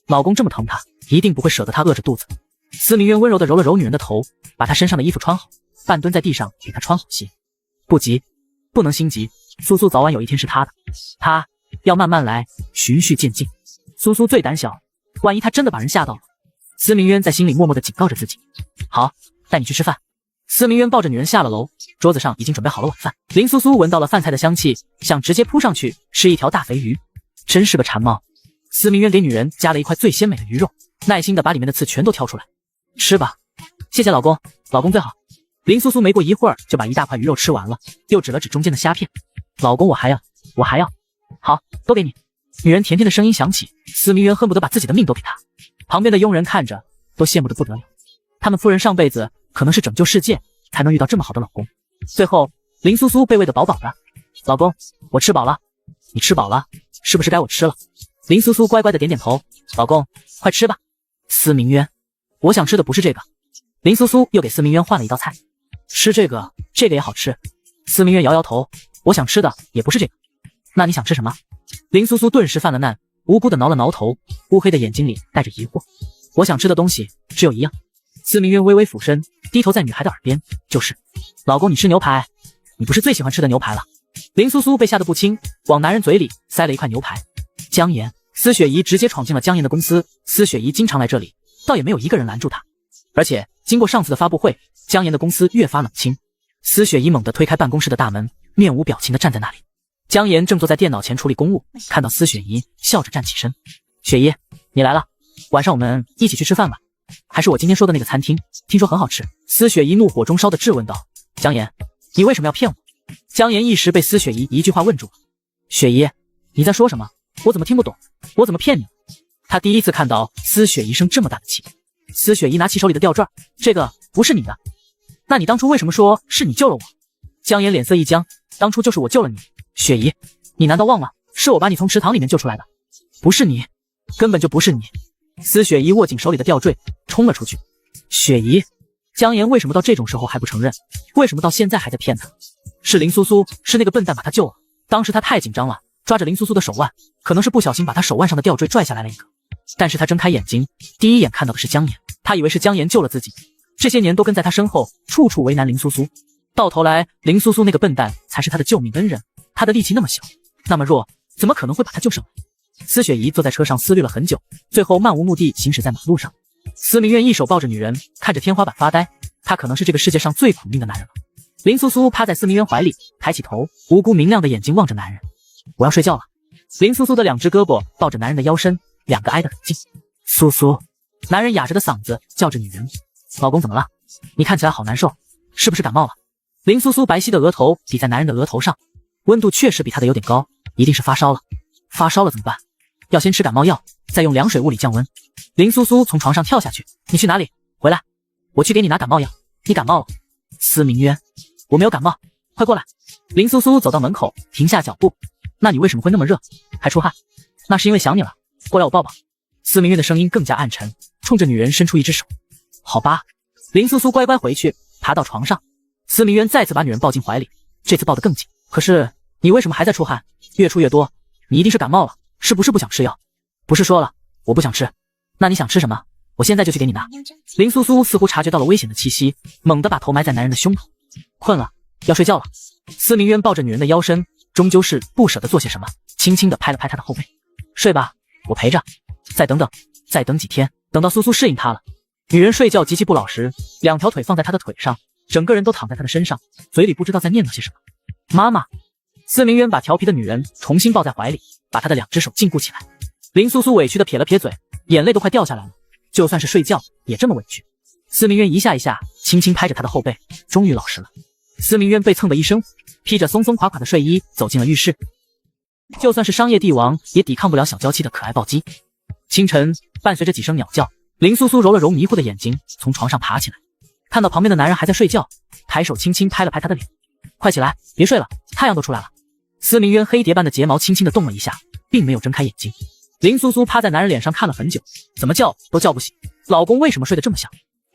老公这么疼她，一定不会舍得她饿着肚子。司明渊温柔地揉了揉女人的头，把她身上的衣服穿好，半蹲在地上给她穿好些。不急，不能心急，苏苏早晚有一天是她的，她要慢慢来，循序渐进。苏苏最胆小，万一她真的把人吓到了。司明渊在心里默默地警告着自己。好，带你去吃饭。司明渊抱着女人下了楼，桌子上已经准备好了晚饭。林苏苏闻到了饭菜的香气，想直接扑上去吃一条大肥鱼，真是个馋猫。司明渊给女人夹了一块最鲜美的鱼肉，耐心地把里面的刺全都挑出来。吃吧。谢谢老公，老公最好。林苏苏没过一会儿就把一大块鱼肉吃完了，又指了指中间的虾片。老公，我还要。好，都给你。女人甜甜的声音响起，司明渊恨不得把自己的命都给她。旁边的佣人看着都羡慕得不得了，他们夫人上辈子可能是拯救世界才能遇到这么好的老公。最后林苏苏被喂得饱饱的。老公，我吃饱了。你吃饱了，是不是该我吃了？林苏苏乖乖的点点头。老公，快吃吧。司明渊，我想吃的不是这个。林苏苏又给司明渊换了一道菜。吃这个，这个也好吃。司明渊摇摇头，我想吃的也不是这个。那你想吃什么？林苏苏顿时犯了难，无辜的挠了挠头，乌黑的眼睛里带着疑惑。我想吃的东西只有一样。司明渊微微俯身，低头在女孩的耳边，就是，老公，你吃牛排，你不是最喜欢吃的牛排了？林苏苏被吓得不轻，往男人嘴里塞了一块牛排。江岩，司雪怡直接闯进了江岩的公司。司雪怡经常来这里，倒也没有一个人拦住她。而且经过上次的发布会，江岩的公司越发冷清。司雪怡猛地推开办公室的大门，面无表情地站在那里。江岩正坐在电脑前处理公务，看到司雪怡，笑着站起身。雪怡，你来了，晚上我们一起去吃饭吧，还是我今天说的那个餐厅，听说很好吃。司雪怡怒火中烧地质问道。江岩，你为什么要骗我？江岩一时被司雪怡一句话问住了。雪怡，你在说什么？我怎么听不懂？我怎么骗你了？他第一次看到司雪怡生这么大的气。司雪怡拿起手里的吊坠，这个不是你的，那你当初为什么说是你救了我？江岩脸色一僵，当初就是我救了你。雪怡，你难道忘了是我把你从池塘里面救出来的？不是你，根本就不是你。司雪怡握紧手里的吊坠，冲了出去。雪怡，江岩为什么到这种时候还不承认？为什么到现在还在骗他？是林苏苏，是那个笨蛋把他救了。当时他太紧张了，抓着林苏苏的手腕，可能是不小心把他手腕上的吊坠拽下来了一个。但是他睁开眼睛，第一眼看到的是江岩，他以为是江岩救了自己，这些年都跟在他身后，处处为难林苏苏。到头来，林苏苏那个笨蛋才是他的救命恩人。他的力气那么小，那么弱，怎么可能会把他救上来？司雪怡坐在车上思虑了很久，最后漫无目的行驶在马路上。司明渊一手抱着女人，看着天花板发呆。他可能是这个世界上最苦命的男人了。林苏苏趴在司明渊怀里，抬起头，无辜明亮的眼睛望着男人。我要睡觉了。林苏苏的两只胳膊抱着男人的腰身，两个挨得很近。苏苏，男人哑着的嗓子叫着女人。老公怎么了？你看起来好难受，是不是感冒了？林苏苏白皙的额头抵在男人的额头上，温度确实比他的有点高，一定是发烧了。发烧了怎么办？要先吃感冒药，再用凉水物理降温。林苏苏从床上跳下去。你去哪里？回来，我去给你拿感冒药。你感冒了？司明渊，我没有感冒，快过来。林苏苏走到门口，停下脚步。那你为什么会那么热，还出汗？那是因为想你了，过来我抱抱。司明渊的声音更加暗沉，冲着女人伸出一只手。好吧。林苏苏乖乖回去，爬到床上。司明渊再次把女人抱进怀里，这次抱得更紧。可是你为什么还在出汗？越出越多，你一定是感冒了，是不是不想吃药？不是说了我不想吃，那你想吃什么？我现在就去给你拿。林苏苏似乎察觉到了危险的气息，猛地把头埋在男人的胸口。困了，要睡觉了。司明渊抱着女人的腰身，终究是不舍得做些什么，轻轻地拍了拍她的后背。睡吧，我陪着。再等等，再等几天，等到苏苏适应他了。女人睡觉极其不老实，两条腿放在他的腿上，整个人都躺在他的身上，嘴里不知道在念叨些什么。妈妈。司明渊把调皮的女人重新抱在怀里，把她的两只手禁锢起来。林苏苏委屈地撇了撇嘴，眼泪都快掉下来了。就算是睡觉也这么委屈。司明渊一下一下轻轻拍着她的后背，终于老实了。司明渊被蹭的一身火，披着松松垮垮的睡衣走进了浴室。就算是商业帝王也抵抗不了小娇妻的可爱暴击。清晨，伴随着几声鸟叫，林苏苏揉了揉迷糊的眼睛，从床上爬起来，看到旁边的男人还在睡觉，抬手轻轻拍了拍他的脸。快起来，别睡了，太阳都出来了。司明渊黑蝶般的睫毛轻轻地动了一下，并没有睁开眼睛。林苏苏趴在男人脸上看了很久，怎么叫都叫不醒。老公为什么睡得这么香？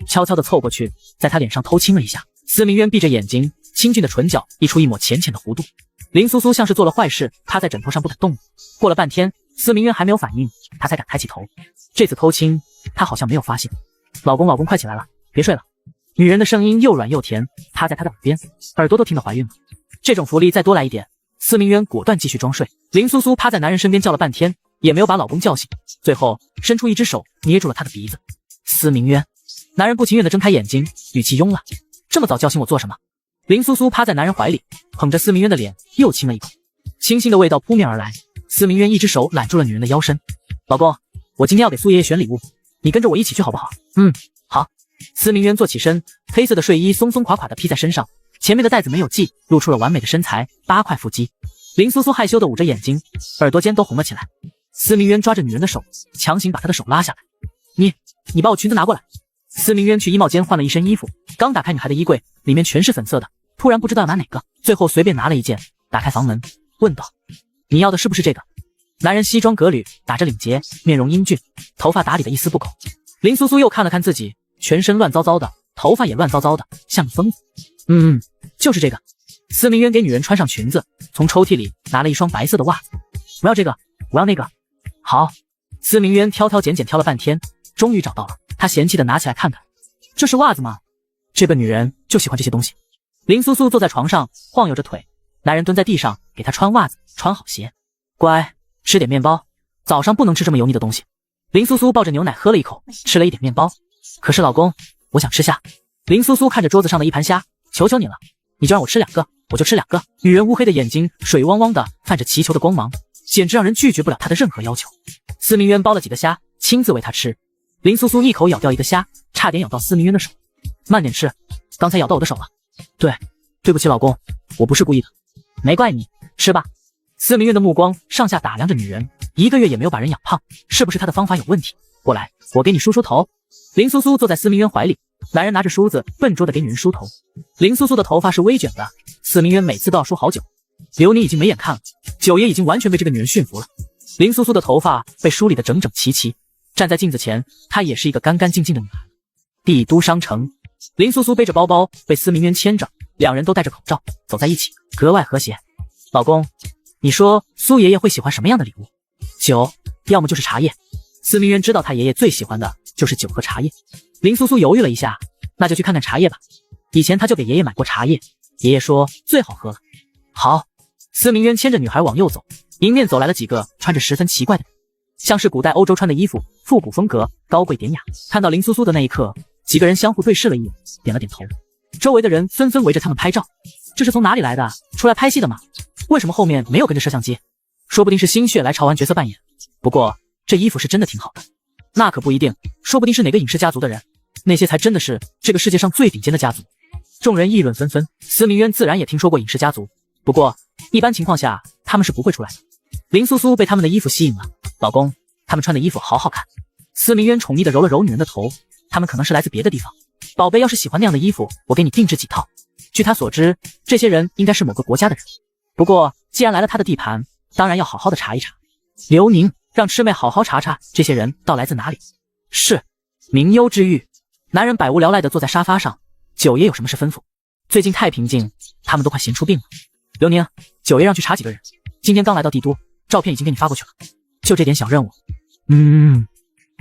悄悄地凑过去，在他脸上偷亲了一下。司明渊闭着眼睛，清俊的唇角溢出一抹浅浅的弧度。林苏苏像是做了坏事，趴在枕头上不敢动了。过了半天，司明渊还没有反应，他才敢抬起头。这次偷亲，他好像没有发现。老公，快起来了，别睡了。女人的声音又软又甜，趴在他的耳边，耳朵都听得怀孕了。这种福利再多来一点。司明渊果断继续装睡。林苏苏趴在男人身边叫了半天，也没有把老公叫醒，最后伸出一只手捏住了他的鼻子。司明渊。男人不情愿地睁开眼睛，语气慵懒。这么早叫醒我做什么？林苏苏趴在男人怀里，捧着司明渊的脸又亲了一口。清新的味道扑面而来，司明渊一只手揽住了女人的腰身。老公，我今天要给苏爷爷选礼物，你跟着我一起去好不好？好。司明渊坐起身，黑色的睡衣松松垮垮的披在身上，前面的带子没有系，露出了完美的身材，8块腹肌。林苏苏害羞的捂着眼睛，耳朵尖都红了起来。司明渊抓着女人的手，强行把她的手拉下来。你把我裙子拿过来。司明渊去衣帽间换了一身衣服，刚打开女孩的衣柜，里面全是粉色的，突然不知道要拿哪个，最后随便拿了一件，打开房门，问道：你要的是不是这个？男人西装革履，打着领结，面容英俊，头发打理的一丝不苟。林苏苏又看了看自己，全身乱糟糟的，头发也乱糟糟的，像个疯子。就是这个。司明渊给女人穿上裙子，从抽屉里拿了一双白色的袜子。我要这个，我要那个。好。司明渊挑挑拣拣挑了半天，终于找到了。他嫌弃的拿起来看看，这是袜子吗？这个女人就喜欢这些东西。林苏苏坐在床上晃悠着腿，男人蹲在地上给她穿袜子，穿好鞋。乖，吃点面包，早上不能吃这么油腻的东西。林苏苏抱着牛奶喝了一口，吃了一点面包。可是老公，我想吃虾。林苏苏看着桌子上的一盘虾，求求你了，你就让我吃2个，我就吃2个。女人乌黑的眼睛水汪汪的泛着祈求的光芒，简直让人拒绝不了她的任何要求。司明渊剥了几个虾，亲自喂她吃。林苏苏一口咬掉一个虾，差点咬到司明渊的手。慢点吃，刚才咬到我的手了。对不起老公，我不是故意的。没怪你，吃吧。司明渊的目光上下打量着女人，1个月也没有把人养胖，是不是他的方法有问题？过来，我给你梳梳头。林苏苏坐在司明渊怀里，男人拿着梳子笨拙的给女人梳头。林苏苏的头发是微卷的，司明渊每次都要梳好久。流年已经没眼看了，九爷已经完全被这个女人驯服了。林苏苏的头发被梳理得整整齐齐，站在镜子前，她也是一个干干净净的女孩。帝都商城，林苏苏背着包包，被司明渊牵着，两人都戴着口罩，走在一起，格外和谐。老公，你说苏爷爷会喜欢什么样的礼物？酒，要么就是茶叶。司明渊知道他爷爷最喜欢的就是酒和茶叶。林苏苏犹豫了一下，那就去看看茶叶吧。以前他就给爷爷买过茶叶，爷爷说最好喝了。好。司明渊牵着女孩往右走，迎面走来了几个穿着十分奇怪的人，像是古代欧洲穿的衣服，复古风格，高贵典雅。看到林苏苏的那一刻，几个人相互对视了一眼，点了点头。周围的人纷纷围着他们拍照。这是从哪里来的？出来拍戏的吗？为什么后面没有跟着摄像机？说不定是心血来潮玩角色扮演。不过这衣服是真的挺好的。那可不一定，说不定是哪个影视家族的人，那些才真的是这个世界上最顶尖的家族。众人议论纷纷，司明渊自然也听说过影视家族，不过一般情况下他们是不会出来的。林苏苏被他们的衣服吸引了，老公，他们穿的衣服好好看。司明渊宠溺地揉了揉女人的头，他们可能是来自别的地方。宝贝要是喜欢那样的衣服，我给你定制几套。据他所知，这些人应该是某个国家的人，不过既然来了他的地盘，当然要好好的查一查。刘宁，让魑妹好好查查这些人到来自哪里。是。明幽之狱，男人百无聊赖地坐在沙发上，九爷有什么事吩咐？最近太平静，他们都快闲出病了。刘宁，九爷让去查几个人，今天刚来到帝都，照片已经给你发过去了，就这点小任务。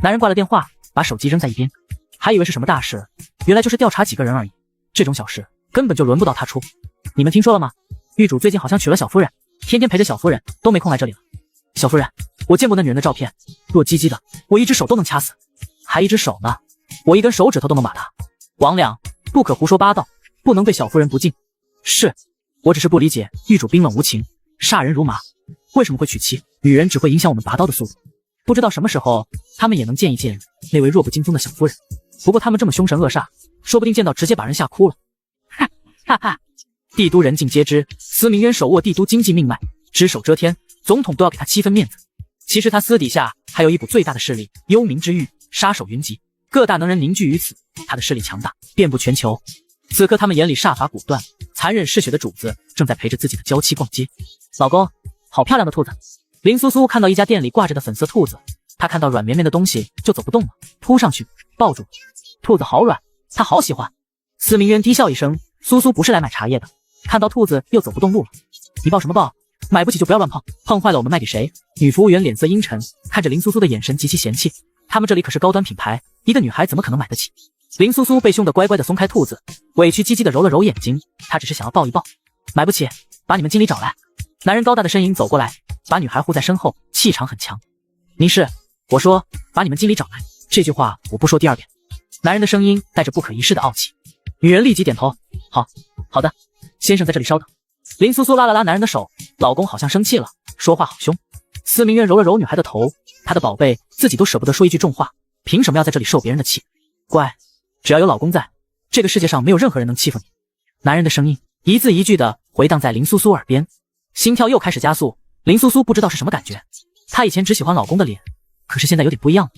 男人挂了电话，把手机扔在一边，还以为是什么大事，原来就是调查几个人而已，这种小事根本就轮不到他出。你们听说了吗？狱主最近好像娶了小夫人，天天陪着小夫人，都没空来这里了。小夫人，我见过那女人的照片，弱鸡鸡的，我一只手都能掐死，还一只手呢，我一根手指头都能把她。王两，不可胡说八道，不能对小夫人不敬。是，我只是不理解狱主冰冷无情，杀人如麻，为什么会娶妻？女人只会影响我们拔刀的速度，不知道什么时候他们也能见一见那位弱不禁风的小夫人。不过他们这么凶神恶煞，说不定见到直接把人吓哭了。哈哈。帝都人尽皆知，司明渊手握帝都经济命脉，只手遮天，总统都要给他7分面子。其实他私底下还有一股最大的势力，幽冥之狱，杀手云集，各大能人凝聚于此，他的势力强大，遍布全球。此刻他们眼里煞法果断，残忍嗜血的主子正在陪着自己的娇妻逛街。老公，好漂亮的兔子。林苏苏看到一家店里挂着的粉色兔子，她看到软绵绵的东西就走不动了，扑上去抱住。兔子好软，她好喜欢。司明渊低笑一声，苏苏不是来买茶叶的，看到兔子又走不动路了。你抱什么抱？买不起就不要乱碰，碰坏了我们卖给谁？女服务员脸色阴沉，看着林苏苏的眼神极其嫌弃。他们这里可是高端品牌，一个女孩怎么可能买得起？林苏苏被凶得乖乖的松开兔子，委屈唧唧的揉了揉眼睛，她只是想要抱一抱。买不起，把你们经理找来。男人高大的身影走过来，把女孩护在身后，气场很强。您是？我说把你们经理找来，这句话我不说第二遍。男人的声音带着不可一世的傲气。女人立即点头，好的，先生在这里稍等。林苏苏拉了拉男人的手，老公好像生气了，说话好凶。司明渊揉了揉女孩的头，他的宝贝自己都舍不得说一句重话，凭什么要在这里受别人的气？乖，只要有老公在，这个世界上没有任何人能欺负你。男人的声音一字一句的回荡在林苏苏耳边，心跳又开始加速。林苏苏不知道是什么感觉，她以前只喜欢老公的脸，可是现在有点不一样了。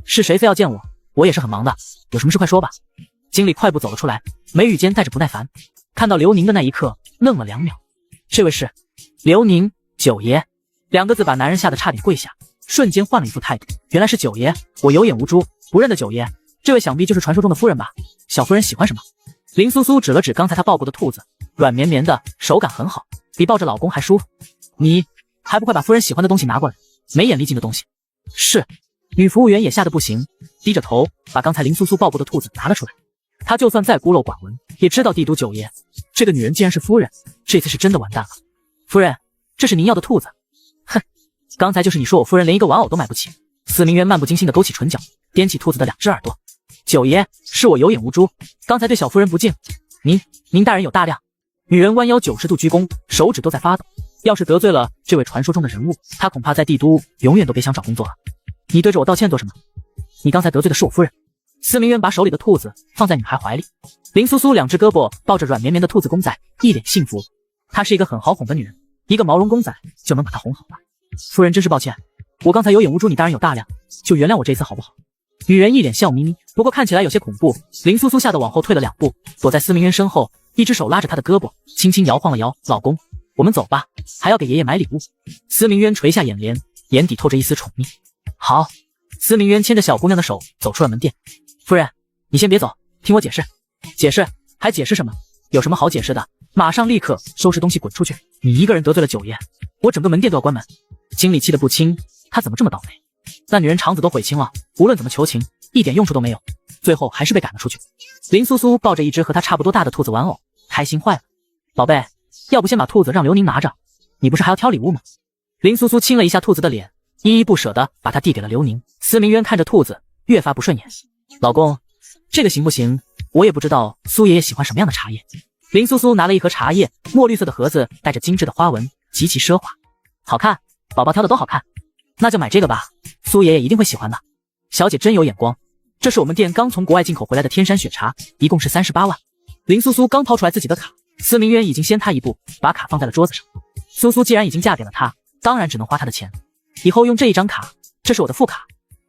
是谁非要见我？我也是很忙的，有什么事快说吧。经理快步走了出来，眉宇间带着不耐烦。看到刘宁的那一刻，愣了2秒。这位是刘宁九爷，2个字把男人吓得差点跪下，瞬间换了一副态度。原来是九爷，我有眼无珠，不认得九爷。这位想必就是传说中的夫人吧？小夫人喜欢什么？林苏苏指了指刚才她抱过的兔子，软绵绵的，手感很好，比抱着老公还舒服。你还不快把夫人喜欢的东西拿过来，没眼力劲的东西。是。女服务员也吓得不行，低着头把刚才林苏苏抱过的兔子拿了出来。她就算再孤陋寡闻，也知道帝都九爷这个女人竟然是夫人，这次是真的完蛋了。夫人，这是您要的兔子。哼，刚才就是你说我夫人连一个玩偶都买不起。司明渊漫不经心地勾起唇角，掂起兔子的2只耳朵。九爷，是我有眼无珠，刚才对小夫人不敬，您大人有大量。女人弯腰90度鞠躬，手指都在发抖。要是得罪了这位传说中的人物，她恐怕在帝都永远都别想找工作了。你对着我道歉做什么？你刚才得罪的是我夫人。司明渊把手里的兔子放在女孩怀里，林苏苏2只胳膊抱着软绵绵的兔子公仔，一脸幸福。她是一个很好哄的女人，一个毛绒公仔就能把她哄好了。夫人真是抱歉，我刚才有眼无珠，你大人有大量，就原谅我这一次好不好？女人一脸笑眯眯，不过看起来有些恐怖。林苏苏吓得往后退了2步，躲在司明渊身后，一只手拉着她的胳膊，轻轻摇晃了摇。老公，我们走吧，还要给爷爷买礼物。司明渊垂下眼帘，眼底透着一丝宠溺。好。司明渊牵着小姑娘的手走出了门店。夫人，你先别走，听我解释。解释？还解释什么？有什么好解释的？马上立刻收拾东西滚出去！你一个人得罪了九爷，我整个门店都要关门。经理气得不轻，他怎么这么倒霉？那女人肠子都悔青了，无论怎么求情，一点用处都没有，最后还是被赶了出去。林苏苏抱着一只和她差不多大的兔子玩偶，开心坏了。宝贝，要不先把兔子让刘宁拿着，你不是还要挑礼物吗？林苏苏亲了一下兔子的脸，依依不舍地把它递给了刘宁。司明渊看着兔子，越发不顺眼。老公，这个行不行？我也不知道苏爷爷喜欢什么样的茶叶。林苏苏拿了一盒茶叶，墨绿色的盒子带着精致的花纹，极其奢华。好看，宝宝挑的都好看，那就买这个吧，苏爷爷一定会喜欢的。小姐真有眼光，这是我们店刚从国外进口回来的天山雪茶，一共是38万。林苏苏刚掏出来自己的卡，司明渊已经先他一步，把卡放在了桌子上。苏苏既然已经嫁给了他，当然只能花他的钱，以后用这一张卡，这是我的副卡。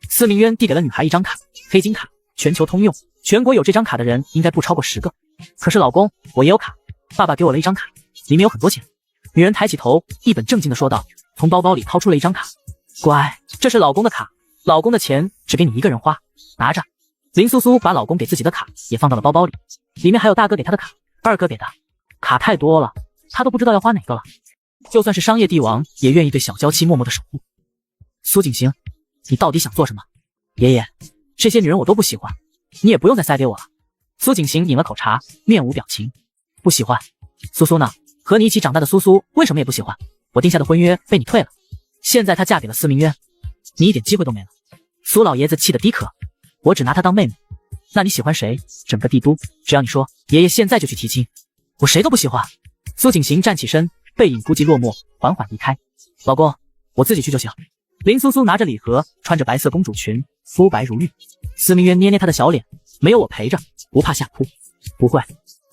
司明渊递给了女孩一张卡，黑金卡，全球通用，全国有这张卡的人应该不超过10个。可是老公，我也有卡，爸爸给我了一张卡，里面有很多钱。女人抬起头，一本正经地说道，从包包里掏出了一张卡。乖，这是老公的卡，老公的钱只给你一个人花，拿着。林苏苏把老公给自己的卡也放到了包包里，里面还有大哥给他的卡，二哥给的。卡太多了，他都不知道要花哪个了。就算是商业帝王，也愿意对小娇妻默默的守护。苏景行，你到底想做什么？爷爷，这些女人我都不喜欢，你也不用再塞给我了。苏景行饮了口茶，面无表情。不喜欢？苏苏呢？和你一起长大的苏苏为什么也不喜欢？我定下的婚约被你退了，现在她嫁给了司明渊，你一点机会都没了。苏老爷子气得低咳，我只拿她当妹妹。那你喜欢谁？整个帝都只要你说，爷爷现在就去提亲。我谁都不喜欢。苏景行站起身，背影孤寂落寞，缓缓离开。老公，我自己去就行。林苏苏拿着礼盒，穿着白色公主裙，肤白如玉。司明渊捏捏她的小脸，没有我陪着，不怕吓哭。不会，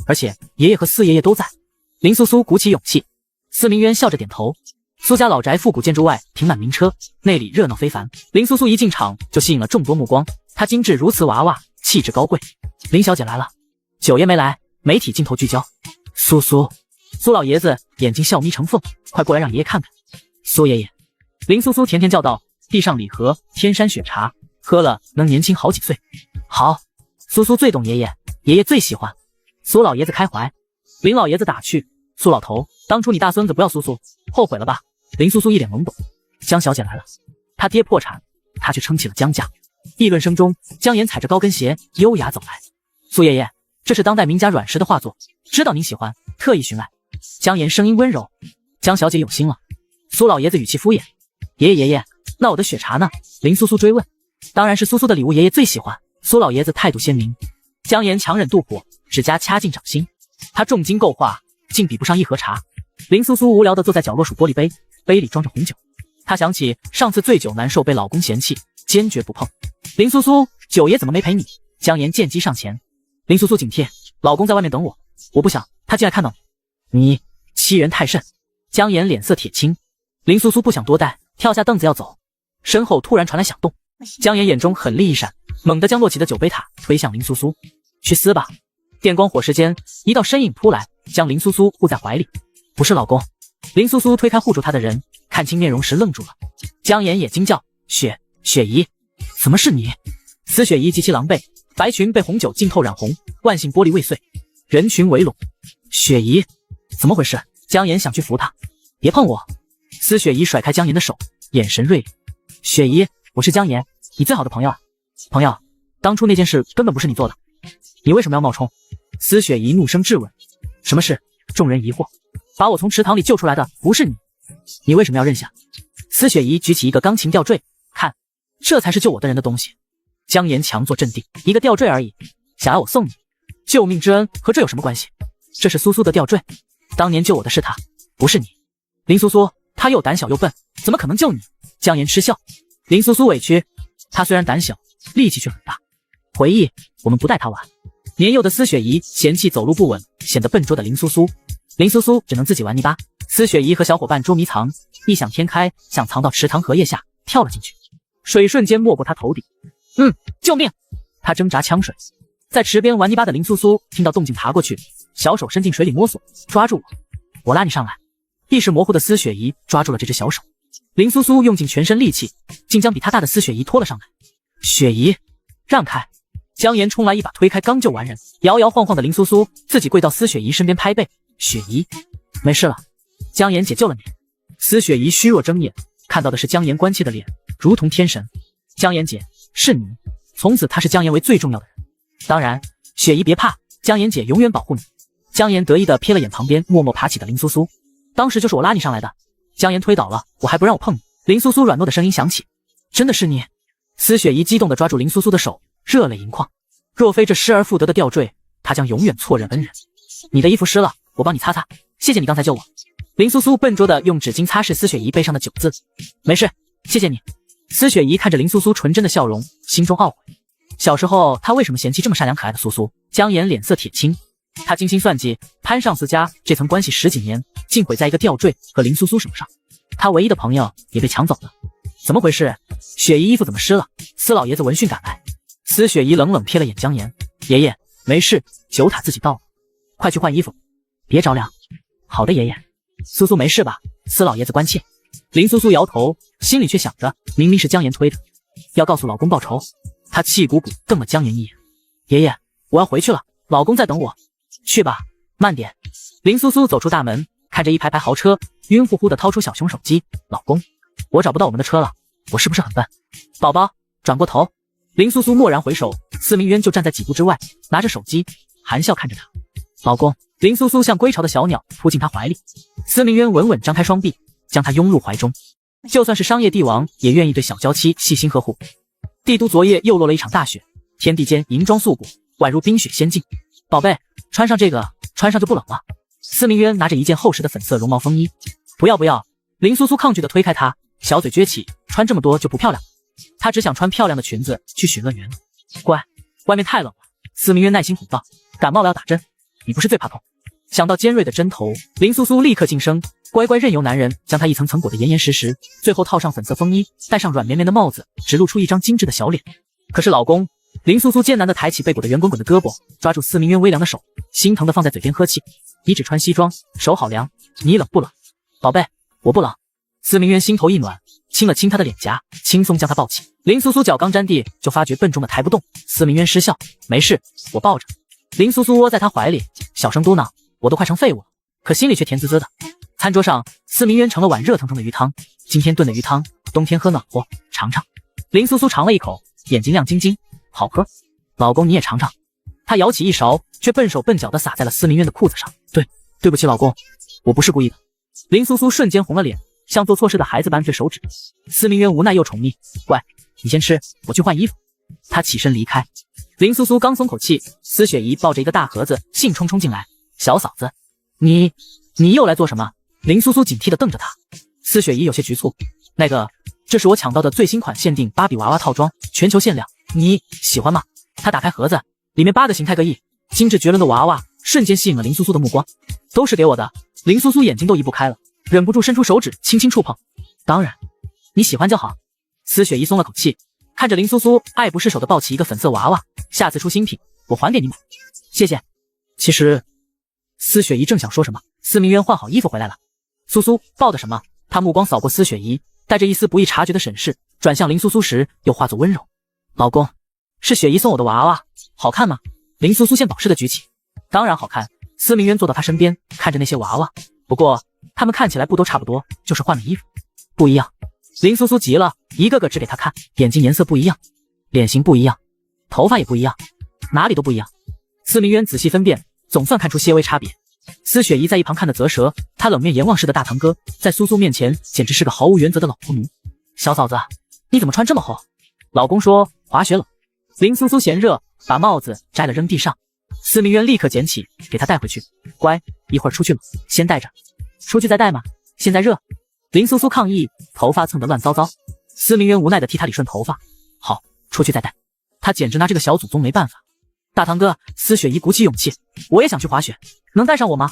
而且爷爷和司爷爷都在。林苏苏鼓起勇气。司明渊笑着点头。苏家老宅复古建筑外停满名车，内里热闹非凡。林苏苏一进场就吸引了众多目光，她精致如瓷娃娃，气质高贵。林小姐来了。九爷没来，媒体镜头聚焦。苏苏，苏老爷子眼睛笑眯成凤，快过来让爷爷看看。苏爷爷，林苏苏甜甜叫道，递上礼盒，天山雪茶，喝了能年轻好几岁。好，苏苏最懂爷爷，爷爷最喜欢。苏老爷子开怀。林老爷子打趣，苏老头，当初你大孙子不要苏苏，后悔了吧？林苏苏一脸懵懂。江小姐来了，她爹破产，她却撑起了江家。议论声中，江岩踩着高跟鞋优雅走来。苏爷爷，这是当代名家阮石的画作，知道您喜欢，特意寻来。江岩声音温柔，江小姐有心了。苏老爷子语气敷衍，爷爷，那我的雪茶呢？林苏苏追问。当然是苏苏的礼物，爷爷最喜欢。苏老爷子态度鲜明。江岩强忍妒火，指甲掐进掌心。他重金购画，竟比不上一盒茶。林苏苏无聊地坐在角落数玻璃杯，杯里装着红酒。她想起上次醉酒难受被老公嫌弃，坚决不碰。林苏苏，九爷怎么没陪你？江岩见机上前，林苏苏警惕，老公在外面等我，我不想他进来看到你。你欺人太甚。江岩脸色铁青。林苏苏不想多待，跳下凳子要走，身后突然传来响动。江岩眼中狠厉一闪，猛地将摞起的酒杯塔推向林苏苏。去死吧！电光火石间，一道身影扑来，将林苏苏护在怀里。不是老公。林苏苏推开护住她的人，看清面容时愣住了。江岩也惊叫：雪姨，怎么是你？司雪姨极其狼狈，白裙被红酒浸透染红，万幸玻璃未碎，人群围拢。雪姨，怎么回事？江岩想去扶她。别碰我！司雪姨甩开江岩的手，眼神锐利。雪姨，我是江岩，你最好的朋友啊。朋友，当初那件事根本不是你做的，你为什么要冒充？司雪姨怒声质问。什么事？众人疑惑。把我从池塘里救出来的不是你，你为什么要认下？司雪姨举起一个钢琴吊坠，看，这才是救我的人的东西。江岩强作镇定，一个吊坠而已，想要我送你？救命之恩和这有什么关系？这是苏苏的吊坠，当年救我的是他，不是你。林苏苏，他又胆小又笨，怎么可能救你？江岩嗤笑。林苏苏委屈，他虽然胆小，力气却很大。回忆，我们不带他玩。年幼的司雪姨嫌弃走路不稳，显得笨拙的林苏苏。林苏苏只能自己玩泥巴。司雪姨和小伙伴捉迷藏，异想天开，想藏到池塘荷叶下，跳了进去，水瞬间没过他头顶。救命！他挣扎呛水。在池边玩泥巴的林苏苏听到动静爬过去，小手伸进水里摸索，抓住我拉你上来。意识模糊的司雪姨抓住了这只小手，林苏苏用尽全身力气，竟将比他大的司雪姨拖了上来。雪姨，让开！江岩冲来一把推开刚救完人，摇摇晃晃的林苏苏自己跪到司雪姨身边拍背。雪姨，没事了，江岩姐救了你。司雪姨虚弱睁眼，看到的是江岩关切的脸，如同天神。江岩姐，是你。从此他是江岩为最重要的人。当然，雪姨别怕，江岩姐永远保护你。江岩得意地瞥了眼旁边默默爬起的林苏苏，当时就是我拉你上来的，江岩推倒了我还不让我碰你。林苏苏软糯的声音响起，真的是你？司雪姨激动地抓住林苏苏的手，热泪盈眶。若非这失而复得的吊坠，她将永远错认恩人。你的衣服湿了，我帮你擦擦，谢谢你刚才救我。林苏苏笨拙地用纸巾擦拭司雪姨背上的酒渍。没事，谢谢你。司雪姨看着林苏苏纯真的笑容，心中懊悔。小时候她为什么嫌弃这么善良可爱的苏苏？江岩脸色铁青，他精心算计，潘上司家这层关系10几年，竟毁在一个吊坠和林苏苏手上，他唯一的朋友也被抢走了。怎么回事？雪姨衣服怎么湿了？司老爷子闻讯赶来。司雪姨冷冷瞥了眼江岩，爷爷没事，酒塔自己倒了，快去换衣服，别着凉。好的，爷爷。苏苏没事吧？司老爷子关切。林苏苏摇头，心里却想着，明明是江岩推的，要告诉老公报仇。她气鼓鼓瞪了江岩一眼。爷爷，我要回去了，老公在等我。去吧，慢点。林苏苏走出大门，看着一排排豪车，晕乎乎的掏出小熊手机。老公，我找不到我们的车了，我是不是很笨？宝宝，转过头。林苏苏蓦然回首，司明渊就站在几步之外，拿着手机，含笑看着她。老公。林苏苏像归巢的小鸟扑进他怀里，司明渊稳稳张开双臂，将他拥入怀中。就算是商业帝王，也愿意对小娇妻细心呵护。帝都昨夜又落了一场大雪，天地间银装素裹，宛如冰雪仙境。宝贝，穿上这个，穿上就不冷了。司明渊拿着一件厚实的粉色绒毛风衣。不要不要！林苏苏抗拒地推开他，小嘴撅起，穿这么多就不漂亮。她只想穿漂亮的裙子去许乐园。乖，外面太冷了。司明渊耐心哄道，感冒了要打针，你不是最怕痛。想到尖锐的针头，林苏苏立刻噤声，乖乖任由男人将她一层层裹得严严实实，最后套上粉色风衣，戴上软绵绵的帽子，只露出一张精致的小脸。可是老公，林苏苏艰难地抬起被裹得圆滚滚的胳膊，抓住司明渊微凉的手，心疼地放在嘴边呵气。你只穿西装，手好凉，你冷不冷？宝贝，我不冷。司明渊心头一暖，亲了亲她的脸颊，轻松将她抱起。林苏苏脚刚沾地，就发觉笨重的抬不动。司明渊失笑，没事，我抱着。林苏苏窝在他怀里，小声嘟囔，我都快成废物了，可心里却甜滋滋的。餐桌上，司明渊盛了碗热腾腾的鱼汤，今天炖的鱼汤，冬天喝暖和，尝尝。林苏苏尝了一口，眼睛亮晶晶，好喝。老公你也尝尝。他舀起一勺，却笨手笨脚地撒在了司明渊的裤子上。对不起老公，我不是故意的。林苏苏瞬间红了脸，像做错事的孩子般撅手指。司明渊无奈又宠溺，乖，你先吃，我去换衣服。他起身离开。林苏苏刚松口气，司雪姨抱着一个大盒子兴冲冲进来。小嫂子，你又来做什么？林苏苏警惕地瞪着她。司雪姨有些局促，那个，这是我抢到的最新款限定芭比娃娃套装，全球限量，你喜欢吗？她打开盒子，里面8个形态各异，精致绝伦的娃娃瞬间吸引了林苏苏的目光。都是给我的。林苏苏眼睛都移不开了，忍不住伸出手指轻轻触碰。当然，你喜欢就好。司雪姨松了口气，看着林苏苏爱不释手的抱起一个粉色娃娃，下次出新品我还给你买。谢谢。其实，司雪姨正想说什么，司明渊换好衣服回来了。苏苏抱的什么？他目光扫过司雪姨，带着一丝不易察觉的审视，转向林苏苏时又化作温柔。老公，是雪姨送我的娃娃，好看吗？林苏苏献宝似的举起。当然好看。司明渊坐到他身边，看着那些娃娃，不过他们看起来不都差不多，就是换了衣服，不一样。林苏苏急了，一个个指给他看，眼睛颜色不一样，脸型不一样，头发也不一样，哪里都不一样。司明渊仔细分辨，总算看出些微差别。司雪姨在一旁看得啧舌，他冷面阎王似的大堂哥，在苏苏面前简直是个毫无原则的老婆奴。小嫂子，你怎么穿这么厚？老公说滑雪冷。林苏苏嫌热，把帽子摘了扔地上。司明渊立刻捡起，给他带回去。乖，一会儿出去了，先带着。出去再带吗？现在热。林苏苏抗议，头发蹭得乱糟糟。司明渊无奈地替他理顺头发。好，出去再带。他简直拿这个小祖宗没办法。大堂哥，司雪姨鼓起勇气，我也想去滑雪，能带上我吗？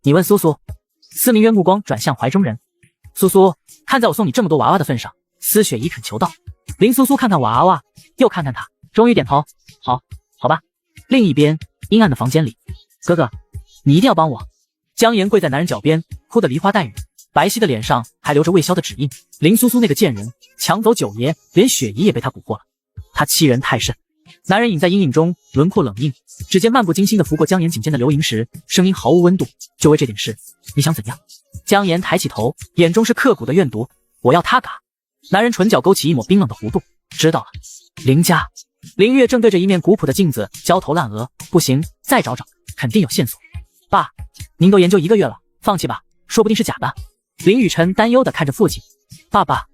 你问苏苏。司明渊目光转向怀中人。苏苏，看在我送你这么多娃娃的份上，司雪姨恳求道。林苏苏看看娃娃，又看看他，终于点头。好吧。另一边阴暗的房间里，哥哥，你一定要帮我。姜妍跪在男人脚边，哭得梨花带雨，白皙的脸上还留着未消的指印。林苏苏那个贱人抢走九爷，连雪姨也被他蛊惑了，他欺人太甚。男人隐在阴影中，轮廓冷硬，指尖漫不经心地拂过姜妍颈间的流萤时，声音毫无温度。就为这点事，你想怎样？姜妍抬起头，眼中是刻骨的怨毒。我要他嘎。男人唇角勾起一抹冰冷的弧度。知道了。林家。林月正对着一面古朴的镜子焦头烂额，不行，再找找，肯定有线索。爸，您都研究1个月了，放弃吧，说不定是假的。林雨辰担忧地看着父亲。爸爸。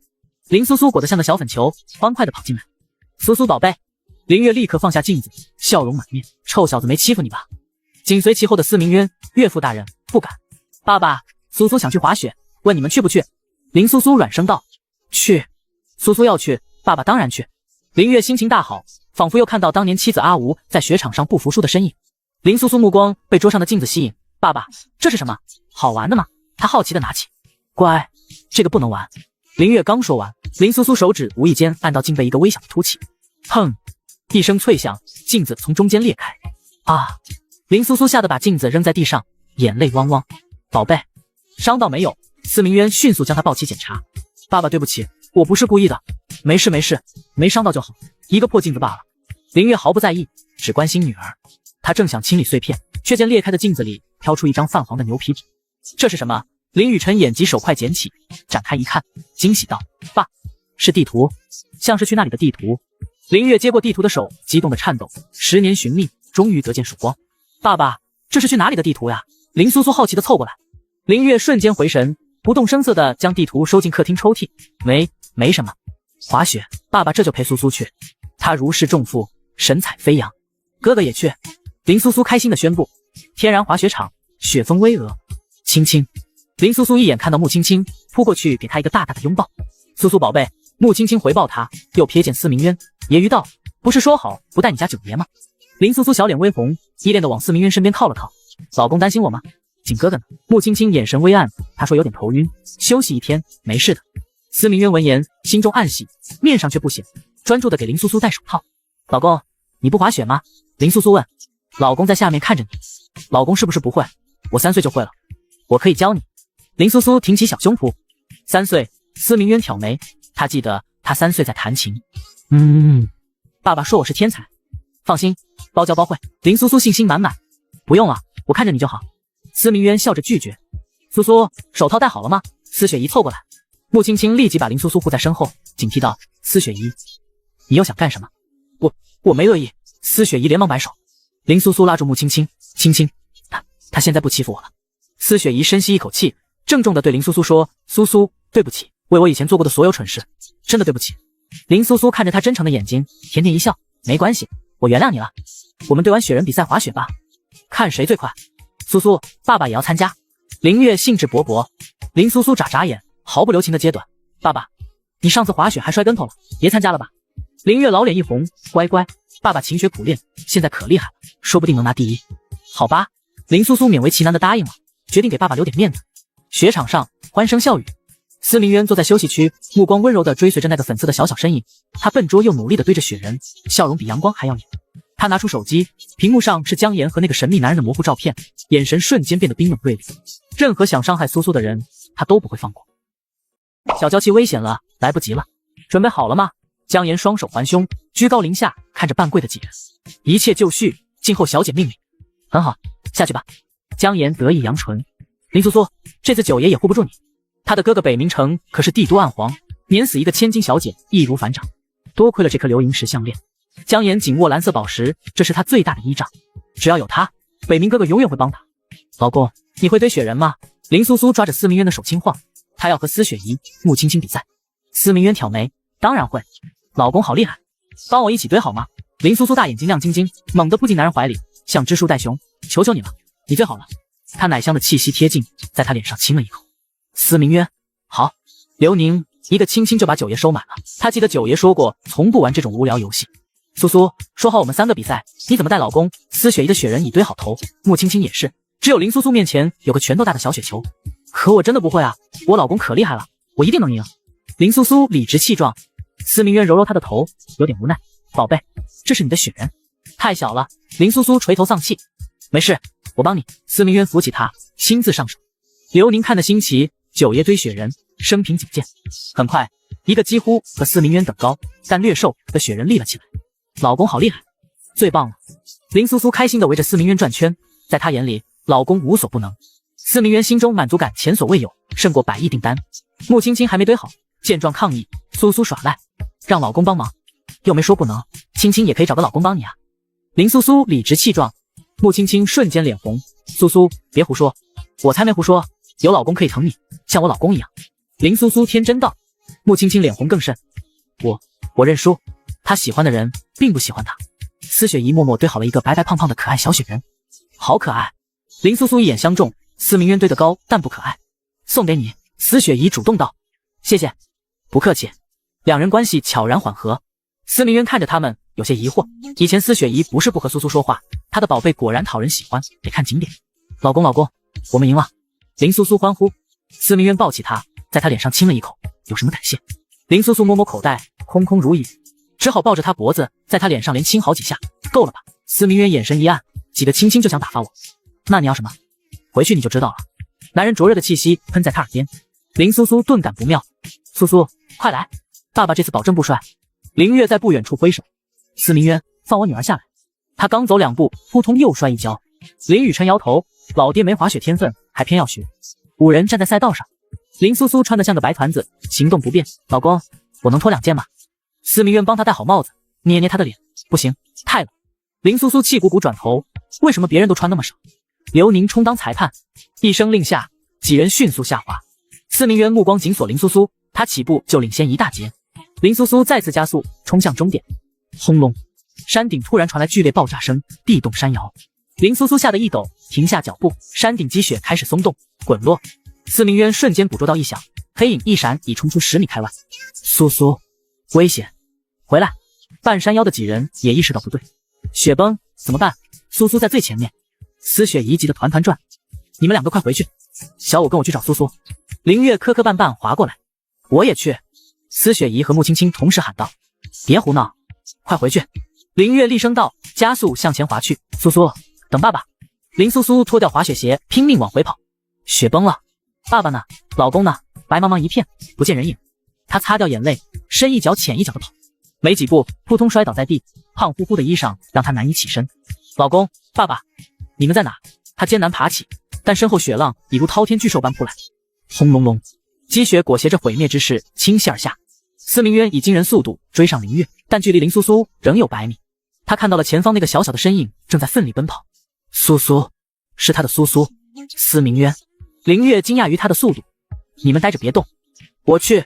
林苏苏裹得像个小粉球，欢快地跑进来。苏苏宝贝。林月立刻放下镜子，笑容满面。臭小子没欺负你吧？紧随其后的司明渊，岳父大人，不敢。爸爸，苏苏想去滑雪，问你们去不去？林苏苏软声道。去。苏苏要去，爸爸当然去。林月心情大好，仿佛又看到当年妻子阿吴在雪场上不服输的身影。林苏苏目光被桌上的镜子吸引。爸爸，这是什么？好玩的吗？他好奇地拿起。乖，这个不能玩。林月刚说完，林苏苏手指无意间按到镜背一个微小的凸起。砰！一声脆响，镜子从中间裂开。啊！林苏苏吓得把镜子扔在地上，眼泪汪汪。宝贝，伤到没有？司明渊迅速将他抱起检查。爸爸对不起，我不是故意的。没事，没伤到就好，一个破镜子罢了。林月毫不在意，只关心女儿。他正想清理碎片，却见裂开的镜子里飘出一张泛黄的牛皮纸。这是什么？林雨辰眼疾手快捡起，展开一看，惊喜道：爸，是地图，像是去那里的地图。林月接过地图的手激动的颤抖，10年寻觅，终于得见曙光。爸爸，这是去哪里的地图呀？林苏苏好奇地凑过来。林月瞬间回神，不动声色地将地图收进客厅抽屉。没什么。滑雪，爸爸这就陪苏苏去。他如释重负，神采飞扬。哥哥也去。林苏苏开心地宣布。天然滑雪场，雪峰巍峨。青青。林苏苏一眼看到穆青青，扑过去给她一个大大的拥抱。苏苏宝贝。穆青青回报他，又瞥见司明渊。揶揄道：不是说好不带你家九爷吗？林苏苏小脸微红，依恋地往司明渊身边靠了靠。老公担心我吗？景哥哥呢？穆青青眼神微暗，他说有点头晕，休息1天，没事的。司明渊闻言，心中暗喜，面上却不显，专注地给林苏苏戴手套。老公，你不滑雪吗？林苏苏问。老公在下面看着你。老公是不是不会？我3岁就会了，我可以教你。林苏苏挺起小胸脯。3岁。司明渊挑眉，他记得他3岁在弹琴。爸爸说我是天才。放心，包教包会。林苏苏信心满满。不用了，我看着你就好。司明渊笑着拒绝。苏苏，手套戴好了吗？司雪姨凑过来。穆青青立即把林苏苏护在身后，警惕道：司雪姨，你又想干什么？我没恶意。司雪姨连忙摆手。林苏苏拉住穆青青，青青，他现在不欺负我了。司雪姨深吸一口气，郑重地对林苏苏说：苏苏，对不起，为我以前做过的所有蠢事，真的对不起。林苏苏看着他真诚的眼睛，甜甜一笑，没关系，我原谅你了。我们对完雪人比赛滑雪吧，看谁最快。苏苏，爸爸也要参加。林月兴致勃勃。林苏苏眨眨眼，毫不留情的揭短：爸爸，你上次滑雪还摔跟头了，别参加了吧。林月老脸一红，乖乖。爸爸勤学苦练，现在可厉害了，说不定能拿第一。好吧，林苏苏勉为其难的答应了，决定给爸爸留点面子。雪场上欢声笑语，司明渊坐在休息区，目光温柔地追随着那个粉色的小小身影。他笨拙又努力地对着雪人，笑容比阳光还要艳。他拿出手机，屏幕上是江岩和那个神秘男人的模糊照片，眼神瞬间变得冰冷锐利。任何想伤害苏苏的人，他都不会放过。小娇妻危险了，来不及了，准备好了吗？江岩双手环胸，居高临下看着半跪的几人，一切就绪，静候小姐命令。很好，下去吧。江岩得意扬唇。林苏苏，这次九爷也护不住你。他的哥哥北冥城可是帝都暗皇，碾死一个千金小姐易如反掌，多亏了这颗流萤石项链。江岩紧握蓝色宝石，这是他最大的依仗，只要有他，北冥哥哥永远会帮他。老公，你会堆雪人吗？林苏苏抓着司明渊的手轻晃，他要和司雪怡、穆青青比赛。司明渊挑眉，当然会。老公好厉害，帮我一起堆好吗？林苏苏大眼睛亮晶晶，猛地扑进男人怀里，像只树袋熊，求求你了，你最好了。他奶香的气息贴近，在他脸上亲了一口。司明渊，好。刘宁一个亲亲就把九爷收买了，他记得九爷说过从不玩这种无聊游戏。苏苏，说好我们3个比赛，你怎么带老公？司雪怡的雪人已堆好头，穆青青也是，只有林苏苏面前有个拳头大的小雪球。可我真的不会啊，我老公可厉害了，我一定能赢。林苏苏理直气壮。司明渊揉揉她的头，有点无奈。宝贝，这是你的雪人，太小了。林苏苏垂头丧气。没事，我帮你。司明渊扶起她，亲自上手。刘宁看得新奇，九爷堆雪人，生平仅见。很快，一个几乎和司明渊等高，但略瘦的雪人立了起来。老公好厉害，最棒了。林苏苏开心地围着司明渊转圈，在她眼里，老公无所不能。司明渊心中满足感前所未有，胜过100亿订单。穆青青还没堆好，见状抗议：苏苏耍赖，让老公帮忙，又没说不能，青青也可以找个老公帮你啊。林苏苏理直气壮。穆青青瞬间脸红：苏苏别胡说，我才没胡说，有老公可以疼你，像我老公一样。林苏苏天真道。穆青青脸红更甚：我认输，他喜欢的人并不喜欢他。司雪怡默默堆好了一个白白胖胖的可爱小雪人，好可爱。林苏苏一眼相中，司明渊堆得高但不可爱，送给你。司雪怡主动道。谢谢。不客气。两人关系悄然缓和。司明渊看着他们有些疑惑，以前司雪怡不是不和苏苏说话，他的宝贝果然讨人喜欢，得看景点。老公，我们赢了。林苏苏欢呼。司明渊抱起她，在她脸上亲了一口。有什么感谢？林苏苏摸摸口袋，空空如也，只好抱着她脖子，在她脸上连亲好几下。够了吧？司明渊眼神一暗，几个亲亲就想打发我。那你要什么？回去你就知道了。男人灼热的气息喷在她耳边。林苏苏顿感不妙。苏苏，快来，爸爸这次保证不摔。林月在不远处挥手。司明渊，放我女儿下来。他刚走2步，扑通又摔一跤。林雨辰摇头，老爹没滑雪天分，还偏要学。5人站在赛道上，林苏苏穿得像个白团子，行动不便。老公，我能脱2件吗？司明渊帮他戴好帽子，捏捏他的脸。不行，太冷。林苏苏气鼓鼓转头，为什么别人都穿那么少？刘宁充当裁判，一声令下，几人迅速下滑。司明渊目光紧锁林苏苏，他起步就领先一大截。林苏苏再次加速，冲向终点。轰隆！山顶突然传来剧烈爆炸声，地动山摇。林苏苏吓得一抖，停下脚步，山顶积雪开始松动滚落。司明渊瞬间捕捉到异响，黑影一闪，已冲出10米开外。苏苏，危险！回来！半山腰的几人也意识到不对，雪崩怎么办？苏苏在最前面。司雪怡急得团团转。你们2个快回去，小五跟我去找苏苏。林月磕磕绊绊滑过来。我也去。司雪怡和穆青青同时喊道。别胡闹，快回去。林月厉声道，加速向前滑去。苏苏，等爸爸。林苏苏脱掉滑雪鞋，拼命往回跑。雪崩了，爸爸呢？老公呢？白茫茫一片，不见人影。他擦掉眼泪，深一脚浅一脚的跑，没几步扑通摔倒在地，胖乎乎的衣裳让他难以起身。老公，爸爸，你们在哪？他艰难爬起，但身后雪浪已如滔天巨兽般扑来。轰隆隆，积雪裹挟着毁灭之势倾泻而下。司明渊以惊人速度追上林月，但距离林苏苏仍有100米。他看到了前方那个小小的身影正在奋力奔跑。苏苏，是他的苏苏。司明渊。林月惊讶于他的速度。你们待着别动，我去。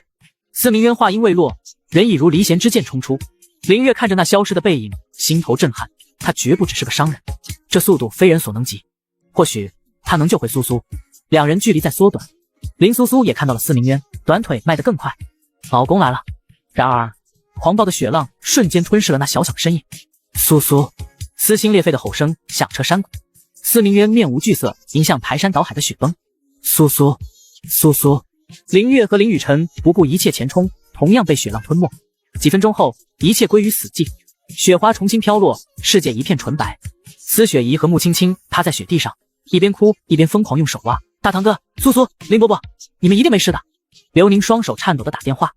司明渊话音未落，人已如离弦之箭冲出。林月看着那消失的背影，心头震撼。他绝不只是个商人，这速度非人所能及。或许他能救回苏苏。2人距离在缩短。林苏苏也看到了司明渊，短腿迈得更快。老公来了。然而狂暴的雪浪瞬间吞噬了那小小的身影。苏苏，撕心裂肺的吼声响彻山谷。司明渊面无惧色，迎向排山倒海的雪崩。苏苏，苏苏，林月和林雨晨不顾一切前冲，同样被雪浪吞没。几分钟后，一切归于死寂，雪花重新飘落，世界一片纯白。司雪姨和穆青青趴在雪地上，一边哭一边疯狂用手挖。大堂哥、苏苏、林伯伯，你们一定没事的。刘宁双手颤抖地打电话。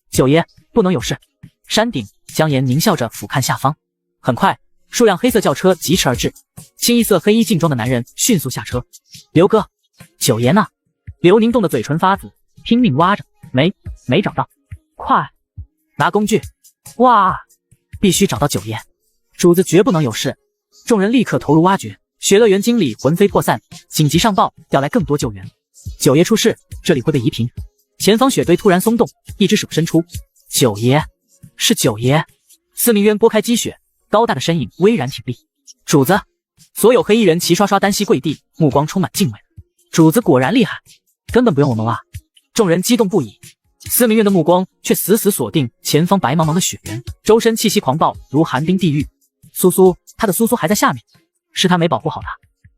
九爷，不能有事。山顶，江岩狞笑着俯瞰下方。很快，数辆黑色轿车疾驰而至，清一色黑衣劲装的男人迅速下车。刘哥，九爷呢？刘宁冻得嘴唇发紫，拼命挖着，没找到。快拿工具！哇，必须找到九爷，主子绝不能有事。众人立刻投入挖掘。雪乐园经理魂飞魄散，紧急上报调来更多救援。九爷出事，这里会被夷平。前方雪堆突然松动，一只手伸出。九爷，是九爷！司明渊拨开积雪，高大的身影巍然挺立。主子！所有黑衣人齐刷刷单膝跪地，目光充满敬畏。主子果然厉害，根本不用我们挖。众人激动不已。司明渊的目光却死死锁定前方白茫茫的雪原，周身气息狂暴，如寒冰地狱。苏苏，他的苏苏还在下面，是他没保护好他。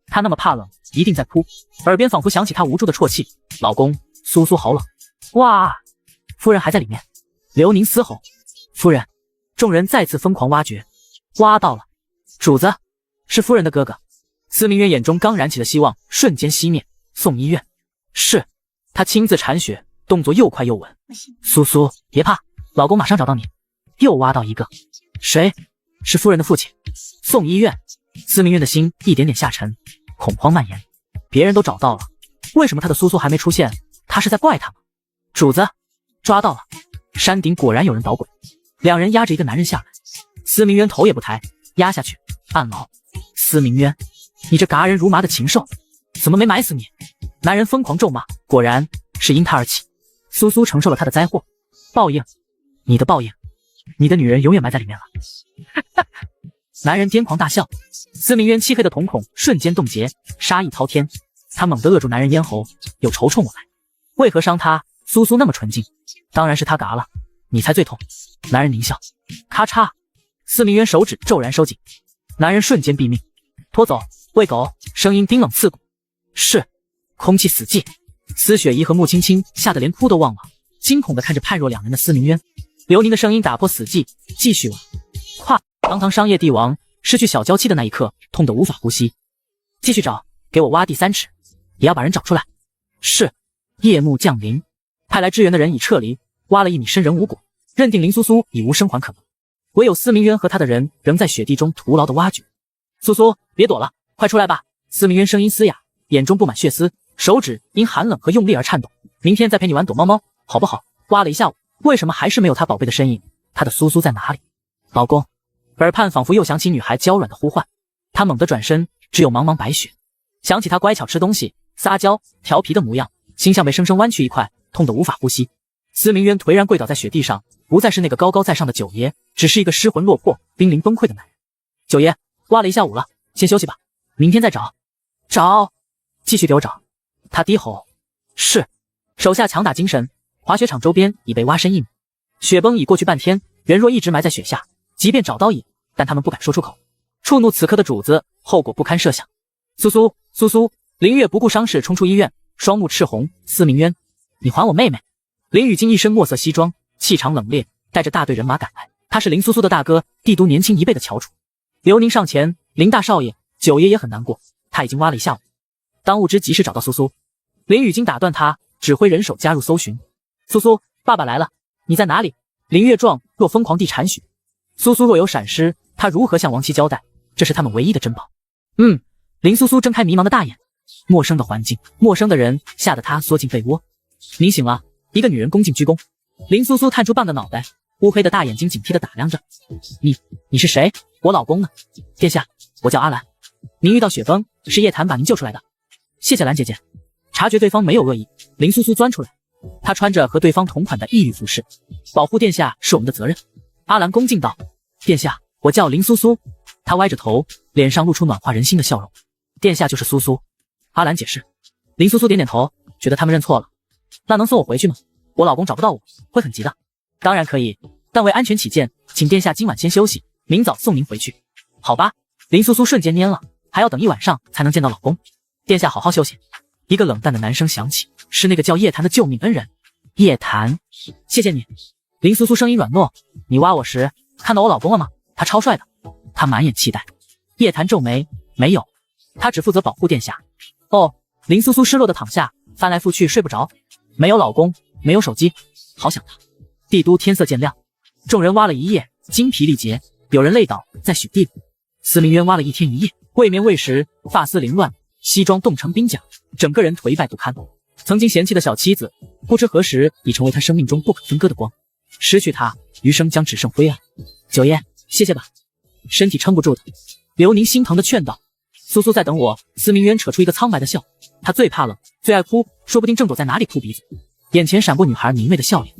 他那么怕冷，一定在哭。耳边仿佛响起他无助的啜泣：“老公，苏苏好冷。”哇，夫人还在里面。刘宁嘶吼：“夫人！”众人再次疯狂挖掘，挖到了。主子，是夫人的哥哥。司明渊眼中刚燃起的希望瞬间熄灭。送医院。是。他亲自铲雪，动作又快又稳。苏苏，别怕，老公马上找到你。又挖到一个。谁？是夫人的父亲。送医院。司明渊的心一点点下沉，恐慌蔓延。别人都找到了，为什么他的苏苏还没出现？他是在怪他吗？主子，抓到了。山顶果然有人捣鬼，两人压着一个男人下来。司明渊头也不抬，压下去，按牢。司明渊，你这嘎人如麻的禽兽，怎么没埋死你？男人疯狂咒骂，果然是因他而起。苏苏承受了他的灾祸，报应，你的报应，你的女人永远埋在里面了。男人癫狂大笑，司明渊漆黑的瞳孔瞬间冻结，杀意滔天。他猛地扼住男人咽喉，有仇冲我来。为何伤他？苏苏那么纯净，当然是他嘎了，你才最痛。男人狞笑，咔嚓，司明渊手指骤然收紧，男人瞬间毙命。拖走，喂狗，声音冰冷刺骨。是。空气死寂。司雪姨和穆青青吓得连哭都忘了，惊恐地看着判若两人的司明渊。刘宁的声音打破死寂，继续挖。咵！堂堂商业帝王失去小娇妻的那一刻，痛得无法呼吸。继续找，给我挖地3尺，也要把人找出来。是。夜幕降临，派来支援的人已撤离，挖了1米深仍无果，认定林苏苏已无生还可能。唯有司明渊和他的人仍在雪地中徒劳的挖掘。苏苏，别躲了，快出来吧！司明渊声音嘶哑，眼中布满血丝，手指因寒冷和用力而颤抖。明天再陪你玩躲猫猫，好不好？挖了一下午，为什么还是没有他宝贝的身影？他的苏苏在哪里？老公。耳畔仿佛又响起女孩娇软的呼唤。他猛地转身，只有茫茫白雪。想起他乖巧吃东西、撒娇、调皮的模样，心像被生生弯曲一块，痛得无法呼吸。司明渊颓然跪倒在雪地上，不再是那个高高在上的九爷，只是一个失魂落魄、濒临崩溃的男人。九爷，挖了一下午了，先休息吧，明天再找。找，继续给我找。他低吼。是。手下强打精神，滑雪场周边已被挖深1米，雪崩已过去半天，人若一直埋在雪下，即便找到也，但他们不敢说出口。触怒此刻的主子，后果不堪设想。苏苏，苏苏！林月不顾伤势冲出医院，双目赤红。司明渊，你还我妹妹！林雨静一身墨色西装，气场冷冽，带着大队人马赶来。他是林苏苏的大哥，帝都年轻1倍的翘楚。刘宁上前，林大少爷，九爷也很难过，他已经挖了一下午，当务之急是找到苏苏。林雨静打断他，指挥人手加入搜寻。苏苏，爸爸来了，你在哪里？林月壮若疯狂地铲雪。苏苏若有闪失，他如何向亡妻交代？这是他们唯一的珍宝。林苏苏睁开迷茫的大眼，陌生的环境，陌生的人，吓得他缩进被窝。你醒了。一个女人恭敬鞠躬。林苏苏探出半个脑袋，乌黑的大眼睛警惕地打量着。你是谁？我老公呢？殿下，我叫阿兰。您遇到雪崩，是叶檀把您救出来的。谢谢兰姐姐。察觉对方没有恶意，林苏苏钻出来。她穿着和对方同款的异域服饰，保护殿下是我们的责任。阿兰恭敬道。殿下，我叫林苏苏。她歪着头，脸上露出暖化人心的笑容。殿下就是苏苏。阿兰解释。林苏苏点点头，觉得他们认错了。那能送我回去吗？我老公找不到我，会很急的。当然可以，但为安全起见，请殿下今晚先休息，明早送您回去。好吧，林苏苏瞬间蔫了，还要等一晚上才能见到老公。殿下好好休息。一个冷淡的男声响起，是那个叫叶檀的救命恩人。叶檀，谢谢你。林苏苏声音软糯，你挖我时看到我老公了吗？他超帅的。他满眼期待。叶檀皱眉，没有，他只负责保护殿下。哦，林苏苏失落的躺下，翻来覆去睡不着。没有老公，没有手机，好想他。帝都天色渐亮，众人挖了一夜，精疲力竭，有人累倒在雪地里。司明渊挖了一天一夜，未眠未食，发丝凌乱，西装冻成冰甲，整个人颓败不堪。曾经嫌弃的小妻子，不知何时已成为他生命中不可分割的光。失去他，余生将只剩灰暗。九爷，谢谢吧。身体撑不住的，刘宁心疼的劝道。苏苏在等我。司明渊扯出一个苍白的笑，他最怕冷，最爱哭，说不定正躲在哪里哭鼻子。眼前闪过女孩明媚的笑脸。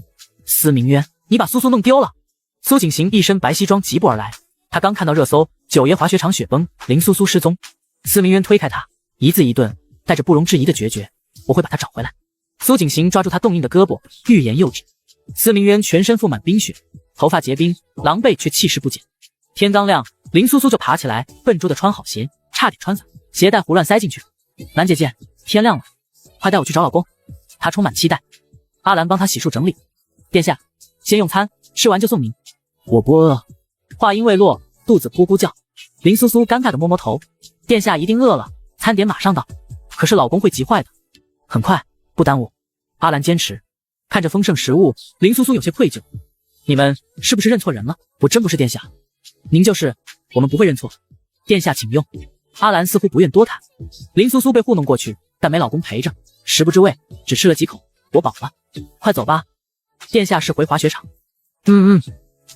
司明渊，你把苏苏弄丢了。苏景行一身白西装疾步而来，他刚看到热搜，九爷滑雪场雪崩，林苏苏失踪。司明渊推开他，一字一顿，带着不容置疑的决绝，我会把他找回来。苏景行抓住他冻硬的胳膊，欲言又止。司明渊全身覆满冰雪，头发结冰，狼狈却气势不减。天刚亮，林苏苏就爬起来，笨拙的穿好鞋，差点穿反，鞋带胡乱塞进去。兰姐姐，天亮了，快带我去找老公。他充满期待。阿兰帮他洗漱整理。殿下，先用餐，吃完就送您。我不饿。话音未落，肚子咕咕叫。林苏苏尴尬的摸摸头。殿下一定饿了，餐点马上到。可是老公会急坏的。很快，不耽误。阿兰坚持。看着丰盛食物，林苏苏有些愧疚。你们是不是认错人了？我真不是殿下。您就是，我们不会认错。殿下请用。阿兰似乎不愿多谈。林苏苏被糊弄过去，但没老公陪着，食不知味，只吃了几口。我饱了，快走吧。殿下是回滑雪场。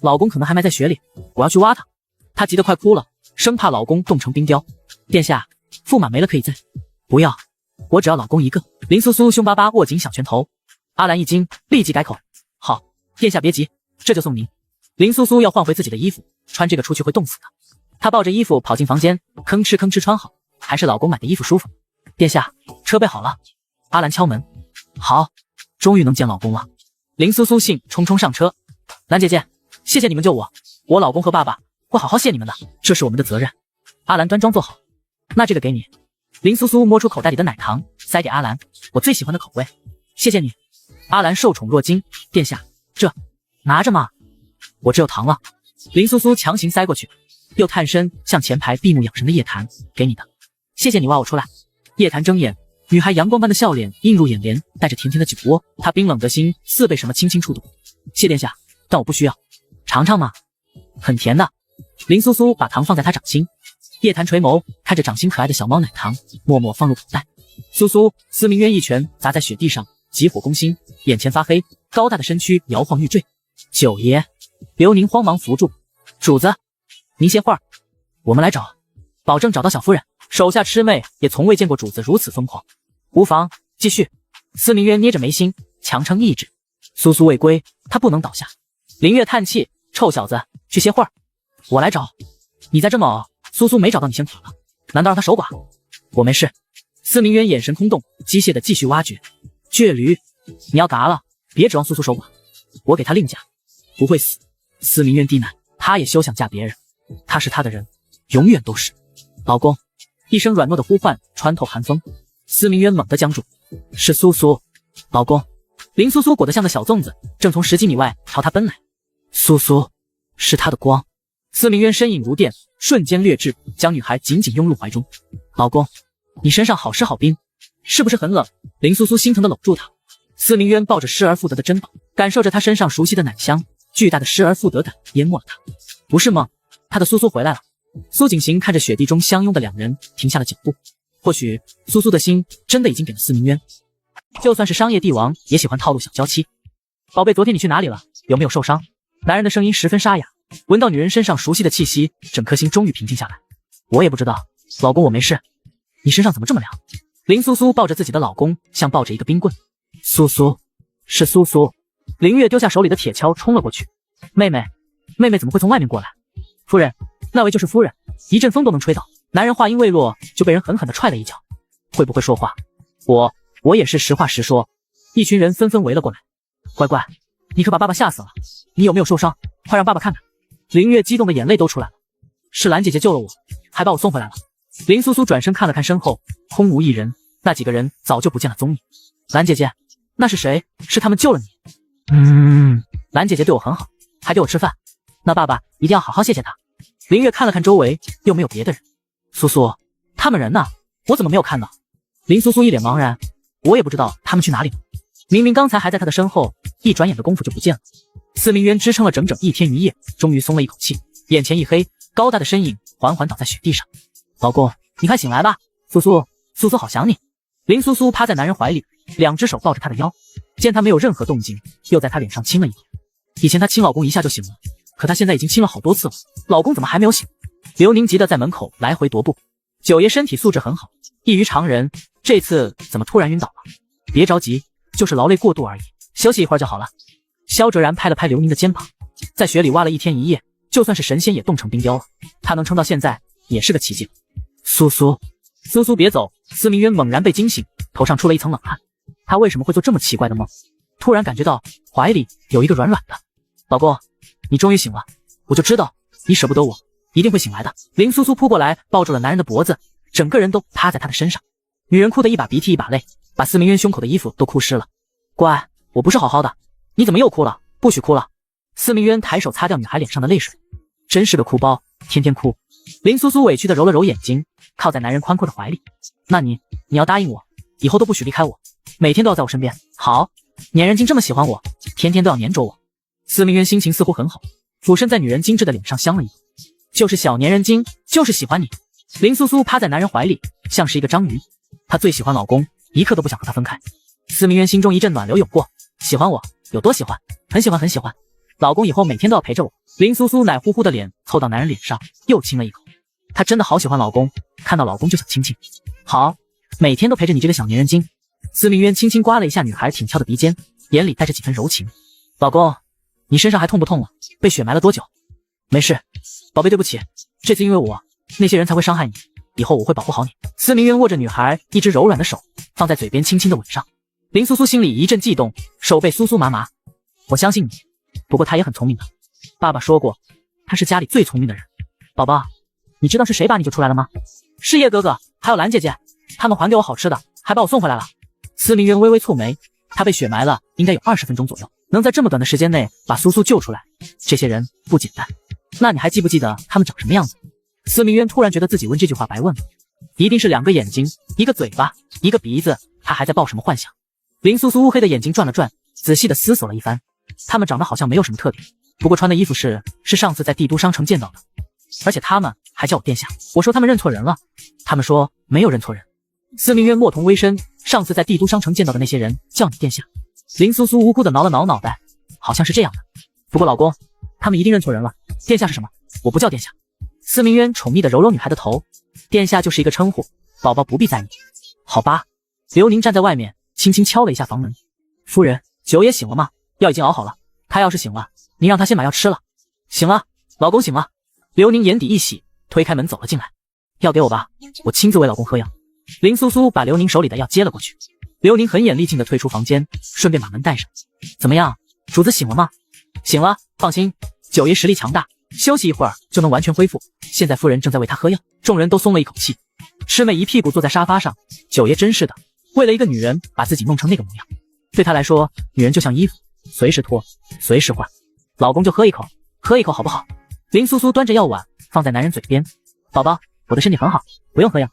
老公可能还埋在雪里，我要去挖他。她急得快哭了，生怕老公冻成冰雕。殿下，驸马没了可以再。不要，我只要老公一个。林苏苏凶巴巴握紧小拳头。阿兰一惊，立即改口。好，殿下别急，这就送您。林苏苏要换回自己的衣服，穿这个出去会冻死的。她抱着衣服跑进房间，吭哧吭哧穿好，还是老公买的衣服舒服。殿下，车备好了。阿兰敲门。好，终于能见老公了。林苏苏兴冲冲上车。兰姐姐，谢谢你们救我，我老公和爸爸会好好谢你们的，这是我们的责任。阿兰端庄坐好。那这个给你。林苏苏摸出口袋里的奶糖，塞给阿兰，我最喜欢的口味。谢谢你。阿兰受宠若惊。殿下，这拿着嘛，我只有糖了。林苏苏强行塞过去，又探身向前排闭目养神的叶檀，给你的。谢谢你挖我出来。叶檀睁眼，女孩阳光般的笑脸映入眼帘，带着甜甜的酒窝，她冰冷的心似被什么轻轻触动。谢殿下，但我不需要。尝尝嘛，很甜的。林苏苏把糖放在她掌心。叶檀垂眸看着掌心可爱的小猫奶糖，默默放入口袋。苏苏，司明渊一拳砸在雪地上，急火攻心，眼前发黑，高大的身躯摇晃欲坠。九爷，刘宁慌忙扶住。主子，您歇会儿，我们来找，保证找到小夫人。手下魑魅也从未见过主子如此疯狂。无妨，继续。司明渊捏着眉心，强撑意志。苏苏未归，他不能倒下。林月叹气，臭小子，去歇会儿，我来找。你再这么熬，苏苏没找到你先垮了，难道让他守寡？我没事。司明渊眼神空洞，机械的继续挖掘。倔驴，你要嘎了，别指望苏苏守寡，我给他另嫁，不会死。司明渊低喃，他也休想嫁别人，他是他的人，永远都是。老公，一声软糯的呼唤穿透寒风。司明渊猛地僵住，是苏苏。老公。林苏苏裹得像个小粽子，正从10几米外朝他奔来。苏苏，是他的光。司明渊身影如电，瞬间掠至，将女孩紧紧拥入怀中。老公，你身上好湿好冰，是不是很冷？林苏苏心疼地搂住他。司明渊抱着失而复得的珍宝，感受着他身上熟悉的奶香，巨大的失而复得感淹没了他。不是梦，他的苏苏回来了。苏景行看着雪地中相拥的两人，停下了脚步。或许苏苏的心真的已经给了司明渊。就算是商业帝王，也喜欢套路小娇妻。宝贝，昨天你去哪里了？有没有受伤？男人的声音十分沙哑，闻到女人身上熟悉的气息，整颗心终于平静下来。我也不知道，老公，我没事。你身上怎么这么凉？林苏苏抱着自己的老公，像抱着一个冰棍。苏苏，是苏苏。林月丢下手里的铁锹，冲了过去。妹妹怎么会从外面过来？夫人，那位就是夫人。一阵风都能吹倒。男人话音未落，就被人狠狠地踹了一脚。会不会说话？我也是实话实说。一群人纷纷围了过来。乖乖，你可把爸爸吓死了，你有没有受伤？快让爸爸看看。林月激动的眼泪都出来了。是兰姐姐救了我，还把我送回来了。林苏苏转身看了看身后，空无一人，那几个人早就不见了踪影。兰姐姐，那是谁？是他们救了你？兰姐姐对我很好，还给我吃饭，那爸爸一定要好好谢谢她。林月看了看周围，又没有别的人。苏苏，他们人呢？我怎么没有看到？林苏苏一脸茫然，我也不知道他们去哪里了。明明刚才还在他的身后，一转眼的功夫就不见了。司明渊支撑了整整1天1夜，终于松了一口气，眼前一黑，高大的身影缓缓倒在雪地上。老公，你快醒来吧，苏苏，苏苏好想你。林苏苏趴在男人怀里，2只手抱着他的腰，见他没有任何动静，又在他脸上亲了一口。以前他亲老公一下就醒了，可他现在已经亲了好多次了，老公怎么还没有醒？刘宁急得在门口来回踱步。九爷身体素质很好，异于常人，这次怎么突然晕倒了？别着急，就是劳累过度而已，休息一会儿就好了。萧哲然拍了拍刘宁的肩膀，在雪里挖了1天1夜，就算是神仙也冻成冰雕了，他能撑到现在也是个奇迹。苏苏，苏苏别走！司明渊猛然被惊醒，头上出了一层冷汗。他为什么会做这么奇怪的梦？突然感觉到怀里有一个软软的。老公，你终于醒了，我就知道你舍不得我，一定会醒来的。林苏苏扑过来，抱住了男人的脖子，整个人都趴在他的身上。女人哭得一把鼻涕一把泪，把司明渊胸口的衣服都哭湿了。乖，我不是好好的，你怎么又哭了？不许哭了。司明渊抬手擦掉女孩脸上的泪水，真是个哭包，天天哭。林苏苏委屈地揉了揉眼睛，靠在男人宽阔的怀里。那你要答应我，以后都不许离开我，每天都要在我身边。好，粘人精这么喜欢我，天天都要粘着我。司明渊心情似乎很好，俯身在女人精致的脸上香了一口。就是小粘人精，就是喜欢你。林苏苏趴在男人怀里，像是一个章鱼。她最喜欢老公，一刻都不想和他分开。司明渊心中一阵暖流涌过，喜欢我有多喜欢？很喜欢很喜欢，老公以后每天都要陪着我。林苏苏奶乎乎的脸凑到男人脸上，又亲了一口。她真的好喜欢老公，看到老公就想亲亲。好，每天都陪着你这个小粘人精。司明渊轻轻刮了一下女孩挺翘的鼻尖，眼里带着几分柔情。老公，你身上还痛不痛了？被雪埋了多久？没事，宝贝，对不起，这次因为我，那些人才会伤害你，以后我会保护好你。司明渊握着女孩一只柔软的手，放在嘴边轻轻的吻上。林苏苏心里一阵悸动，手背酥酥麻麻。我相信你，不过他也很聪明的。爸爸说过，他是家里最聪明的人。宝宝，你知道是谁把你救出来了吗？是叶哥哥，还有兰姐姐，他们还给我好吃的，还把我送回来了。司明渊微微蹙眉，他被雪埋了应该有20分钟左右，能在这么短的时间内把苏苏救出来，这些人不简单。那你还记不记得他们长什么样子？司明渊突然觉得自己问这句话白问了，一定是2个眼睛，一个嘴巴，一个鼻子，他还在抱什么幻想？林苏苏乌黑的眼睛转了转，仔细的思索了一番，他们长得好像没有什么特点，不过穿的衣服是上次在帝都商城见到的，而且他们还叫我殿下。我说他们认错人了，他们说没有认错人。司明渊莫同微身，上次在帝都商城见到的那些人叫你殿下。林苏苏无辜的挠了挠脑袋，好像是这样的。不过老公，他们一定认错人了，殿下是什么？我不叫殿下。司明渊宠溺的揉揉女孩的头，殿下就是一个称呼，宝宝不必在意。好吧。刘宁站在外面轻轻敲了一下房门。夫人，酒也醒了吗？药已经熬好了，他要是醒了，您让他先把药吃了。醒了，老公醒了。刘宁眼底一喜，推开门走了进来。药给我吧，我亲自为老公喝药。林苏苏把刘宁手里的药接了过去。刘宁很眼力劲的退出房间，顺便把门带上。怎么样，主子醒了吗？醒了，放心，九爷实力强大，休息一会儿就能完全恢复。现在夫人正在为他喝药。众人都松了一口气。魑魅一屁股坐在沙发上，九爷真是的，为了一个女人把自己弄成那个模样。对他来说，女人就像衣服，随时脱，随时换。老公就喝一口，喝一口好不好？林苏苏端着药碗放在男人嘴边。宝宝，我的身体很好，不用喝药。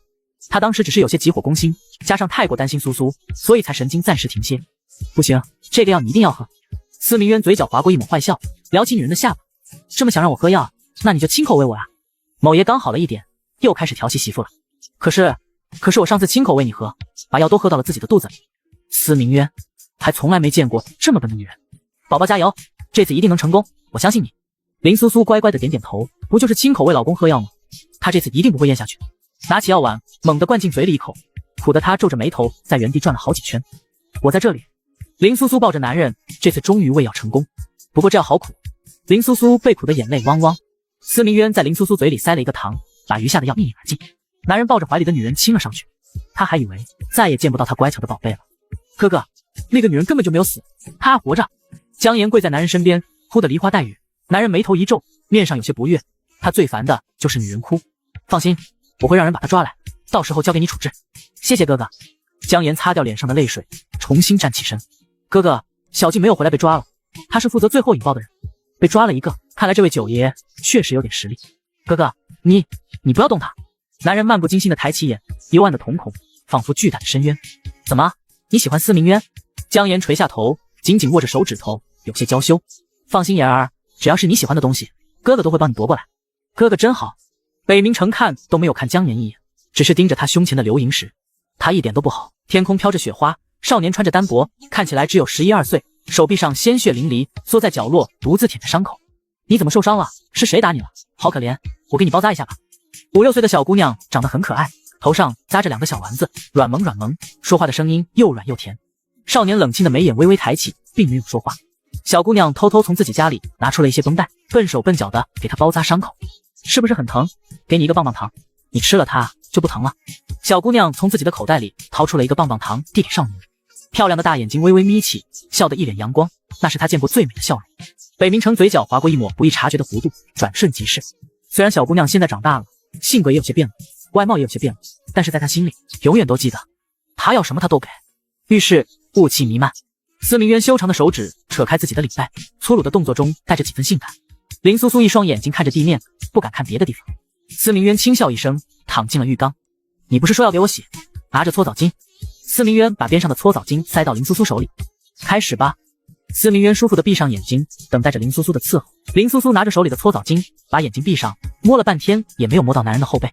他当时只是有些急火攻心，加上太过担心苏苏，所以才神经暂时停歇。不行，这个药你一定要喝。司明渊嘴角划过一抹坏笑，撩起女人的下巴。这么想让我喝药，那你就亲口喂我呀。某爷刚好了一点，又开始调戏媳妇了。可是我上次亲口喂你喝，把药都喝到了自己的肚子里。司明渊还从来没见过这么笨的女人。宝宝加油，这次一定能成功，我相信你。林苏苏乖乖的点点头，不就是亲口喂老公喝药吗？她这次一定不会咽下去。拿起药碗猛地灌进嘴里一口，苦得她皱着眉头在原地转了好几圈。我在这里。林苏苏抱着男人，这次终于喂药成功。不过这药好苦。林苏苏被苦得眼泪汪汪。司明渊在林苏苏嘴里塞了一个糖，把余下的药一饮而尽。男人抱着怀里的女人亲了上去，他还以为再也见不到他乖巧的宝贝了。哥哥，那个女人根本就没有死，她还活着。江岩跪在男人身边，哭得梨花带雨。男人眉头一皱，面上有些不悦。他最烦的就是女人哭。放心，我会让人把他抓来，到时候交给你处置。谢谢哥哥。姜妍擦掉脸上的泪水，重新站起身。哥哥，小静没有回来被抓了，他是负责最后引爆的人，被抓了一个，看来这位九爷确实有点实力。哥哥，你不要动他。男人漫不经心地抬起眼，幽暗的瞳孔仿佛巨大的深渊。怎么，你喜欢司明渊？姜妍垂下头，紧紧握着手指头，有些娇羞。放心妍儿，只要是你喜欢的东西，哥哥都会帮你夺过来。哥哥真好。北冥城看都没有看姜妍一眼，只是盯着他胸前的流银石。他一点都不好。天空飘着雪花，少年穿着单薄，看起来只有11、12岁，手臂上鲜血淋漓，缩在角落独自舔着伤口。你怎么受伤了？是谁打你了？好可怜，我给你包扎一下吧。5、6岁的小姑娘长得很可爱，头上扎着2个小丸子，软萌软萌，说话的声音又软又甜。少年冷清的眉眼微微抬起，并没有说话。小姑娘偷偷从自己家里拿出了一些绷带，笨手笨脚的给她包扎伤口。是不是很疼？给你一个棒棒糖，你吃了它就不疼了。小姑娘从自己的口袋里掏出了一个棒棒糖，递给少年。漂亮的大眼睛微微眯起，笑得一脸阳光，那是她见过最美的笑容。北冥城嘴角划过一抹不易察觉的弧度，转瞬即逝。虽然小姑娘现在长大了，性格也有些变了，外貌也有些变了，但是在她心里永远都记得，她要什么她都给。浴室雾气弥漫，司明渊修长的手指扯开自己的领带，粗鲁的动作中带着几分性感。林苏苏一双眼睛看着地面，不敢看别的地方。司明渊轻笑一声，躺进了浴缸。你不是说要给我洗？拿着搓澡巾。司明渊把边上的搓澡巾塞到林苏苏手里。开始吧。司明渊舒服地闭上眼睛，等待着林苏苏的伺候。林苏苏拿着手里的搓澡巾，把眼睛闭上，摸了半天也没有摸到男人的后背。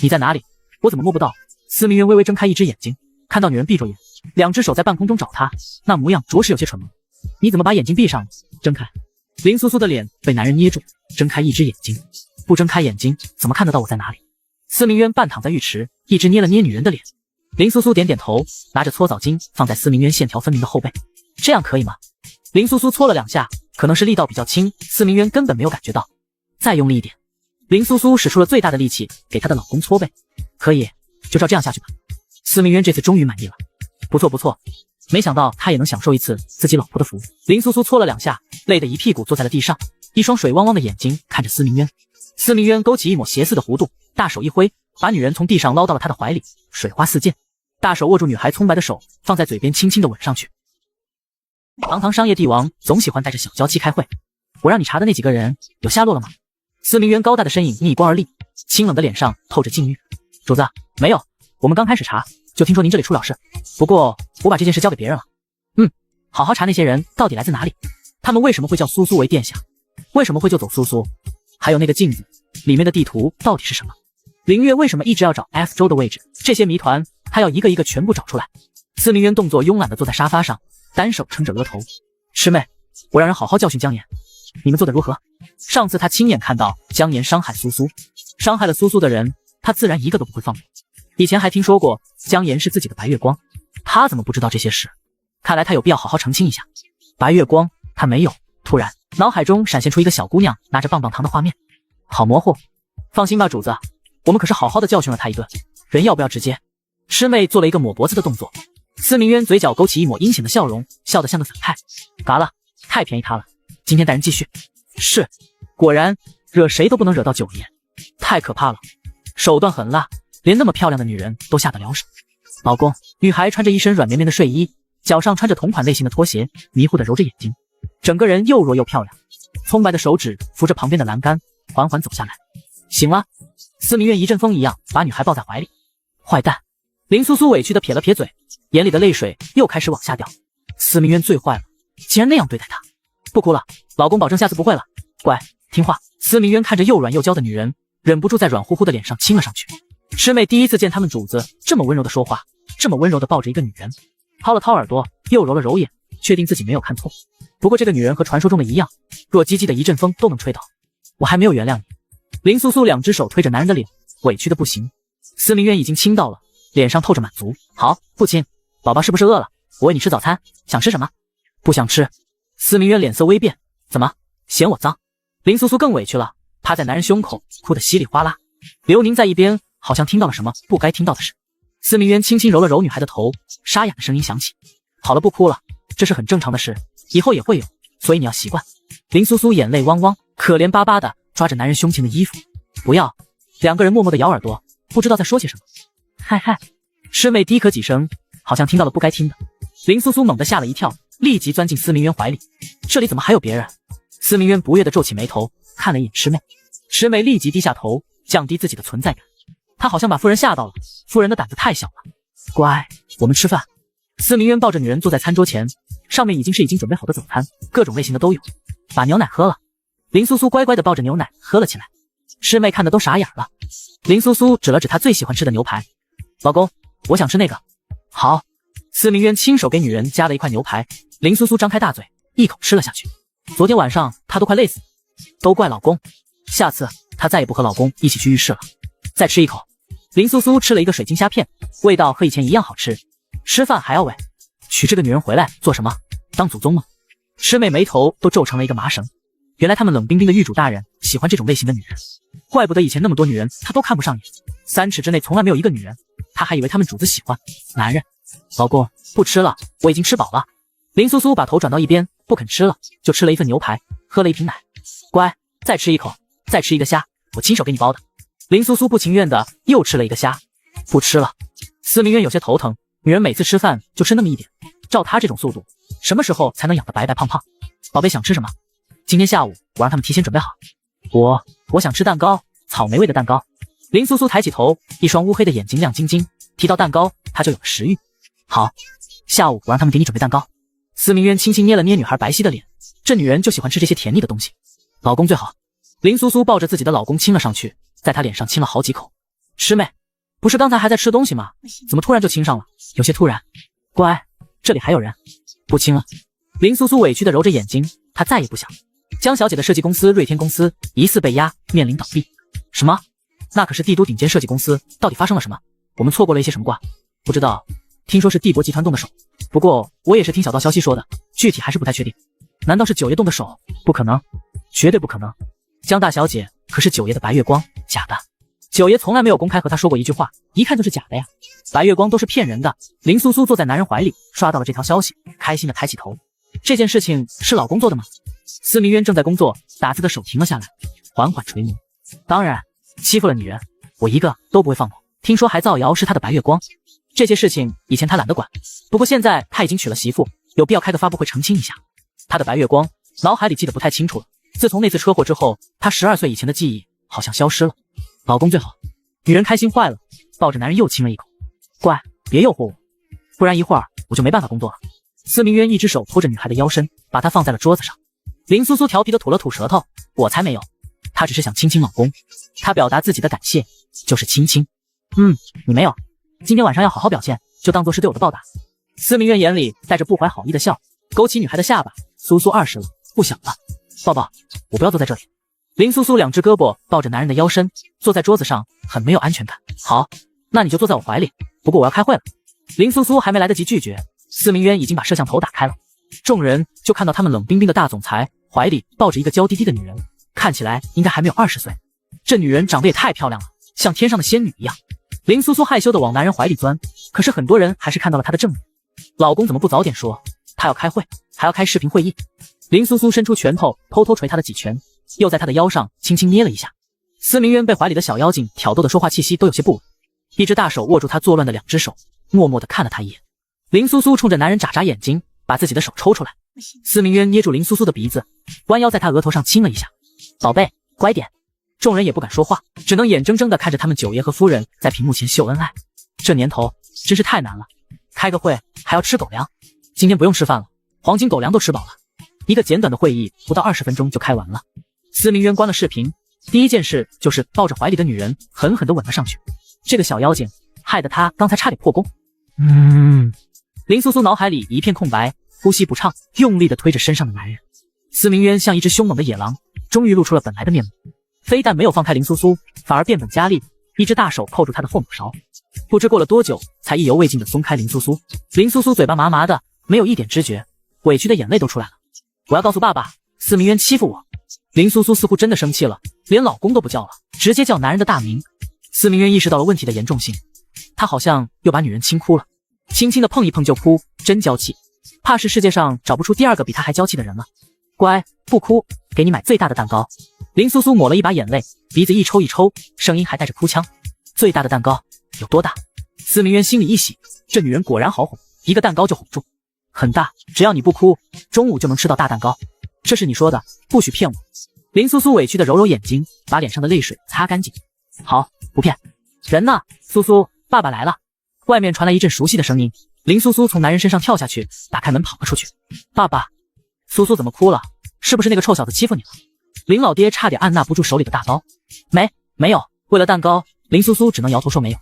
你在哪里？我怎么摸不到？司明渊微微睁开一只眼睛，看到女人闭着眼，2只手在半空中找他，那模样着实有些蠢萌。你怎么把眼睛闭上了？睁开。林苏苏的脸被男人捏住，睁开一只眼睛。不睁开眼睛怎么看得到我在哪里？司明渊半躺在浴池，一直捏了捏女人的脸。林苏苏点点头，拿着搓澡巾放在司明渊线条分明的后背。这样可以吗？林苏苏搓了2下，可能是力道比较轻，司明渊根本没有感觉到。再用力一点。林苏苏使出了最大的力气给她的老公搓背。可以，就照这样下去吧。司明渊这次终于满意了。不错不错，没想到他也能享受一次自己老婆的福。林苏苏搓了2下，累得一屁股坐在了地上，一双水汪汪的眼睛看着司明渊。司明渊勾起一抹邪似的弧度，大手一挥，把女人从地上捞到了他的怀里，水花四溅。大手握住女孩葱白的手，放在嘴边轻轻的吻上去。堂堂商业帝王总喜欢带着小娇妻开会，我让你查的那几个人有下落了吗？司明渊高大的身影逆光而立，清冷的脸上透着禁欲。主子，没有，我们刚开始查，就听说您这里出了事，不过我把这件事交给别人了。好好查那些人到底来自哪里，他们为什么会叫苏苏为殿下，为什么会救走苏苏，还有那个镜子里面的地图到底是什么？凌月为什么一直要找 F 州的位置？这些谜团他要一个一个全部找出来。司明渊动作慵懒地坐在沙发上，单手撑着额头。师妹，我让人好好教训姜妍，你们做得如何？上次他亲眼看到姜妍伤害苏苏，伤害了苏苏的人，他自然一个都不会放过。以前还听说过姜妍是自己的白月光，他怎么不知道这些事？看来他有必要好好澄清一下。白月光他没有。突然脑海中闪现出一个小姑娘拿着棒棒糖的画面，好模糊。放心吧主子，我们可是好好的教训了他一顿，人要不要直接？师妹做了一个抹脖子的动作。司明渊嘴角勾起一抹阴险的笑容，笑得像个反派。嘎了，太便宜他了，今天带人继续。是，果然惹谁都不能惹到九爷，太可怕了，手段狠辣，连那么漂亮的女人都下得了手。老公，女孩穿着一身软绵绵的睡衣，脚上穿着同款类型的拖鞋，迷糊的揉着眼睛，整个人又弱又漂亮。葱白的手指扶着旁边的栏杆，缓缓走下来。醒了。司明渊一阵风一样把女孩抱在怀里。坏蛋。林苏苏委屈的撇了撇嘴，眼里的泪水又开始往下掉。司明渊最坏了，竟然那样对待她。不哭了，老公保证下次不会了，乖听话。司明渊看着又软又娇的女人，忍不住在软乎乎的脸上亲了上去。师妹第一次见他们主子这么温柔的说话，这么温柔的抱着一个女人，掏了掏耳朵，又揉了揉眼，确定自己没有看错。不过这个女人和传说中的一样，弱唧唧的一阵风都能吹倒。我还没有原谅你。林苏苏2只手推着男人的脸，委屈的不行。司明渊已经亲到了，脸上透着满足。好，不亲。宝宝是不是饿了？我喂你吃早餐，想吃什么？不想吃。司明渊脸色微变，怎么嫌我脏？林苏苏更委屈了，趴在男人胸口，哭得稀里哗啦。刘宁在一边好像听到了什么不该听到的事。司明渊轻轻揉了揉女孩的头，沙哑的声音响起：好了，不哭了，这是很正常的事，以后也会有，所以你要习惯。林苏苏眼泪汪汪，可怜巴巴的抓着男人胸前的衣服。不要！两个人默默地咬耳朵，不知道在说些什么。嗨嗨，师妹低咳几声，好像听到了不该听的。林苏苏猛地吓了一跳，立即钻进司明渊怀里。这里怎么还有别人？司明渊不悦地皱起眉头，看了一眼师妹。师妹立即低下头，降低自己的存在感。她好像把夫人吓到了，夫人的胆子太小了。乖，我们吃饭。司明渊抱着女人坐在餐桌前，上面已经准备好的早餐，各种类型的都有。把牛奶喝了。林苏苏乖乖地抱着牛奶喝了起来。师妹看得都傻眼了。林苏苏指了指她最喜欢吃的牛排。老公，我想吃那个。好。司明渊亲手给女人夹了一块牛排，林苏苏张开大嘴，一口吃了下去。昨天晚上她都快累死了。都怪老公，下次她再也不和老公一起去浴室了。再吃一口。林苏苏吃了一个水晶虾片，味道和以前一样好吃。吃饭还要喂？娶这个女人回来做什么？当祖宗吗？师妹眉头都皱成了一个麻绳。原来他们冷冰冰的狱主大人喜欢这种类型的女人，怪不得以前那么多女人他都看不上眼，3尺之内从来没有一个女人，他还以为他们主子喜欢男人。老公，不吃了，我已经吃饱了。林苏苏把头转到一边，不肯吃了，就吃了一份牛排，喝了一瓶奶。乖，再吃一口，再吃一个虾，我亲手给你包的。林苏苏不情愿的又吃了一个虾。不吃了。司明渊有些头疼，女人每次吃饭就吃那么一点，照她这种速度，什么时候才能养得白白胖胖？宝贝想吃什么？今天下午我让他们提前准备好。我想吃蛋糕，草莓味的蛋糕。林苏苏抬起头，一双乌黑的眼睛亮晶晶，提到蛋糕她就有了食欲。好，下午我让他们给你准备蛋糕。司明渊轻轻捏了捏女孩白皙的脸，这女人就喜欢吃这些甜腻的东西。老公最好。林苏苏抱着自己的老公亲了上去，在他脸上亲了好几口。师妹，不是刚才还在吃东西吗？怎么突然就亲上了？有些突然。乖，这里还有人。不亲了。林苏苏委屈地揉着眼睛，她再也不想。江小姐的设计公司瑞天公司疑似被压，面临倒闭。什么？那可是帝都顶尖设计公司，到底发生了什么？我们错过了一些什么瓜？不知道，听说是帝博集团动的手，不过我也是听小道消息说的，具体还是不太确定。难道是九爷动的手？不可能，绝对不可能。江大小姐可是九爷的白月光，假的。九爷从来没有公开和他说过一句话，一看就是假的呀。白月光都是骗人的。林苏苏坐在男人怀里，刷到了这条消息，开心的抬起头。这件事情是老公做的吗？司明渊正在工作，打字的手停了下来，缓缓垂眸。当然，欺负了女人，我一个都不会放过。听说还造谣是他的白月光，这些事情以前他懒得管，不过现在他已经娶了媳妇，有必要开个发布会澄清一下。他的白月光，脑海里记得不太清楚了。自从那次车祸之后，他12岁以前的记忆好像消失了。老公最好。女人开心坏了，抱着男人又亲了一口。乖，别诱惑我，不然一会儿我就没办法工作了。司明渊一只手托着女孩的腰身，把她放在了桌子上。林苏苏调皮的吐了吐舌头，我才没有，她只是想亲亲老公。她表达自己的感谢，就是亲亲。你没有，今天晚上要好好表现，就当做是对我的报答。司明渊眼里带着不怀好意的笑，勾起女孩的下巴。苏苏20了，不小了。抱抱，我不要坐在这里。林苏苏两只胳膊抱着男人的腰身，坐在桌子上，很没有安全感。好，那你就坐在我怀里，不过我要开会了。林苏苏还没来得及拒绝，司明渊已经把摄像头打开了。众人就看到他们冷冰冰的大总裁怀里抱着一个娇滴滴的女人，看起来应该还没有20岁。这女人长得也太漂亮了，像天上的仙女一样。林苏苏害羞地往男人怀里钻，可是很多人还是看到了她的正面。老公怎么不早点说？他要开会，还要开视频会议。林苏苏伸出拳头，偷偷捶他的几拳，又在他的腰上轻轻捏了一下。司明渊被怀里的小妖精挑逗的说话气息都有些不稳，一只大手握住他作乱的2只手，默默地看了他一眼。林苏苏冲着男人眨眨眼睛，把自己的手抽出来。司明渊捏住林苏苏的鼻子，弯腰在他额头上亲了一下。宝贝，乖点。众人也不敢说话，只能眼睁睁地看着他们九爷和夫人在屏幕前秀恩爱。这年头真是太难了，开个会还要吃狗粮。今天不用吃饭了，黄金狗粮都吃饱了。一个简短的会议不到20分钟就开完了。司明渊关了视频，第一件事就是抱着怀里的女人狠狠地吻了上去。这个小妖精害得他刚才差点破功。林苏苏脑海里一片空白，呼吸不畅，用力地推着身上的男人。司明渊像一只凶猛的野狼，终于露出了本来的面目。非但没有放开林苏苏，反而变本加厉，一只大手扣住她的后脑勺。不知过了多久，才意犹未尽地松开林苏苏。林苏苏嘴巴麻麻的，没有一点知觉，委屈的眼泪都出来了。我要告诉爸爸，司明渊欺负我。林苏苏似乎真的生气了，连老公都不叫了，直接叫男人的大名。司明渊意识到了问题的严重性，他好像又把女人亲哭了，轻轻的碰一碰就哭，真娇气，怕是世界上找不出第二个比他还娇气的人了。乖，不哭，给你买最大的蛋糕。林苏苏抹了一把眼泪，鼻子一抽一抽，声音还带着哭腔。最大的蛋糕有多大？司明渊心里一喜，这女人果然好哄，一个蛋糕就哄住。很大，只要你不哭，中午就能吃到大蛋糕。这是你说的，不许骗我。林苏苏委屈地揉揉眼睛，把脸上的泪水擦干净。好，不骗。人呢？苏苏，爸爸来了。外面传来一阵熟悉的声音。林苏苏从男人身上跳下去，打开门跑了出去。爸爸，苏苏怎么哭了？是不是那个臭小子欺负你了？林老爹差点按捺不住手里的大刀。没有，为了蛋糕，林苏苏只能摇头说没有。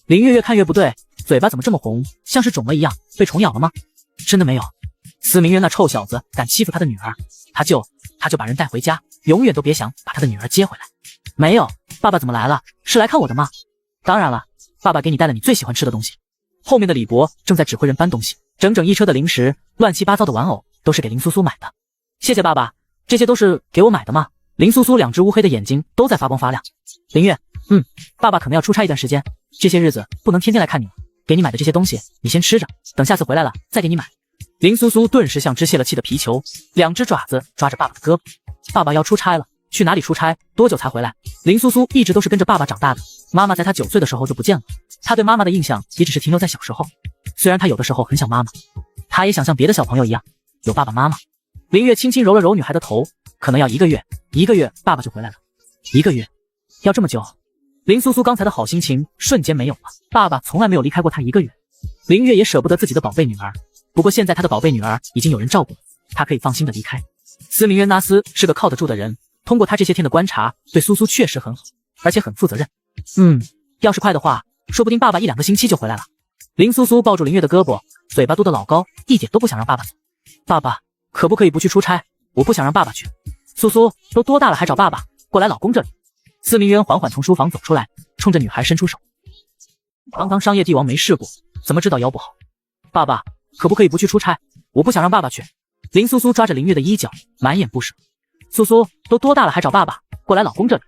林月月看越不对，嘴巴怎么这么红，像是肿了一样，被虫咬了吗？真的没有。司明渊那臭小子敢欺负他的女儿，他就把人带回家，永远都别想把他的女儿接回来。没有，爸爸怎么来了？是来看我的吗？当然了，爸爸给你带了你最喜欢吃的东西。后面的李博正在指挥人搬东西，整整一车的零食，乱七八糟的玩偶，都是给林苏苏买的。谢谢爸爸，这些都是给我买的吗？林苏苏两只乌黑的眼睛都在发光发亮。林月，爸爸可能要出差一段时间，这些日子不能天天来看你了。给你买的这些东西，你先吃着，等下次回来了再给你买。林苏苏顿时像只泄了气的皮球，两只爪子抓着爸爸的胳膊。爸爸要出差了，去哪里出差？多久才回来？林苏苏一直都是跟着爸爸长大的，妈妈在她9岁的时候就不见了，她对妈妈的印象也只是停留在小时候。虽然她有的时候很想妈妈，她也想像别的小朋友一样有爸爸妈妈。林月轻轻揉了揉女孩的头，可能要1个月，1个月爸爸就回来了。1个月，要这么久？林苏苏刚才的好心情瞬间没有了，爸爸从来没有离开过她1个月。林月也舍不得自己的宝贝女儿，不过现在她的宝贝女儿已经有人照顾了，她可以放心的离开。司明渊那斯是个靠得住的人，通过他这些天的观察，对苏苏确实很好，而且很负责任。要是快的话，说不定爸爸1-2个星期就回来了。林苏苏抱住林月的胳膊，嘴巴嘟得老高，一点都不想让爸爸走。爸爸，可不可以不去出差？我不想让爸爸去。苏苏都多大了还找爸爸？过来老公这里。司明渊缓缓从书房走出来，冲着女孩伸出手。堂堂商业帝王没试过，怎么知道腰不好？爸爸，可不可以不去出差？我不想让爸爸去。林苏苏抓着林月的衣角，满眼不舍。苏苏都多大了还找爸爸？过来老公这里。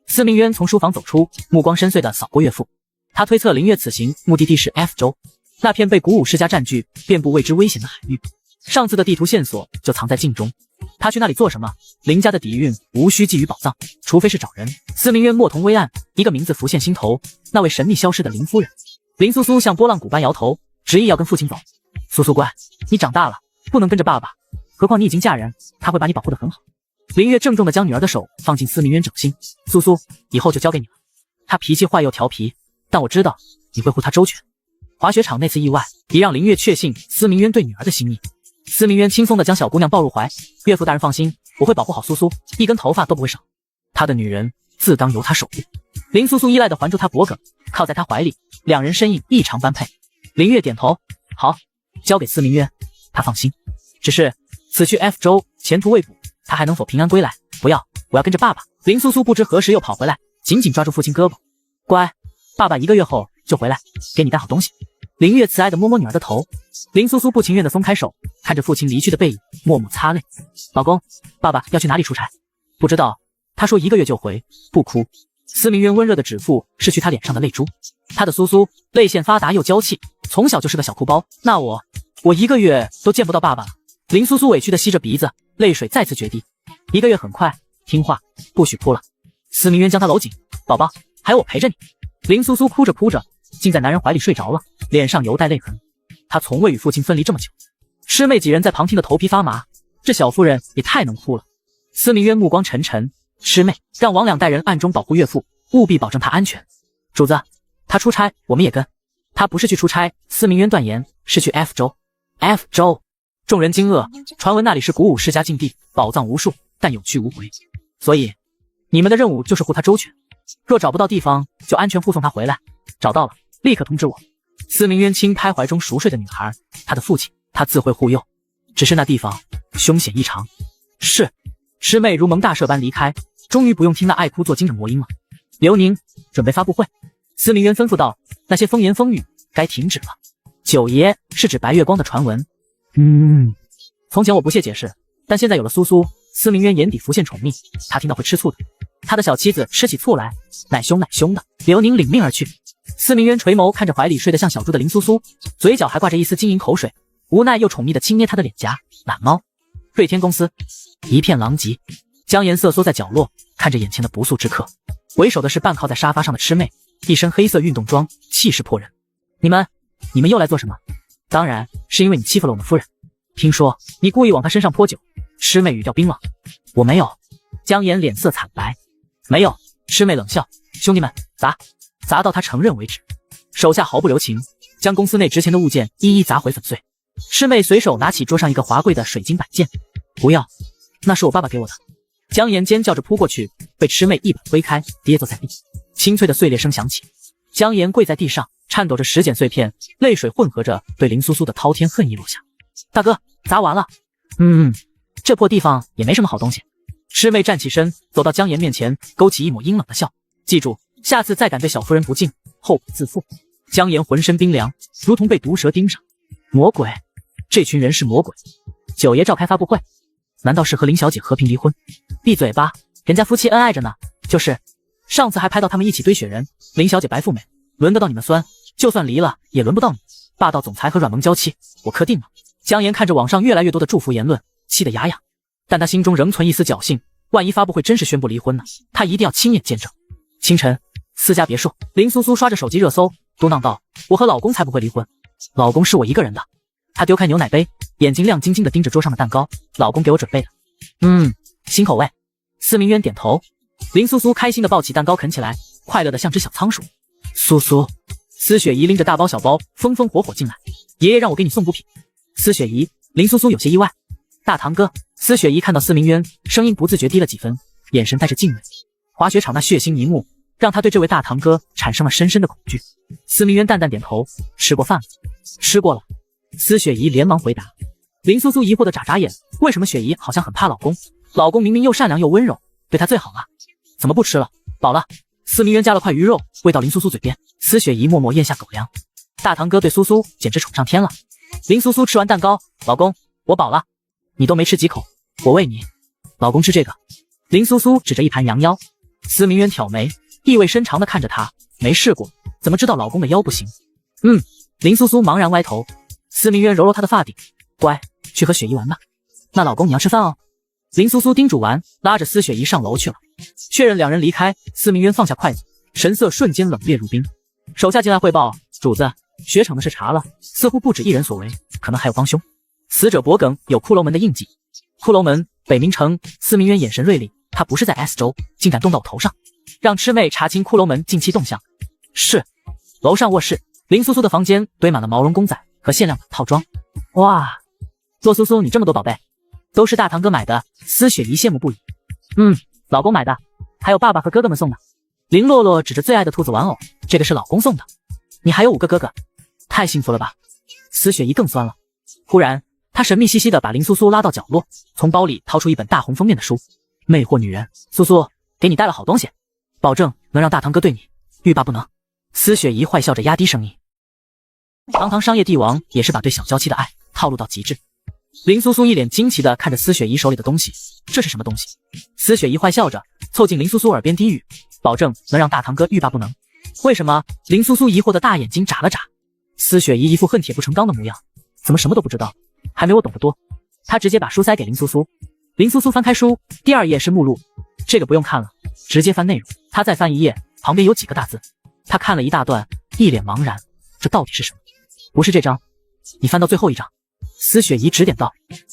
司明渊从书房走出，目光深邃地扫过岳父。他推测林月此行目的地是 F 州，那片被古武世家占据、遍布未知危险的海域。上次的地图线索就藏在镜中，他去那里做什么？林家的底蕴无需寄予宝藏，除非是找人。司明渊莫同微暗，一个名字浮现心头，那位神秘消失的林夫人。林苏苏像拨浪鼓般摇头，执意要跟父亲走。苏苏乖，你长大了，不能跟着爸爸，何况你已经嫁人，他会把你保护得很好。林月郑重地将女儿的手放进司明渊掌心，苏苏，以后就交给你了。他脾气坏又调皮，但我知道你会护他周全。滑雪场那次意外已让林月确信司明渊对女儿的心意。司明渊轻松地将小姑娘抱入怀，岳父大人放心，我会保护好苏苏，一根头发都不会少。他的女人自当由他守护。林苏苏依赖地环住他脖颈，靠在他怀里，两人身影异常般配。林月点头，好，交给司明渊，他放心。只是此去 F 州前途未卜，他还能否平安归来？不要，我要跟着爸爸。林苏苏不知何时又跑回来，紧紧抓住父亲胳膊，乖，爸爸1个月后就回来，给你带好东西。林月慈爱地摸摸女儿的头，林苏苏不情愿地松开手，看着父亲离去的背影，默默擦泪。老公，爸爸要去哪里出差？不知道，他说1个月就回，不哭。司明渊温热的指腹拭去他脸上的泪珠，他的苏苏泪腺发达又娇气，从小就是个小哭包。那我1个月都见不到爸爸了。林苏苏委屈地吸着鼻子，泪水再次决堤。1个月很快，听话，不许哭了。司明渊将她搂紧，宝宝，还有我陪着你。林苏苏哭着哭着，竟在男人怀里睡着了，脸上犹带泪痕。她从未与父亲分离这么久。师妹几人在旁听的头皮发麻，这小妇人也太能哭了。司明渊目光沉沉，师妹，让王两带人暗中保护岳父，务必保证他安全。主子，他出差我们也跟。他不是去出差，司明渊断言是去 F 州。F 州，众人惊愕，传闻那里是古武世家禁地，宝藏无数，但有去无回。所以你们的任务就是护他周全，若找不到地方就安全护送他回来，找到了立刻通知我。司明渊轻拍怀中熟睡的女孩，他的父亲，他自会护佑，只是那地方凶险异常。是。师妹如蒙大赦般离开，终于不用听那爱哭作精的魔音了。刘宁，准备发布会。司明渊吩咐道，那些风言风语该停止了。九爷是指白月光的传闻。从前我不屑解释，但现在有了苏苏，司明渊眼底浮现宠溺，他听到会吃醋的。他的小妻子吃起醋来，奶凶奶凶的。刘宁领命而去。司明渊垂眸看着怀里睡得像小猪的林苏苏，嘴角还挂着一丝晶莹口水，无奈又宠溺地轻捏她的脸颊。懒猫。瑞天公司一片狼藉。江岩瑟缩在角落，看着眼前的不速之客。为首的是半靠在沙发上的魑魅，一身黑色运动装，气势迫人。你们又来做什么？当然是因为你欺负了我们夫人。听说你故意往她身上泼酒。魑魅语调冰冷。我没有。江岩脸色惨白。没有。魑魅冷笑。兄弟们，砸到他承认为止。手下毫不留情，将公司内值钱的物件一一砸毁粉碎。魑魅随手拿起桌上一个华贵的水晶板剑。不要，那是我爸爸给我的。江岩尖叫着扑过去，被魑魅一把挥开，跌坐在地。清脆的碎裂声响起，江岩跪在地上，颤抖着拾捡碎片，泪水混合着对林苏苏的滔天恨意落下。大哥，砸完了。这破地方也没什么好东西。魑魅站起身，走到江岩面前，勾起一抹阴冷的笑。记住，下次再敢对小夫人不敬，后果自负。江岩浑身冰凉，如同被毒蛇盯上。魔鬼，这群人是魔鬼。九爷召开发布会，难道是和林小姐和平离婚？闭嘴吧，人家夫妻恩爱着呢。就是上次还拍到他们一起堆雪人，林小姐白富美，轮得到你们酸？就算离了也轮不到你。霸道总裁和软萌娇妻，我磕定了。江岩看着网上越来越多的祝福言论，气得牙痒，但他心中仍存一丝侥幸，万一发布会真是宣布离婚呢？他一定要亲眼见证。清晨，私家别墅，林苏苏刷着手机热搜，嘟囔道：“我和老公才不会离婚，老公是我一个人的。”她丢开牛奶杯，眼睛亮晶晶地盯着桌上的蛋糕，老公给我准备的。新口味。司明渊点头。林苏苏开心地抱起蛋糕啃起来，快乐得像只小仓鼠。苏苏，司雪姨拎着大包小包，风风火火进来。爷爷让我给你送补品。司雪姨，林苏苏有些意外。大堂哥，司雪姨看到司明渊，声音不自觉低了几分，眼神带着敬畏。滑雪场那血腥一幕，让他对这位大堂哥产生了深深的恐惧。司明渊淡淡点头，吃过饭了？吃过了。司雪姨连忙回答。林苏苏疑惑的眨眨眼，为什么雪姨好像很怕老公？老公明明又善良又温柔，对她最好了，怎么不吃了？饱了。司明渊夹了块鱼肉喂到林苏苏嘴边，司雪姨默默咽下狗粮。大堂哥对苏苏简直宠上天了。林苏苏吃完蛋糕，老公，我饱了。你都没吃几口，我喂你。老公吃这个。林苏苏指着一盘羊腰。司明渊挑眉，意味深长地看着他，没试过，怎么知道老公的腰不行？林苏苏茫然歪头。司明渊揉揉她的发顶，乖，去和雪姨玩吧。那老公你要吃饭哦。林苏苏叮嘱完，拉着司雪姨上楼去了。确认两人离开，司明渊放下筷子，神色瞬间冷冽如冰。手下进来汇报，主子，雪场的事查了，似乎不止一人所为，可能还有帮凶。死者脖颈有骷髅门的印记。骷髅门，北冥城。司明渊眼神锐利，他不是在 S 州，竟敢动到我头上。让魑魅查清骷髅门近期动向。是。楼上卧室，林苏苏的房间堆满了毛绒公仔和限量版套装。哇，洛苏苏，你这么多宝贝，都是大堂哥买的。司雪姨羡慕不已。老公买的，还有爸爸和哥哥们送的。林洛洛指着最爱的兔子玩偶，这个是老公送的。你还有5个哥哥，太幸福了吧。司雪姨更酸了。忽然她神秘兮兮地把林苏苏拉到角落，从包里掏出一本大红封面的书。魅惑女人，苏苏，给你带了好东西，保证能让大堂哥对你欲罢不能。司雪姨坏笑着压低声音。堂堂商业帝王也是把对小娇妻的爱套路到极致。林苏苏一脸惊奇地看着司雪姨手里的东西，这是什么东西？司雪姨坏笑着凑近林苏苏耳边低语，保证能让大堂哥欲罢不能。为什么？林苏苏疑惑的大眼睛眨了眨。司雪姨一副恨铁不成钢的模样，怎么什么都不知道？还没我懂得多。她直接把书塞给林苏苏。林苏苏翻开书，第2页是目录，这个不用看了，直接翻内容。她再翻1页，旁边有几个大字。她看了一大段，一脸茫然，这到底是什么？不是这张，你翻到最后一张。司雪姨指点道。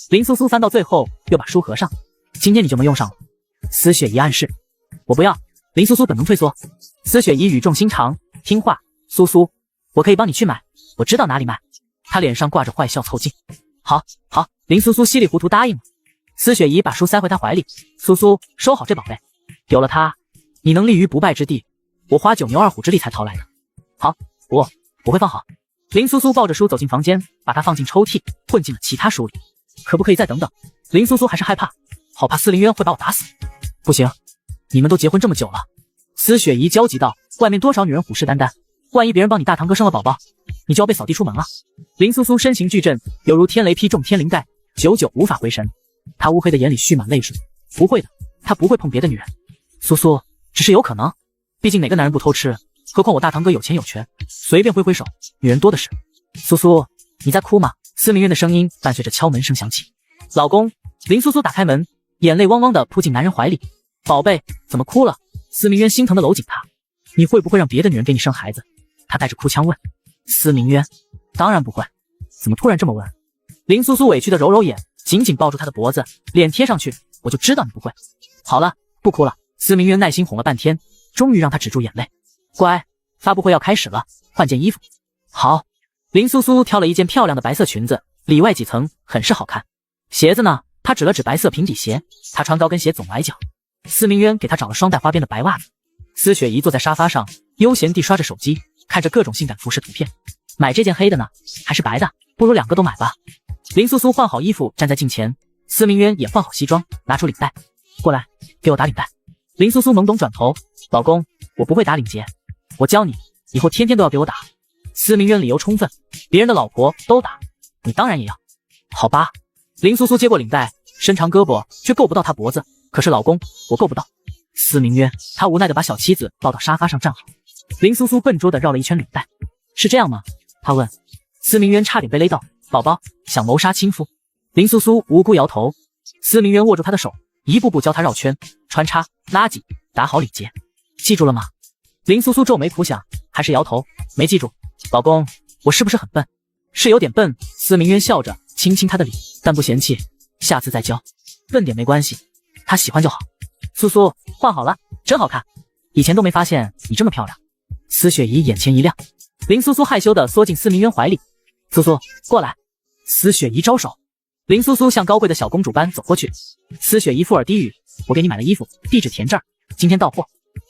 林苏苏翻到最后，又把书合上。今天你就能用上了。司雪姨暗示。我不要。林苏苏本能退缩。司雪姨语重心长，听话，苏苏，我可以帮你去买，我知道哪里卖。她脸上挂着坏笑凑近。好。林苏苏稀里糊涂答应了。司雪姨把书塞回她怀里。苏苏，收好这宝贝，有了它，你能立于不败之地，我花9牛2虎之力才淘来的。好，我会放好。林苏苏抱着书走进房间，把它放进抽屉，混进了其他书里。可不可以再等等？林苏苏还是害怕，好怕司明渊会把我打死。不行，你们都结婚这么久了。司雪姨焦急道，外面多少女人虎视眈眈，万一别人帮你大堂哥生了宝宝，你就要被扫地出门了。林苏苏身形巨震，犹如天雷劈中天灵盖，久久无法回神。她乌黑的眼里蓄满泪水。不会的，她不会碰别的女人。苏苏，只是有可能，毕竟哪个男人不偷吃？何况我大堂哥有钱有权，随便挥挥手，女人多的是。苏苏，你在哭吗？司明渊的声音伴随着敲门声响起。老公。林苏苏打开门，眼泪汪汪的扑进男人怀里。宝贝，怎么哭了？司明渊心疼的搂紧她。你会不会让别的女人给你生孩子？他带着哭腔问。司明渊，当然不会。怎么突然这么问？林苏苏委屈的揉揉眼，紧紧抱住他的脖子，脸贴上去，我就知道你不会。好了，不哭了。司明渊耐心哄了半天，终于让他止住眼泪。乖，发布会要开始了，换件衣服。好。林苏苏挑了一件漂亮的白色裙子，里外几层，很是好看。鞋子呢？她指了指白色平底鞋，她穿高跟鞋总崴脚。司明渊给她找了双带花边的白袜子。司雪怡坐在沙发上，悠闲地刷着手机，看着各种性感服饰图片。买这件黑的呢，还是白的？不如两个都买吧。林苏苏换好衣服站在镜前，司明渊也换好西装，拿出领带，过来，给我打领带。林苏苏懵懂转头，老公，我不会打领结，我教你，以后天天都要给我打。司明渊理由充分，别人的老婆都打，你当然也要。好吧。林苏苏接过领带，伸长胳膊却够不到他脖子，可是老公，我够不到。司明渊，他无奈地把小妻子抱到沙发上站好。林苏苏笨拙地绕了一圈领带。是这样吗？他问。司明渊差点被勒到，宝宝想谋杀亲夫。林苏苏无辜摇头。司明渊握住他的手，一步步教他绕圈、穿插、拉紧，打好领结。记住了吗？林苏苏皱眉苦想，还是摇头，没记住。老公，我是不是很笨？是有点笨。司明渊笑着亲亲他的脸，但不嫌弃，下次再教。笨点没关系，他喜欢就好。苏苏，换好了，真好看，以前都没发现你这么漂亮。司雪怡眼前一亮。林苏苏害羞地缩进司明渊怀里。苏苏，过来。司雪怡招手。林苏苏像高贵的小公主般走过去。司雪怡附耳低语，我给你买了衣服，地址填这儿，今天到货，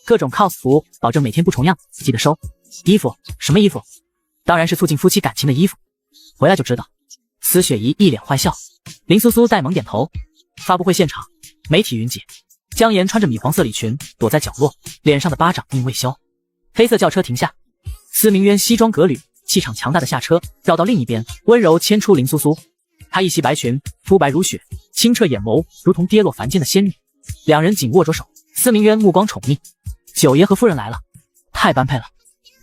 各种 cos 服，保证每天不重样，记得收。衣服？什么衣服？当然是促进夫妻感情的衣服，回来就知道。司雪怡一脸坏笑。林苏苏带萌点头。发布会现场，媒体云集。姜妍穿着米黄色礼裙躲在角落，脸上的巴掌印未消。黑色轿车停下，司明渊西装革履，气场强大的下车，绕到另一边，温柔牵出林苏苏。她一袭白裙，肤白如雪，清澈眼眸如同跌落凡间的仙女。两人紧握着手，司明渊目光宠溺。九爷和夫人来了，太般配了，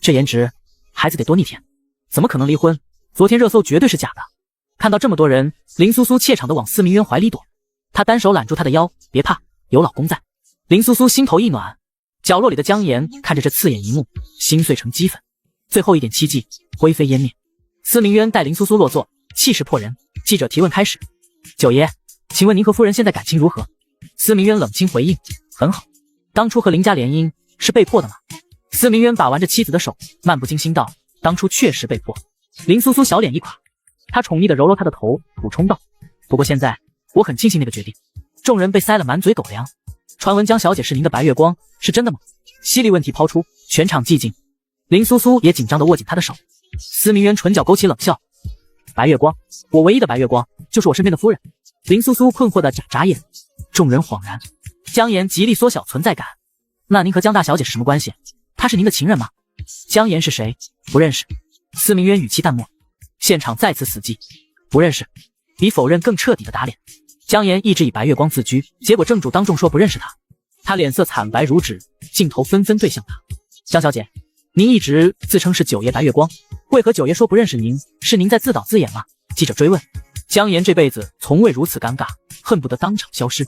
这颜值，孩子得多逆天，怎么可能离婚？昨天热搜绝对是假的。看到这么多人，林苏苏怯场地往司明渊怀里躲，她单手揽住他的腰，别怕，有老公在。林苏苏心头一暖。角落里的姜妍看着这刺眼一幕，心碎成齑粉。最后一点希冀灰飞烟灭。司明渊带林苏苏落座，气势迫人。记者提问开始。九爷，请问您和夫人现在感情如何？司明渊冷清回应，很好。当初和林家联姻是被迫的吗？司明渊把玩着妻子的手，漫不经心道，当初确实被迫。林苏苏小脸一垮，他宠溺地揉揉他的头，补充道，不过现在我很庆幸那个决定。众人被塞了满嘴狗粮。传闻江小姐是您的白月光，是真的吗？犀利问题抛出，全场寂静。林苏苏也紧张地握紧他的手。司明渊唇角勾起冷笑，白月光，我唯一的白月光就是我身边的夫人。林苏苏困惑地眨眨眼。众人恍然。姜妍极力缩小存在感。那您和江大小姐是什么关系？她是您的情人吗？姜妍是谁？不认识。司明渊语气淡漠。现场再次死寂。不认识，比否认更彻底的打脸。姜妍一直以白月光自居，结果正主当众说不认识他，他脸色惨白如纸，镜头纷纷对向他。江小姐，您一直自称是九爷白月光，为何九爷说不认识您？是您在自导自演吗？记者追问。姜妍这辈子从未如此尴尬，恨不得当场消失。